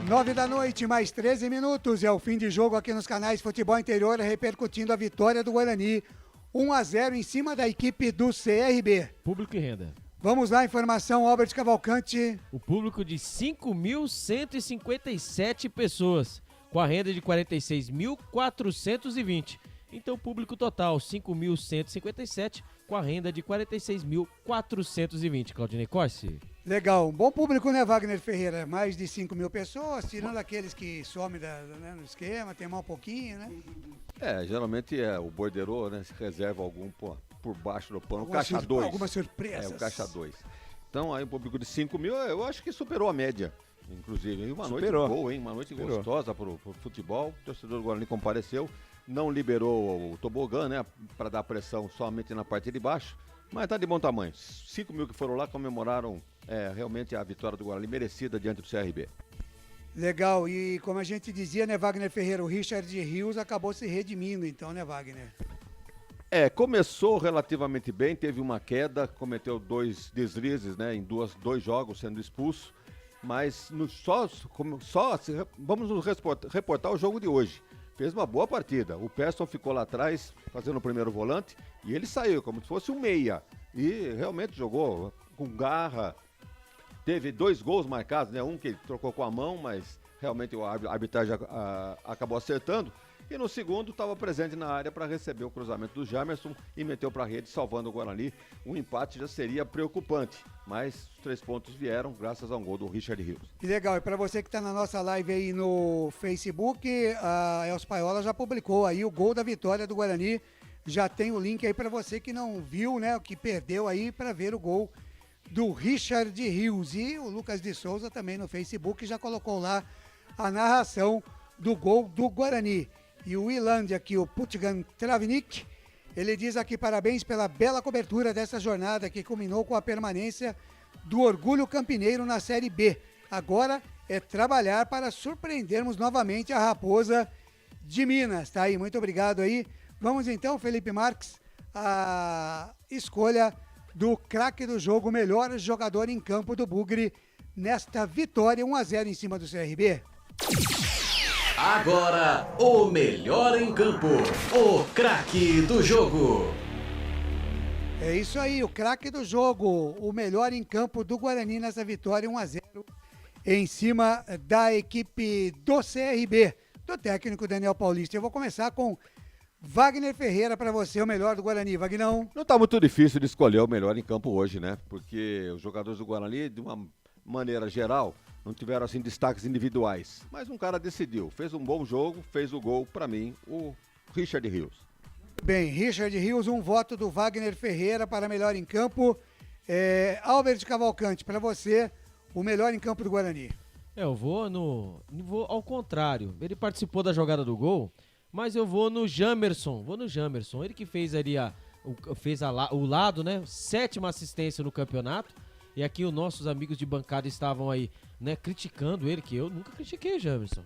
9 da noite, mais 13 minutos. É o fim de jogo aqui nos canais Futebol Interior, repercutindo a vitória do Guarani. 1-0 em cima da equipe do CRB. Público e renda. Vamos lá, informação, Albert Cavalcante. O público de 5.157 pessoas, com a renda de 46.420. Então, público total, 5.157, com a renda de 46.420. Claudinei Corsi. Legal, um bom público, né, Wagner Ferreira? Mais de 5 mil pessoas, tirando aqueles que somem né, no esquema, tem mais um pouquinho, né? Geralmente o borderô, né, se reserva algum por baixo do pano, o caixa 2. Algumas surpresas. O caixa 2. Então, aí um público de 5 mil, eu acho que superou a média, inclusive. E uma noite boa, hein? Uma noite gostosa pro futebol. O torcedor do Guarani compareceu, não liberou o tobogã, né, para dar pressão somente na parte de baixo, mas tá de bom tamanho. 5 mil que foram lá comemoraram realmente a vitória do Guarani, merecida diante do CRB. Legal, e como a gente dizia, né, Wagner Ferreira, o Richard Rios acabou se redimindo, então, né, Wagner? Começou relativamente bem, teve uma queda, cometeu 2 deslizes, né, em dois jogos sendo expulso, mas vamos nos reportar o jogo de hoje. Fez uma boa partida, o Peston ficou lá atrás fazendo o primeiro volante e ele saiu como se fosse um meia e realmente jogou com garra. Teve 2 gols marcados, né? Um que ele trocou com a mão, mas realmente a arbitragem acabou acertando. E no segundo estava presente na área para receber o cruzamento do Jamerson e meteu para a rede, salvando o Guarani. Um empate já seria preocupante, mas os 3 pontos vieram graças a um gol do Richard Rios. Que legal, e para você que está na nossa live aí no Facebook, a Els Paiola já publicou aí o gol da vitória do Guarani. Já tem o link aí para você que não viu, né, que perdeu aí para ver o gol do Richard Rios. E o Lucas de Souza também no Facebook já colocou lá a narração do gol do Guarani. E o Iland aqui, o Putgan Travnik, ele diz aqui parabéns pela bela cobertura dessa jornada que culminou com a permanência do Orgulho Campineiro na Série B. Agora é trabalhar para surpreendermos novamente a Raposa de Minas. Tá aí, muito obrigado aí. Vamos então, Felipe Marques, a escolha do craque do jogo, o melhor jogador em campo do Bugre nesta vitória 1-0 em cima do CRB. Agora, o melhor em campo, o craque do jogo. É isso aí, o craque do jogo, o melhor em campo do Guarani nessa vitória 1-0 em cima da equipe do CRB, do técnico Daniel Paulista. Eu vou começar com Wagner Ferreira, para você, o melhor do Guarani. Vagnão? Não tá muito difícil de escolher o melhor em campo hoje, né? Porque os jogadores do Guarani, de uma maneira geral, não tiveram assim destaques individuais. Mas um cara decidiu, fez um bom jogo, fez o gol, para mim, o Richard Rios. Bem, Richard Rios, um voto do Wagner Ferreira para melhor em campo. Albert Cavalcante, para você, o melhor em campo do Guarani. Eu vou ao contrário. Ele participou da jogada do gol, mas eu vou no Jamerson. Ele que fez ali o lado, né? 7ª assistência no campeonato. E aqui os nossos amigos de bancada estavam aí, né, criticando ele, que eu nunca critiquei o Jamerson.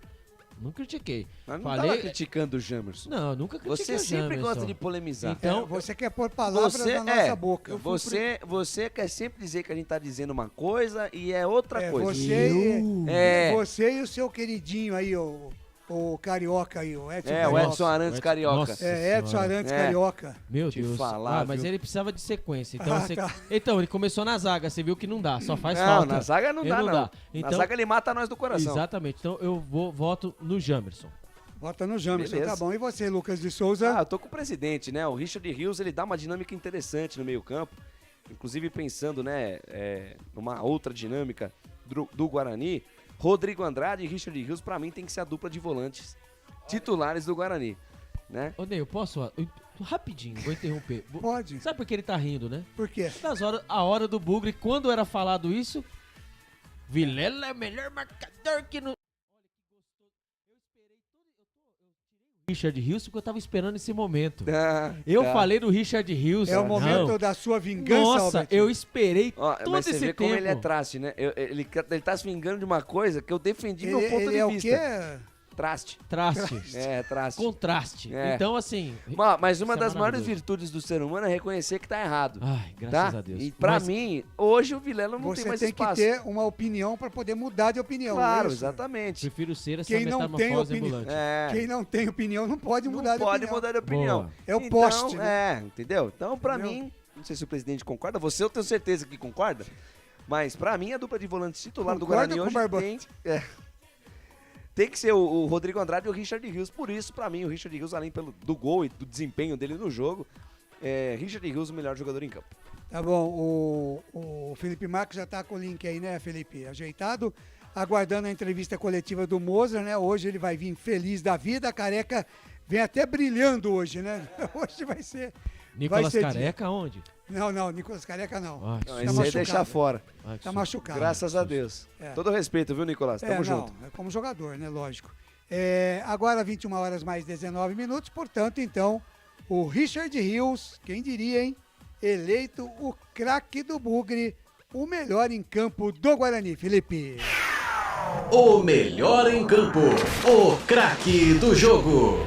Não critiquei. Mas não tava criticando o Jamerson. Não, nunca critiquei o Jamerson. Você sempre gosta de polemizar. Então, você quer pôr palavras na nossa boca. Você quer sempre dizer que a gente tá dizendo uma coisa e é outra coisa. Você e o seu queridinho aí, o carioca aí, o Edson. O Edson Arantes Carioca. Nossa Edson Arantes Carioca. Meu Deus. Mas ele precisava de sequência. Então, então, ele começou na zaga, você viu que não dá, só faz falta. Na zaga não dá. Então, na zaga ele mata nós do coração. Exatamente. Então eu voto no Jamerson. Vota no Jamerson, beleza. Tá bom. E você, Lucas de Souza? Eu tô com o presidente, né? O Richard Rios, ele dá uma dinâmica interessante no meio-campo. Inclusive pensando, né, numa outra dinâmica do Guarani. Rodrigo Andrade e Richard Rios, pra mim, tem que ser a dupla de volantes titulares do Guarani, né? Ô, Ney, eu posso? Rapidinho, vou interromper. Pode. Sabe por que ele tá rindo, né? Por quê? A hora do Bugre, quando era falado isso, Vilela é o melhor marcador que no... Richard Rios, porque eu tava esperando esse momento. Falei do Richard Rios. É o momento da sua vingança, Nossa, Albert. eu esperei todo esse tempo. Mas você vê como ele é traste, né? Ele tá se vingando de uma coisa que eu defendi meu ponto de vista. Ele é o quê? Traste. Traste. Contraste. É. Então, assim... Mas uma das maiores virtudes do ser humano é reconhecer que tá errado. Ai, graças a Deus. E pra mim, hoje o Vilela não tem mais espaço. Você tem que ter uma opinião pra poder mudar de opinião. Claro, exatamente. Prefiro ser essa Quem não tem ambulante. Quem não tem opinião não pode mudar de opinião. Não pode mudar de opinião. Boa. É o poste. Entendeu? Então, pra mim, não sei se o presidente concorda, você eu tenho certeza que concorda, mas pra mim a dupla de volantes titular do Guarani hoje tem... tem que ser o Rodrigo Andrade e o Richard Rios. Por isso, pra mim, o Richard Rios, além do gol e do desempenho dele no jogo, Richard Rios o melhor jogador em campo. Tá bom, o Felipe Marques já tá com o link aí, né, Felipe? Ajeitado. Aguardando a entrevista coletiva do Moser, né? Hoje ele vai vir feliz da vida. A Careca vem até brilhando hoje, né? Hoje vai ser... Nicolas Careca onde? Não, Nicolas Careca não. Não, esse aí deixar fora. Tá machucado. Graças a Deus. Todo respeito, viu, Nicolas? Tamo junto. É como jogador, né? Lógico. Agora 21 horas mais 19 minutos, portanto, então, o Richard Rios, quem diria, hein? Eleito o craque do Bugre, o melhor em campo do Guarani, Felipe. O melhor em campo, o craque do jogo.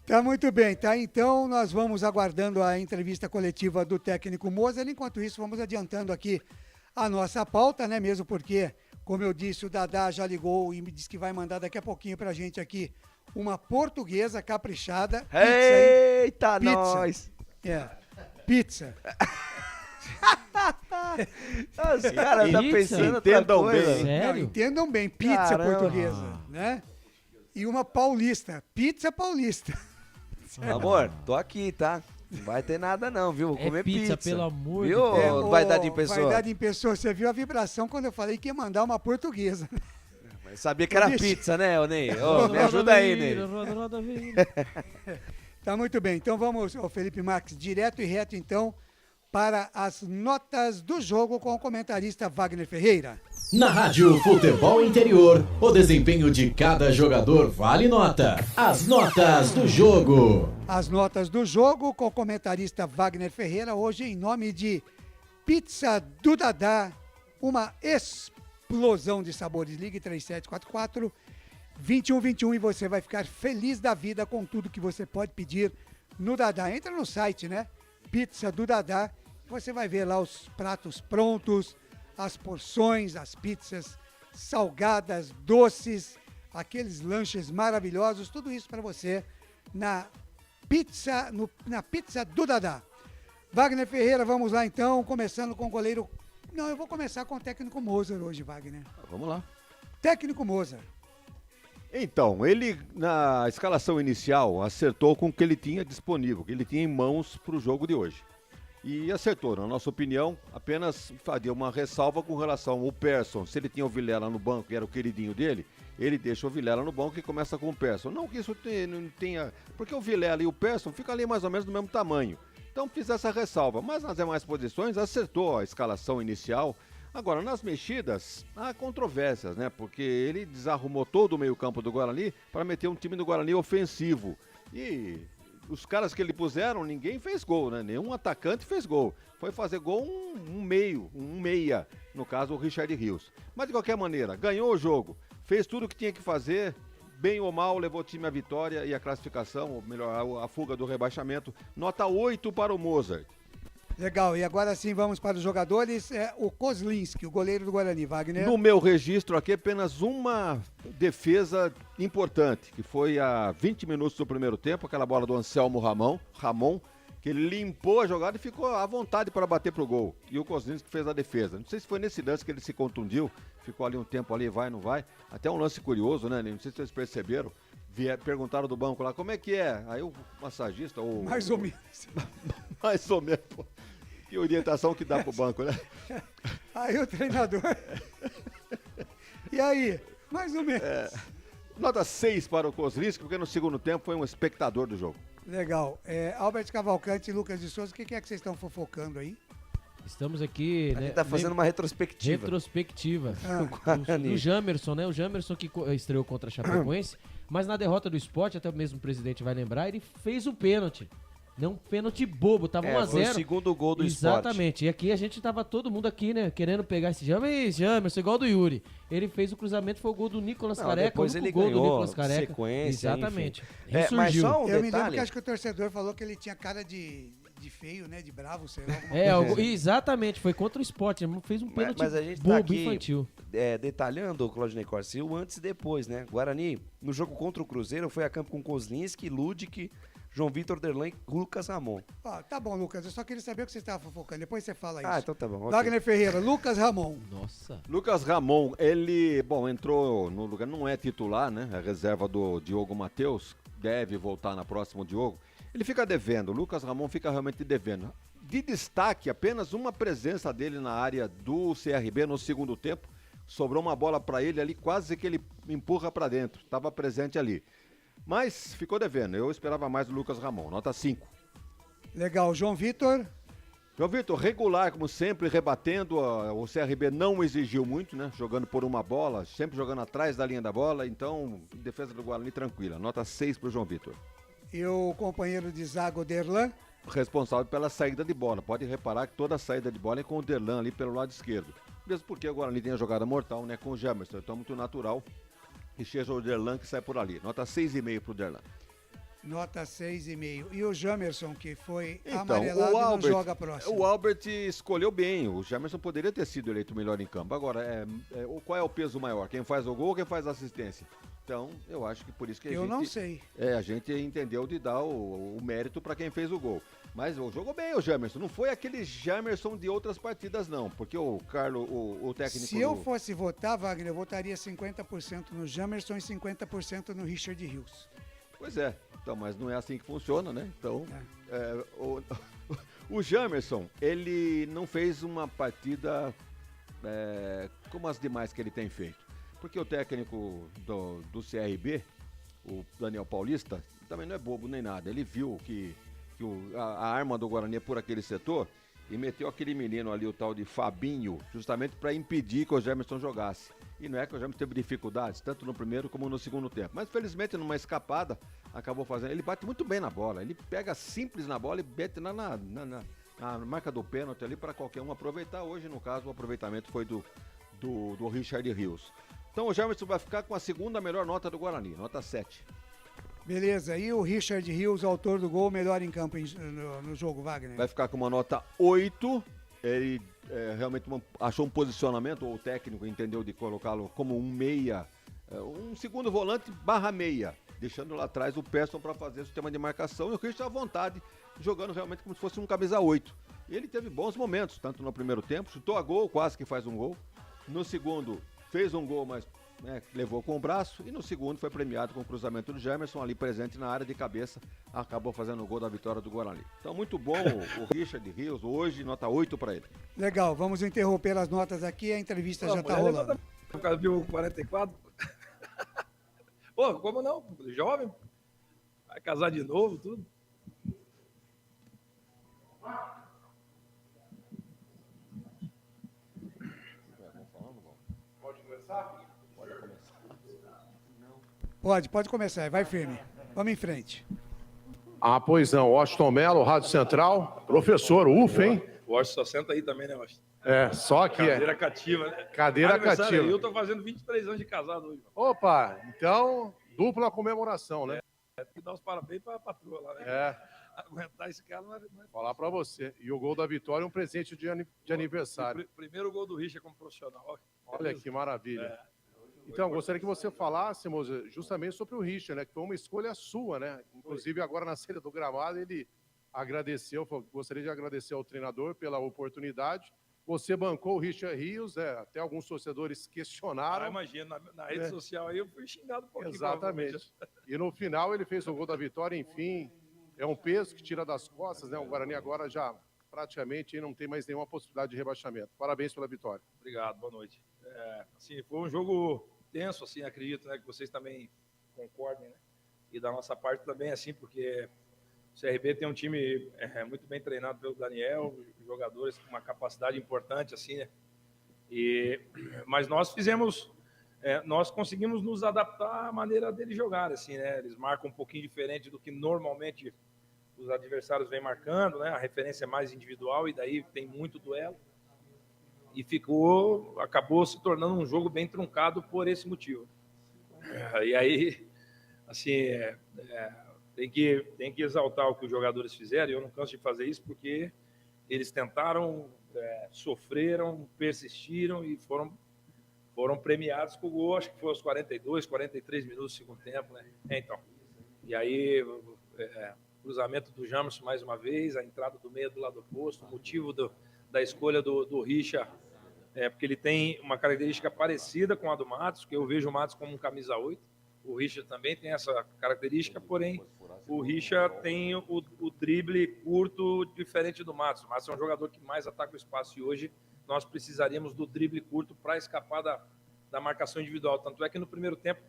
Tá muito bem, tá? Então nós vamos aguardando a entrevista coletiva do técnico Moser. Enquanto isso, vamos adiantando aqui a nossa pauta, né? Mesmo porque, como eu disse, o Dadá já ligou e me disse que vai mandar daqui a pouquinho pra gente aqui uma portuguesa caprichada. Eita, pizza, nós! Pizza. Os caras tá pensando entendam bem. Sério? Não, entendam bem, pizza Caramba. portuguesa, né? E uma paulista, pizza paulista. Amor, tô aqui, tá? Não vai ter nada não, viu? Vou comer pizza. pelo amor viu? de Deus. Ou vaidade em pessoa? Vaidade em pessoa. Você viu a vibração quando eu falei que ia mandar uma portuguesa. Mas sabia que era pizza, né, ô Ney? Me ajuda aí, Ney. Tá muito bem. Então vamos, Felipe Marques, direto e reto então para as notas do jogo com o comentarista Wagner Ferreira. Na Rádio Futebol Interior, o desempenho de cada jogador vale nota. As notas do jogo. As notas do jogo com o comentarista Wagner Ferreira, hoje em nome de Pizza do Dadá, uma explosão de sabores. Ligue 3744-2121 e você vai ficar feliz da vida com tudo que você pode pedir no Dadá. Entra no site, né? Pizza do Dadá, você vai ver lá os pratos prontos, as porções, as pizzas salgadas, doces, aqueles lanches maravilhosos, tudo isso para você na pizza do Dadá. Wagner Ferreira, vamos lá então, começando com o goleiro. Não, eu vou começar com o técnico Moser hoje, Wagner. Vamos lá. Técnico Moser. Então, ele na escalação inicial acertou com o que ele tinha disponível, que ele tinha em mãos para o jogo de hoje. E acertou, na nossa opinião, apenas faria uma ressalva com relação ao Persson. Se ele tinha o Vilela no banco, que era o queridinho dele, ele deixa o Vilela no banco e começa com o Persson. Não que isso não tenha... Porque o Vilela e o Persson ficam ali mais ou menos do mesmo tamanho. Então fiz essa ressalva. Mas nas demais posições acertou a escalação inicial. Agora, nas mexidas, há controvérsias, né? Porque ele desarrumou todo o meio-campo do Guarani para meter um time do Guarani ofensivo. E os caras que ele puseram, ninguém fez gol, né? Nenhum atacante fez gol. Foi fazer gol um meia, no caso o Richard Rios. Mas de qualquer maneira, ganhou o jogo, fez tudo o que tinha que fazer, bem ou mal, levou o time à vitória e à classificação, ou melhor, a fuga do rebaixamento. Nota 8 para o Mozart. Legal, e agora sim vamos para os jogadores. O Kozlinski, o goleiro do Guarani, Wagner. No meu registro aqui, apenas uma defesa importante, que foi a 20 minutos do primeiro tempo, aquela bola do Anselmo Ramon, que ele limpou a jogada e ficou à vontade para bater pro gol. E o Kozlinski fez a defesa. Não sei se foi nesse lance que ele se contundiu, ficou ali um tempo ali, vai, não vai. Até um lance curioso, né? Não sei se vocês perceberam. Perguntaram do banco lá, como é que é? Aí o massagista... Mais ou menos. Mais ou menos, pô. Que orientação que dá pro banco, né? Aí o treinador... E aí? Mais ou menos. Nota 6 para o Kozlinski, porque no segundo tempo foi um espectador do jogo. Legal. Albert Cavalcante e Lucas de Souza, o que é que vocês estão fofocando aí? Estamos aqui, A gente tá fazendo uma retrospectiva. Do Jamerson, né? O Jamerson que estreou contra a Chapecoense, mas na derrota do Sport, até mesmo o presidente vai lembrar, ele fez um pênalti. Não, um pênalti bobo, tava 1-0. Foi o segundo gol do Sport. Exatamente. E aqui a gente tava todo mundo aqui, né, querendo pegar esse Jamerson, igual do Yuri. Ele fez o cruzamento, foi o gol do Nicolas Careca. Depois ele gol ganhou, do Nicolas Careca. Sequência, exatamente. Mas só um Eu me lembro detalhe. que acho que o torcedor falou que ele tinha cara de feio, né? De bravo, sei lá. Exatamente, foi contra o Sport. Fez um pênalti Mas a gente bobo, tá aqui infantil. Detalhando o Claudinei Corsi, o antes e depois, né? Guarani, no jogo contra o Cruzeiro, foi a campo com Kozlinski, Ludic, João Vitor, Derlan e Lucas Ramon. Ó, tá bom, Lucas, eu só queria saber o que você estava fofocando, depois você fala isso. Ah, então tá bom. Okay. Wagner Ferreira, Lucas Ramon. Nossa. Lucas Ramon, ele, entrou no lugar, não é titular, né? É reserva do Diogo Matheus, deve voltar na próxima, o Diogo. Ele fica devendo, o Lucas Ramon fica realmente devendo. De destaque, apenas uma presença dele na área do CRB no segundo tempo. Sobrou uma bola para ele ali, quase que ele empurra para dentro. Estava presente ali. Mas ficou devendo. Eu esperava mais do Lucas Ramon. Nota 5. Legal. João Vitor? João Vitor, regular, como sempre, rebatendo. O CRB não exigiu muito, né? Jogando por uma bola, sempre jogando atrás da linha da bola. Então, defesa do Guarani tranquila. Nota 6 para o João Vitor. E o companheiro de zaga, o Derlan? Responsável pela saída de bola. Pode reparar que toda a saída de bola é com o Derlan ali pelo lado esquerdo. Mesmo porque o Guarani tem a jogada mortal, né, com o Jamerson. Então é muito natural que seja o Derlan que sai por ali. Nota 6,5 pro Derlan. Nota 6,5. E o Jamerson, que foi Então, amarelado e não joga próximo? O Albert escolheu bem. O Jamerson poderia ter sido eleito o melhor em campo. Agora, qual é o peso maior? Quem faz o gol ou quem faz a assistência? Então, eu acho que por isso que a gente... Eu não sei. A gente entendeu de dar o mérito para quem fez o gol. Mas jogou bem o Jamerson. Não foi aquele Jamerson de outras partidas, não. Porque o Carlos, o técnico... Se eu fosse votar, Wagner, eu votaria 50% no Jamerson e 50% no Richard Rios. Pois é. Então, mas não é assim que funciona, né? Então, o Jamerson, ele não fez uma partida como as demais que ele tem feito. Porque o técnico do CRB, o Daniel Paulista, também não é bobo nem nada. Ele viu que a arma do Guarani é por aquele setor e meteu aquele menino ali, o tal de Fabinho, justamente para impedir que o Jamerson jogasse. E não é que o Jamerson teve dificuldades, tanto no primeiro como no segundo tempo. Mas, felizmente, numa escapada, acabou fazendo. Ele bate muito bem na bola. Ele pega simples na bola e mete na marca do pênalti ali para qualquer um aproveitar. Hoje, no caso, o aproveitamento foi do Richard Rios. Então o Jamerson vai ficar com a segunda melhor nota do Guarani, nota 7. Beleza, e o Richard Rios, autor do gol, melhor em campo no jogo, Wagner? Vai ficar com uma nota 8, ele realmente achou um posicionamento, ou o técnico entendeu de colocá-lo como um meia, um segundo volante / meia, deixando lá atrás o Persson para fazer o sistema de marcação, e o Richard à vontade, jogando realmente como se fosse um camisa 8. E ele teve bons momentos, tanto no primeiro tempo, chutou a gol, quase que faz um gol, no segundo fez um gol, mas levou com o braço, e no segundo foi premiado com o cruzamento do Jamerson, ali presente na área de cabeça, acabou fazendo o gol da vitória do Guarani. Então muito bom o Richard Rios, hoje nota 8 para ele. Legal, vamos interromper as notas aqui, a entrevista já tá rolando. O cara viu 44. Pô, como não? Jovem, vai casar de novo, tudo. Pode começar, vai firme. Vamos em frente. Ah, pois não. Washington Mello, Rádio Central. Professor, ufa, hein? O Washington só senta aí também, né, Washington? Só que Cadeira cativa, né? Cadeira cativa. Eu tô fazendo 23 anos de casado hoje. Opa, então, dupla comemoração, né? Tem que dar os parabéns pra patroa lá, né? Aguentar esse cara não é Falar pra você. E o gol da vitória é um presente de aniversário. Primeiro gol do Richard como profissional. Olha que maravilha. Então, gostaria que você falasse, moça, justamente sobre o Richard, né? Que foi uma escolha sua, né? Inclusive, agora na saída do gramado, ele agradeceu, gostaria de agradecer ao treinador pela oportunidade. Você bancou o Richard Rios, até alguns torcedores questionaram. Imagina, na rede social aí eu fui xingado um pouquinho. Exatamente. E no final ele fez o gol da vitória, enfim, é um peso que tira das costas, né? O Guarani agora já praticamente não tem mais nenhuma possibilidade de rebaixamento. Parabéns pela vitória. Obrigado, boa noite. Assim, foi um jogo tenso, assim, acredito, né, que vocês também concordem, né? E da nossa parte também, assim, porque o CRB tem um time muito bem treinado pelo Daniel, jogadores com uma capacidade importante, assim, né? Mas nós nós conseguimos nos adaptar à maneira deles jogar, assim, né? Eles marcam um pouquinho diferente do que normalmente os adversários vêm marcando, né? A referência é mais individual e daí tem muito duelo. E acabou se tornando um jogo bem truncado por esse motivo. E aí, assim, tem que exaltar o que os jogadores fizeram, e eu não canso de fazer isso, porque eles tentaram, sofreram, persistiram e foram premiados com o gol, acho que foi aos 42, 43 minutos do segundo tempo, né? Então, e aí cruzamento do Jamerson mais uma vez, a entrada do meio do lado oposto, o motivo da escolha do Richa, porque ele tem uma característica parecida com a do Matos, que eu vejo o Matos como um camisa 8, o Richa também tem essa característica, porém o Richa tem o drible curto diferente do Matos. O Matos é um jogador que mais ataca o espaço e hoje nós precisaríamos do drible curto para escapar da marcação individual. Tanto é que no primeiro tempo,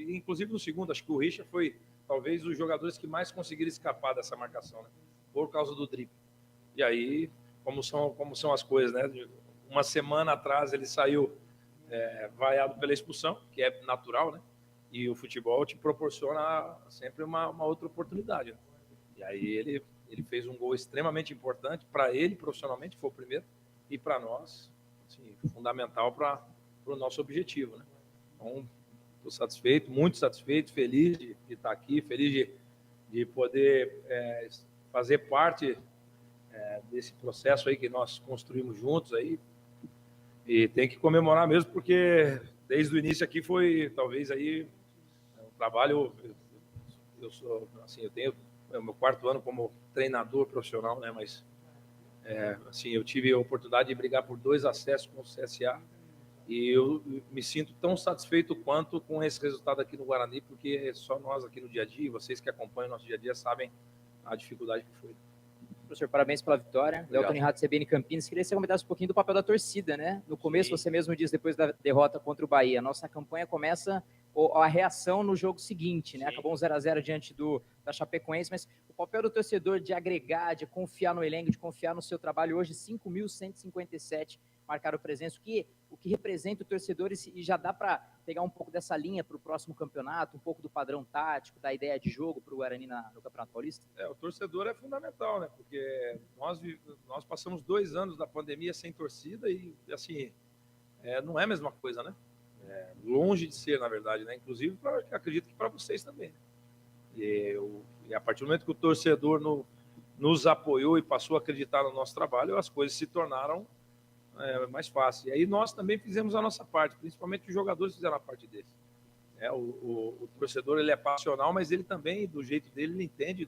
inclusive no segundo, acho que o Richa foi talvez os jogadores que mais conseguiram escapar dessa marcação, né? Por causa do drible. E aí, como são as coisas, né? Uma semana atrás ele saiu vaiado pela expulsão, que é natural, né? E o futebol te proporciona sempre uma outra oportunidade, né? E aí ele fez um gol extremamente importante, para ele profissionalmente, foi o primeiro, e para nós, assim, fundamental para o nosso objetivo, né? Então, estou satisfeito, muito satisfeito, feliz de estar aqui, feliz de poder fazer parte desse processo aí que nós construímos juntos aí. E tem que comemorar mesmo, porque desde o início aqui foi, talvez, aí um trabalho. Eu sou, assim, eu tenho o meu 4º ano como treinador profissional, né? Mas, assim, eu tive a oportunidade de brigar por 2 acessos com o CSA. E eu me sinto tão satisfeito quanto com esse resultado aqui no Guarani, porque só nós aqui no dia a dia, vocês que acompanham o nosso dia a dia, sabem a dificuldade que foi. Professor, parabéns pela vitória. Léo Tony Rato, CBN Campinas. Queria que você comentasse um pouquinho do papel da torcida, né? No começo, você mesmo disse, depois da derrota contra o Bahia, a nossa campanha começa a reação no jogo seguinte, né? Acabou um 0-0 diante da Chapecoense, mas o papel do torcedor de agregar, de confiar no elenco, de confiar no seu trabalho. Hoje, 5.157 marcaram presença, o que representa o torcedor, e já dá para pegar um pouco dessa linha para o próximo campeonato, um pouco do padrão tático, da ideia de jogo para o Guarani no Campeonato Paulista? O torcedor é fundamental, né? Porque nós passamos 2 anos da pandemia sem torcida e, assim, não é a mesma coisa, né? Longe de ser, na verdade, né? Inclusive, acredito que para vocês também. E a partir do momento que o torcedor nos apoiou e passou a acreditar no nosso trabalho, as coisas se tornaram mais fácil. E aí nós também fizemos a nossa parte, principalmente os jogadores fizeram a parte deles. O torcedor, ele é passional, mas ele também, do jeito dele, ele entende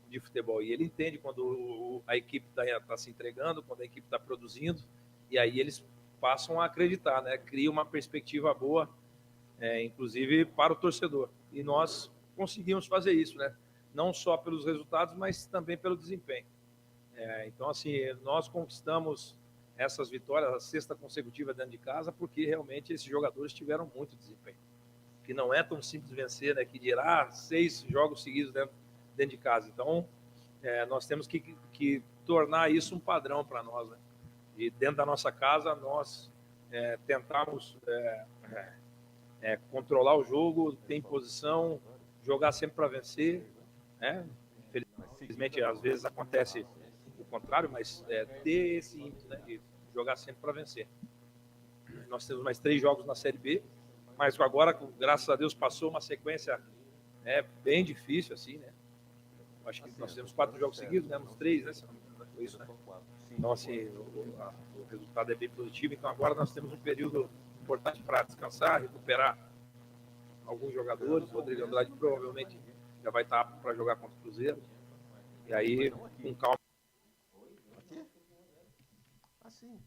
de futebol. E ele entende quando a equipe está se entregando, quando a equipe está produzindo, e aí eles passam a acreditar, né? Cria uma perspectiva boa, inclusive para o torcedor. E nós conseguimos fazer isso, né? Não só pelos resultados, mas também pelo desempenho. Então, assim, nós conquistamos essas vitórias, a 6ª consecutiva dentro de casa, porque realmente esses jogadores tiveram muito desempenho. Que não é tão simples vencer, né? Que dirá 6 jogos seguidos dentro de casa. Então, nós temos que tornar isso um padrão para nós, né? E dentro da nossa casa, nós tentamos controlar o jogo, ter posição, jogar sempre para vencer, né? Infelizmente, às vezes acontece o contrário, mas ter esse ímpeto, né, de jogar sempre para vencer. Nós temos mais 3 jogos na Série B, mas agora, graças a Deus, passou uma sequência bem difícil, assim, né? Acho que nós temos 4 jogos seguidos, né? Uns 3, né? Foi isso, né? Então, assim, o resultado é bem positivo. Então, agora nós temos um período importante para descansar, recuperar alguns jogadores. O Rodrigo Andrade provavelmente já vai estar apto para jogar contra o Cruzeiro. E aí, com calma. Assim.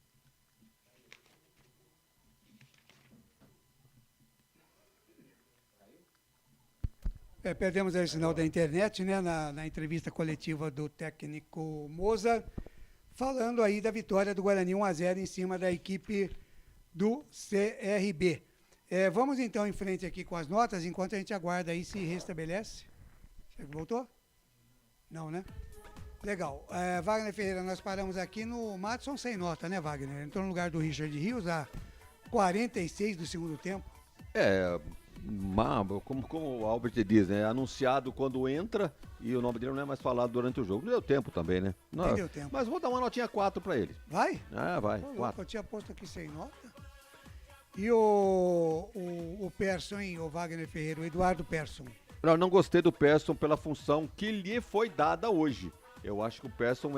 Perdemos aí o sinal da internet, né, na entrevista coletiva do técnico Moza, falando aí da vitória do Guarani 1-0 em cima da equipe do CRB. Vamos então em frente aqui com as notas, enquanto a gente aguarda aí se restabelece. Voltou? Não, né? Legal. Wagner Ferreira, nós paramos aqui no Madison sem nota, né, Wagner? Entrou no lugar do Richard Rios a 46 do segundo tempo. Como o Albert diz, né? Anunciado quando entra e o nome dele não é mais falado durante o jogo. Não deu tempo também, né? Não deu tempo. Mas vou dar uma notinha 4 para ele. Vai? Vai. 4. Eu tinha posto aqui sem nota. E o Persson, hein, o Wagner Ferreira, o Eduardo Persson. Não gostei do Persson pela função que lhe foi dada hoje. Eu acho que o Persson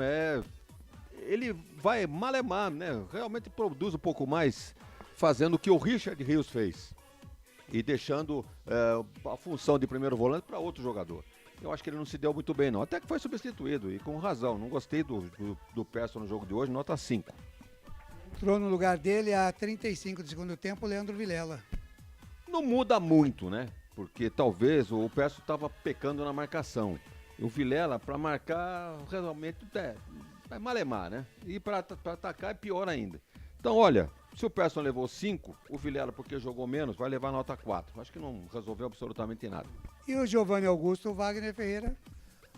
ele vai malemar, né? Realmente produz um pouco mais, fazendo o que o Richard Rios fez. E deixando a função de primeiro volante para outro jogador. eu acho que ele não se deu muito bem, não. Até que foi substituído, e com razão. Não gostei do Persson no jogo de hoje, nota 5. Entrou no lugar dele a 35 do segundo tempo, o Leandro Vilela. Não muda muito, né? Porque talvez o Persson estava pecando na marcação. E o Vilela, para marcar, realmente é malemar, né? E para atacar é pior ainda. Então, olha, se o Persson levou 5, o Vilela, porque jogou menos, vai levar nota 4. Acho que não resolveu absolutamente nada. E o Giovanni Augusto, o Wagner Ferreira?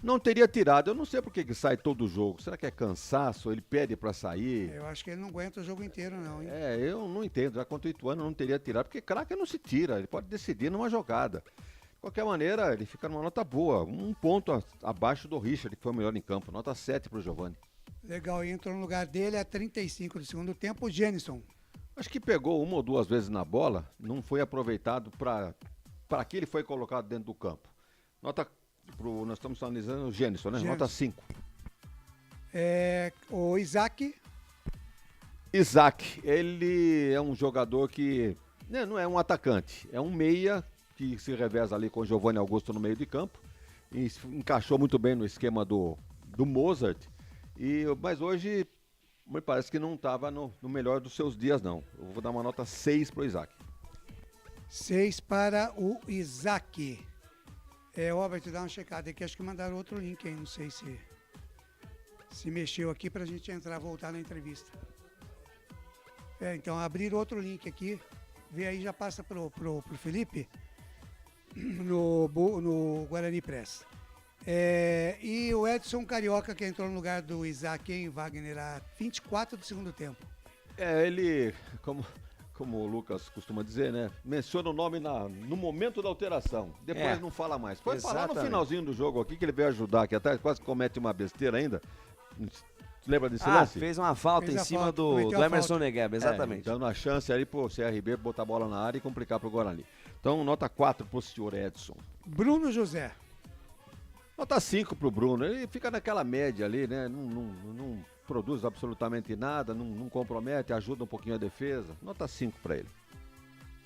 Não teria tirado. Eu não sei por que sai todo o jogo. Será que é cansaço? Ele pede para sair? Eu acho que ele não aguenta o jogo inteiro, não, hein? Eu não entendo. Já contra o Ituano não teria tirado, porque craque não se tira. Ele pode decidir numa jogada. De qualquer maneira, ele fica numa nota boa. 1 ponto abaixo do Richard, que foi o melhor em campo. Nota 7 para o Giovanni. Legal, e entrou no lugar dele a 35 do segundo tempo, o Jenison. Acho que pegou 1 ou 2 vezes na bola, não foi aproveitado para que ele foi colocado dentro do campo. Nota nós estamos analisando o Jenison, né? Nota 5. O Isaac, ele é um jogador que não é um atacante, é um meia que se reveza ali com o Giovanni Augusto no meio de campo. E encaixou muito bem no esquema do Mozart. Mas hoje me parece que não estava no melhor dos seus dias, não. Eu vou dar uma nota 6 para o Isaac. 6 para o Isaac. Robert, dá uma checada aqui, acho que mandaram outro link aí, não sei se mexeu aqui pra gente voltar na entrevista. Então, abrir outro link aqui, vê aí, já passa pro Felipe, no Guarani Press. E o Edson Carioca, que entrou no lugar do Isaac, em Wagner, a 24 do segundo tempo. Ele, como o Lucas costuma dizer, né? Menciona o nome no momento da alteração. Depois não fala mais. Foi falar no finalzinho do jogo aqui que ele veio ajudar aqui atrás, quase comete uma besteira ainda. Lembra desse lance? Fez uma falta em cima do Emerson Negueba, exatamente. Dando a chance aí pro CRB botar a bola na área e complicar pro Guarani. Então, nota 4 pro senhor Edson. Bruno José. Nota 5 pro Bruno. Ele fica naquela média ali, né? Não produz absolutamente nada, não compromete, ajuda um pouquinho a defesa. Nota 5 para ele.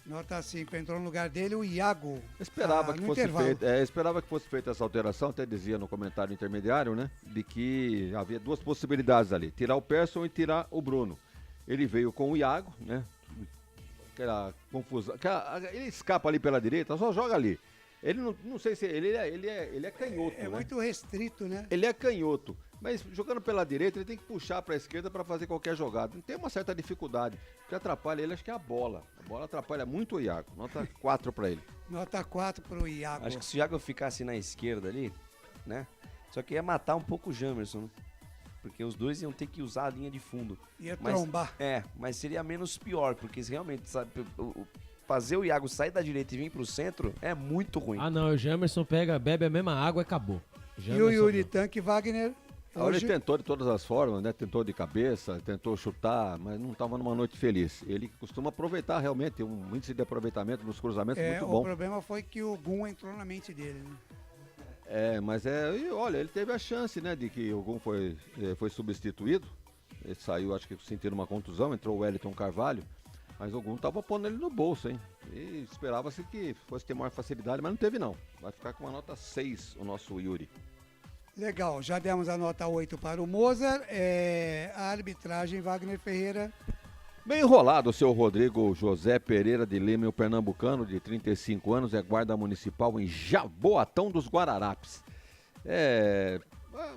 Nota 5. Entrou no lugar dele o Iago. Esperava que fosse feita essa alteração, até dizia no comentário intermediário, né? De que havia 2 possibilidades ali, tirar o Persson e tirar o Bruno. Ele veio com o Iago, né? Aquela confusão. Ele escapa ali pela direita, só joga ali. Ele não sei se ele é canhoto, né? Muito restrito, né? Ele é canhoto, mas jogando pela direita ele tem que puxar para a esquerda para fazer qualquer jogada. Tem uma certa dificuldade. O que atrapalha ele acho que é a bola. A bola atrapalha muito o Iago. Nota 4 para ele. Nota 4 para o Iago. Acho que se o Iago ficasse na esquerda ali, né? Só que ia matar um pouco o Jamerson, né? Porque os dois iam ter que usar a linha de fundo. Ia trombar. Mas seria menos pior, porque realmente, sabe, fazer o Iago sair da direita e vir pro centro é muito ruim. Ah, não, o Jamerson bebe a mesma água e acabou. E o Yuri Tanque Wagner? Ele tentou de todas as formas, né? Tentou de cabeça, tentou chutar, mas não estava numa noite feliz. Ele costuma aproveitar realmente, um índice de aproveitamento nos cruzamentos muito bom. O problema foi que o Gum entrou na mente dele, né? Olha, ele teve a chance, né, de que o Gum foi substituído. Ele saiu, acho que sentindo uma contusão, entrou o Wellington Carvalho. Mas o Gum estava pondo ele no bolso, hein? E esperava-se que fosse ter maior facilidade, mas não teve não. Vai ficar com uma nota 6 o nosso Yuri. Legal, já demos a nota 8 para o Mozart. A arbitragem, Wagner Ferreira. Bem enrolado o seu Rodrigo José Pereira de Lima, o pernambucano de 35 anos, é guarda municipal em Jaboatão dos Guararapes.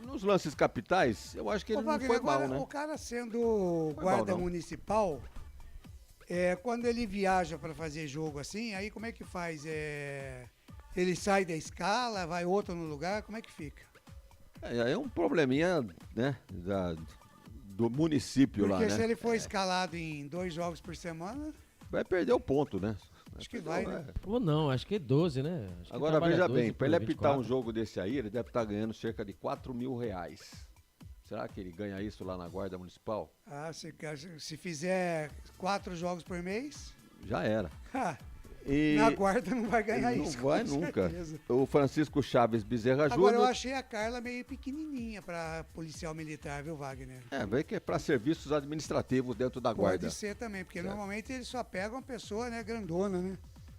Nos lances capitais, eu acho que ele Wagner, não foi mal, né? O cara sendo guarda municipal, quando ele viaja para fazer jogo assim, aí como é que faz? Ele sai da escala, vai outro no lugar, como é que fica? É um probleminha, né, do município. Porque lá, né? Porque se ele for escalado em 2 jogos por semana... Vai perder o ponto, né? Acho que vai, né? Ou não, acho que é 12, né? Agora veja bem, para ele apitar um jogo desse aí, ele deve estar ganhando cerca de R$4.000. Será que ele ganha isso lá na Guarda Municipal? Se fizer 4 jogos por mês... Já era. Na Guarda não vai ganhar isso. Não vai nunca. O Francisco Chaves Bezerra Júnior... Agora eu achei a Carla meio pequenininha para policial militar, viu, Wagner? Vê que é para serviços administrativos dentro da Guarda. Pode ser também, porque normalmente eles só pegam uma pessoa, né, grandona, né?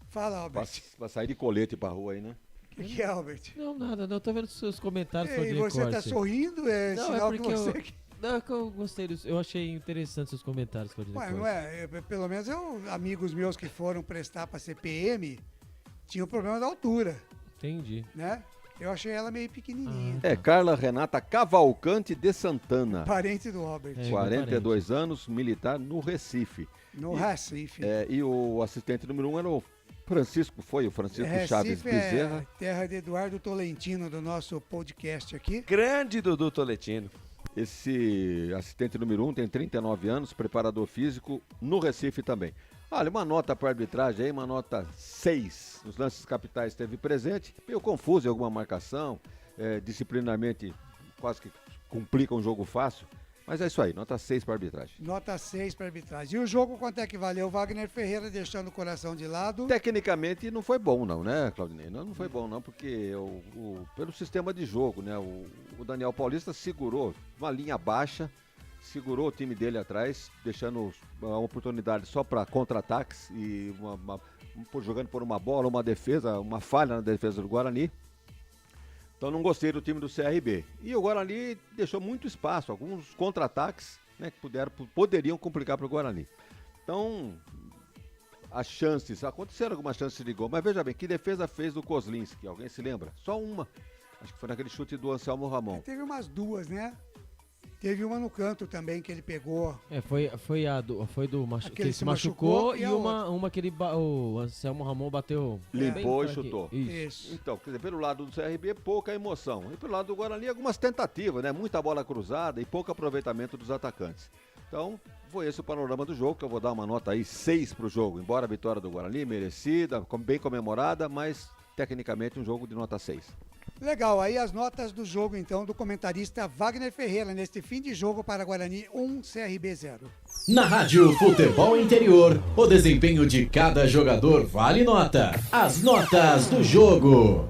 Fala, Albert. Pra sair de colete pra rua aí, né? O que é, Albert? Não, nada, não. Tô vendo os seus comentários. E você tá sorrindo? É não, sinal é que porque você... Não, é que eu gostei disso. Eu achei interessante seus comentários, Claudinei. Ué, não é? Pelo menos amigos meus que foram prestar pra CPM tinham problema da altura. Entendi. Né? Eu achei ela meio pequenininha. É Carla Renata Cavalcante de Santana. Parente do Robert. 42 anos, militar no Recife. No Recife. E o assistente número 1 era o Francisco Recife Chaves Bezerra. Terra de Eduardo Tolentino, do nosso podcast aqui. Grande Dudu Tolentino. Esse assistente número 1 tem 39 anos, preparador físico no Recife também. Olha, uma nota para a arbitragem aí, uma nota 6. Nos lances capitais esteve presente, meio confuso em alguma marcação, disciplinarmente quase que complica um jogo fácil. Mas é isso aí, nota 6 para a arbitragem. Nota 6 para a arbitragem. E o jogo, quanto é que valeu? Wagner Ferreira deixando o coração de lado. Tecnicamente não foi bom não, né, Claudinei? Não foi bom não, porque pelo sistema de jogo, né, o Daniel Paulista segurou uma linha baixa, segurou o time dele atrás, deixando uma oportunidade só para contra-ataques e jogando por uma bola, uma defesa, uma falha na defesa do Guarani. Então não gostei do time do CRB. E o Guarani deixou muito espaço, alguns contra-ataques, né, que poderiam complicar para o Guarani. Então, aconteceram algumas chances de gol, mas veja bem, que defesa fez do Kozlinski? Alguém se lembra? Só uma. Acho que foi naquele chute do Anselmo Ramon. Teve umas duas, né? Teve uma no canto também que ele pegou. Foi do que ele se machucou e uma que o Anselmo Ramon bateu. Limpou e chutou. Isso. Então, quer dizer, pelo lado do CRB, pouca emoção. E pelo lado do Guarani, algumas tentativas, né? Muita bola cruzada e pouco aproveitamento dos atacantes. Então, foi esse o panorama do jogo, que eu vou dar uma nota aí 6 pro jogo. Embora a vitória do Guarani, merecida, bem comemorada, mas tecnicamente um jogo de nota 6. Legal, aí as notas do jogo, então, do comentarista Wagner Ferreira, neste fim de jogo para Guarani 1, CRB 0. Na Rádio Futebol Interior, o desempenho de cada jogador vale nota. As notas do jogo.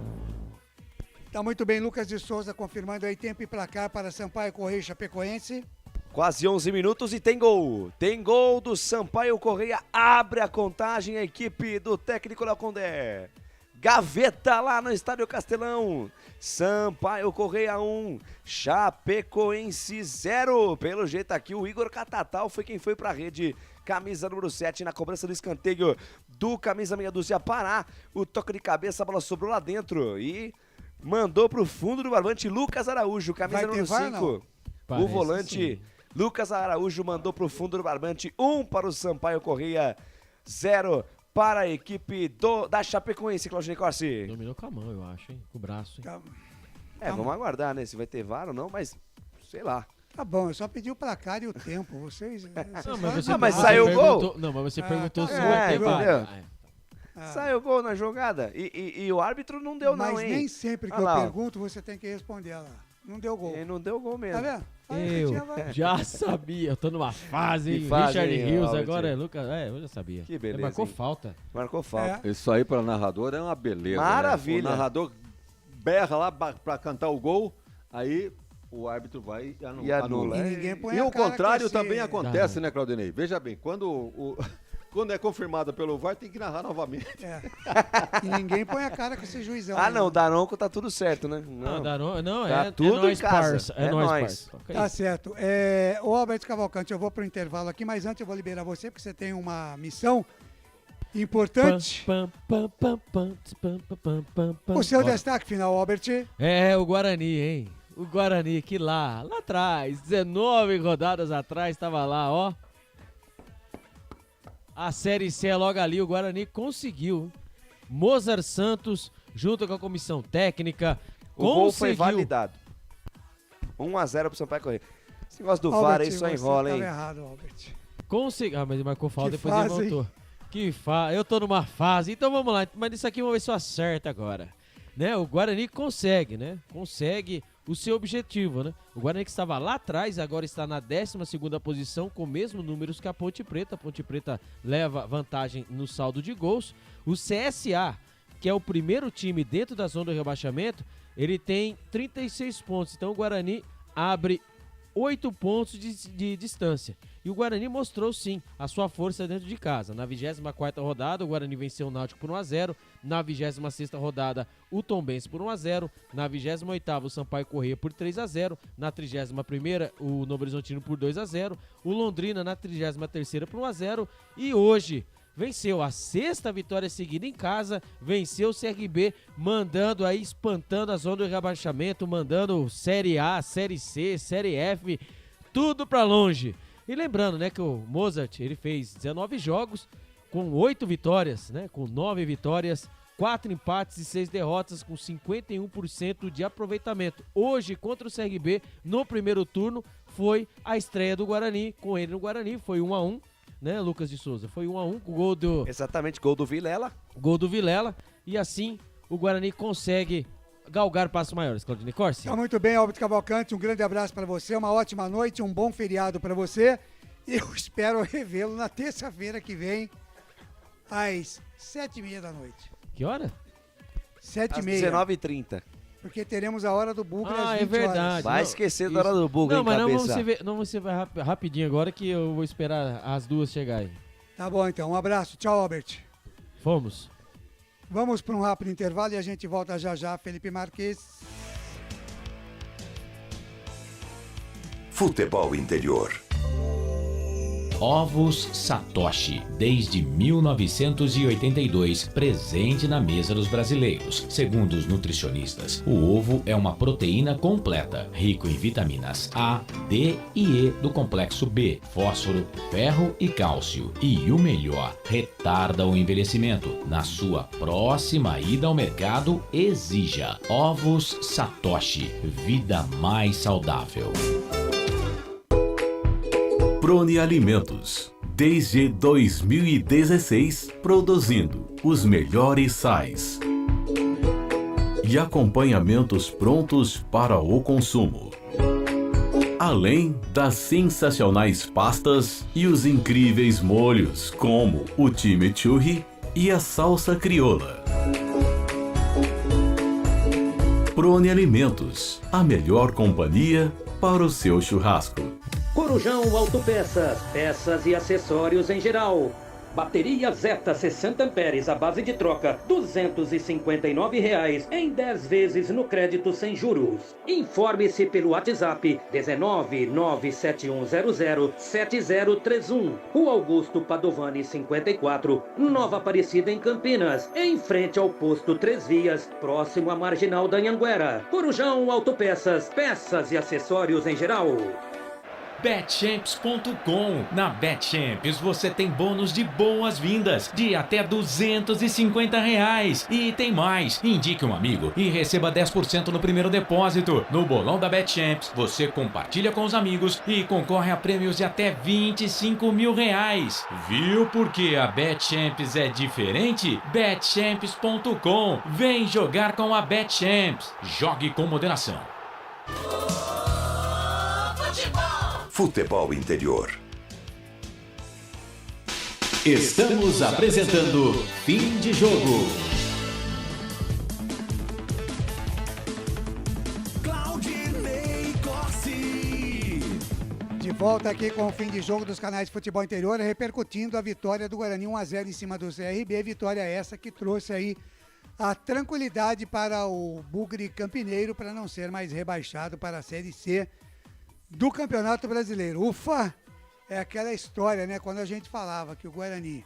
Tá muito bem, Lucas de Souza confirmando aí tempo e placar para Sampaio Correia e Chapecoense. Quase 11 minutos e tem gol. Tem gol do Sampaio Correia, abre a contagem a equipe do técnico Léo Condé. Gaveta lá no Estádio Castelão. Sampaio Correia 1, Chapecoense 0. Pelo jeito aqui o Igor Catatal foi quem foi pra rede. Camisa número 7 na cobrança do escanteio do camisa meia dúzia Pará. O toque de cabeça, a bola sobrou lá dentro e mandou pro fundo do barbante Lucas Araújo. Camisa número 5. O volante sim. Lucas Araújo mandou pro fundo do barbante. 1 para o Sampaio Correia, 0 para a equipe da Chapecoense, Claudinei Corsi. Dominou com a mão, eu acho, hein? Com o braço, hein? Vamos aguardar, né? Se vai ter VAR ou não, mas sei lá. Tá bom, eu só pedi o placar e o tempo. Vocês. Mas saiu o gol? Não, mas você perguntou se vai ter VAR. Saiu o gol na jogada. E o árbitro não deu, não, hein? Mas nem sempre que eu pergunto, você tem que responder lá. Não deu gol. Ele não deu gol mesmo. Tá vendo? Eu já sabia, eu tô numa fase, Richard Rios, agora é Lucas, eu já sabia. Que beleza. Ele marcou falta. Marcou falta. Isso aí para narrador é uma beleza. Maravilha. Né? O narrador berra lá para cantar o gol, aí o árbitro vai e anula. E o contrário também acontece, né, Claudinei? Veja bem, quando é confirmado pelo VAR, tem que narrar novamente. E ninguém põe a cara com esse juizão. Não, o Daronco tá tudo certo, né? Não, tá tudo em casa. É nóis. Tá certo. Ô Alberto Cavalcante, eu vou pro intervalo aqui, mas antes eu vou liberar você, porque você tem uma missão importante. O seu destaque final, Albert? O Guarani, hein? O Guarani que lá atrás, 19 rodadas atrás, tava lá, ó. A Série C é logo ali, o Guarani conseguiu. Mozart Santos, junto com a comissão técnica, o gol foi validado. 1-0 pro Sampaio Correia. Esse negócio do VAR aí só enrola, hein? Errado, Albert. Mas ele marcou falta, depois ele voltou. Eu tô numa fase, então vamos lá. Mas isso aqui vamos ver se eu acerto agora. Né? O Guarani consegue, né? Consegue o seu objetivo, né? O Guarani que estava lá atrás, agora está na 12ª posição, com mesmos números que a Ponte Preta. A Ponte Preta leva vantagem no saldo de gols. O CSA, que é o primeiro time dentro da zona do rebaixamento, ele tem 36 pontos. Então o Guarani abre 8 pontos de distância. E o Guarani mostrou, sim, a sua força dentro de casa. Na 24ª rodada, o Guarani venceu o Náutico por 1-0. Na 26ª rodada, o Tombense por 1-0. Na 28ª, o Sampaio Corrêa por 3-0. Na 31ª, o Novo Horizontino por 2-0. O Londrina na 33ª por 1-0. E hoje venceu a 6ª vitória seguida em casa, venceu o CRB, mandando aí, espantando a zona do rebaixamento, mandando Série A, Série C, Série F, tudo pra longe. E lembrando, né, que o Mozart, ele fez 19 jogos com 8 vitórias, né, com 9 vitórias, 4 empates e 6 derrotas, com 51% de aproveitamento. Hoje, contra o CRB, no primeiro turno, foi a estreia do Guarani, com ele no Guarani, foi 1-1. Né, Lucas de Souza? Foi 1-1 com o gol do... Exatamente, gol do Vilela. Gol do Vilela. E assim, o Guarani consegue galgar passos maiores. Claudinei Corsi. Tá muito bem, Albert Cavalcante. Um grande abraço para você, uma ótima noite, um bom feriado para você. E eu espero revê-lo na terça-feira que vem, às 7h30 da noite. Que hora? 7h30. Às 19h30. Porque teremos a hora do Bugre às 20 é verdade. horas. Vai esquecer da hora do Bugre, não, mas cabeça. não vamos se ver rapidinho agora, que eu vou esperar as duas chegarem. Tá bom, então. Um abraço. Tchau, Albert. Fomos. Vamos para um rápido intervalo e a gente volta já já. Felipe Marques. Futebol Interior. Ovos Satoshi, desde 1982, presente na mesa dos brasileiros. Segundo os nutricionistas, o ovo é uma proteína completa, rico em vitaminas A, D e E do complexo B, fósforo, ferro e cálcio. E o melhor, retarda o envelhecimento. Na sua próxima ida ao mercado, exija Ovos Satoshi, vida mais saudável. Prone Alimentos, desde 2016, produzindo os melhores sais e acompanhamentos prontos para o consumo. Além das sensacionais pastas e os incríveis molhos, como o chimichurri e a salsa crioula. Prone Alimentos, a melhor companhia para o seu churrasco. Corujão Autopeças, peças e acessórios em geral. Bateria Zeta 60 amperes à base de troca, R$ 259,00 em 10 vezes no crédito sem juros. Informe-se pelo WhatsApp 19971007031. Rua Augusto Padovani 54, Nova Aparecida em Campinas, em frente ao posto 3 Vias, próximo à Marginal da Anhanguera. Corujão Autopeças, peças e acessórios em geral. Betchamps.com. Na Betchamps você tem bônus de boas-vindas de até R$250. E tem mais. Indique um amigo e receba 10% no primeiro depósito. No bolão da Betchamps você compartilha com os amigos e concorre a prêmios de até R$25 mil. Viu porque a Betchamps é diferente? Betchamps.com. Vem jogar com a Betchamps. Jogue com moderação. Futebol Interior. Estamos apresentando Fim de Jogo. Claudinei Corsi. De volta aqui com o fim de jogo dos canais de Futebol Interior, repercutindo a vitória do Guarani 1-0 em cima do CRB. Vitória essa que trouxe aí a tranquilidade para o Bugre Campineiro para não ser mais rebaixado para a Série C do Campeonato Brasileiro. Ufa! É aquela história, né? Quando a gente falava que o Guarani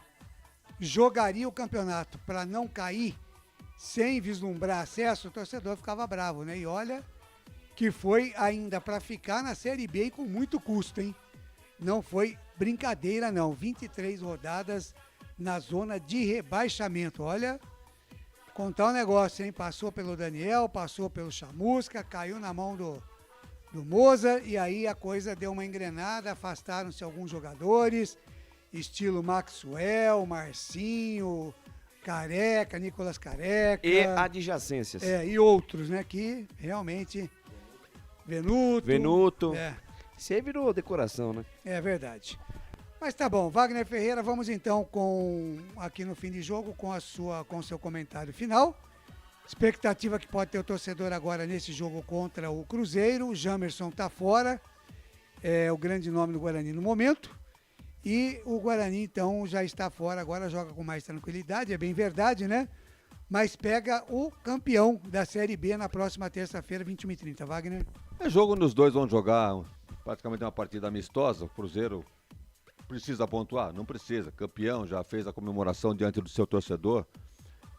jogaria o campeonato para não cair sem vislumbrar acesso, o torcedor ficava bravo, né? E olha que foi ainda para ficar na Série B e com muito custo, hein? Não foi brincadeira, não. 23 rodadas na zona de rebaixamento. Olha, contar um negócio, hein? Passou pelo Daniel, passou pelo Chamusca, caiu na mão do Mozart, e aí a coisa deu uma engrenada, afastaram-se alguns jogadores, estilo Maxwell, Marcinho, Careca, Nicolas Careca. E adjacências. E outros, né, que realmente... Venuto. Isso aí virou decoração, né? É verdade. Mas tá bom, Wagner Ferreira, vamos então aqui no fim de jogo com o seu comentário final. Expectativa que pode ter o torcedor agora nesse jogo contra o Cruzeiro. O Jamerson tá fora é o grande nome do Guarani no momento. E o Guarani, então, já está fora, agora joga com mais tranquilidade, é bem verdade, né? Mas pega o campeão da Série B na próxima terça-feira, 21h30. Wagner? É jogo nos dois vão jogar praticamente uma partida amistosa. O Cruzeiro precisa pontuar? Não precisa. Campeão, já fez a comemoração diante do seu torcedor.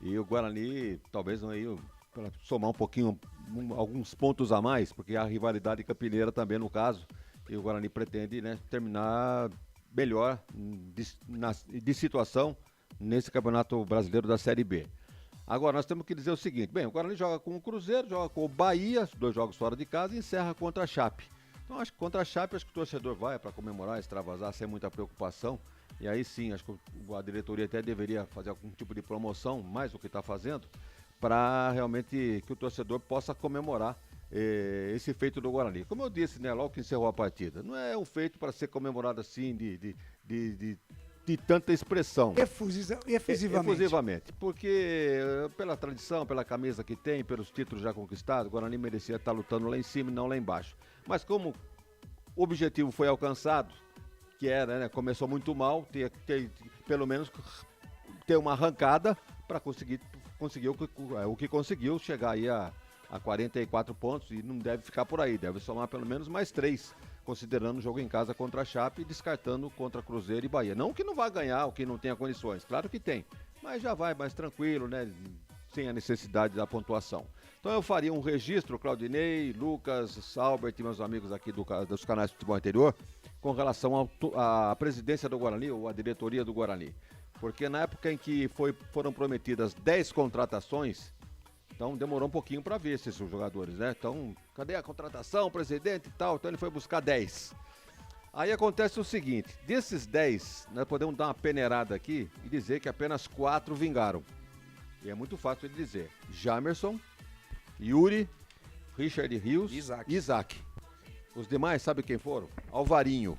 E o Guarani, talvez não aí, para somar um pouquinho, alguns pontos a mais, porque há rivalidade campineira também no caso. E o Guarani pretende, né, terminar melhor de situação nesse Campeonato Brasileiro da Série B. Agora, nós temos que dizer o seguinte, bem, o Guarani joga com o Cruzeiro, joga com o Bahia, 2 jogos fora de casa e encerra contra a Chape. Então, acho que contra a Chape, acho que o torcedor vai para comemorar, extravasar, sem muita preocupação. E aí sim, acho que a diretoria até deveria fazer algum tipo de promoção, mais do que está fazendo, para realmente que o torcedor possa comemorar esse feito do Guarani. Como eu disse, né, logo que encerrou a partida, não é um feito para ser comemorado assim de tanta expressão. Efusivamente. Porque pela tradição, pela camisa que tem, pelos títulos já conquistados, o Guarani merecia estar lutando lá em cima e não lá embaixo. Mas como o objetivo foi alcançado, que era, né, começou muito mal, pelo menos ter uma arrancada para conseguir o que conseguiu, chegar aí a 44 pontos e não deve ficar por aí, deve somar pelo menos mais 3, considerando o jogo em casa contra a Chape e descartando contra Cruzeiro e Bahia. Não que não vá ganhar ou que não tenha condições, claro que tem, mas já vai mais tranquilo, né, sem a necessidade da pontuação. Então eu faria um registro, Claudinei, Lucas, Albert e meus amigos aqui dos canais de futebol anterior, com relação à presidência do Guarani ou à diretoria do Guarani. Porque na época em que foram prometidas 10 contratações, então demorou um pouquinho para ver esses jogadores, né? Então, cadê a contratação, presidente e tal? Então ele foi buscar 10. Aí acontece o seguinte, desses 10, nós podemos dar uma peneirada aqui e dizer que apenas 4 vingaram. E é muito fácil de dizer. Jamerson, Yuri, Richard Rios e Isaac. Os demais, sabe quem foram? Alvarinho.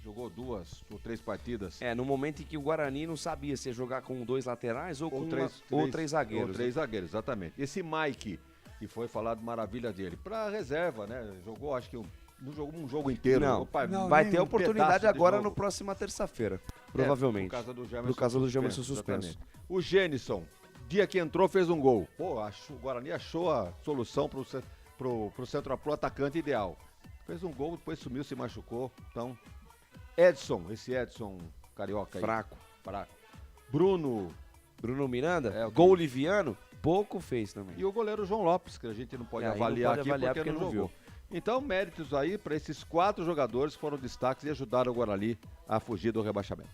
Jogou 2 ou 3 partidas. No momento em que o Guarani não sabia se ia jogar com 2 laterais ou com 3 zagueiros. Ou 3 zagueiros, exatamente. Esse Mike, que foi falado maravilha dele, pra reserva, né? Jogou, acho que não jogou um jogo inteiro. Não, vai ter oportunidade agora na próxima terça-feira, provavelmente. Por causa do Jamerson suspenso. O Gênison, dia que entrou, fez um gol. Pô, o Guarani achou a solução pro atacante ideal. Fez um gol, depois sumiu, se machucou. Então, esse Edson carioca aí. Fraco. Bruno Miranda, gol liviano, pouco fez também. E o goleiro João Lopes, que a gente não pode avaliar aqui porque não jogou. Então, méritos aí para esses 4 jogadores que foram destaques e ajudaram o Guarani a fugir do rebaixamento.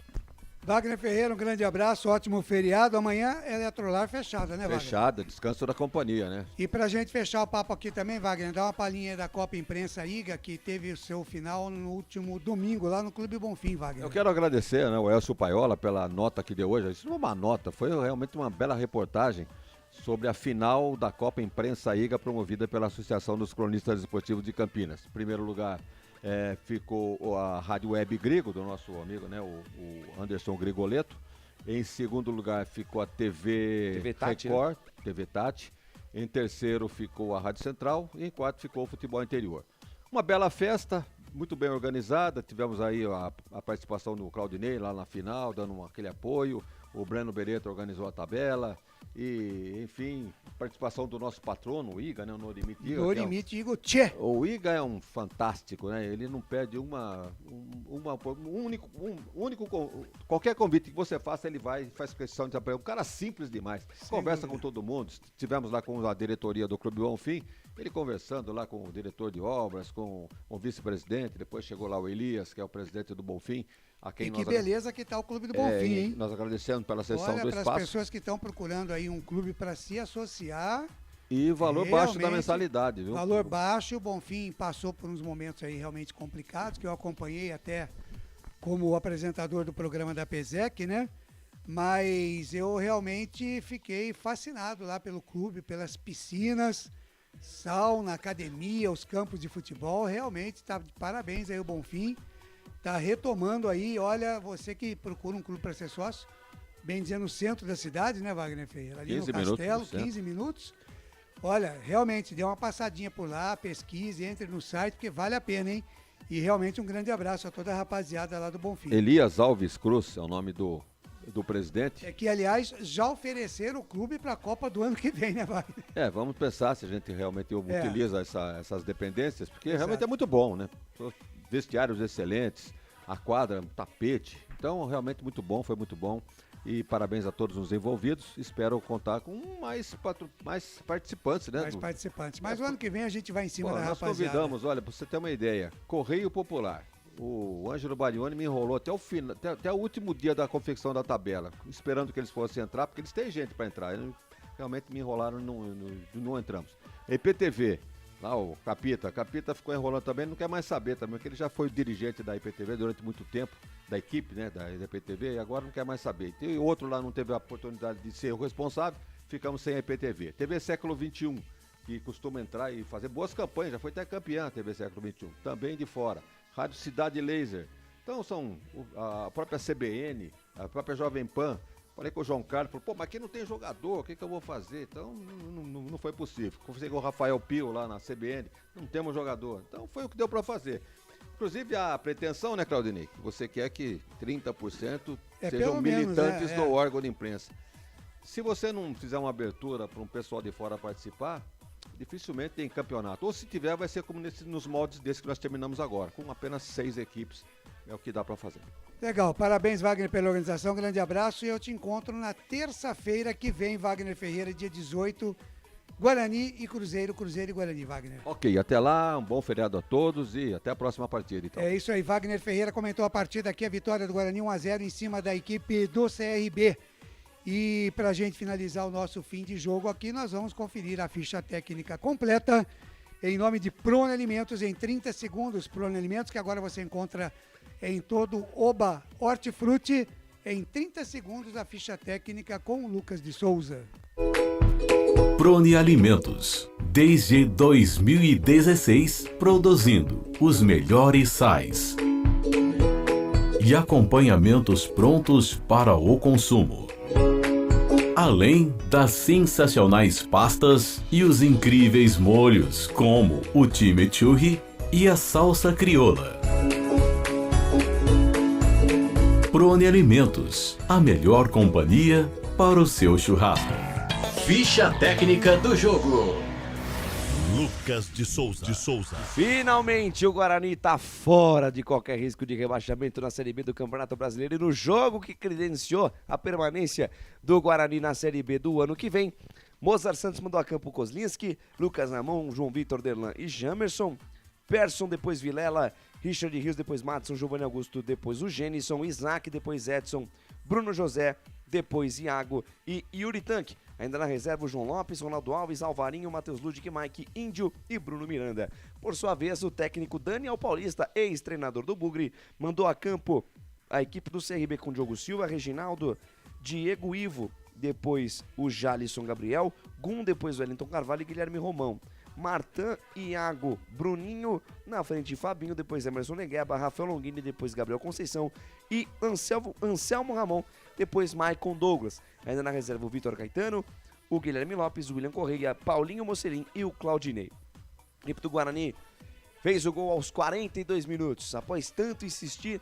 Wagner Ferreira, um grande abraço, ótimo feriado. Amanhã é Eletrolar fechada, né, Wagner? Fechada, descanso da companhia, né? E pra gente fechar o papo aqui também, Wagner, dá uma palhinha da Copa Imprensa IGA, que teve o seu final no último domingo, lá no Clube Bonfim, Wagner. Eu quero agradecer, né, o Elcio Paiola pela nota que deu hoje. Isso não é uma nota, foi realmente uma bela reportagem sobre a final da Copa Imprensa IGA, promovida pela Associação dos Cronistas Esportivos de Campinas. Em primeiro lugar, ficou a Rádio Web Grigo, do nosso amigo, né, o Anderson Grigoleto. Em segundo lugar ficou a TV Tati, Record, né? TV Tati. Em terceiro ficou a Rádio Central e em quarto ficou o Futebol Interior. Uma bela festa, muito bem organizada. Tivemos aí a participação do Claudinei lá na final, dando aquele apoio. O Breno Beretta organizou a tabela. E, enfim, participação do nosso patrono, o Iga, né? O Norimite Iga. Norimite Iga, tchê! O Iga é um fantástico, né? Ele não perde qualquer convite que você faça, ele vai e faz questão de apoiar. Um cara simples demais. Conversa com todo mundo. Estivemos lá com a diretoria do Clube Bonfim, ele conversando lá com o diretor de obras, com o vice-presidente, depois chegou lá o Elias, que é o presidente do Bonfim. E que beleza que está o Clube do Bonfim, hein? Nós agradecemos pela cessão do espaço. Para as pessoas que estão procurando aí um clube para se associar. E valor baixo da mensalidade, viu? Valor baixo, o Bonfim passou por uns momentos aí realmente complicados, que eu acompanhei até como apresentador do programa da PESEC, né? Mas eu realmente fiquei fascinado lá pelo clube, pelas piscinas, sauna, academia, os campos de futebol. Realmente está de parabéns aí o Bonfim. Tá retomando aí, olha, você que procura um clube para ser sócio, bem dizendo no centro da cidade, né, Wagner Ferreira? Ali no Castelo, 15 minutos. Olha, realmente, dê uma passadinha por lá, pesquise, entre no site, porque vale a pena, hein? E realmente um grande abraço a toda a rapaziada lá do Bonfim. Elias Alves Cruz é o nome do presidente. É que, aliás, já ofereceram o clube para a Copa do ano que vem, né, Wagner? Vamos pensar se a gente realmente utiliza essas dependências, porque Exato. realmente é muito bom, né? Vestiários excelentes, a quadra, tapete. Então, realmente muito bom, foi muito bom. E parabéns a todos os envolvidos. Espero contar com mais participantes, né? Mais participantes. Mas o ano que vem a gente vai em cima da nós rapaziada. convidamos, olha, pra você ter uma ideia, Correio Popular. O Ângelo Barioni me enrolou até o último dia da confecção da tabela, esperando que eles fossem entrar, porque eles têm gente para entrar. Eles realmente me enrolaram e não entramos. IPTV, lá o Capita ficou enrolando também, não quer mais saber também, porque ele já foi dirigente da IPTV durante muito tempo, da equipe, né, da IPTV, e agora não quer mais saber. E outro lá não teve a oportunidade de ser o responsável, ficamos sem a IPTV. TV Século XXI, que costuma entrar e fazer boas campanhas, já foi até campeã a TV Século XXI, também de fora. Rádio Cidade Laser. Então são a própria CBN, a própria Jovem Pan. Falei com o João Carlos, falou, mas aqui não tem jogador, o que eu vou fazer? Então não foi possível. Conversei com o Rafael Pio lá na CBN, não temos jogador. Então foi o que deu para fazer. Inclusive a pretensão, né, Claudinei? Você quer que 30% sejam militantes do órgão de imprensa. Se você não fizer uma abertura para um pessoal de fora participar, dificilmente tem campeonato. Ou se tiver, vai ser como nos moldes desse que nós terminamos agora, com apenas 6 equipes. É o que dá para fazer. Legal, parabéns, Wagner, pela organização. Grande abraço e eu te encontro na terça-feira que vem, Wagner Ferreira, dia 18, Guarani e Cruzeiro e Guarani, Wagner. Ok, até lá, um bom feriado a todos e até a próxima partida, então. É isso aí, Wagner Ferreira comentou a partida aqui, a vitória do Guarani 1-0 em cima da equipe do CRB. E para a gente finalizar o nosso fim de jogo aqui, nós vamos conferir a ficha técnica completa em nome de Prone Alimentos em 30 segundos. Prone Alimentos, que agora você encontra em todo Oba Hortifruti. Em 30 segundos, a ficha técnica com o Lucas de Souza. Prone Alimentos. Desde 2016, produzindo os melhores sais e acompanhamentos prontos para o consumo. Além das sensacionais pastas e os incríveis molhos, como o chimichurri e a salsa crioula. Prone Alimentos, a melhor companhia para o seu churrasco. Ficha técnica do jogo. Lucas de Souza. Finalmente o Guarani está fora de qualquer risco de rebaixamento na Série B do Campeonato Brasileiro e no jogo que credenciou a permanência do Guarani na Série B do ano que vem. Mozart Santos mandou a campo Kozlinski, Lucas Ramon, João Vitor, Derlan e Jamerson, Persson, depois Vilela, Richard Rios, depois Madison, Giovanni Augusto, depois o Genison, Isaac, depois Edson, Bruno José, depois Iago e Yuri Tanque. Ainda na reserva o João Lopes, Ronaldo Alves, Alvarinho, Matheus Ludic, Mike Índio e Bruno Miranda. Por sua vez, o técnico Daniel Paulista, ex-treinador do Bugre, mandou a campo a equipe do CRB com Diogo Silva, Reginaldo, Diego Ivo, depois o Jalisson Gabriel, Gum, depois o Wellington Carvalho e Guilherme Romão. Martan, Iago, Bruninho, na frente Fabinho, depois Emerson Negueba, Rafael Longini, depois Gabriel Conceição e Anselmo Ramon, depois Maicon Douglas. Ainda na reserva o Vitor Caetano, o Guilherme Lopes, o William Correia, Paulinho Mocerim e o Claudinei. A equipe do Guarani fez o gol aos 42 minutos. Após tanto insistir,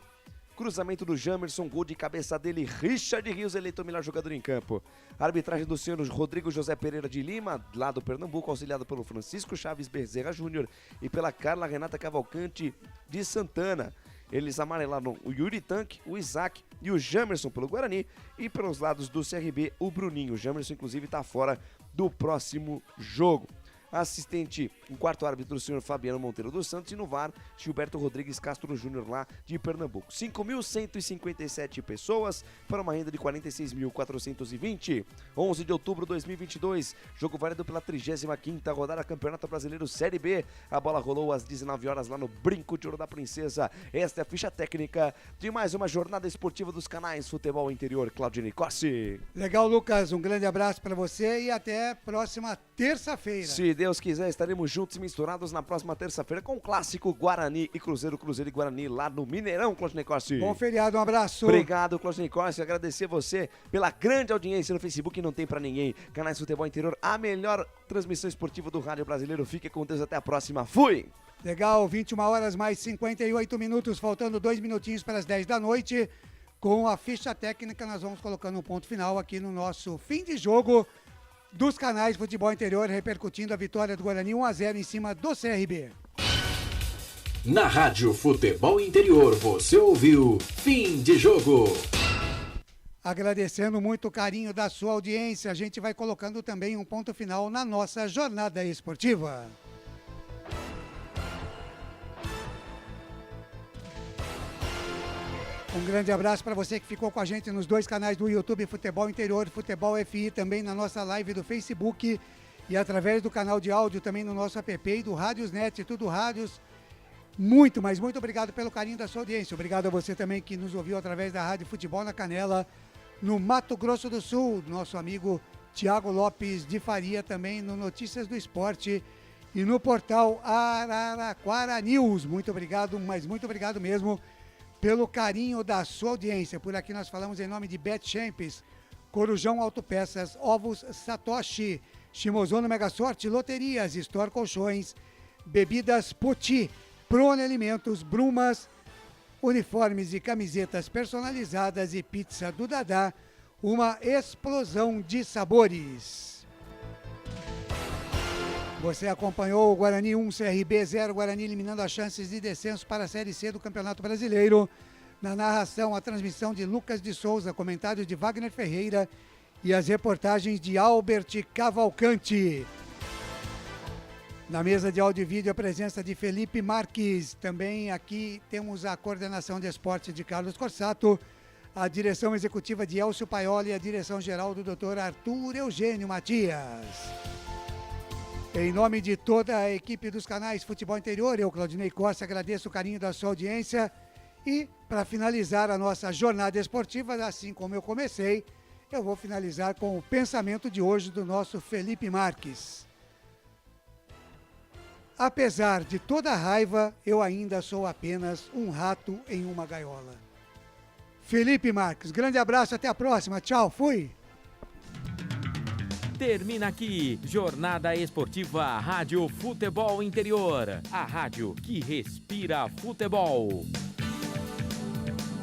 cruzamento do Jamerson, gol de cabeça dele, Richard Rios, eleito o melhor jogador em campo. A arbitragem do senhor Rodrigo José Pereira de Lima, lá do Pernambuco, auxiliado pelo Francisco Chaves Bezerra Júnior e pela Carla Renata Cavalcante de Santana. Eles amarelaram o Yuri Tanque, o Isaac e o Jamerson pelo Guarani. E pelos lados do CRB, o Bruninho. O Jamerson, inclusive, está fora do próximo jogo. Assistente, o quarto árbitro, o senhor Fabiano Monteiro dos Santos, e no VAR, Gilberto Rodrigues Castro Júnior, lá de Pernambuco. 5.157 pessoas para uma renda de 46.420. 11 de outubro de 2022, jogo válido pela 35ª rodada Campeonato Brasileiro Série B. A bola rolou às 19 horas lá no Brinco de Ouro da Princesa. Esta é a ficha técnica de mais uma jornada esportiva dos canais Futebol Interior. Claudinei Corsi. Legal, Lucas, um grande abraço para você e até próxima terça-feira. Se Deus quiser, estaremos juntos e misturados na próxima terça-feira com o clássico Guarani e Cruzeiro e Guarani lá no Mineirão, Claudinei Corsi. Bom feriado, um abraço. Obrigado, Claudinei Corsi. Agradecer você pela grande audiência no Facebook, não tem pra ninguém. Canais Futebol Interior, a melhor transmissão esportiva do rádio brasileiro. Fique com Deus, até a próxima. Fui! Legal, 21 horas mais 58 minutos, faltando 2 minutinhos para as 10 da noite. Com a ficha técnica, nós vamos colocando um ponto final aqui no nosso fim de jogo dos canais Futebol Interior, repercutindo a vitória do Guarani 1-0 em cima do CRB. Na Rádio Futebol Interior, você ouviu Fim de Jogo. Agradecendo muito o carinho da sua audiência, a gente vai colocando também um ponto final na nossa jornada esportiva. Um grande abraço para você que ficou com a gente nos dois canais do YouTube, Futebol Interior e Futebol FI, também na nossa live do Facebook e através do canal de áudio também no nosso app e do Rádiosnet, tudo Rádios. Muito, mas muito obrigado pelo carinho da sua audiência. Obrigado a você também que nos ouviu através da Rádio Futebol na Canela, no Mato Grosso do Sul, nosso amigo Tiago Lopes de Faria, também no Notícias do Esporte e no portal Araraquara News. Muito obrigado, mas muito obrigado mesmo pelo carinho da sua audiência. Por aqui nós falamos em nome de Bet Champs, Corujão Autopeças, Ovos Satoshi, Shimozono Mega Sorte, Loterias, Store Colchões, Bebidas Poti, Prone Alimentos, Brumas, uniformes e camisetas personalizadas e pizza do Dadá, uma explosão de sabores. Você acompanhou o Guarani 1, CRB 0, Guarani eliminando as chances de descenso para a Série C do Campeonato Brasileiro. Na narração, a transmissão de Lucas de Souza, comentários de Wagner Ferreira e as reportagens de Albert Cavalcante. Na mesa de áudio e vídeo, a presença de Felipe Marques. Também aqui temos a coordenação de esporte de Carlos Corsato, a direção executiva de Elcio Paioli e a direção geral do Dr. Arthur Eugênio Matias. Em nome de toda a equipe dos canais Futebol Interior, eu, Claudinei Costa, agradeço o carinho da sua audiência. E, para finalizar a nossa jornada esportiva, assim como eu comecei, eu vou finalizar com o pensamento de hoje do nosso Felipe Marques. Apesar de toda a raiva, eu ainda sou apenas um rato em uma gaiola. Felipe Marques, grande abraço, até a próxima. Tchau, fui! Termina aqui, Jornada Esportiva Rádio Futebol Interior. A rádio que respira futebol.